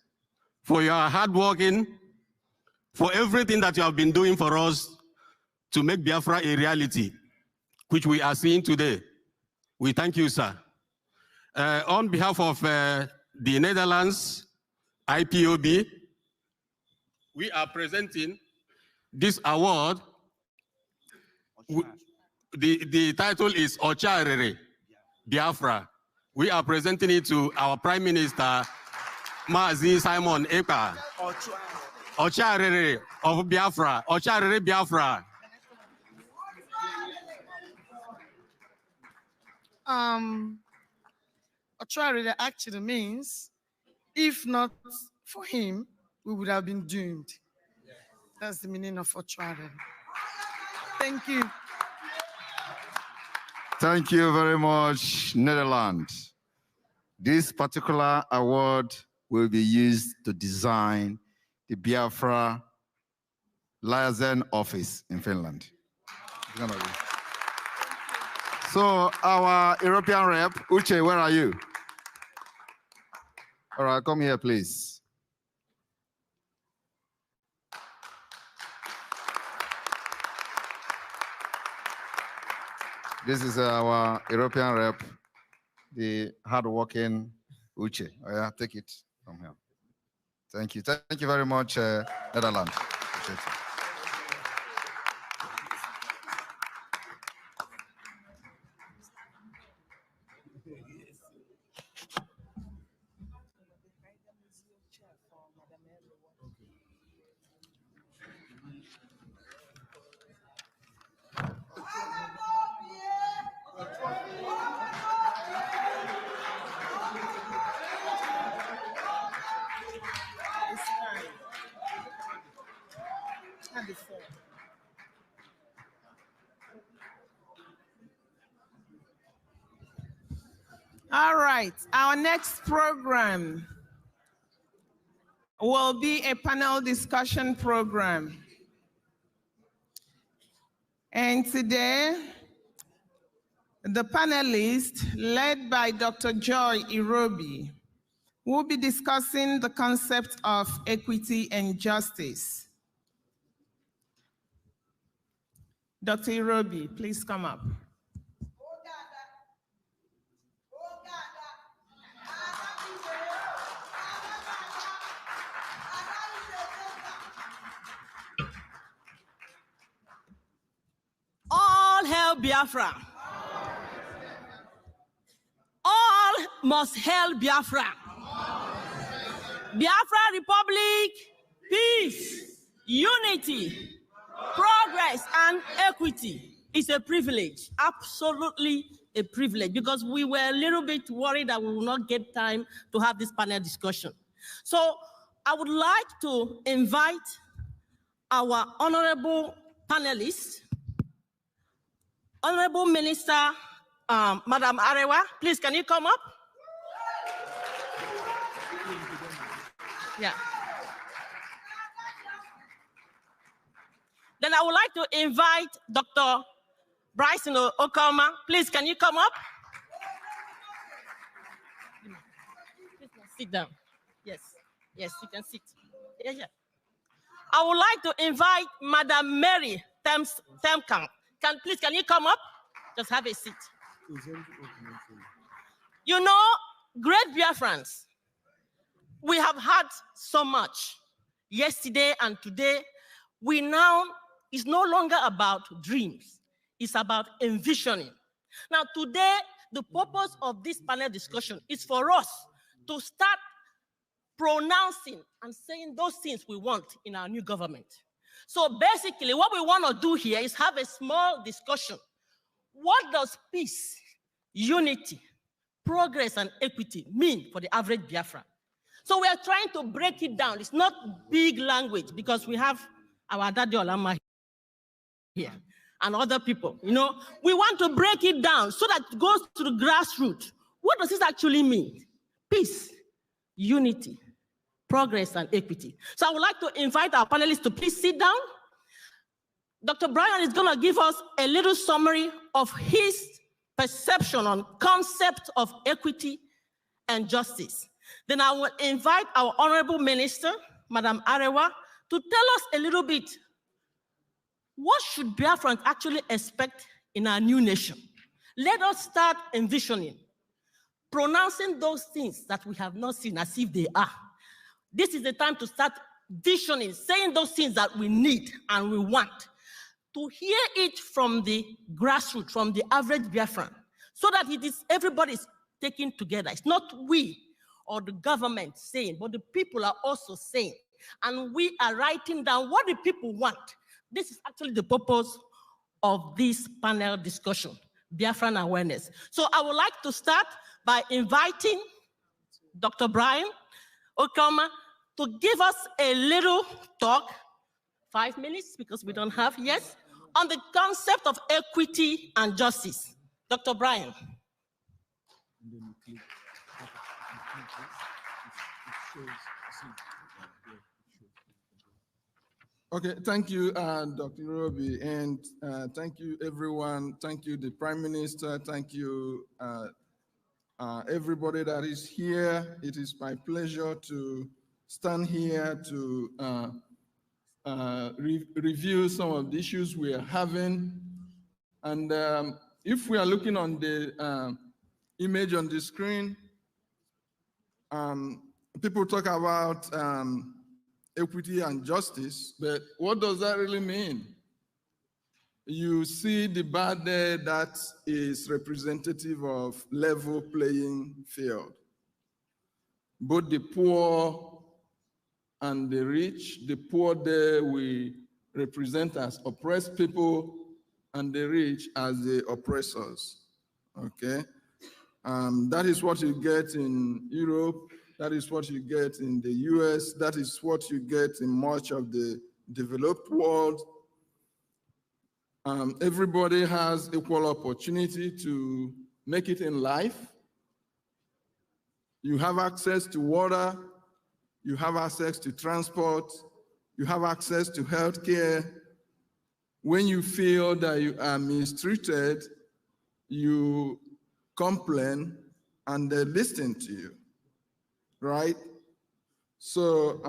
for your hard working, for everything that you have been doing for us to make Biafra a reality, which we are seeing today. We thank you, sir. On behalf of the Netherlands IPOB, we are presenting this award. The title is Ocharere Biafra. We are presenting it to our Prime Minister, Mazi Simon Ekpa. Ocharere of Biafra. Ocharere Biafra. Ocharere actually means, if not for him, we would have been doomed. That's the meaning of Ocharere. Thank you. Thank you very much, Netherlands. This particular award will be used to design the Biafra liaison office in Finland. So our European rep, Uche, where are you? All right, come here, please. This is our European rep, the hardworking Uche. Oh yeah, take it from here. Thank you. Thank you very much, Netherlands. Appreciate it. All right, our next program will be a panel discussion program. And today, the panelists, led by Dr. Joy Irobi, will be discussing the concept of equity and justice. Dr. Irobi, please come up. All hail Biafra. All must hail Biafra. Biafra Republic, peace, unity, progress, and equity is a privilege, absolutely a privilege, because we were a little bit worried that we will not get time to have this panel discussion. So I would like to invite our honorable panelists Honorable Minister, Madam Arewa, please, can you come up? Yeah. Then I would like to invite Dr. Bryson Okoma. Please, can you come up? Sit down. Yes, yes, you can sit. Yeah, yeah. I would like to invite Madam Mary Temkamp. Please, can you come up? Just have a seat. You know, great Biafrans, we have had so much yesterday and today. It's no longer about dreams. It's about envisioning. Now, today, the purpose of this panel discussion is for us to start pronouncing and saying those things we want in our new government. So basically, what we want to do here is have a small discussion. What does peace, unity, progress, and equity mean for the average Biafran? So we are trying to break it down. It's not big language because we have our Daddy Olama here and other people. You know, we want to break it down so that it goes to the grassroots. What does this actually mean? Peace, unity, progress, and equity. So I would like to invite our panelists to please sit down. Dr. Brian is going to give us a little summary of his perception on concept of equity and justice. Then I will invite our Honorable Minister, Madam Arewa, to tell us a little bit, what should Biafrans actually expect in our new nation? Let us start envisioning, pronouncing those things that we have not seen as if they are. This is the time to start visioning, saying those things that we need and we want, to hear it from the grassroots, from the average Biafran, so that it is everybody's taken together. It's not we or the government saying, but the people are also saying, and we are writing down what the people want. This is actually the purpose of this panel discussion, Biafran awareness. So I would like to start by inviting Dr. Brian Okoma to give us a little talk, 5 minutes, because we don't have, yes, on the concept of equity and justice. Dr. Brian. Okay, thank you, Dr. Roby, and thank you, everyone. Thank you, the Prime Minister. Thank you, everybody that is here. It is my pleasure to stand here to review some of the issues we are having. And if we are looking on the image on the screen, people talk about equity and justice, but what does that really mean? You see the bar there that is representative of level playing field. Both the poor and the rich, the poor there we represent as oppressed people and the rich as the oppressors, okay? That is what you get in Europe. That is what you get in the US. That is what you get in much of the developed world. Everybody has equal opportunity to make it in life. You have access to water. You have access to transport. You have access to healthcare. When you feel that you are mistreated, you complain and they listen to you. Right? So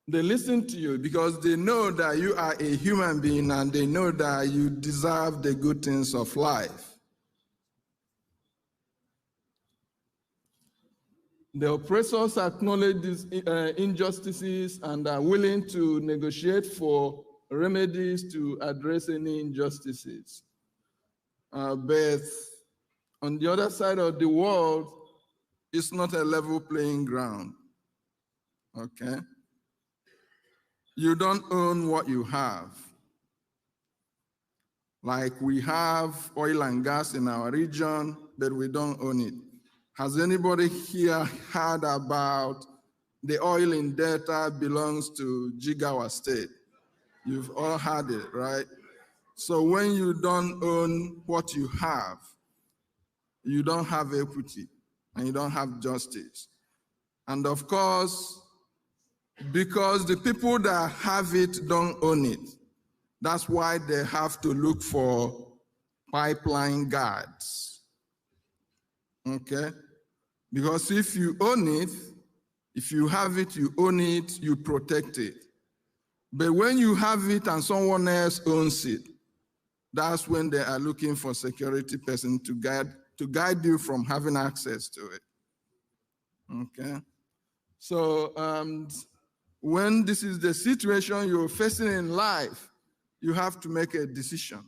they listen to you because they know that you are a human being and they know that you deserve the good things of life. The oppressors acknowledge these injustices and are willing to negotiate for remedies to address any injustices. But on the other side of the world, it's not a level playing ground, okay? You don't own what you have. Like we have oil and gas in our region, but we don't own it. Has anybody here heard about the oil in Delta belongs to Jigawa State? You've all had it, right? So when you don't own what you have, you don't have equity and you don't have justice. And of course, because the people that have it don't own it, that's why they have to look for pipeline guards. Okay? Because if you own it, if you have it, you own it, you protect it. But when you have it and someone else owns it, that's when they are looking for security person to guide you from having access to it. Okay? So when this is the situation you're facing in life, you have to make a decision.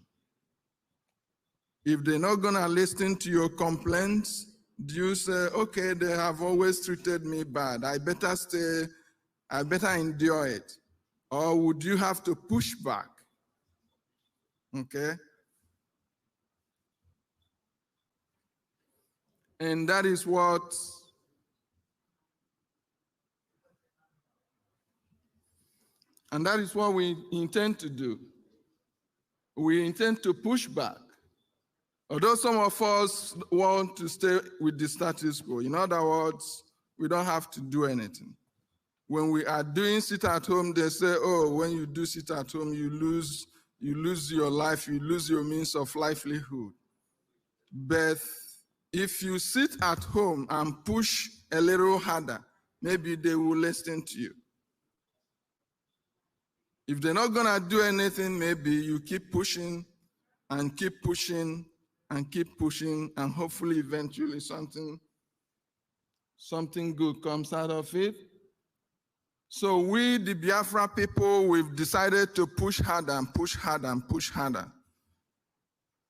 If they're not gonna listen to your complaints, do you say, okay, they have always treated me bad, I better stay, I better endure it? Or would you have to push back? Okay? And that is what we intend to do. We intend to push back. Although some of us want to stay with the status quo. In other words, we don't have to do anything. When we are doing sit at home, they say, oh, when you do sit at home, you lose your life, you lose your means of livelihood. But if you sit at home and push a little harder, maybe they will listen to you. If they're not gonna do anything, maybe you keep pushing and keep pushing and keep pushing, and hopefully eventually something good comes out of it. So we, the Biafra people, we've decided to push harder and push harder and push harder.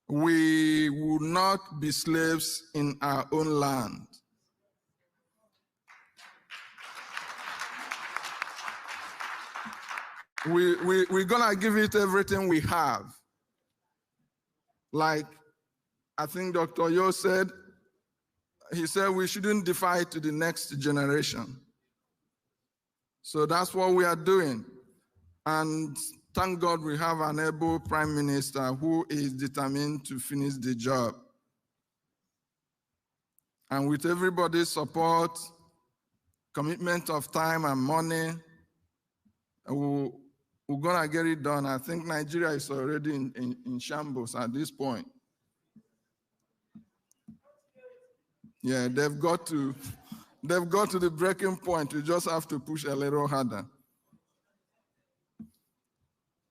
We will not be slaves in our own land. We're gonna give it everything we have. Like I think Dr. Yo said, he said we shouldn't defy to the next generation. So that's what we are doing. And thank God we have an able prime minister who is determined to finish the job. And with everybody's support, commitment of time and money, we're gonna get it done. I think Nigeria is already in shambles at this point. Yeah, they've got to the breaking point. We just have to push a little harder.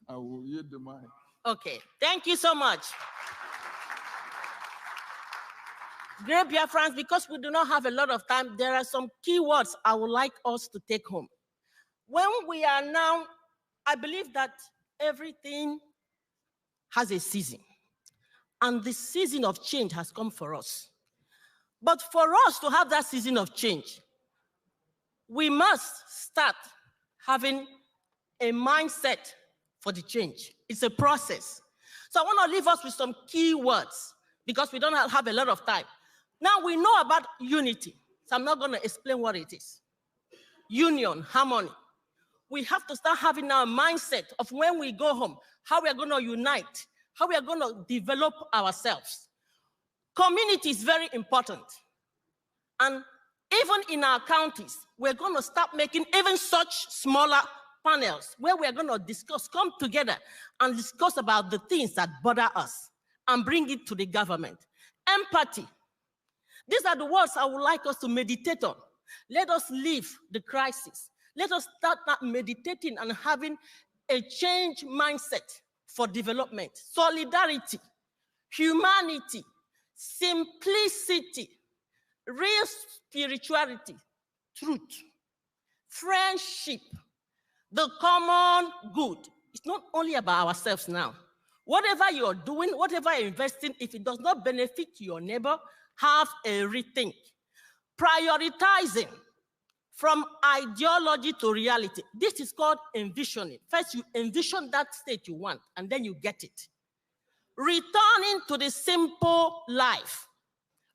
I will yield the mic. Okay, thank you so much. Great Biafrans, because we do not have a lot of time, there are some key words I would like us to take home. When we are now, I believe that everything has a season, and the season of change has come for us. But for us to have that season of change, we must start having a mindset for the change. It's a process. So I want to leave us with some key words because we don't have a lot of time. Now we know about unity, so I'm not going to explain what it is. Union, harmony. We have to start having our mindset of when we go home, how we are going to unite, how we are going to develop ourselves. Community is very important. And even in our counties, we're going to start making even such smaller panels where we're going to discuss, come together and discuss about the things that bother us and bring it to the government. Empathy. These are the words I would like us to meditate on. Let us leave the crisis. Let us start meditating and having a change mindset for development. Solidarity, humanity, simplicity, real spirituality, truth, friendship, the common good. It's not only about ourselves now. Whatever you're doing, whatever you're investing, if it does not benefit your neighbor, have a rethink. Prioritizing from ideology to reality. This is called envisioning. First, you envision that state you want, and then you get it. Returning to the simple life.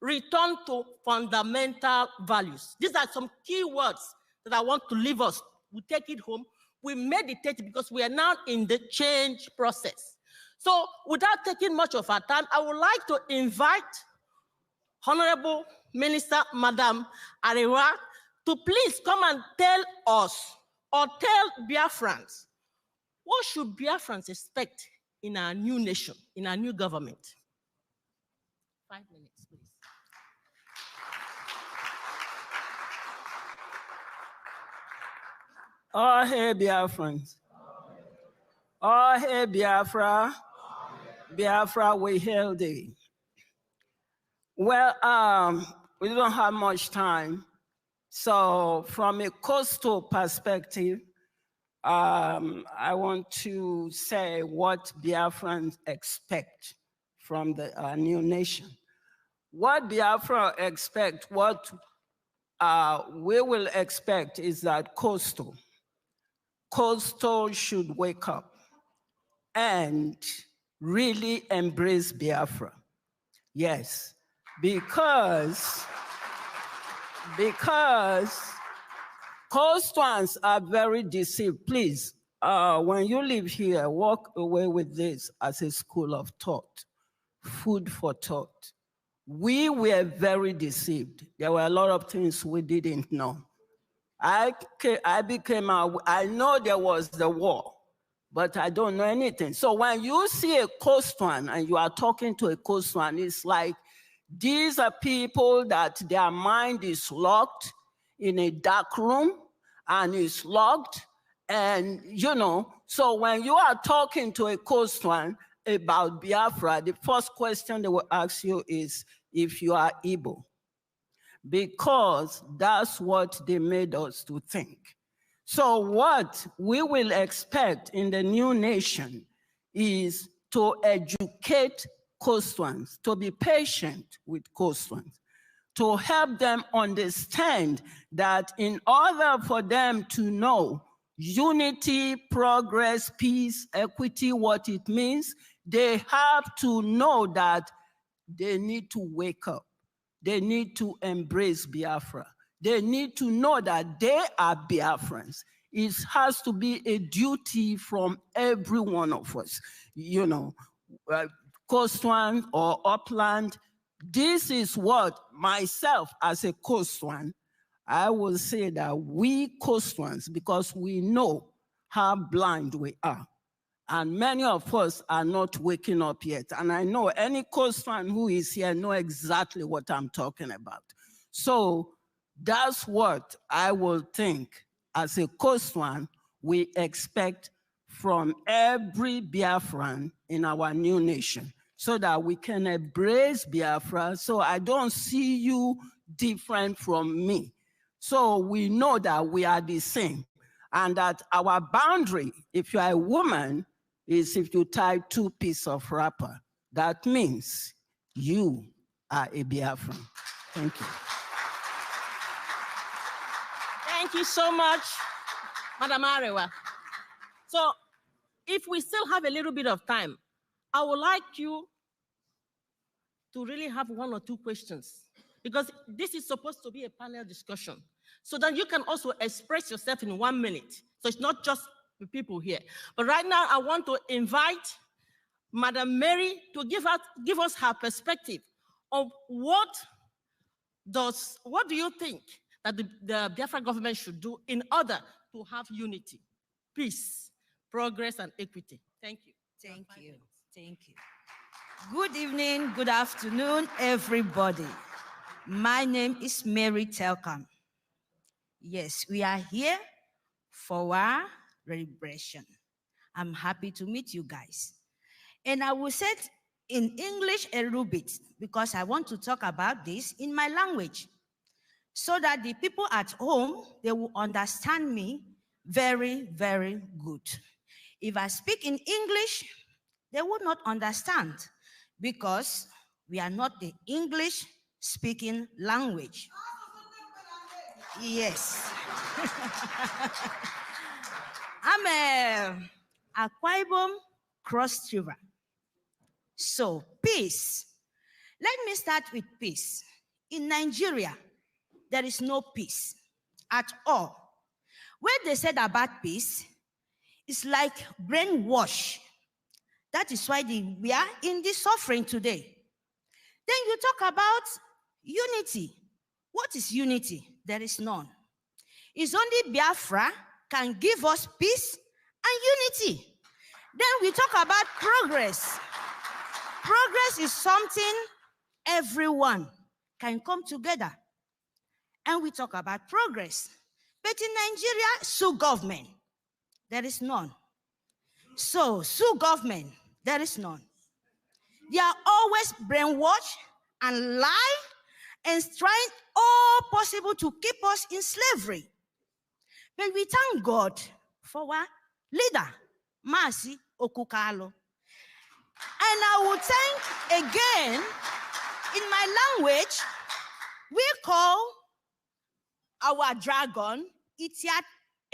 Return to fundamental values. These are some key words that I want to leave us. We take it home. we meditate because we are now in the change process. So without taking much of our time, I would like to invite Honorable Minister, Madam Arewa, to please come and tell us or tell Biafrans, what should Biafrans expect in our new nation, in our new government? 5 minutes, please. Oh, hey, Biafrans. Oh, hey, Biafra. Biafra, we hail thee. Well, we don't have much time. So from a coastal perspective, I want to say what Biafrans expect from the new nation. What Biafra expect, what we will expect is that coastal should wake up and really embrace Biafra. Yes, because coastals are very deceived. Please, when you live here, walk away with this as a school of thought, food for thought. We were very deceived. There were a lot of things we didn't know. I know there was the war, but I don't know anything. So when you see a coastal and you are talking to a coastal, it's like these are people that their mind is locked in a dark room and is locked. And, you know, so when you are talking to a coastal about Biafra, the first question they will ask you is if you are Igbo, because that's what they made us to think. So what we will expect in the new nation is to educate coastals, to be patient with coastals, to help them understand that in order for them to know unity, progress, peace, equity, what it means, they have to know that they need to wake up. They need to embrace Biafra. They need to know that they are Biafrans. It has to be a duty from every one of us, you know, coastline or upland. This is what myself as a coastline, I will say that we coastlines, because we know how blind we are. And many of us are not waking up yet. And I know any coastline who is here know exactly what I'm talking about. So that's what I will think as a coastline we expect from every Biafran in our new nation, so that we can embrace Biafra. So I don't see you different from me. So we know that we are the same, and that our boundary, if you are a woman, is if you tie 2 pieces of wrapper. That means you are a Biafran. Thank you. Thank you so much, Madam Arewa. So if we still have a little bit of time, I would like you to really have 1 or 2 questions, because this is supposed to be a panel discussion, so that you can also express yourself in 1 minute. So it's not just the people here. But right now, I want to invite Madam Mary to give us her perspective of what do you think that the Biafra government should do in order to have unity, peace, progress, and equity. Thank you. Thank you. Thank you. Good evening, good afternoon, everybody. My name is Mary Telcom. Yes, we are here for our celebration. I'm happy to meet you guys. And I will say it in English a little bit, because I want to talk about this in my language, so that the people at home, they will understand me very, very good. If I speak in English, they would not understand, because we are not the English speaking language. Yes. I'm a Akwa Ibom Cross River. So, peace. Let me start with peace. In Nigeria, there is no peace at all. When they said about peace, It's like brainwash. That is why we are in this suffering today. Then you talk about unity. What is unity? There is none. It's only Biafra can give us peace and unity. Then we talk about progress. Progress is something everyone can come together. And we talk about progress. But in Nigeria, sue government. There is none. So, sue government. There is none. They are always brainwashed and lie and trying all possible to keep us in slavery. But we thank God for our leader, Mercy Okukalo. And I will thank again, in my language, we call our dragon Itiat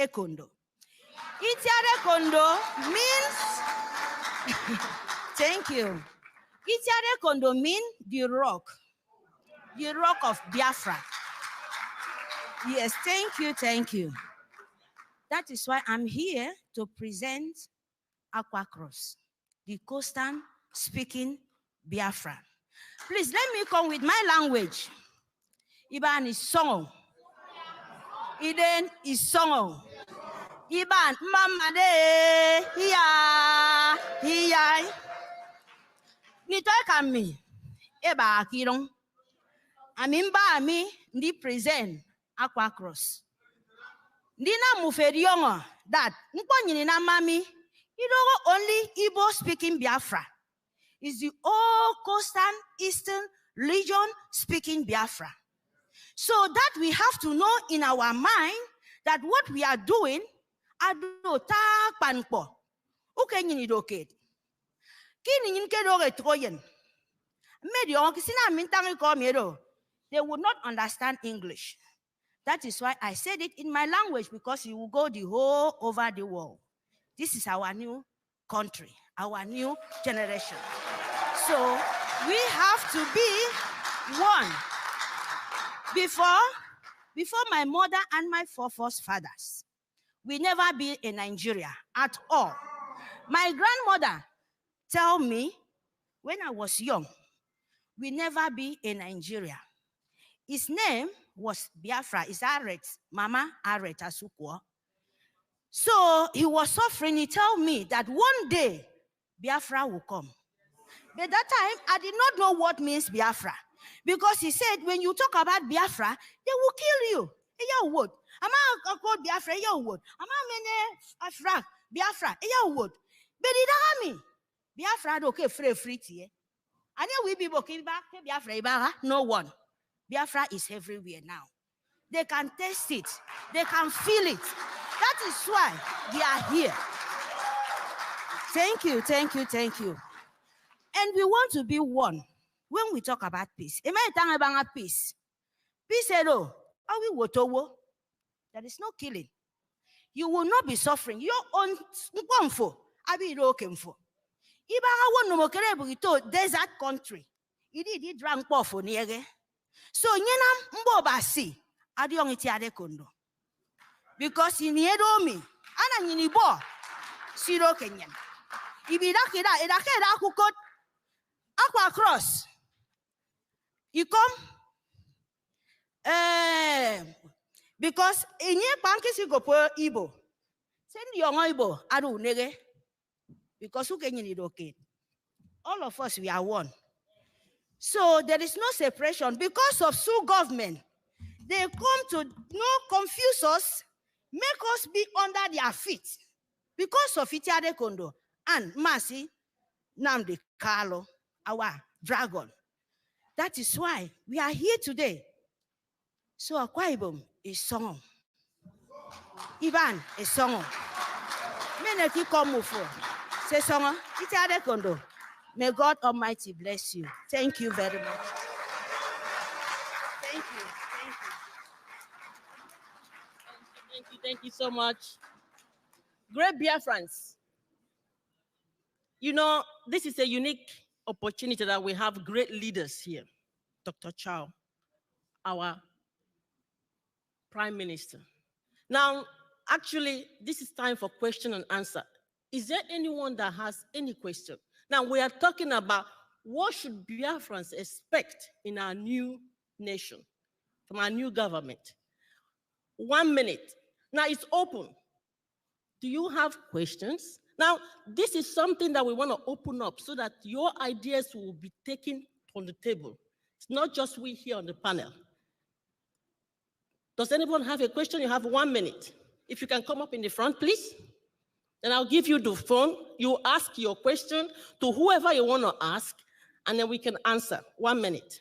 Ekondo. Itiat Ekondo means, thank you. Itiat Ekondo means the rock of Biafra. Yes, thank you, thank you. That is why I'm here to present Aqua Cross, the coastal speaking Biafra. Please let me come with my language. Iban is song. Iden is song. Iban mama de hiya. Nitoy kami eba akirong. Amimba mi ndi present Aqua Cross. Ndina muferiongo that nkonyini na mami idogo only Igbo speaking Biafra is the all coastal eastern region speaking Biafra. So that we have to know in our mind that what we are doing ado ta panpo. Ukenyini doket. Kini nyinke doge troyen. Medio kisina mintangi ko miedo. They would not understand English. That is why I said it in my language, because it will go the whole over the world. This is our new country, our new generation. So we have to be one. Before my mother and my forefathers, we never be in Nigeria at all. My grandmother tell me when I was young, we never be in Nigeria. His name was Biafra. It's Aret, Mama Aret Asukwo. So he was suffering. He told me that one day Biafra will come. But that time, I did not know what means Biafra. Because he said, when you talk about Biafra, they will kill you. You would. I'm called Biafra, you would. I'm Afra, Biafra, you would. But it me. Biafra, okay, free tea. And then we be walking back to Biafra, no one. Biafra is everywhere now. They can taste it. They can feel it. That is why they are here. Thank you, thank you, thank you. And we want to be one when we talk about peace. Am I talking about peace? Peace, hello. Are we wotowo? There is no killing. You will not be suffering. Your own mponfo. Abi irokemfo. Ibaga wonu mokere bugito desert country. Idi drank pofo niege. So nyena mbobasi adiong itiade kondo. Because in Yedomi, ana nyini bo siro Kenyan. Ibidakida edakeda kukot Aqua Cross. You come because in your bankis you go for Igbo. Send your Igbo adu nege. Because who can you need okay? All of us we are one. So there is no separation because of Sioux government. They come to confuse us, make us be under their feet. Because of Itiade Kondo and Mercy Nnamdi Kanu, our dragon. That is why we are here today. So Akwa Ibom is song. Iban is song. Meneki Komufo. Say song. Itiade Kondo. May God Almighty bless you. Thank you very much. Thank you. Thank you so much. Great Biafrans. You know, this is a unique opportunity that we have great leaders here. Dr. Chow, our Prime Minister. Now, actually, this is time for question and answer. Is there anyone that has any question? Now, we are talking about what should Biafrans expect in our new nation, from our new government. 1 minute. Now, it's open. Do you have questions? Now, this is something that we want to open up so that your ideas will be taken on the table. It's not just we here on the panel. Does anyone have a question? You have 1 minute. If you can come up in the front, please. Then I'll give you the phone. You ask your question to whoever you want to ask, and then we can answer. 1 minute.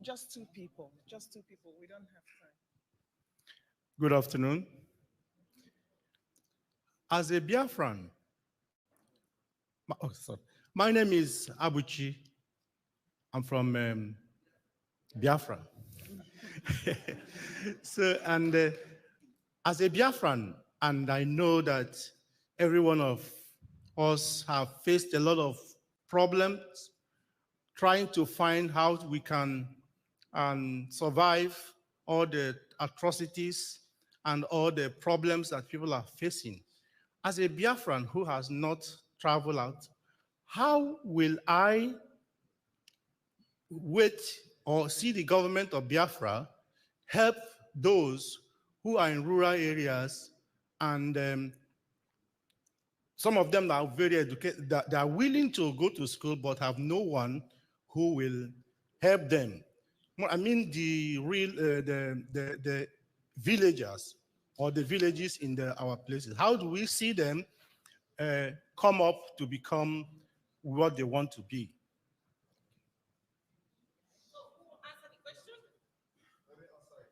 Just two people. Just two people. We don't have time. Good afternoon. As a Biafran, my name is Abuchi. I'm from Biafra. So, and as a Biafran, and I know that every one of us have faced a lot of problems trying to find how we can survive all the atrocities and all the problems that people are facing. As a Biafran who has not traveled out, how will I wait or see the government of Biafra help those who are in rural areas, and some of them are very educated, that are willing to go to school but have no one who will help them? I mean the real, the villagers or the villages in our places. How do we see them come up to become what they want to be? Answer the question.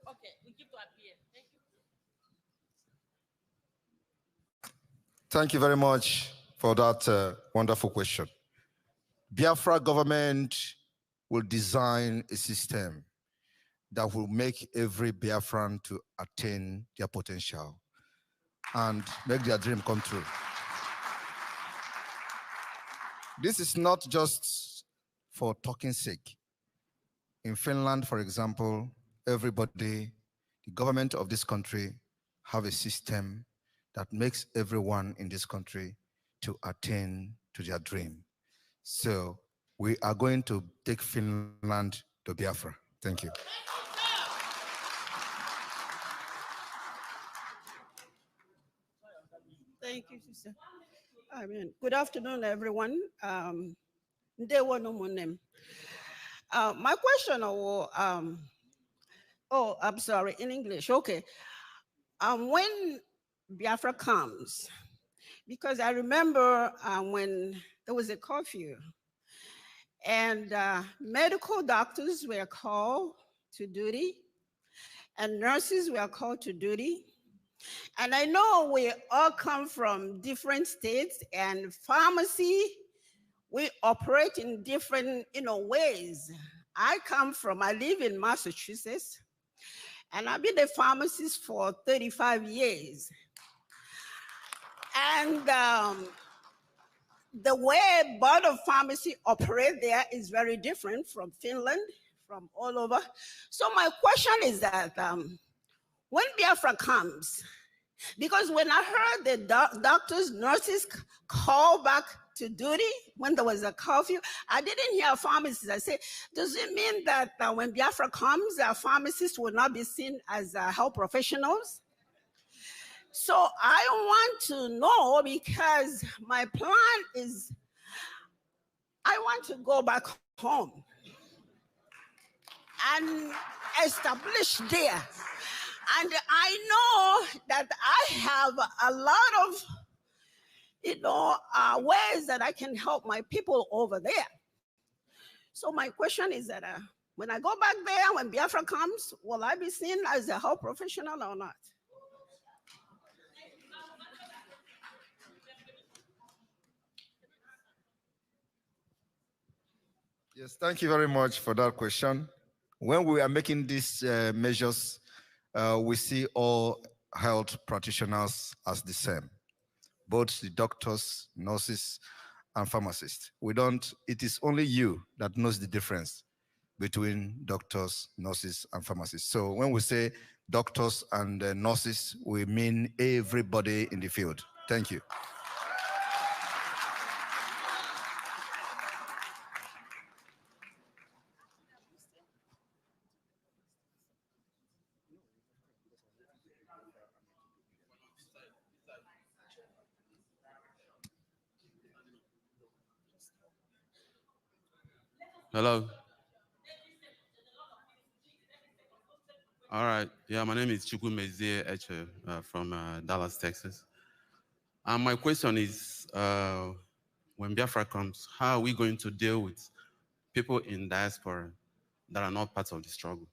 Okay, we give to Abia. Thank you. Thank you very much for that wonderful question. Biafra government will design a system that will make every Biafran to attain their potential and make their dream come true. This is not just for talking sake. In Finland, for example, everybody, the government of this country have a system that makes everyone in this country to attain to their dream. So we are going to take Finland to Biafra. Thank you. Thank you, sister. I mean, good afternoon, everyone. My question, I'm sorry, in English, okay. When Biafra comes, because I remember when there was a curfew and medical doctors were called to duty and nurses were called to duty. And I know we all come from different states, and pharmacy, we operate in different ways. I live in Massachusetts, and I've been a pharmacist for 35 years. And the way board of pharmacy operate there is very different from Finland, from all over. So my question is that when Biafra comes, because when I heard the doctors, nurses call back to duty when there was a curfew, I didn't hear pharmacists. I said, does it mean that when Biafra comes, pharmacists will not be seen as health professionals? So I want to know, because my plan is, I want to go back home and establish there. And I know that I have a lot of, ways that I can help my people over there. So my question is that when I go back there, when Biafra comes, will I be seen as a health professional or not? Yes, thank you very much for that question. When we are making these measures, we see all health practitioners as the same, both the doctors, nurses, and pharmacists. It is only you that knows the difference between doctors, nurses, and pharmacists. So when we say doctors and nurses, we mean everybody in the field. Thank you. Hello. All right. Yeah, my name is Chukwumezie Eche from Dallas, Texas. And my question is, when Biafra comes, how are we going to deal with people in diaspora that are not part of the struggle?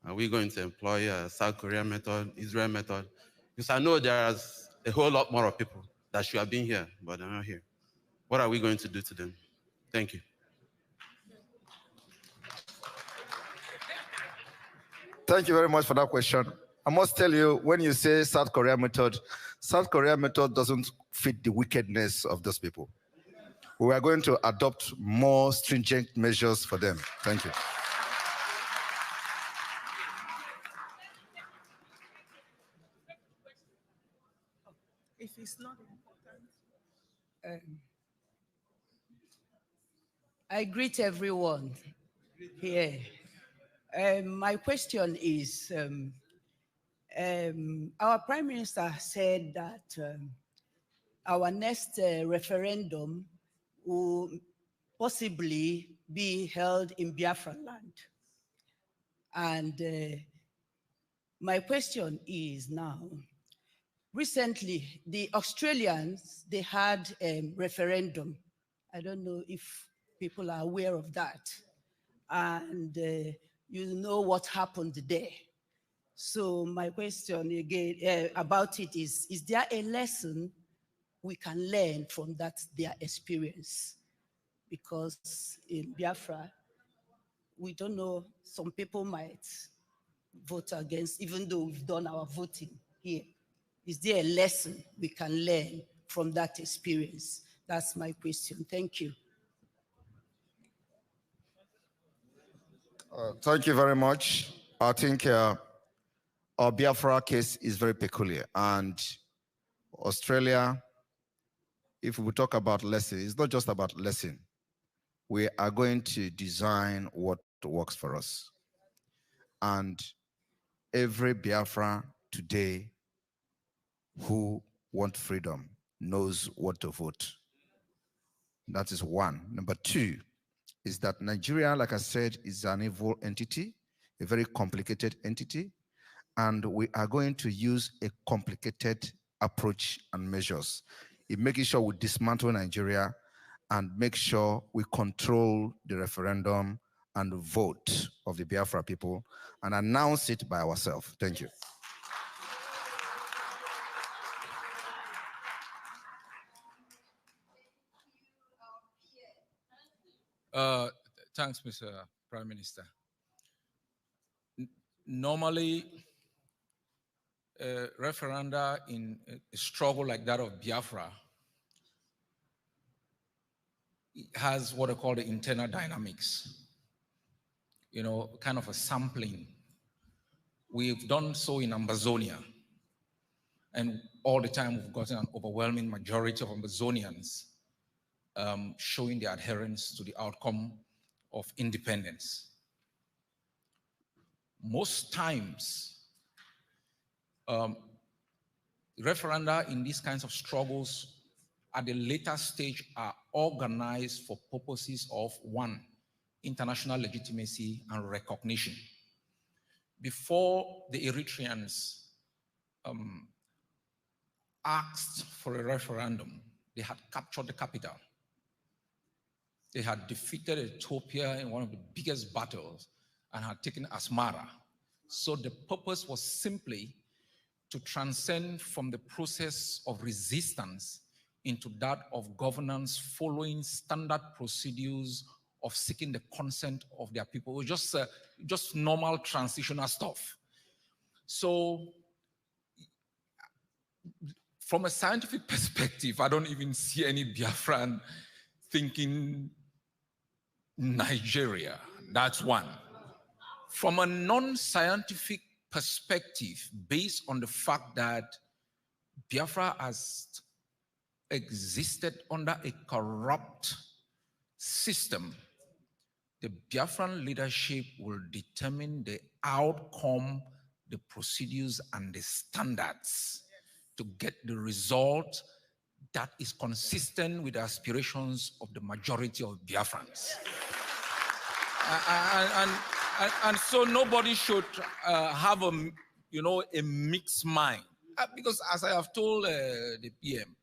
Are we going to employ a South Korea method, Israel method? Because I know there's a whole lot more of people that should have been here, but they're not here. What are we going to do to them? Thank you. Thank you very much for that question. I must tell you, when you say South Korea method doesn't fit the wickedness of those people. We are going to adopt more stringent measures for them. Thank you. If it's not important. I greet everyone here. My question is, our Prime Minister said that our next referendum will possibly be held in Biafra land. And my question is now, recently, the Australians, they had a referendum. I don't know if people are aware of that. And you know what happened there. So my question again about it is there a lesson we can learn from their experience? Because in Biafra, we don't know, some people might vote against, even though we've done our voting here. Is there a lesson we can learn from that experience? That's my question. Thank you. Thank you very much. I think our Biafra case is very peculiar. And Australia, if we talk about lesson, it's not just about lesson. We are going to design what works for us. And every Biafra today who wants freedom knows what to vote. That is one. Number two is that Nigeria, like I said, is an evil entity, a very complicated entity, and we are going to use a complicated approach and measures in making sure we dismantle Nigeria and make sure we control the referendum and vote of the Biafra people and announce it by ourselves. Thank you. Thanks, Mr. Prime Minister. Normally, referenda in a struggle like that of Biafra has what I call the internal dynamics, you know, kind of a sampling. We've done so in Amazonia, and all the time we've gotten an overwhelming majority of Amazonians showing their adherence to the outcome of independence. Most times, referenda in these kinds of struggles at the later stage are organized for purposes of, one, international legitimacy and recognition. Before the Eritreans asked for a referendum, they had captured the capital. They had defeated Ethiopia in one of the biggest battles and had taken Asmara. So the purpose was simply to transcend from the process of resistance into that of governance following standard procedures of seeking the consent of their people. It was just normal transitional stuff. So from a scientific perspective, I don't even see any Biafran thinking Nigeria. That's one. From a non-scientific perspective, based on the fact that Biafra has existed under a corrupt system, the Biafran leadership will determine the outcome, the procedures, and the standards to get the result that is consistent with the aspirations of the majority of Biafrans. And so nobody should have a mixed mind. Because as I have told the PM,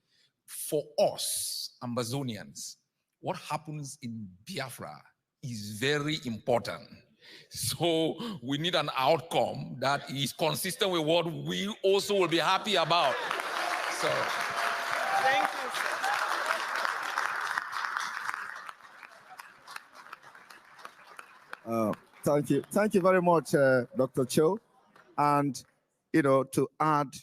for us, Amazonians, what happens in Biafra is very important. So we need an outcome that is consistent with what we also will be happy about. So. Thank you, sir. Thank you. Thank you very much, Dr. Cho. And, to add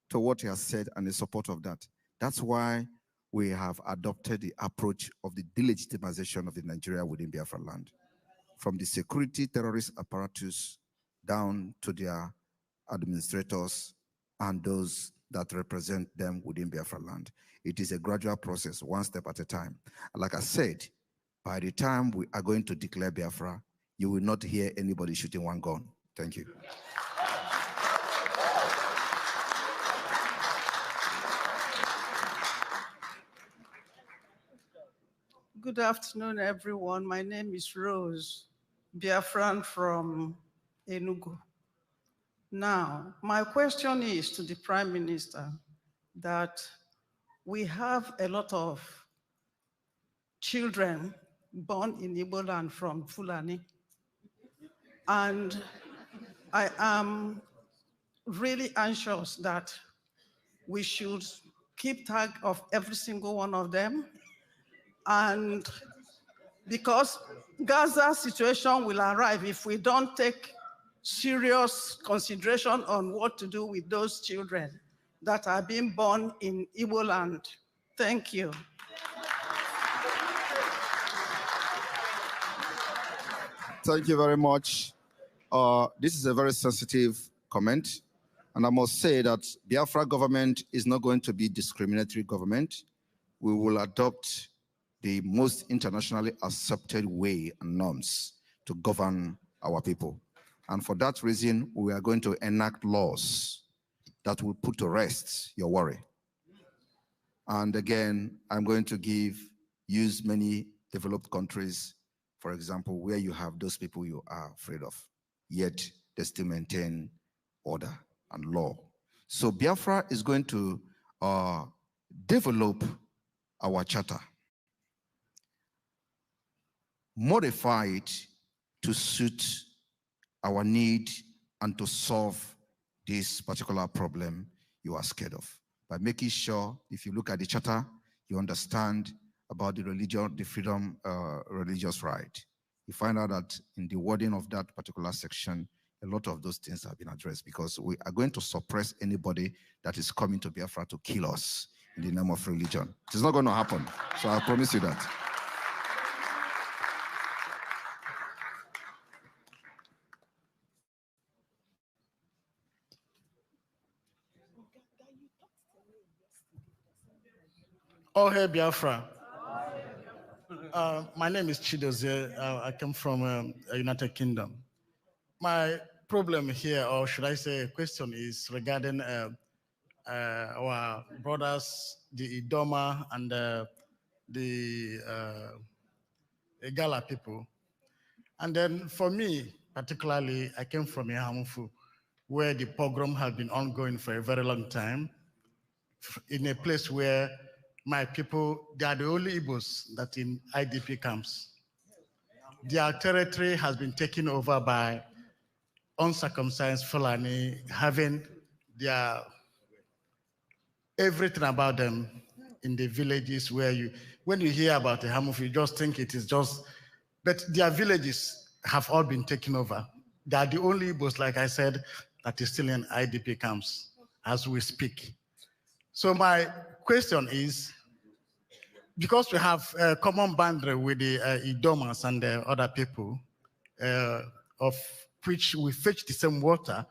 to what he has said and in support of that, that's why we have adopted the approach of the delegitimization of the Nigeria within Biafra land, from the security terrorist apparatus down to their administrators and those that represent them within Biafra land. It is a gradual process, one step at a time. Like I said, by the time we are going to declare Biafra, you will not hear anybody shooting one gun. Thank you. Good afternoon, everyone. My name is Rose, Biafran from Enugu. Now, my question is to the Prime Minister that we have a lot of children born in Igbo land from Fulani. And I am really anxious that we should keep track of every single one of them. And because Gaza situation will arrive if we don't take serious consideration on what to do with those children that are being born in Igbo land. Thank you. Thank you very much. This is a very sensitive comment. And I must say that Biafra government is not going to be discriminatory government. We will adopt the most internationally accepted way and norms to govern our people. And for that reason, we are going to enact laws that will put to rest your worry. And again, I'm going to use many developed countries, for example, where you have those people you are afraid of, yet they still maintain order and law. So Biafra is going to develop our charter, modify it to suit our need and to solve this particular problem you are scared of, by making sure, if you look at the charter, you understand about the religion, the freedom, religious right. You find out that in the wording of that particular section, a lot of those things have been addressed, because we are going to suppress anybody that is coming to Biafra to kill us in the name of religion. It is not going to happen. So I promise you that. Oh, hey, Biafra. My name is Chidozie. I come from United Kingdom. My problem here, or should I say question, is regarding our brothers, the Idoma and the Igala people. And then for me, particularly, I came from Yahamufu, where the pogrom has been ongoing for a very long time, in a place where my people, they are the only Igbos that in IDP camps. Their territory has been taken over by uncircumcised Fulani, having their everything about them in the villages where when you hear about the Hamuf, you just think it is just, but their villages have all been taken over. They are the only Igbos, like I said, that is still in IDP camps as we speak. So my question is, because we have a common boundary with the Idomas and the other people, of which we fetch the same water,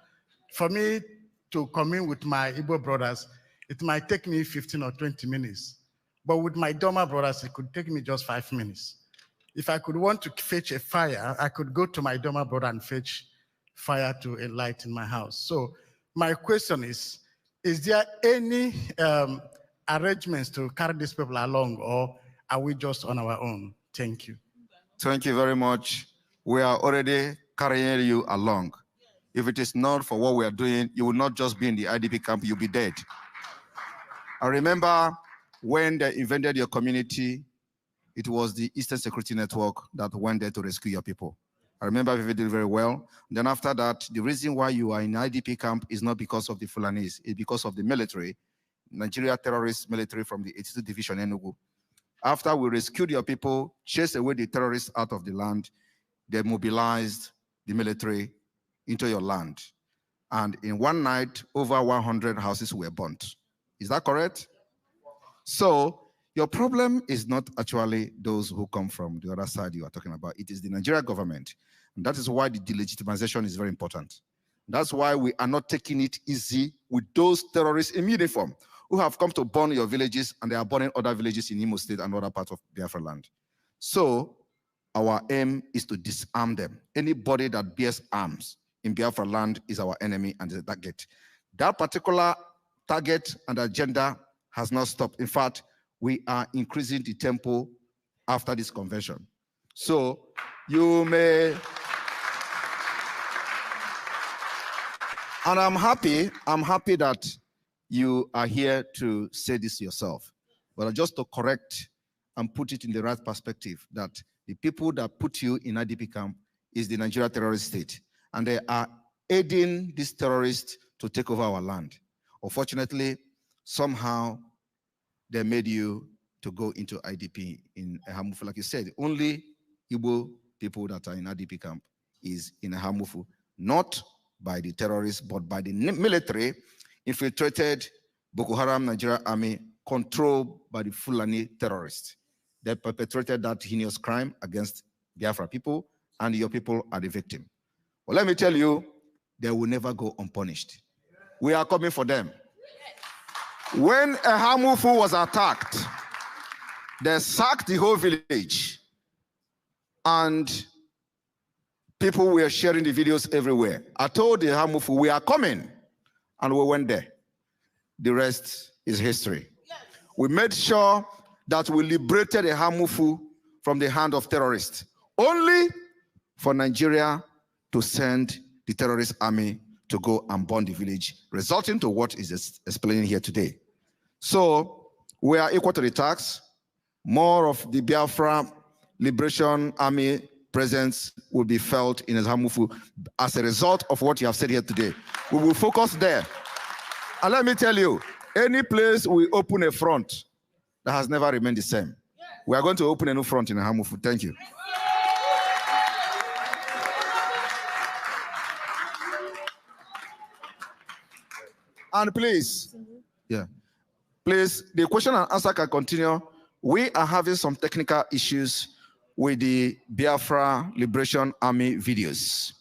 for me to commune with my Igbo brothers, it might take me 15 or 20 minutes. But with my Doma brothers, it could take me just 5 minutes. If I could want to fetch a fire, I could go to my Doma brother and fetch fire to enlighten my house. So my question is there any arrangements to carry these people along, or are we just on our own? Thank you. Thank you very much. We are already carrying you along. If it is not for what we are doing, you will not just be in the IDP camp, you'll be dead. I remember when they invented your community, it was the Eastern Security Network that went there to rescue your people. I remember vividly very well. Then after that, the reason why you are in IDP camp is not because of the Fulanese, it's because of the military, Nigeria terrorist military from the 82nd Division Enugu. After we rescued your people, chased away the terrorists out of the land, they mobilized the military into your land. And in one night, over 100 houses were burnt. Is that correct? So your problem is not actually those who come from the other side you are talking about. It is the Nigerian government. And that is why the delegitimization is very important. That's why we are not taking it easy with those terrorists in uniform who have come to burn your villages, and they are burning other villages in Imo State and other parts of Biafra land. So our aim is to disarm them. Anybody that bears arms in Biafra land is our enemy and is a target. That particular target and agenda has not stopped. In fact, we are increasing the tempo after this convention. So you may, and I'm happy that you are here to say this yourself. But just to correct and put it in the right perspective, that the people that put you in IDP camp is the Nigeria terrorist state. And they are aiding these terrorists to take over our land. Unfortunately, somehow they made you to go into IDP in Ehamufu. Like you said, only Igbo people that are in IDP camp is in Ehamufu, not by the terrorists, but by the military infiltrated Boko Haram Nigeria army controlled by the Fulani terrorists. They perpetrated that heinous crime against Biafra people, and your people are the victim. Well, let me tell you, they will never go unpunished. We are coming for them. When Ehamufu was attacked, they sacked the whole village, and people were sharing the videos everywhere. I told the Ehamufu, we are coming, and we went there. The rest is history. We made sure that we liberated Ehamufu from the hand of terrorists, only for Nigeria to send the terrorist army to go and burn the village, resulting to what is explaining here today. So we are equal to the task. More of the Biafra Liberation Army presence will be felt in Ehamufu as a result of what you have said here today. We will focus there. And let me tell you, any place we open a front that has never remained the same. We are going to open a new front in Ehamufu. Thank you. And please, please, the question and answer can continue. We are having some technical issues with the Biafra Liberation Army videos.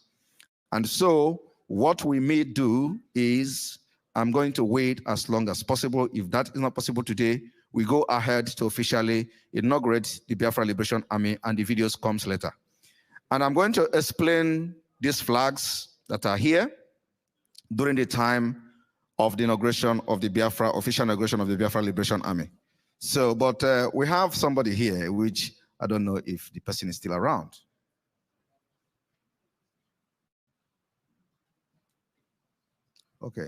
And so what we may do is, I'm going to wait as long as possible. If that is not possible today, we go ahead to officially inaugurate the Biafra Liberation Army, and the videos comes later. And I'm going to explain these flags that are here during the time of the inauguration of the Biafra, official inauguration of the Biafra Liberation Army. So, but we have somebody here, which I don't know if the person is still around. Okay.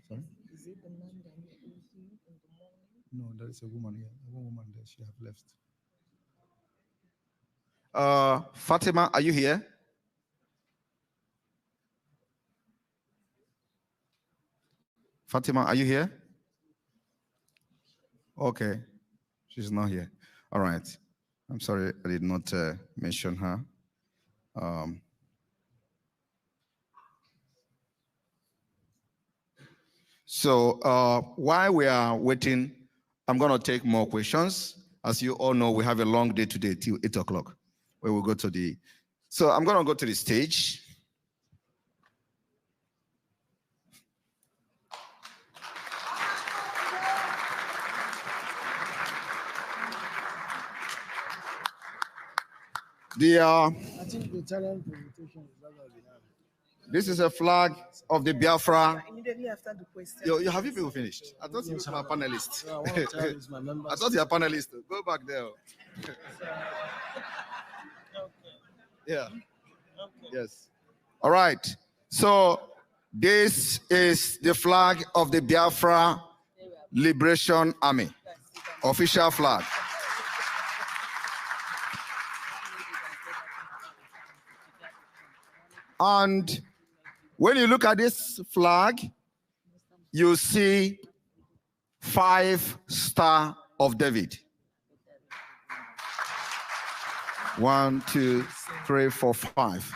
Sorry? Is it the man that you see in the morning? No, there is a woman here. One woman there, she have left. Fatima, are you here? Fatima, are you here? Okay, she's not here. All right. I'm sorry I did not mention her. So while we are waiting, I'm going to take more questions. As you all know, we have a long day today till 8 o'clock. where we'll go to the, so I'm going to go to the stage. I think the Italian presentation is not going to be done. This is a flag of the Biafra. Immediately after the question. Have you people finished? I thought you were a panelist. Yeah, I thought you're a panelist. Go back there. Yeah. Okay. Yes. All right. So this is the flag of the Biafra Liberation Army. Official flag. And when you look at this flag, you see 5 Star of David. 1, 2, 3, 4, 5.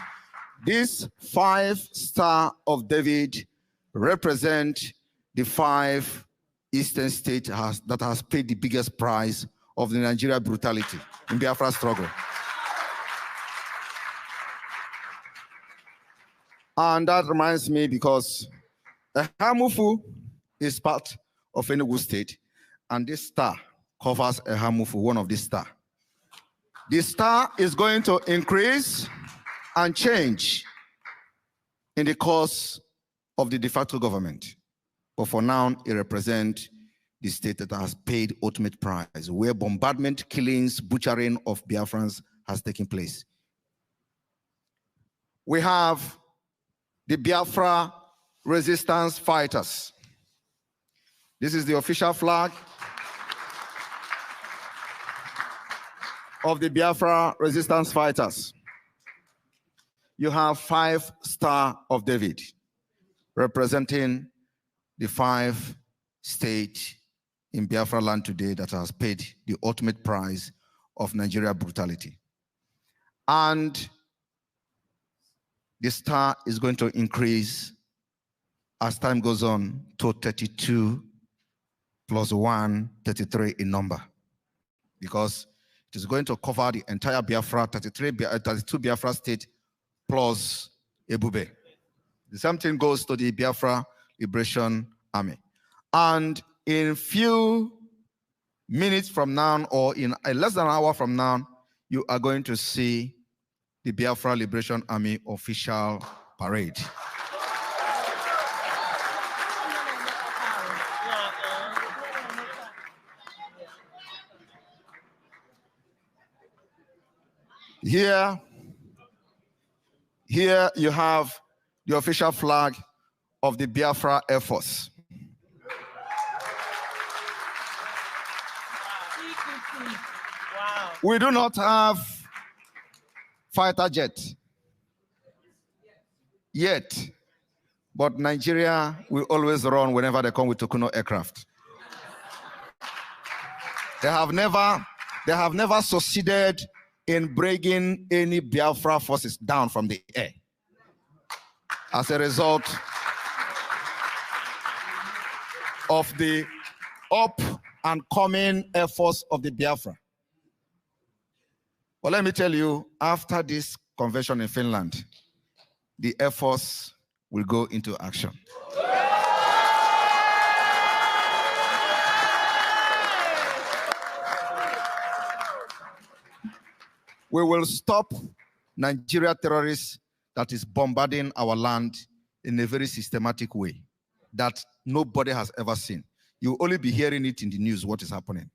These 5 Star of David represent the 5 eastern states that has paid the biggest price of the Nigeria brutality in Biafra struggle. And that reminds me because Ehamufu is part of Enugu State, and this star covers Ehamufu, one of these stars. The star is going to increase and change in the course of the de facto government. But for now, it represents the state that has paid ultimate price, where bombardment, killings, butchering of Biafrans has taken place. We have the Biafra resistance fighters. This is the official flag of the Biafra resistance fighters. You have 5 Star of David, representing the 5 states in Biafra land today that has paid the ultimate price of Nigeria brutality. And the star is going to increase as time goes on to 32 plus 1, 33 in number, because it is going to cover the entire Biafra, 32 Biafra state plus Ebube. The same thing goes to the Biafra Liberation Army. And in few minutes from now, or in less than an hour from now, you are going to see the Biafra Liberation Army official parade. Here you have the official flag of the Biafra Air Force. Wow. We do not have fighter jet yet, but Nigeria will always run whenever they come with Tokuno aircraft. They have never succeeded in bringing any Biafra forces down from the air. As a result of the up and coming efforts of the Biafra. Well, let me tell you, after this convention in Finland, the Air Force will go into action. We will stop Nigeria terrorists that is bombarding our land in a very systematic way that nobody has ever seen. You will only be hearing it in the news, what is happening.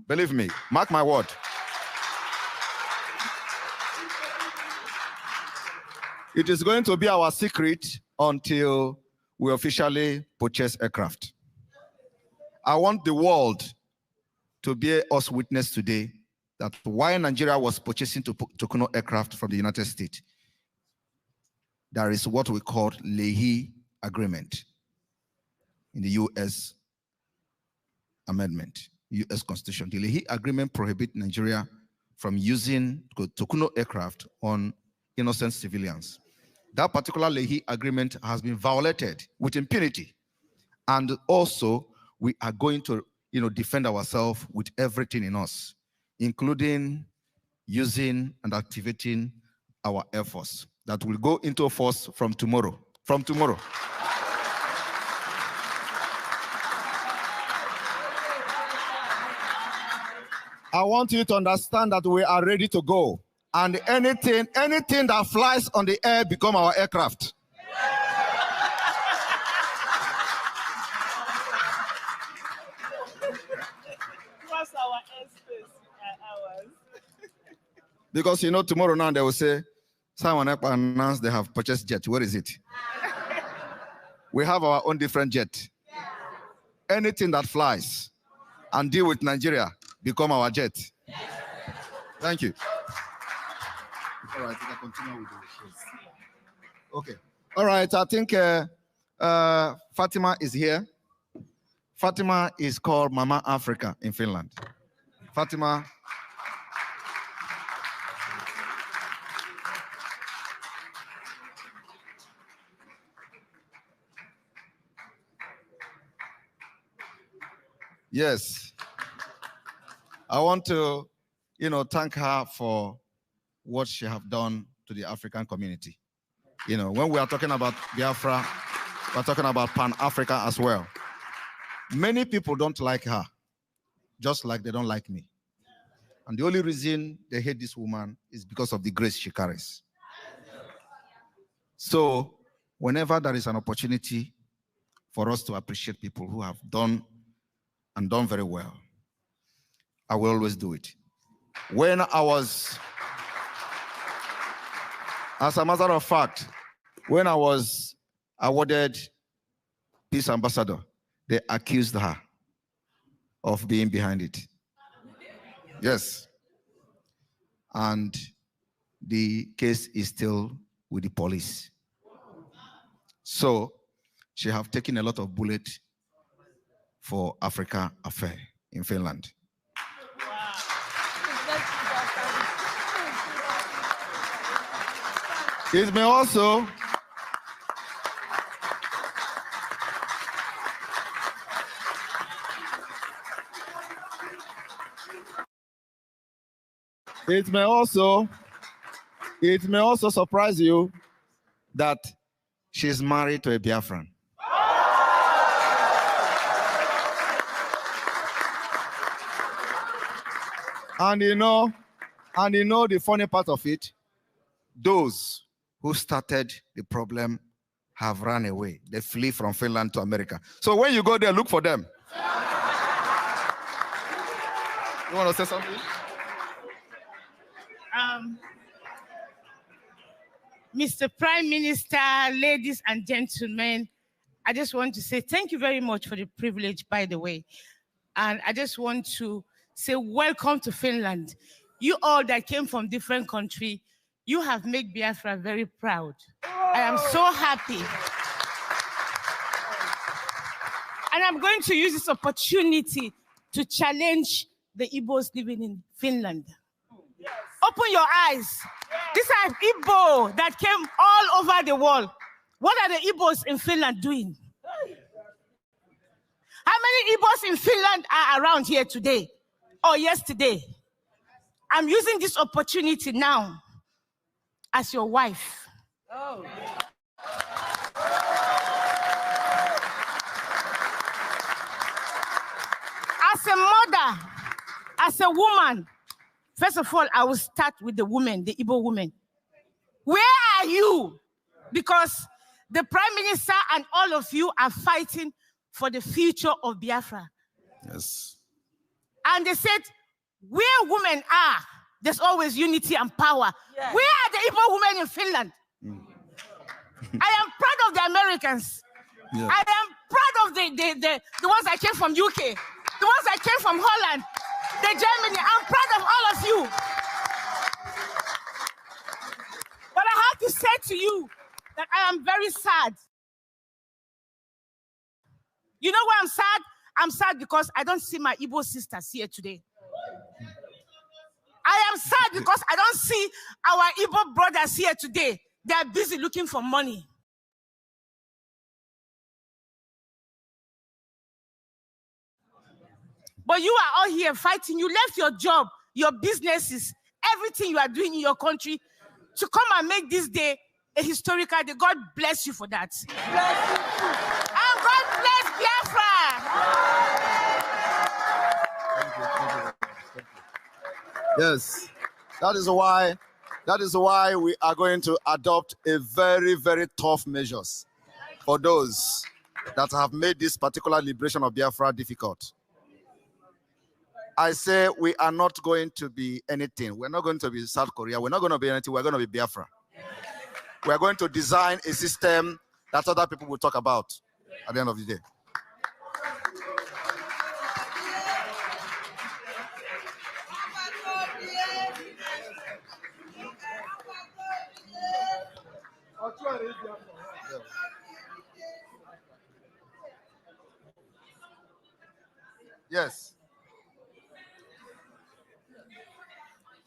Believe me, mark my word. It is going to be our secret until we officially purchase aircraft. I want the world to bear us witness today that while Nigeria was purchasing Tokuno aircraft from the United States, there is what we call Leahy Agreement in the U.S. amendment, U.S. Constitution. The Leahy Agreement prohibits Nigeria from using Tokuno aircraft on innocent civilians. That particular Leahy Agreement has been violated with impunity. And also, we are going to defend ourselves with everything in us, including using and activating our Air Force that will go into force from tomorrow. From tomorrow. I want you to understand that we are ready to go. And anything that flies on the air become our aircraft. What's our airspace hours? Because you know, tomorrow now they will say, someone announced they have purchased jet. Where is it? We have our own different jet. Anything that flies and deal with Nigeria become our jet. Thank you. All right, we can continue with the shows. Okay. All right, I think Fatima is here. Fatima is called Mama Africa in Finland. Fatima. Yes. I want to, thank her for what she have done to the African community. When we are talking about Biafra, we're talking about Pan-Africa as well. Many people don't like her, just like they don't like me. And the only reason they hate this woman is because of the grace she carries. So whenever there is an opportunity for us to appreciate people who have done and done very well, I will always do it. When I was, as a matter of fact, when I was awarded Peace Ambassador, they accused her of being behind it. Yes. And the case is still with the police. So she have taken a lot of bullets for Africa affair in Finland. It may also surprise you that she's married to a Biafran. And you know the funny part of it, those who started the problem have run away. They flee from Finland to America. So when you go there, look for them. You want to say something? Mr. Prime Minister, ladies and gentlemen, I just want to say thank you very much for the privilege, by the way. And I just want to say welcome to Finland. You all that came from different countries, you have made Biafra very proud. I am so happy. And I'm going to use this opportunity to challenge the Igbos living in Finland. Yes. Open your eyes. These are Igbo that came all over the world. What are the Igbos in Finland doing? How many Igbos in Finland are around here today or yesterday? I'm using this opportunity now as your wife. Oh. As a mother, as a woman, first of all, I will start with the women, the Igbo women. Where are you? Because the Prime Minister and all of you are fighting for the future of Biafra. Yes. And they said, where women are, there's always unity and power. Yes. Where are the Igbo women in Finland? I am proud of the Americans. Yeah. I am proud of the ones that came from UK, the ones that came from Holland, the Germany. I'm proud of all of you. But I have to say to you that I am very sad. You know why I'm sad? I'm sad because I don't see my Igbo sisters here today. I am sad because I don't see our Igbo brothers here today. They are busy looking for money. But you are all here fighting. You left your job, your businesses, everything you are doing in your country to come and make this day a historical day. God bless you for that. And God bless Biafra. Yes, that is why we are going to adopt a very, very tough measures for those that have made this particular liberation of Biafra difficult. I say we are not going to be anything. We're not going to be South Korea. We're not going to be anything. We're going to be Biafra. We're going to design a system that other people will talk about at the end of the day. Yes.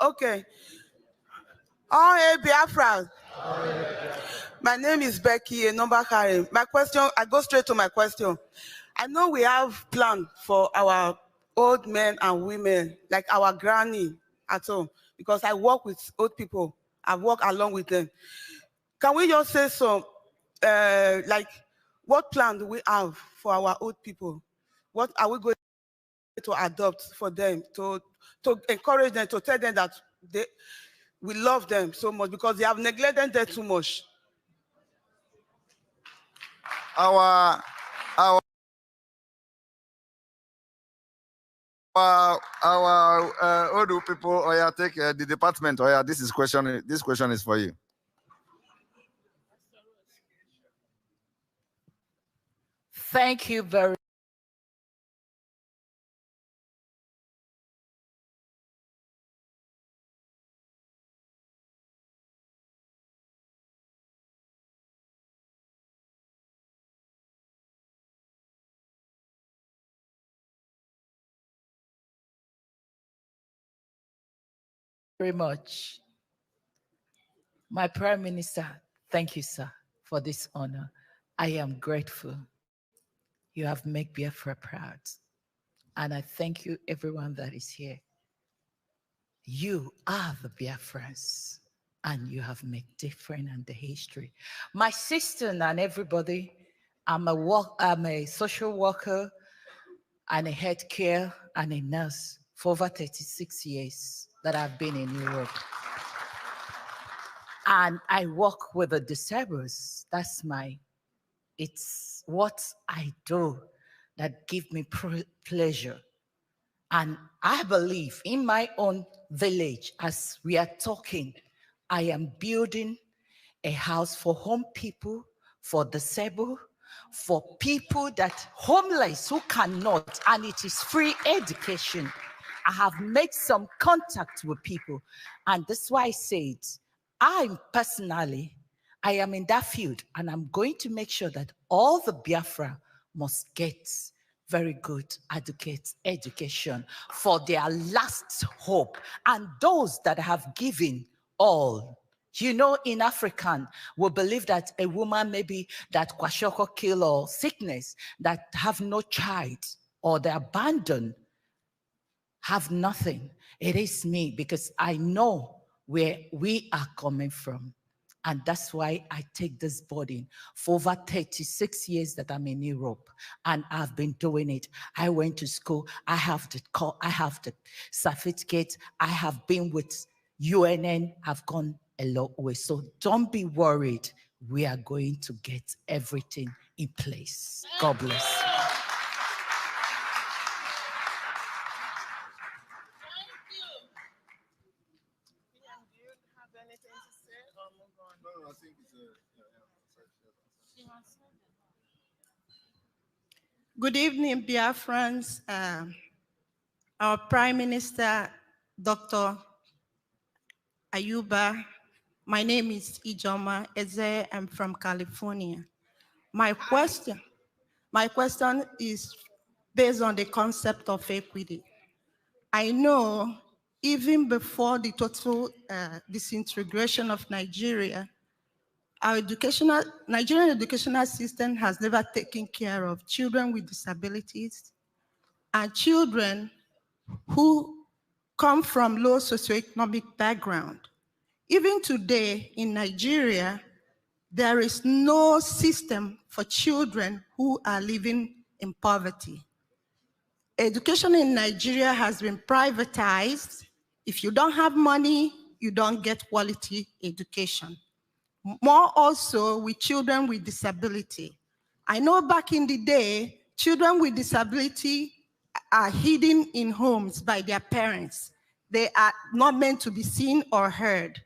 Okay. All hail Biafra. My name is Becky Nombakari. My question, I go straight to my question. I know we have plan for our old men and women, like our granny at home, because I work with old people. I work along with them. Can we just say some, like, what plan do we have for our old people? What are we going to adopt for them, to encourage them, to tell them that we love them so much because they have neglected them too much? Our old people, oh yeah, take the department. Oh yeah, this question is for you. Thank you very much. My Prime Minister, thank you, sir, for this honor. I am grateful. You have made Biafra proud. And I thank you, everyone that is here. You are the Biafrans, and you have made difference in the history. My sister and everybody, I'm a social worker and a healthcare and a nurse for over 36 years that I've been in Europe. And I work with the disabled. It's what I do that gives me pleasure. And I believe in my own village, as we are talking, I am building a house for home people, for disabled, for people that homeless who cannot, and it is free education. I have made some contact with people, and that's why I said, I am in that field, and I'm going to make sure that all the Biafra must get very good education for their last hope. And those that have given all, you know, in African, we believe that a woman maybe that kwashoko kill or sickness, that have no child or they abandoned, have nothing. It is me, because I know where we are coming from. And that's why I take this burden for over 36 years that I'm in Europe, and I've been doing it. I went to school. I have the certificate. I have been with UNN. I've gone a long way. So don't be worried. We are going to get everything in place. God bless. Good evening, Biafrans. Our Prime Minister, Dr. Ayuba. My name is Ijoma Eze. I'm from California. My question is based on the concept of equity. I know even before the total disintegration of Nigeria, our Nigerian educational system has never taken care of children with disabilities and children who come from low socioeconomic background. Even today in Nigeria, there is no system for children who are living in poverty. Education in Nigeria has been privatized. If you don't have money, you don't get quality education. More also with children with disability. I know back in the day, children with disability are hidden in homes by their parents. They are not meant to be seen or heard.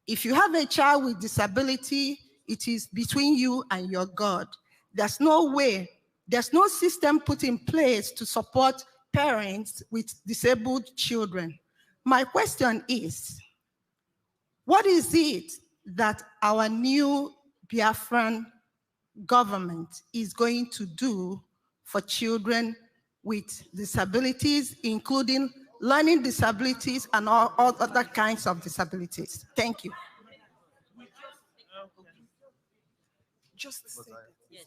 If you have a child with disability, it is between you and your God. There's no way, there's no system put in place to support parents with disabled children. My question is, what is it that our new Biafran government is going to do for children with disabilities, including learning disabilities and all other kinds of disabilities? Thank you. Just say yes.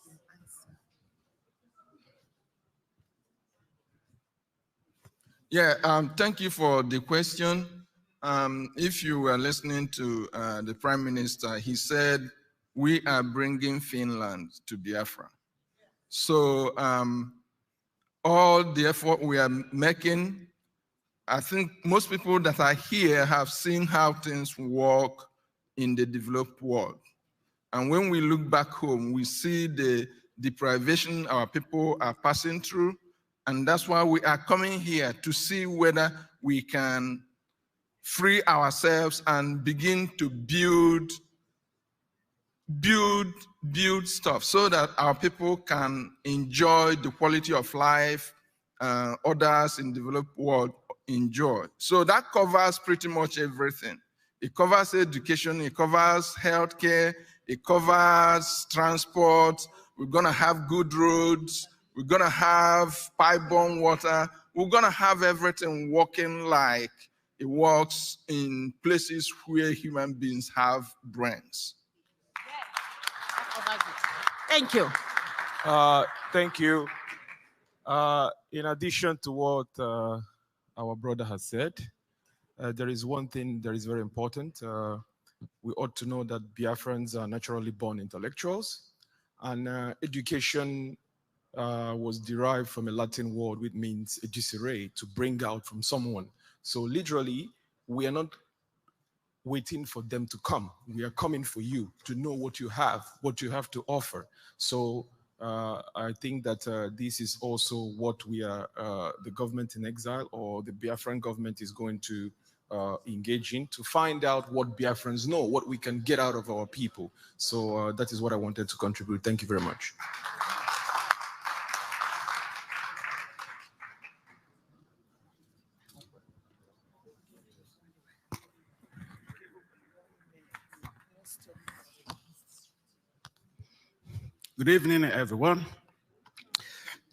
Yeah, thank you for the question. If you were listening to the Prime Minister, he said, we are bringing Finland to Biafra. So all the effort we are making, I think most people that are here have seen how things work in the developed world. And when we look back home, we see the deprivation our people are passing through. And that's why we are coming here to see whether we can free ourselves and begin to build stuff so that our people can enjoy the quality of life others in the developed world enjoy. So that covers pretty much everything. It covers education, it covers healthcare, it covers transport. We're gonna have good roads, we're gonna have pipe-borne water, we're gonna have everything working like it works in places where human beings have brains. Thank you. Thank you. In addition to what our brother has said, there is one thing that is very important. We ought to know that Biafrans are naturally born intellectuals, and education was derived from a Latin word which means edicere, to bring out from someone. So literally, we are not waiting for them to come. We are coming for you to know what you have to offer. So I think that this is also what we are, the government in exile or the Biafran government is going to engage in, to find out what Biafrans know, what we can get out of our people. So that is what I wanted to contribute. Thank you very much. Good evening, everyone.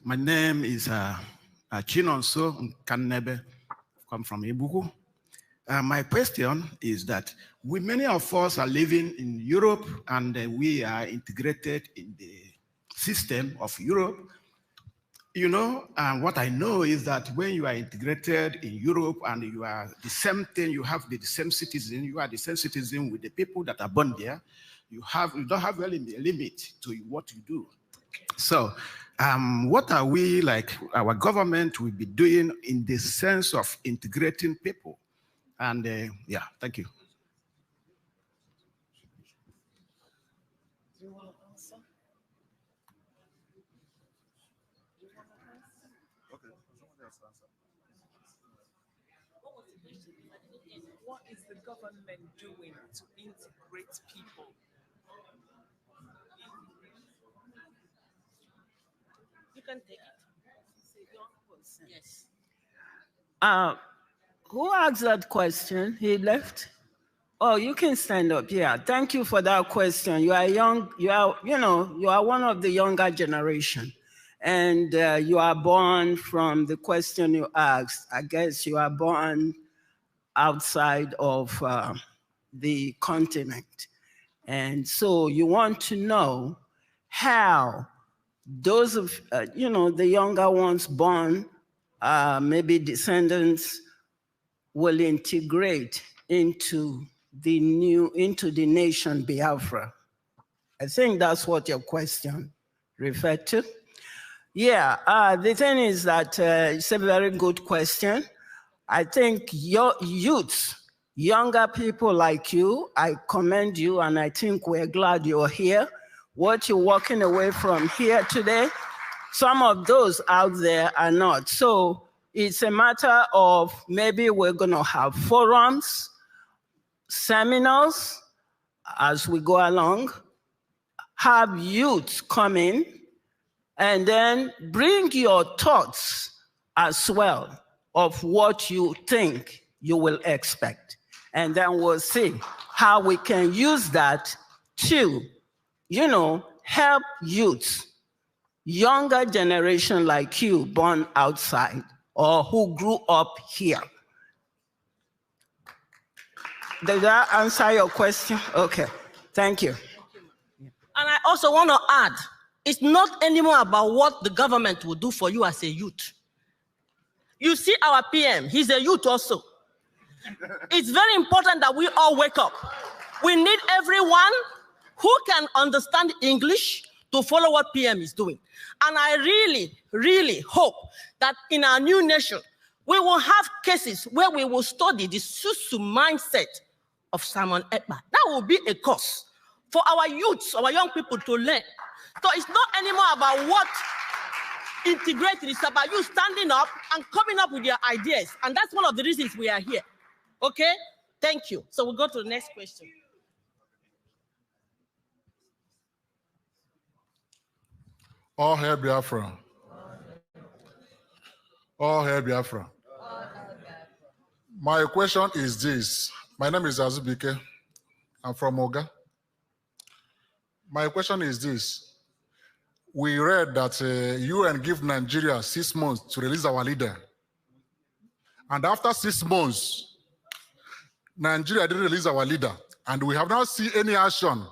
My name is Chinonso Kanebe. Come from Ibuku. My question is that many of us are living in Europe and we are integrated in the system of Europe. You know, and what I know is that when you are integrated in Europe and you are the same thing, you have the same citizen, you are the same citizen with the people that are born there, you don't have really a limit to what you do. So what are we, like our government will be doing in the sense of integrating people? And yeah, thank you. Do you want to answer? Okay, someone else answer. What is the government doing to integrate people? You can take it. Yes. Who asked that question? He left? Oh, you can stand up. Yeah, thank you for that question. You are young, you are one of the younger generation. And you are born from the question you asked. I guess you are born outside of the continent. And so you want to know how those of, the younger ones born, maybe descendants will integrate into the nation Biafra? I think that's what your question referred to. Yeah, the thing is that it's a very good question. I think your youths, younger people like you, I commend you, and I think we're glad you're here. What you're walking away from here today, some of those out there are not. So it's a matter of maybe we're going to have forums, seminars as we go along, have youths come in, and then bring your thoughts as well of what you think you will expect. And then we'll see how we can use that to, help youths, younger generation like you born outside or who grew up here. Does that answer your question? Okay, thank you. And I also want to add, it's not anymore about what the government will do for you as a youth. You see our PM, he's a youth also. It's very important that we all wake up. We need everyone who can understand English to follow what PM is doing. And I really, really hope that in our new nation, we will have cases where we will study the Susu mindset of Simon Ekpa. That will be a course for our youths, our young people to learn. So it's not anymore about what integrating, it's about you standing up and coming up with your ideas. And that's one of the reasons we are here. Okay? Thank you. So we'll go to the next question. All hail Biafra. All hail Biafra. My question is this. My name is Azubike. I'm from Oga. My question is this. We read that UN give Nigeria 6 months to release our leader. And after 6 months, Nigeria didn't release our leader. And we have not seen any action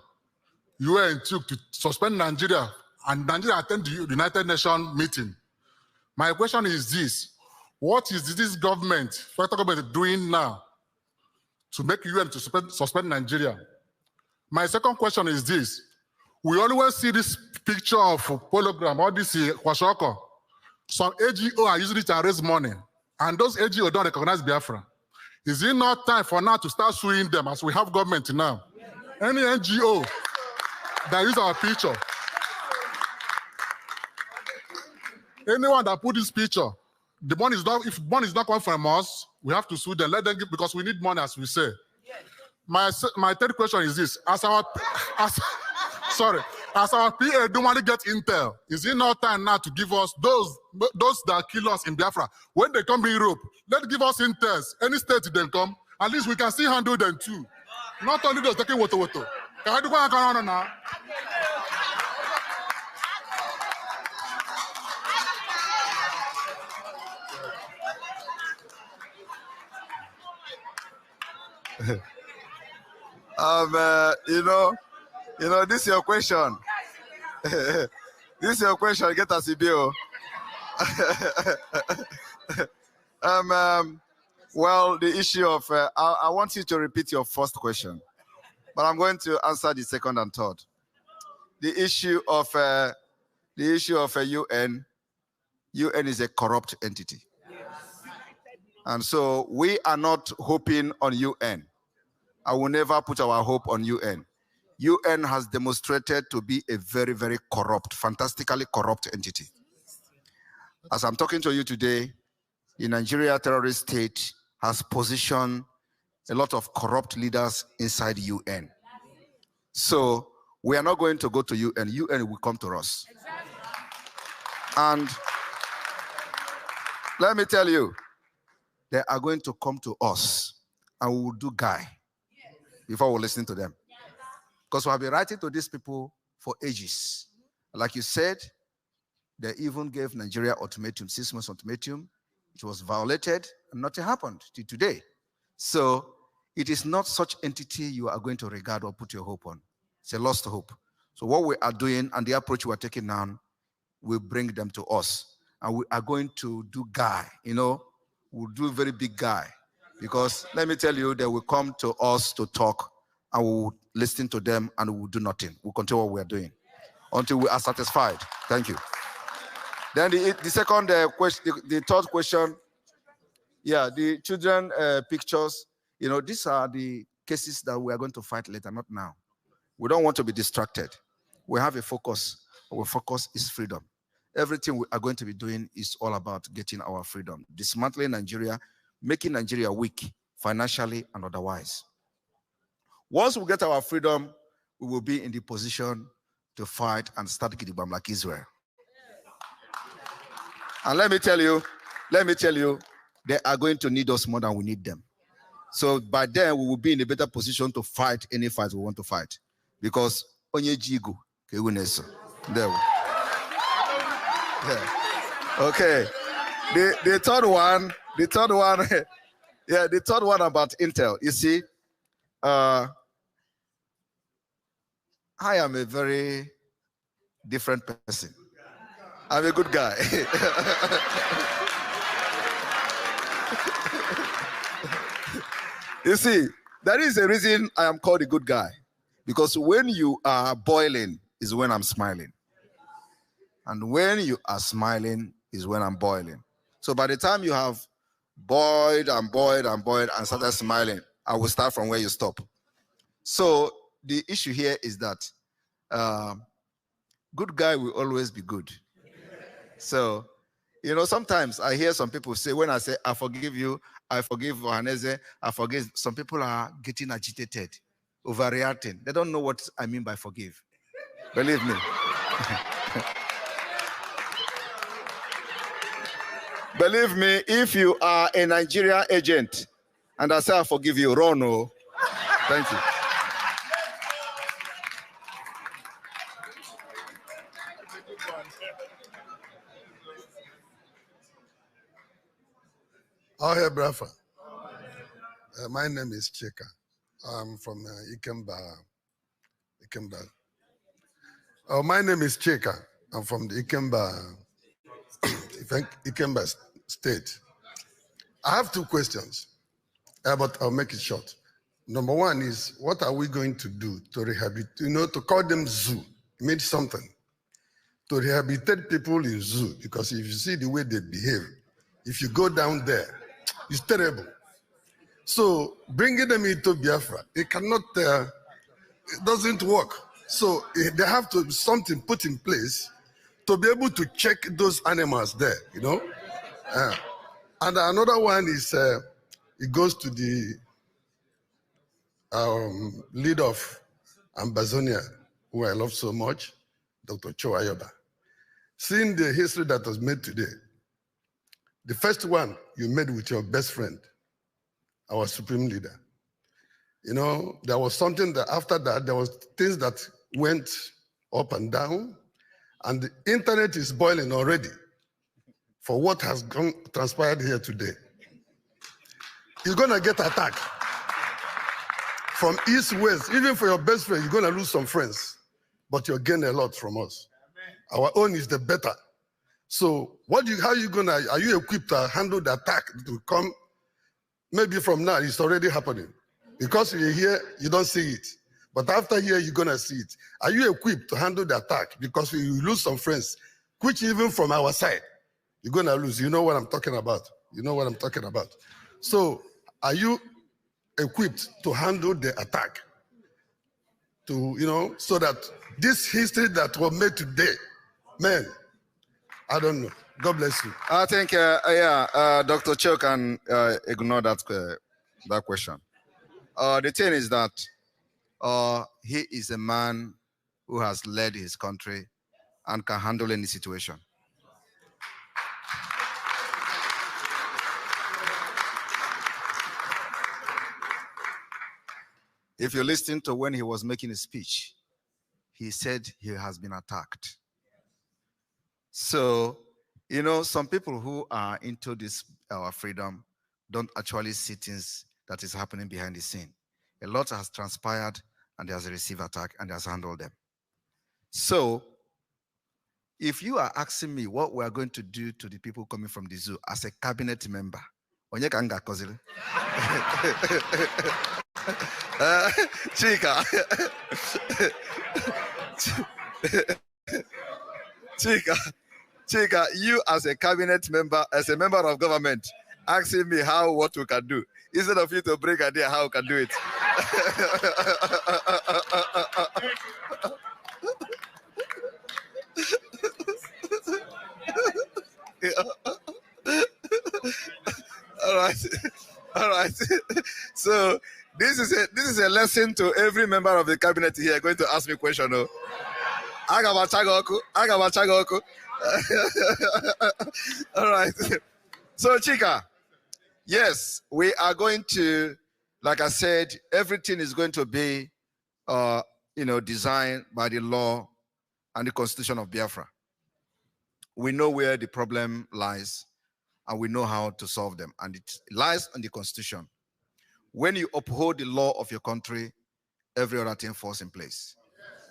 UN took to suspend Nigeria, and Nigeria attend the United Nations meeting. My question is this. What is this government, federal government, doing now to make UN to suspend Nigeria? My second question is this. We always see this picture of hologram, all this kwashoko. Some AGO are using it to raise money, and those AGO don't recognize Biafra. Is it not time for now to start suing them as we have government now? Any NGO that use our picture, anyone that put this picture, the money is not, if money is not coming from us, we have to sue them, let them give, because we need money, as we say. My third question is this. As our PA normally get intel, is it not time now to give us those that kill us in Biafra? When they come to Europe, let's give us intels. Any state they come, at least we can see handle them too. Not only those taking water. Can I do what I can now? This is your question. This is your question. Get us a bill. Well, the issue of I want you to repeat your first question, but I'm going to answer the second and third. The issue of UN. UN is a corrupt entity, and so we are not hoping on UN. I will never put our hope on UN. UN has demonstrated to be a very, very corrupt, fantastically corrupt entity. As I'm talking to you today, the Nigeria terrorist state has positioned a lot of corrupt leaders inside UN. So we are not going to go to UN. UN will come to us. And let me tell you, they are going to come to us and we will do guy before we listen to them. Because we have been writing to these people for ages. Like you said, they even gave Nigeria ultimatum, 6 months ultimatum. It was violated and nothing happened till today. So it is not such entity you are going to regard or put your hope on. It's a lost hope. So what we are doing and the approach we are taking now will bring them to us. And we are going to do guy, we'll do a very big guy Because let me tell you, they will come to us to talk and we will listen to them and we will do nothing. We'll continue what we are doing until we are satisfied. Thank you. Then the second question, the third question, yeah, the children pictures, you know, these are the cases that we are going to fight later, not now. We don't want to be distracted. We have a focus. Our focus is freedom. Everything we are going to be doing is all about getting our freedom, dismantling Nigeria, making Nigeria weak financially and otherwise. Once we get our freedom, we will be in the position to fight and start Gidigam like Israel. And let me tell you, they are going to need us more than we need them. So by then, we will be in a better position to fight any fight we want to fight. Because onye jigo ke uneso. There we. Yeah. Okay. The third one, yeah, the third one about Intel. You see, I am a very different person. I'm a good guy. You see, there is a reason I am called a good guy. Because when you are boiling is when I'm smiling. And when you are smiling is when I'm boiling. So by the time you have boiled and started smiling, I will start from where you stop. So the issue here is that good guy will always be good. So, you know, sometimes I hear some people say, when I say, I forgive you, I forgive Ohaneze, I forgive, some people are getting agitated, overreacting. They don't know what I mean by forgive. Believe me. Believe me, if you are a Nigeria agent and I say I forgive you, run. Oh. Thank you. Oh, hey, Biafra. My name is Chika. I'm from Ikemba. Oh, my name is Chika. I'm from the Ikemba state. I have two questions, but I'll make it short. Number one is, what are we going to do to rehabilitate, to call them zoo? It means something. To rehabilitate people in zoo, because if you see the way they behave, if you go down there, it's terrible. So bringing them into Biafra, it cannot, it doesn't work. So they have to something put in place to be able to check those animals there, And another one is, it goes to the leader of Ambazonia, who I love so much, Dr. Cho Ayoba. Seeing the history that was made today, the first one you made with your best friend, our supreme leader. There was something that after that, there was things that went up and down, and the internet is boiling already for what has transpired here today. You're gonna get attacked from east, west. Even for your best friend, you're gonna lose some friends, but you'll gain a lot from us. Our own is the better. So are you equipped to handle the attack to come? Maybe from now, it's already happening. Because you're here, you don't see it. But after here, you're gonna see it. Are you equipped to handle the attack? Because we lose some friends, which even from our side, you're gonna lose. You know what I'm talking about. So are you equipped to handle the attack? So that this history that was made today, man, I don't know. God bless you. I think, Dr. Cho can ignore that question. The thing is that he is a man who has led his country and can handle any situation. If you listen to when he was making a speech, he said he has been attacked. So, some people who are into this, our freedom, don't actually see things that is happening behind the scene. A lot has transpired, and there's a received attack, and there's handled them. So, if you are asking me what we are going to do to the people coming from the zoo as a cabinet member, Onye ka nga kozili. Chika. Chika, you as a cabinet member, as a member of government, asking me what we can do, instead of you to bring idea how we can do it. All right. So this is a lesson to every member of the cabinet here going to ask me a question. Oh. All right. So Chika, yes, we are going to, like I said, everything is going to be, designed by the law and the Constitution of Biafra. We know where the problem lies, and we know how to solve them, and it lies on the Constitution. When you uphold the law of your country, every other thing falls in place.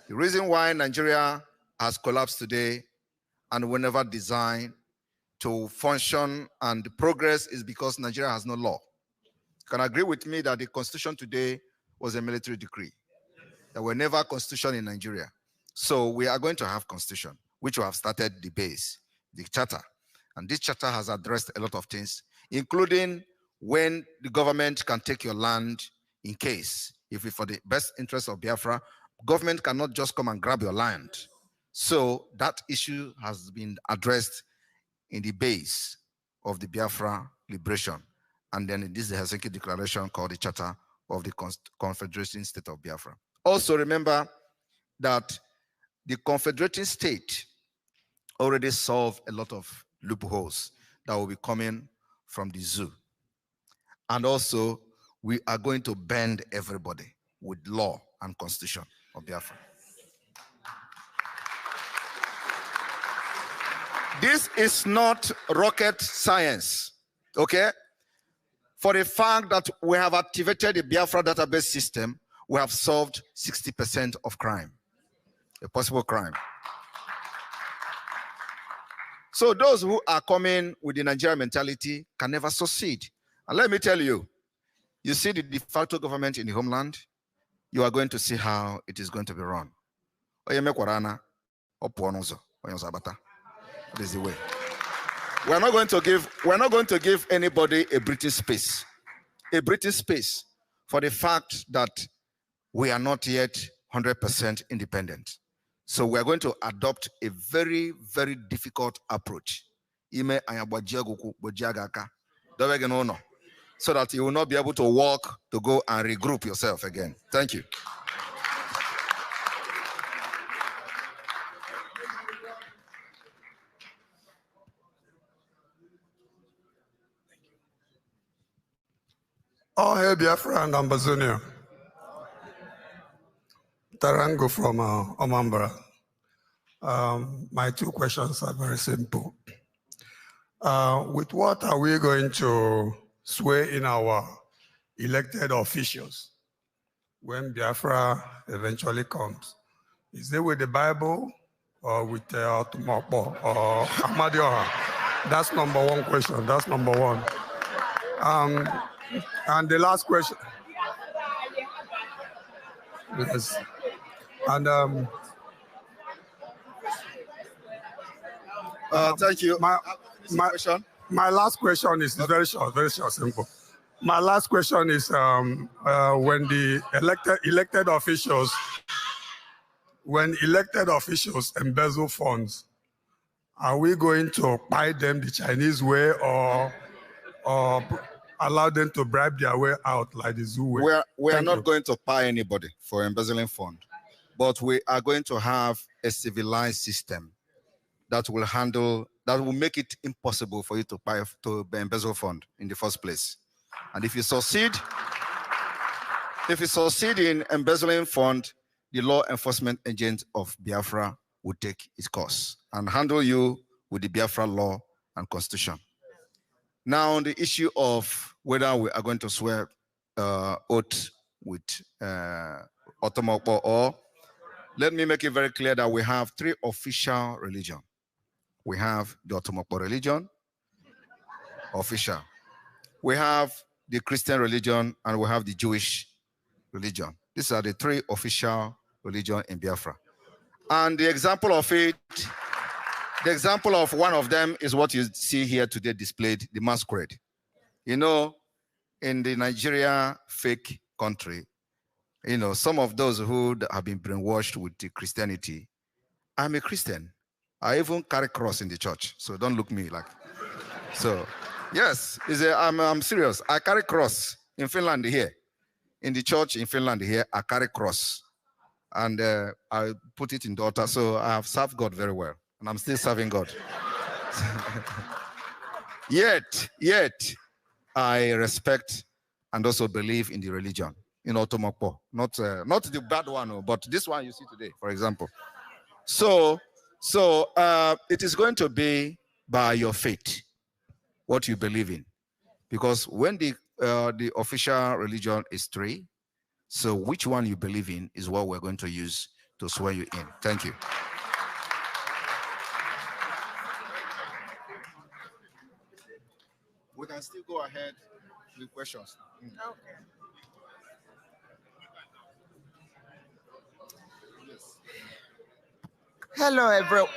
The reason why Nigeria has collapsed today and will never design to function and progress is because Nigeria has no law. You can agree with me that the Constitution today was a military decree. There were never constitution in Nigeria. So we are going to have constitution, which we have started the base, the charter. And this charter has addressed a lot of things, including when the government can take your land in case, if it's for the best interest of Biafra, government cannot just come and grab your land. So that issue has been addressed in the base of the Biafra liberation. And then this is the Helsinki Declaration called the Charter of the Confederating State of Biafra. Also remember that the Confederating State already solved a lot of loopholes that will be coming from the zoo. And also, we are going to bend everybody with law and constitution of Biafra. This is not rocket science, okay? For the fact that we have activated the Biafra database system, we have solved 60% of crime, a possible crime. So those who are coming with the Nigerian mentality can never succeed. And let me tell you, you see the de facto government in the homeland, you are going to see how it is going to be run. That is the way. We're not going to give anybody a British space for the fact that we are not yet 100% independent. So we are going to adopt a very, very difficult approach. So that you will not be able to walk to go and regroup yourself again. Thank you. Oh, hey, Biafra and Ambazonia. Tarango from Omambra. My two questions are very simple. With what are we going to swear in our elected officials when Biafra eventually comes? Is it with the Bible or with Tumopo or Amadioha? That's number one question. That's number one. And the last question. Yes. And thank you. My last question is very short, simple. My last question is when the elected officials embezzle funds, are we going to buy them the Chinese way or allow them to bribe their way out like the zoo way? We are not going to pay anybody for embezzling fund, but we are going to have a civilized system that will make it impossible for you to embezzle fund in the first place. And if you succeed in embezzling fund, the law enforcement agent of Biafra will take its course and handle you with the Biafra law and constitution. Now, on the issue of whether we are going to swear oath with Otomokpo, or let me make it very clear that we have three official religions. We have the Otomokpo religion, official. we have the Christian religion, and we have the Jewish religion. These are the three official religions in Biafra. And the example of it, the example of one of them is what you see here today displayed, the masquerade. You know, in the Nigeria fake country, you know, some of those who have been brainwashed with the Christianity, I'm a Christian. I even carry cross in the church, so don't look me like. So, yes, I'm serious. I carry cross in Finland here. In the church in Finland here, I carry cross. And I put it in the altar, so I have served God very well. And I'm still serving God. Yet, I respect and also believe in the religion, in Otomokpo. Not the bad one, but this one you see today, for example. So it is going to be by your faith, what you believe in. Because when the official religion is three, so which one you believe in is what we're going to use to swear you in. Thank you. We can still go ahead with questions. Okay. Hello, everyone.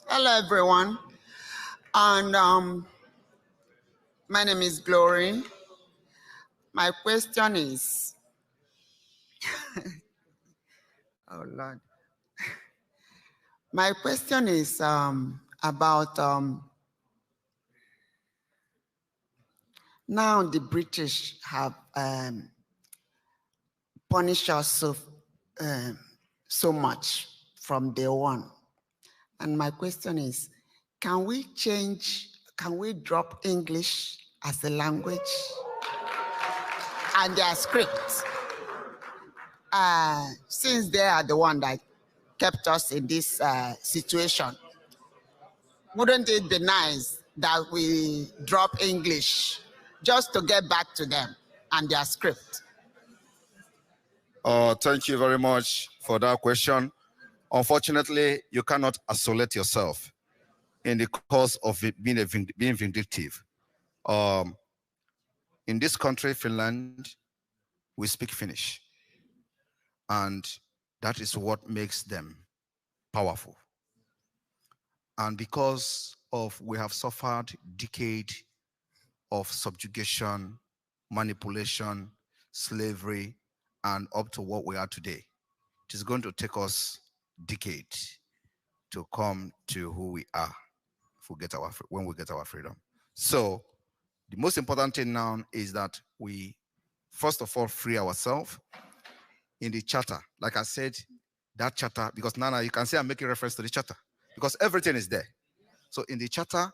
Hello, everyone. And my name is Glory. My question is, oh Lord. My question is about now the British have punished us so much from day one. And my question is, can we drop English as a language and their script? Since they are the one that kept us in this situation, wouldn't it be nice that we drop English just to get back to them and their script? Thank you very much for that question. Unfortunately, you cannot isolate yourself in the course of being vindictive. In this country, Finland, we speak Finnish. And that is what makes them powerful. And because we have suffered decades of subjugation, manipulation, slavery, and up to what we are today, it is going to take us decades to come to who we are when we get our freedom. So the most important thing now is that we, first of all, free ourselves. In the charter, like I said, that charter, because now you can see I'm making reference to the charter, because everything is there. So in the charter,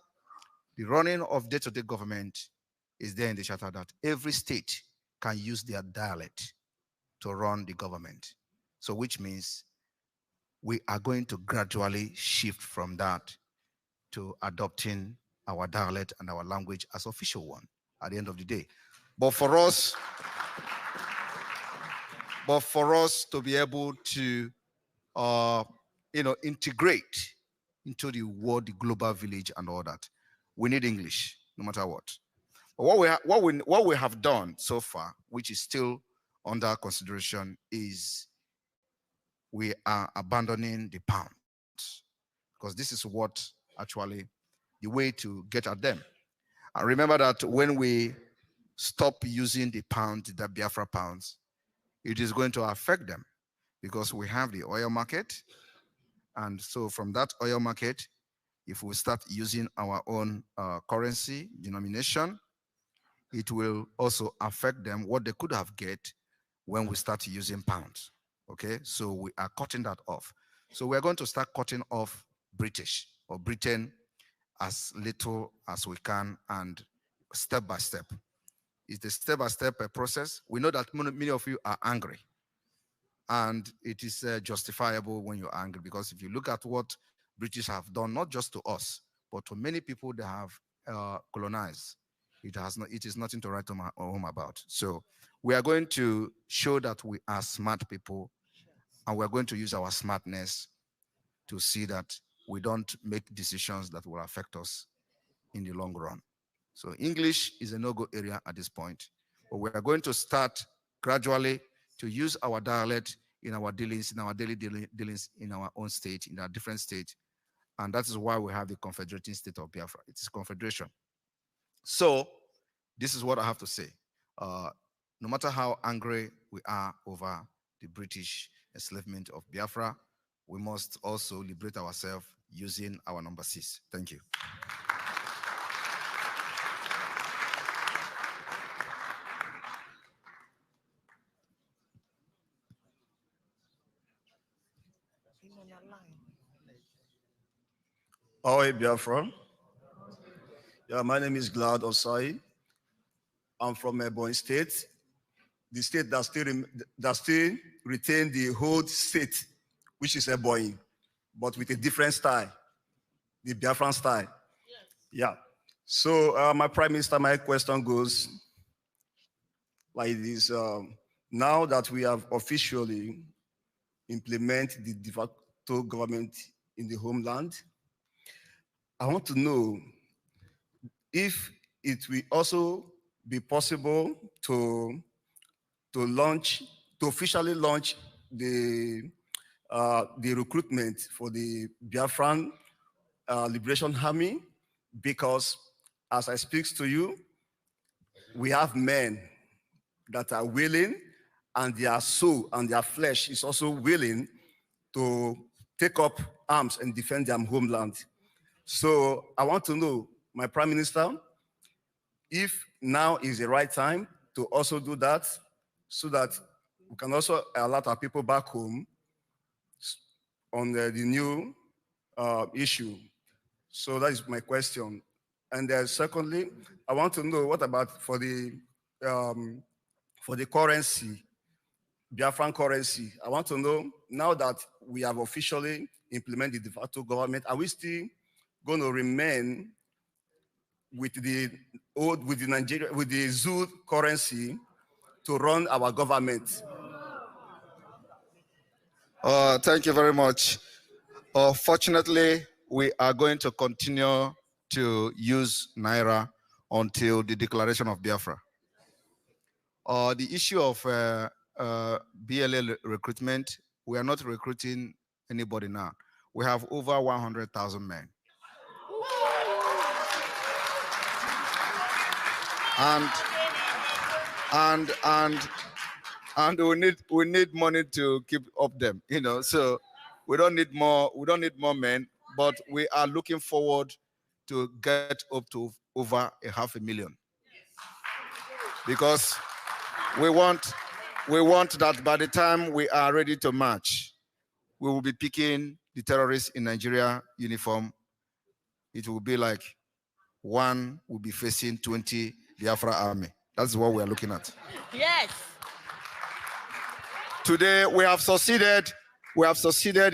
the running of day-to-day government is there in the charter, that every state can use their dialect to run the government. So which means we are going to gradually shift from that to adopting our dialect and our language as official one at the end of the day. But for us to be able to integrate into the world, the global village and all that, we need English, no matter what. But what we have done so far, which is still under consideration, is we are abandoning the pounds, because this is what actually the way to get at them. And remember that when we stop using the pound, the Biafra pounds, it is going to affect them, because we have the oil market. And so from that oil market, if we start using our own currency denomination, it will also affect them what they could have get when we start using pounds. Okay, so we are cutting that off. So we're going to start cutting off British or Britain as little as we can, and step by step. It's a step-by-step process. We know that many of you are angry, and it is justifiable when you're angry, because if you look at what British have done, not just to us, but to many people they have colonized, it is nothing to write home about. So we are going to show that we are smart people, and we're going to use our smartness to see that we don't make decisions that will affect us in the long run. So English is a no-go area at this point. But we are going to start gradually to use our dialect in our dealings, in our daily dealings in our own state, in our different states. And that is why we have the Confederating State of Biafra. It is confederation. So this is what I have to say. No matter how angry we are over the British enslavement of Biafra, we must also liberate ourselves using our number 6. Thank you. Ahoy, Biafra. Yeah, my name is Glad Osai. I'm from Ebonyi State, the state that still retain the whole state, which is Ebonyi, but with a different style, the Biafran style. Yeah. So my Prime Minister, my question goes like this. Now that we have officially implemented the de facto government in the homeland, I want to know if it will also be possible to officially launch the recruitment for the Biafran Liberation Army, because as I speak to you, we have men that are willing, and their soul and their flesh is also willing to take up arms and defend their homeland. So I want to know, my Prime Minister, if now is the right time to also do that, so that we can also alert our people back home on the new issue. So that is my question. And then secondly, I want to know, what about for the currency, Biafran currency? I want to know, now that we have officially implemented the de facto government, are we still going to remain with the Zoo currency to run our government? Thank you very much. Fortunately, we are going to continue to use Naira until the declaration of Biafra. The issue of BLA recruitment, we are not recruiting anybody now. We have over 100,000 men. And we need money to keep up them, you know. So we don't need more men, but we are looking forward to get up to over 500,000, because we want that by the time we are ready to march, we will be picking the terrorists in Nigeria uniform. It will be like one will be facing 20 Biafra army. That's what we are looking at. Yes. Today, we have succeeded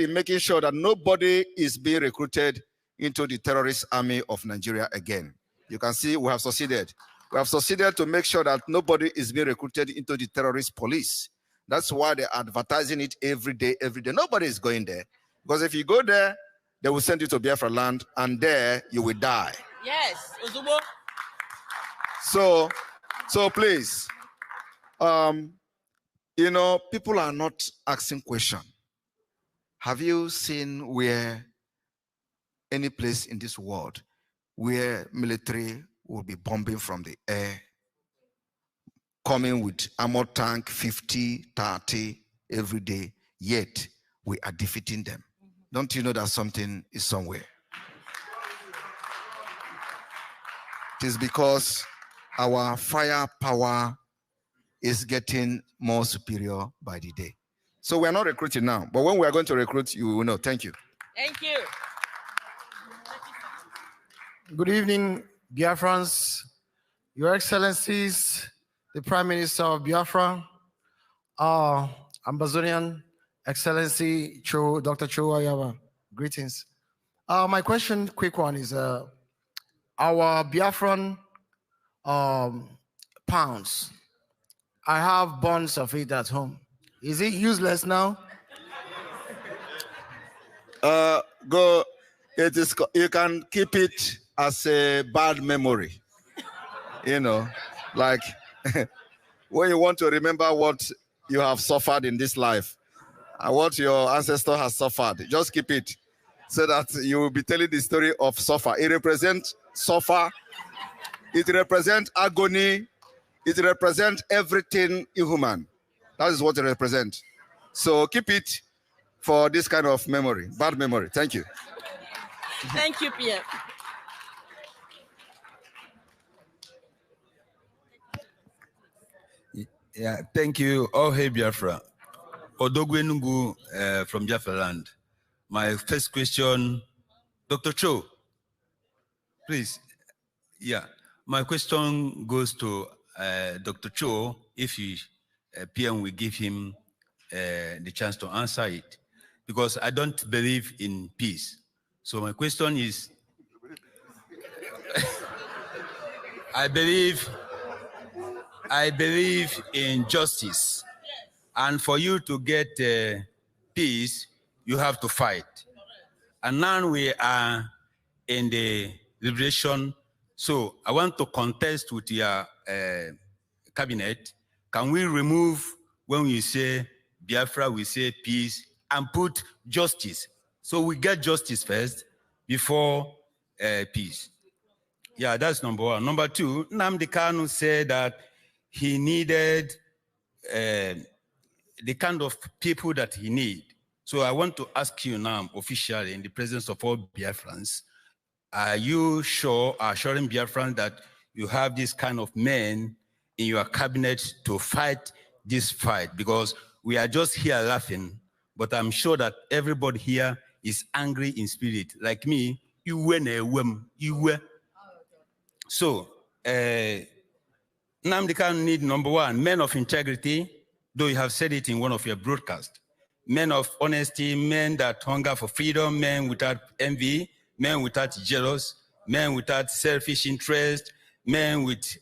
in making sure that nobody is being recruited into the terrorist army of Nigeria again. You can see we have succeeded. We have succeeded to make sure that nobody is being recruited into the terrorist police. That's why they're advertising it every day, every day. Nobody is going there. Because if you go there, they will send you to Biafra land, and there you will die. Yes, Ozubo. So please, you know, people are not asking questions. Have you seen where any place in this world where military will be bombing from the air, coming with armored tank 50, 30 every day, yet we are defeating them? Don't you know that something is somewhere? It is because our firepower is getting more superior by the day. So we are not recruiting now, but when we are going to recruit, you will know. Thank you. Thank you. Good evening, Biafrans, Your Excellencies, the Prime Minister of Biafra, Ambazonian Excellency Dr. Choayaba. Greetings. My question, quick one, is our Biafran pounds. I have bonds of it at home. Is it useless now? It is. You can keep it as a bad memory. You know, like when you want to remember what you have suffered in this life and what your ancestor has suffered, just keep it so that you will be telling the story of suffer. It represents suffer. It represents agony. It represents everything inhuman. That is what it represents. So keep it for this kind of memory, bad memory. Thank you. Thank you, Pierre. Yeah, thank you. Oh, hey, Biafra. Odogwenungu from Biafra land. My first question, Dr. Cho, please. Yeah, my question goes to Dr. Cho, if you, PM will give him the chance to answer it, because I don't believe in peace. So my question is, I believe in justice. And for you to get peace, you have to fight. And now we are in the liberation. So I want to contest with your cabinet. Can we remove, when we say Biafra, we say peace, and put justice? So we get justice first before peace. Yeah, that's number one. Number two, Nnamdi Kanu said that he needed the kind of people that he need. So I want to ask you now, officially, in the presence of all Biafrans, are you sure, assuring Biafrans that you have this kind of men in your cabinet to fight this fight? Because we are just here laughing, but I'm sure that everybody here is angry in spirit. Like me, you were. So, Nnamdi Kanu need, number one, men of integrity, though you have said it in one of your broadcasts. Men of honesty, men that hunger for freedom, men without envy, men without jealous, men without selfish interest, men with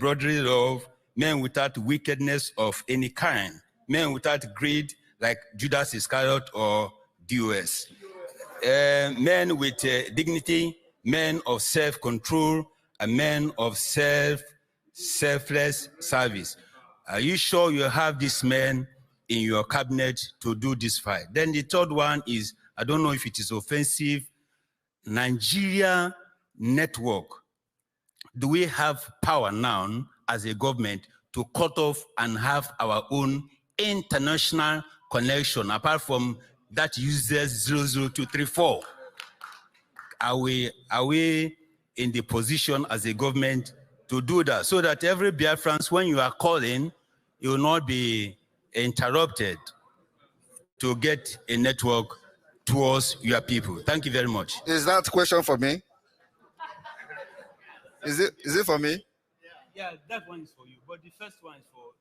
brotherly love, men without wickedness of any kind, men without greed like Judas Iscariot or DOS. Men with dignity, men of self-control, and men of selfless service. Are you sure you have these men in your cabinet to do this fight? Then the third one is, I don't know if it is offensive, Nigeria network. Do we have power now as a government to cut off and have our own international connection apart from that uses 00234? Are we in the position as a government to do that, so that every Biafran, when you are calling, you will not be interrupted to get a network towards your people? Thank you very much. Is that question for me? Is it for me? Yeah, that one is for you, but the first one is for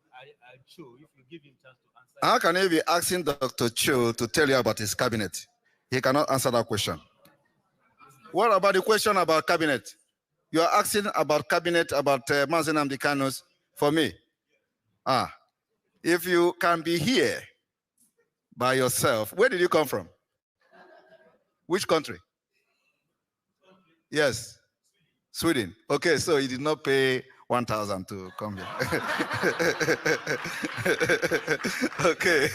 Cho, if you give him a chance to answer. How can you be asking Dr. Cho to tell you about his cabinet? He cannot answer that question. What about the question about cabinet? You are asking about cabinet, about Mazi Nnamdi Kanu's for me. If you can be here by yourself, where did you come from? Which country? Yes, Sweden. Okay, so you did not pay 1,000 to come here. Okay,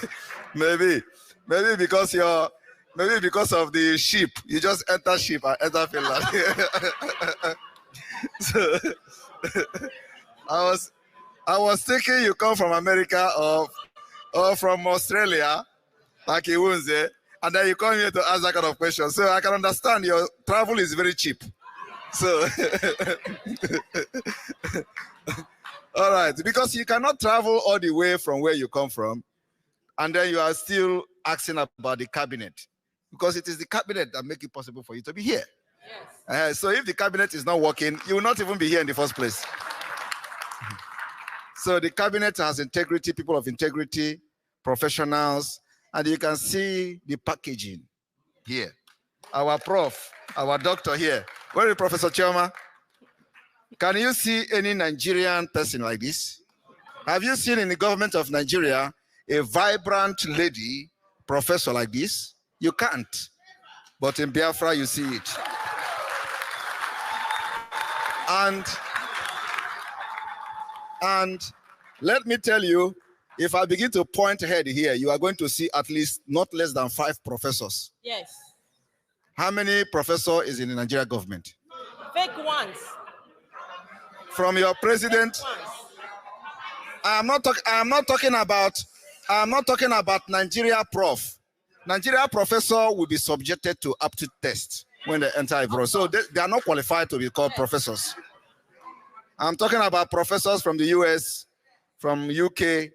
maybe because of the ship, you just enter ship and enter Finland. So I was thinking you come from America or from Australia, like he won't say, and then you come here to ask that kind of question. So I can understand your travel is very cheap. So, all right, because you cannot travel all the way from where you come from, and then you are still asking about the cabinet, because it is the cabinet that makes it possible for you to be here. Yes. So if the cabinet is not working, you will not even be here in the first place. So the cabinet has integrity, people of integrity, professionals, and you can see the packaging here. Our prof, our doctor here. Where is Professor Chioma? Can you see any Nigerian person like this? Have you seen in the government of Nigeria a vibrant lady professor like this? You can't. But in Biafra, you see it. And let me tell you, if I begin to point ahead here, you are going to see at least not less than 5 professors. Yes. How many professors is in the Nigeria government? Fake ones. From your president. I'm not talking about Nigeria prof. Nigeria professor will be subjected to aptitude test when they enter abroad. So they are not qualified to be called professors. I'm talking about professors from the US, from UK,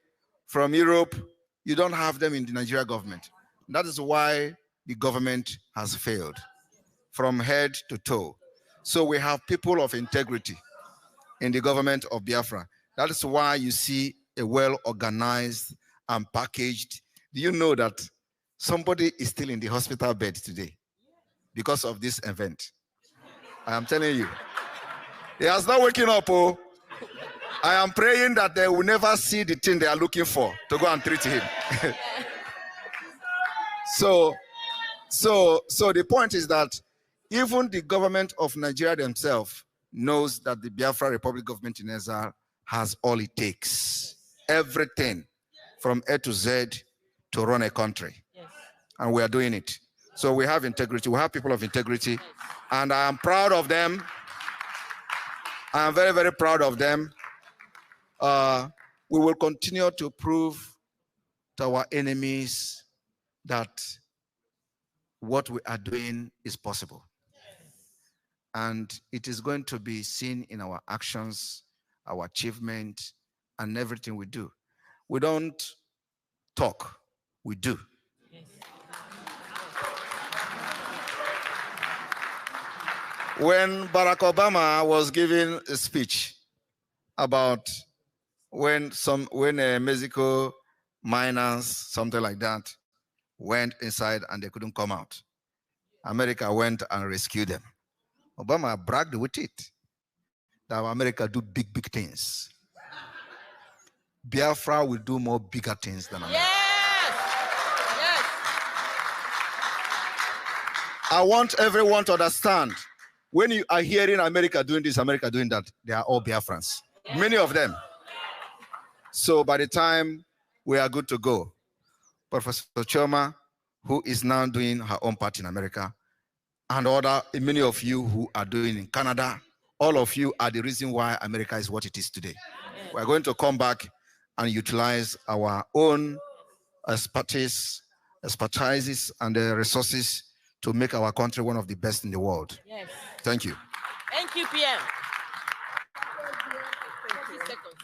from Europe. You don't have them in the Nigeria government. That is why the government has failed from head to toe. So we have people of integrity in the government of Biafra. That is why you see a well-organized and packaged. Do you know that somebody is still in the hospital bed today because of this event? I am telling you. He has not waken up. Oh. I am praying that they will never see the thing they are looking for to go and treat him. So the point is that even the government of Nigeria themselves knows that the Biafra Republic government in exile has all it takes. Everything from A to Z to run a country. Yes. And we are doing it. So we have integrity. We have people of integrity. And I am proud of them. I am very, very proud of them. We will continue to prove to our enemies that what we are doing is possible. And it is going to be seen in our actions, our achievement, and everything we do. We don't talk, we do. Yes. When Barack Obama was giving a speech about when Mexico miners, something like that, went inside and they couldn't come out, America went and rescued them. Obama bragged with it that America do big, big things. Biafra will do more bigger things than America. Yes! Yes! I want everyone to understand, when you are hearing America doing this, America doing that, they are all Biafrans. Yes. Many of them. So by the time we are good to go, Professor Choma, who is now doing her own part in America, and many of you who are doing in Canada, all of you are the reason why America is what it is today. We're going to come back and utilize our own expertise and resources to make our country one of the best in the world. Yes. Thank you. Thank you, PM. 20 seconds.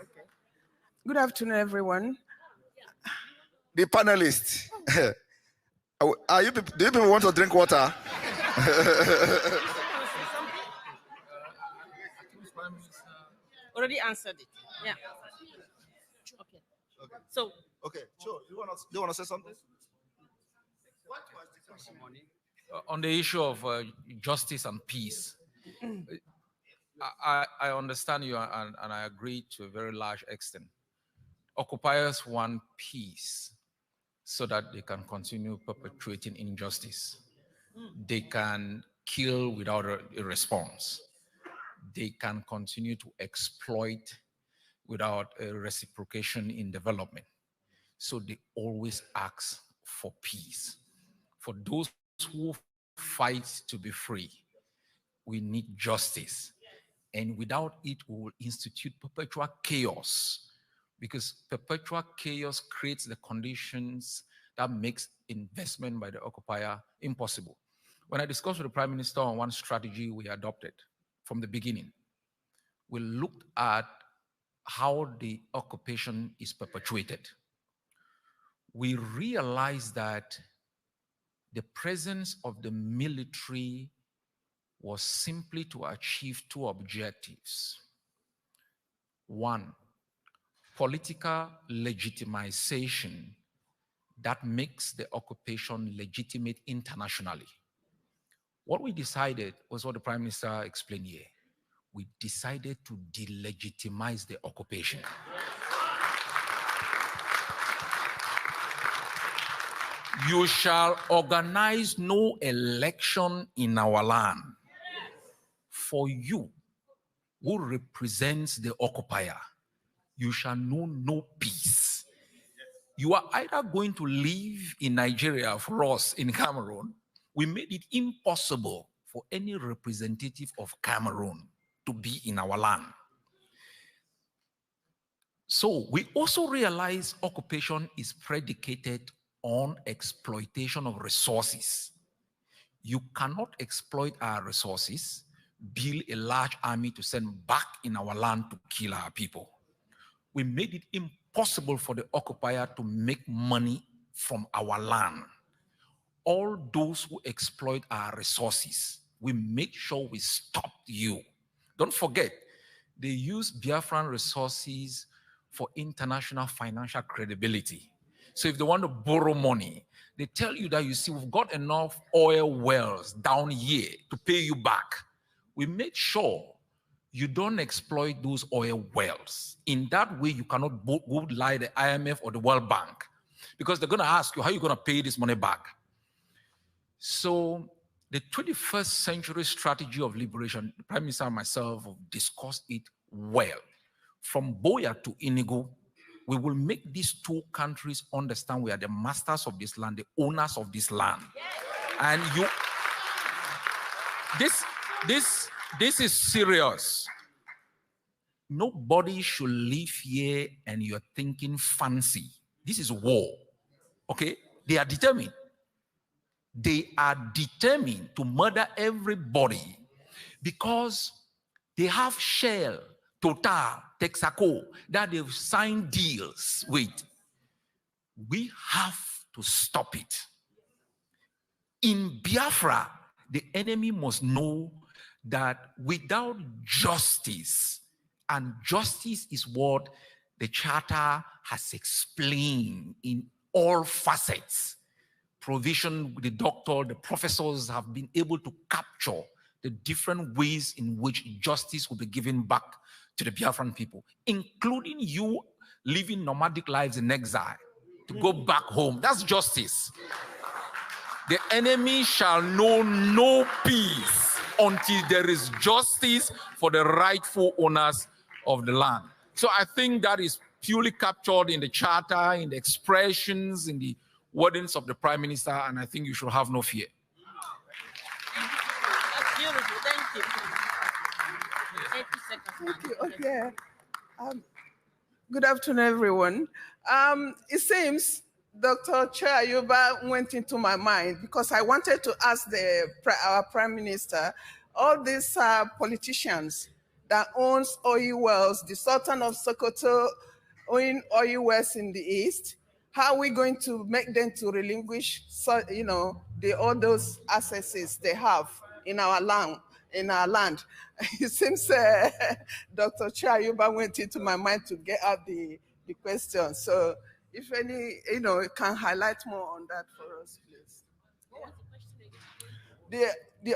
Okay. Good afternoon, everyone. The panelists. Do you people want to drink water? Already answered it. Yeah. Okay. So. Okay. Sure. Do you want to say something? On the issue of justice and peace, I understand you and I agree to a very large extent. Occupiers want peace so that they can continue perpetuating injustice. They can kill without a response. They can continue to exploit without a reciprocation in development. So they always ask for peace. For those who fight to be free, we need justice. And without it, we will institute perpetual chaos, because perpetual chaos creates the conditions that makes investment by the occupier impossible. When I discussed with the Prime Minister on one strategy we adopted from the beginning, we looked at how the occupation is perpetuated. We realized that the presence of the military was simply to achieve 2 objectives. 1, political legitimization that makes the occupation legitimate internationally. What we decided was what the Prime Minister explained here. We decided to delegitimize the occupation. You shall organize no election in our land for you who represents the occupier, you shall know no peace. You are either going to live in Nigeria for us in Cameroon. We made it impossible for any representative of Cameroon to be in our land. So we also realize occupation is predicated on exploitation of resources. You cannot exploit our resources, build a large army to send back in our land to kill our people. We made it impossible for the occupier to make money from our land. All those who exploit our resources, we make sure we stop you. Don't forget, they use Biafran resources for international financial credibility. So if they want to borrow money, they tell you that, you see, we've got enough oil wells down here to pay you back. We made sure you don't exploit those oil wells. In that way, you cannot go lie the IMF or the World Bank, because they're going to ask you, how are you going to pay this money back? So the 21st century strategy of liberation, the Prime Minister and myself have discussed it well. From Boya to Inigo, we will make these two countries understand we are the masters of this land, the owners of this land. And you, this is serious. Nobody should live here and you're thinking fancy. This is war, okay? They are determined. They are determined to murder everybody because they have Shell, Total, Texaco that they've signed deals with. We have to stop it. In Biafra, the enemy must know that without justice, and justice is what the Charter has explained in all facets, provision, the doctor, the professors have been able to capture the different ways in which justice will be given back to the Biafran people, including you living nomadic lives in exile to go back home. That's justice. The enemy shall know no peace until there is justice for the rightful owners of the land. So I think that is purely captured in the Charter, in the expressions, in the wordings of the Prime Minister, and I think you should have no fear. That's beautiful. Thank you. 30 seconds. Thank you. Okay. Good afternoon, everyone. It seems Dr. Chair Ayuba went into my mind because I wanted to ask our Prime Minister, all these politicians that owns oil wells, the Sultan of Sokoto owning oil wells in the east, how are we going to make them to relinquish, all those assets they have in our land? It seems Dr. Chayuba went into my mind to get out the question. So if any, can highlight more on that for us, please.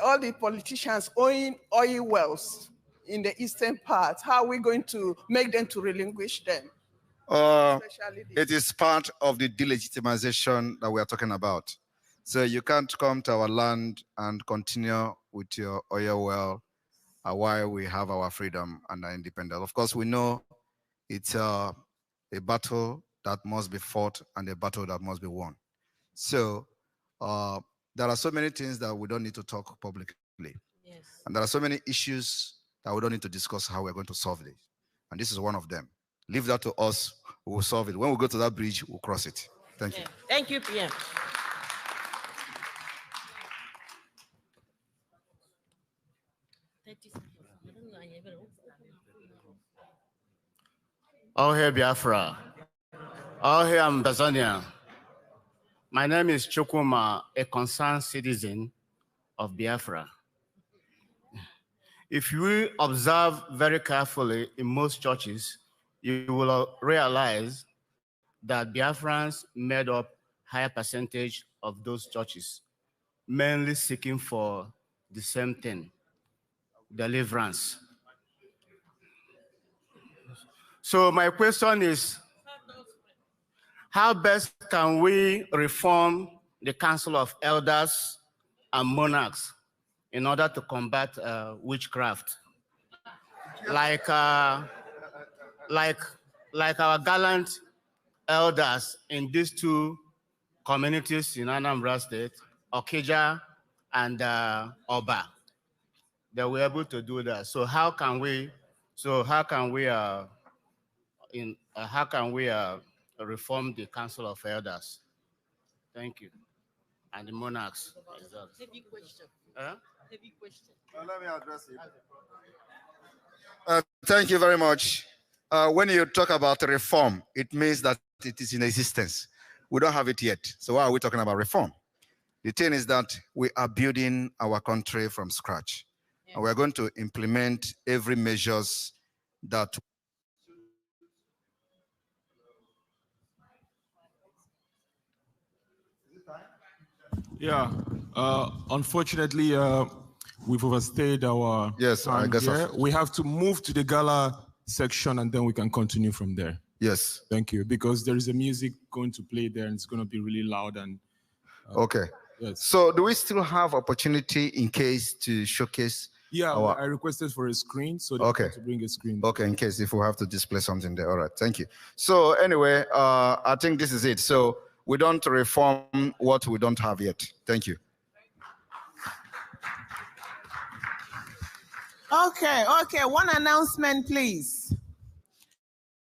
All the politicians owning oil wells in the eastern part, how are we going to make them to relinquish them? It is part of the delegitimization that we are talking about. So you can't come to our land and continue with your oil well while we have our freedom and our independence. Of course, we know it's a battle that must be fought and a battle that must be won. So there are so many things that we don't need to talk publicly. Yes. And there are so many issues that we don't need to discuss how we're going to solve it. And this is one of them. Leave that to us, we will solve it. When we go to that bridge, we'll cross it. Thank you. Thank you, PM. All hail Biafra. All hail Ambazonia. My name is Chukuma, a concerned citizen of Biafra. If you observe very carefully in most churches, you will realize that Biafrans made up higher percentage of those churches, mainly seeking for the same thing, deliverance. So my question is, how best can we reform the Council of Elders and Monarchs in order to combat witchcraft? like our gallant elders in these two communities in Anambra State, Okija and Oba. They were able to do that. So how can we reform the Council of Elders? Thank you. And the monarchs. Heavy question. Heavy question. Let me address it. Thank you very much. When you talk about reform, it means that it is in existence. We don't have it yet. So why are we talking about reform? The thing is that we are building our country from scratch. And we're going to implement every measures that Yeah, unfortunately, we've overstayed our time here. We have to move to the gala section and then we can continue from there. Yes. Thank you, because there is a music going to play there and it's going to be really loud. And okay. Yes. So do we still have opportunity in case to showcase? Yeah, I requested for a screen, so they have to bring a screen. Okay, in case if we have to display something there. All right, thank you. So anyway, I think this is it. So we don't reform what we don't have yet. Thank you. Okay, one announcement, please.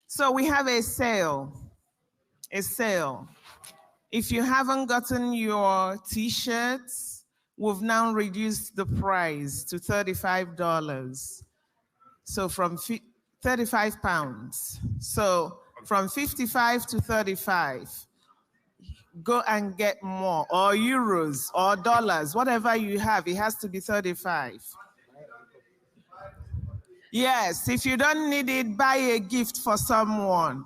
So we have a sale. If you haven't gotten your t-shirts, we've now reduced the price to $35. So from 35 pounds. So from 55 to 35. Go and get more, or euros, or dollars, whatever you have, it has to be 35. Yes, if you don't need it, buy a gift for someone.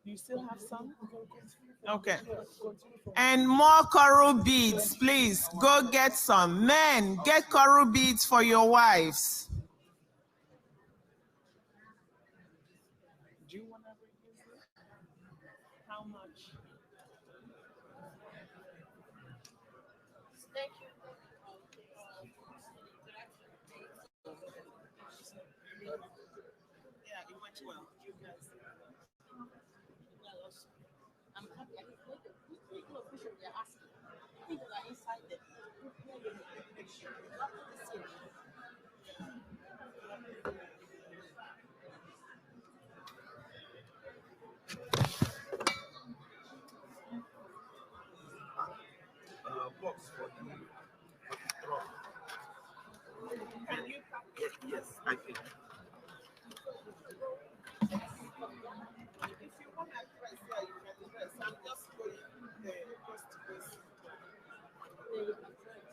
You still have some? Okay. And more coral beads, please. Go get some. Men, get coral beads for your wives. Do you want to reduce it? How much? Thank you. Yeah, it went well. You guys. I'm happy. I think people officials they're asking. People are inside there. Yes, I think. If you want to press there, you can press. I'm just going post to post. There you can press.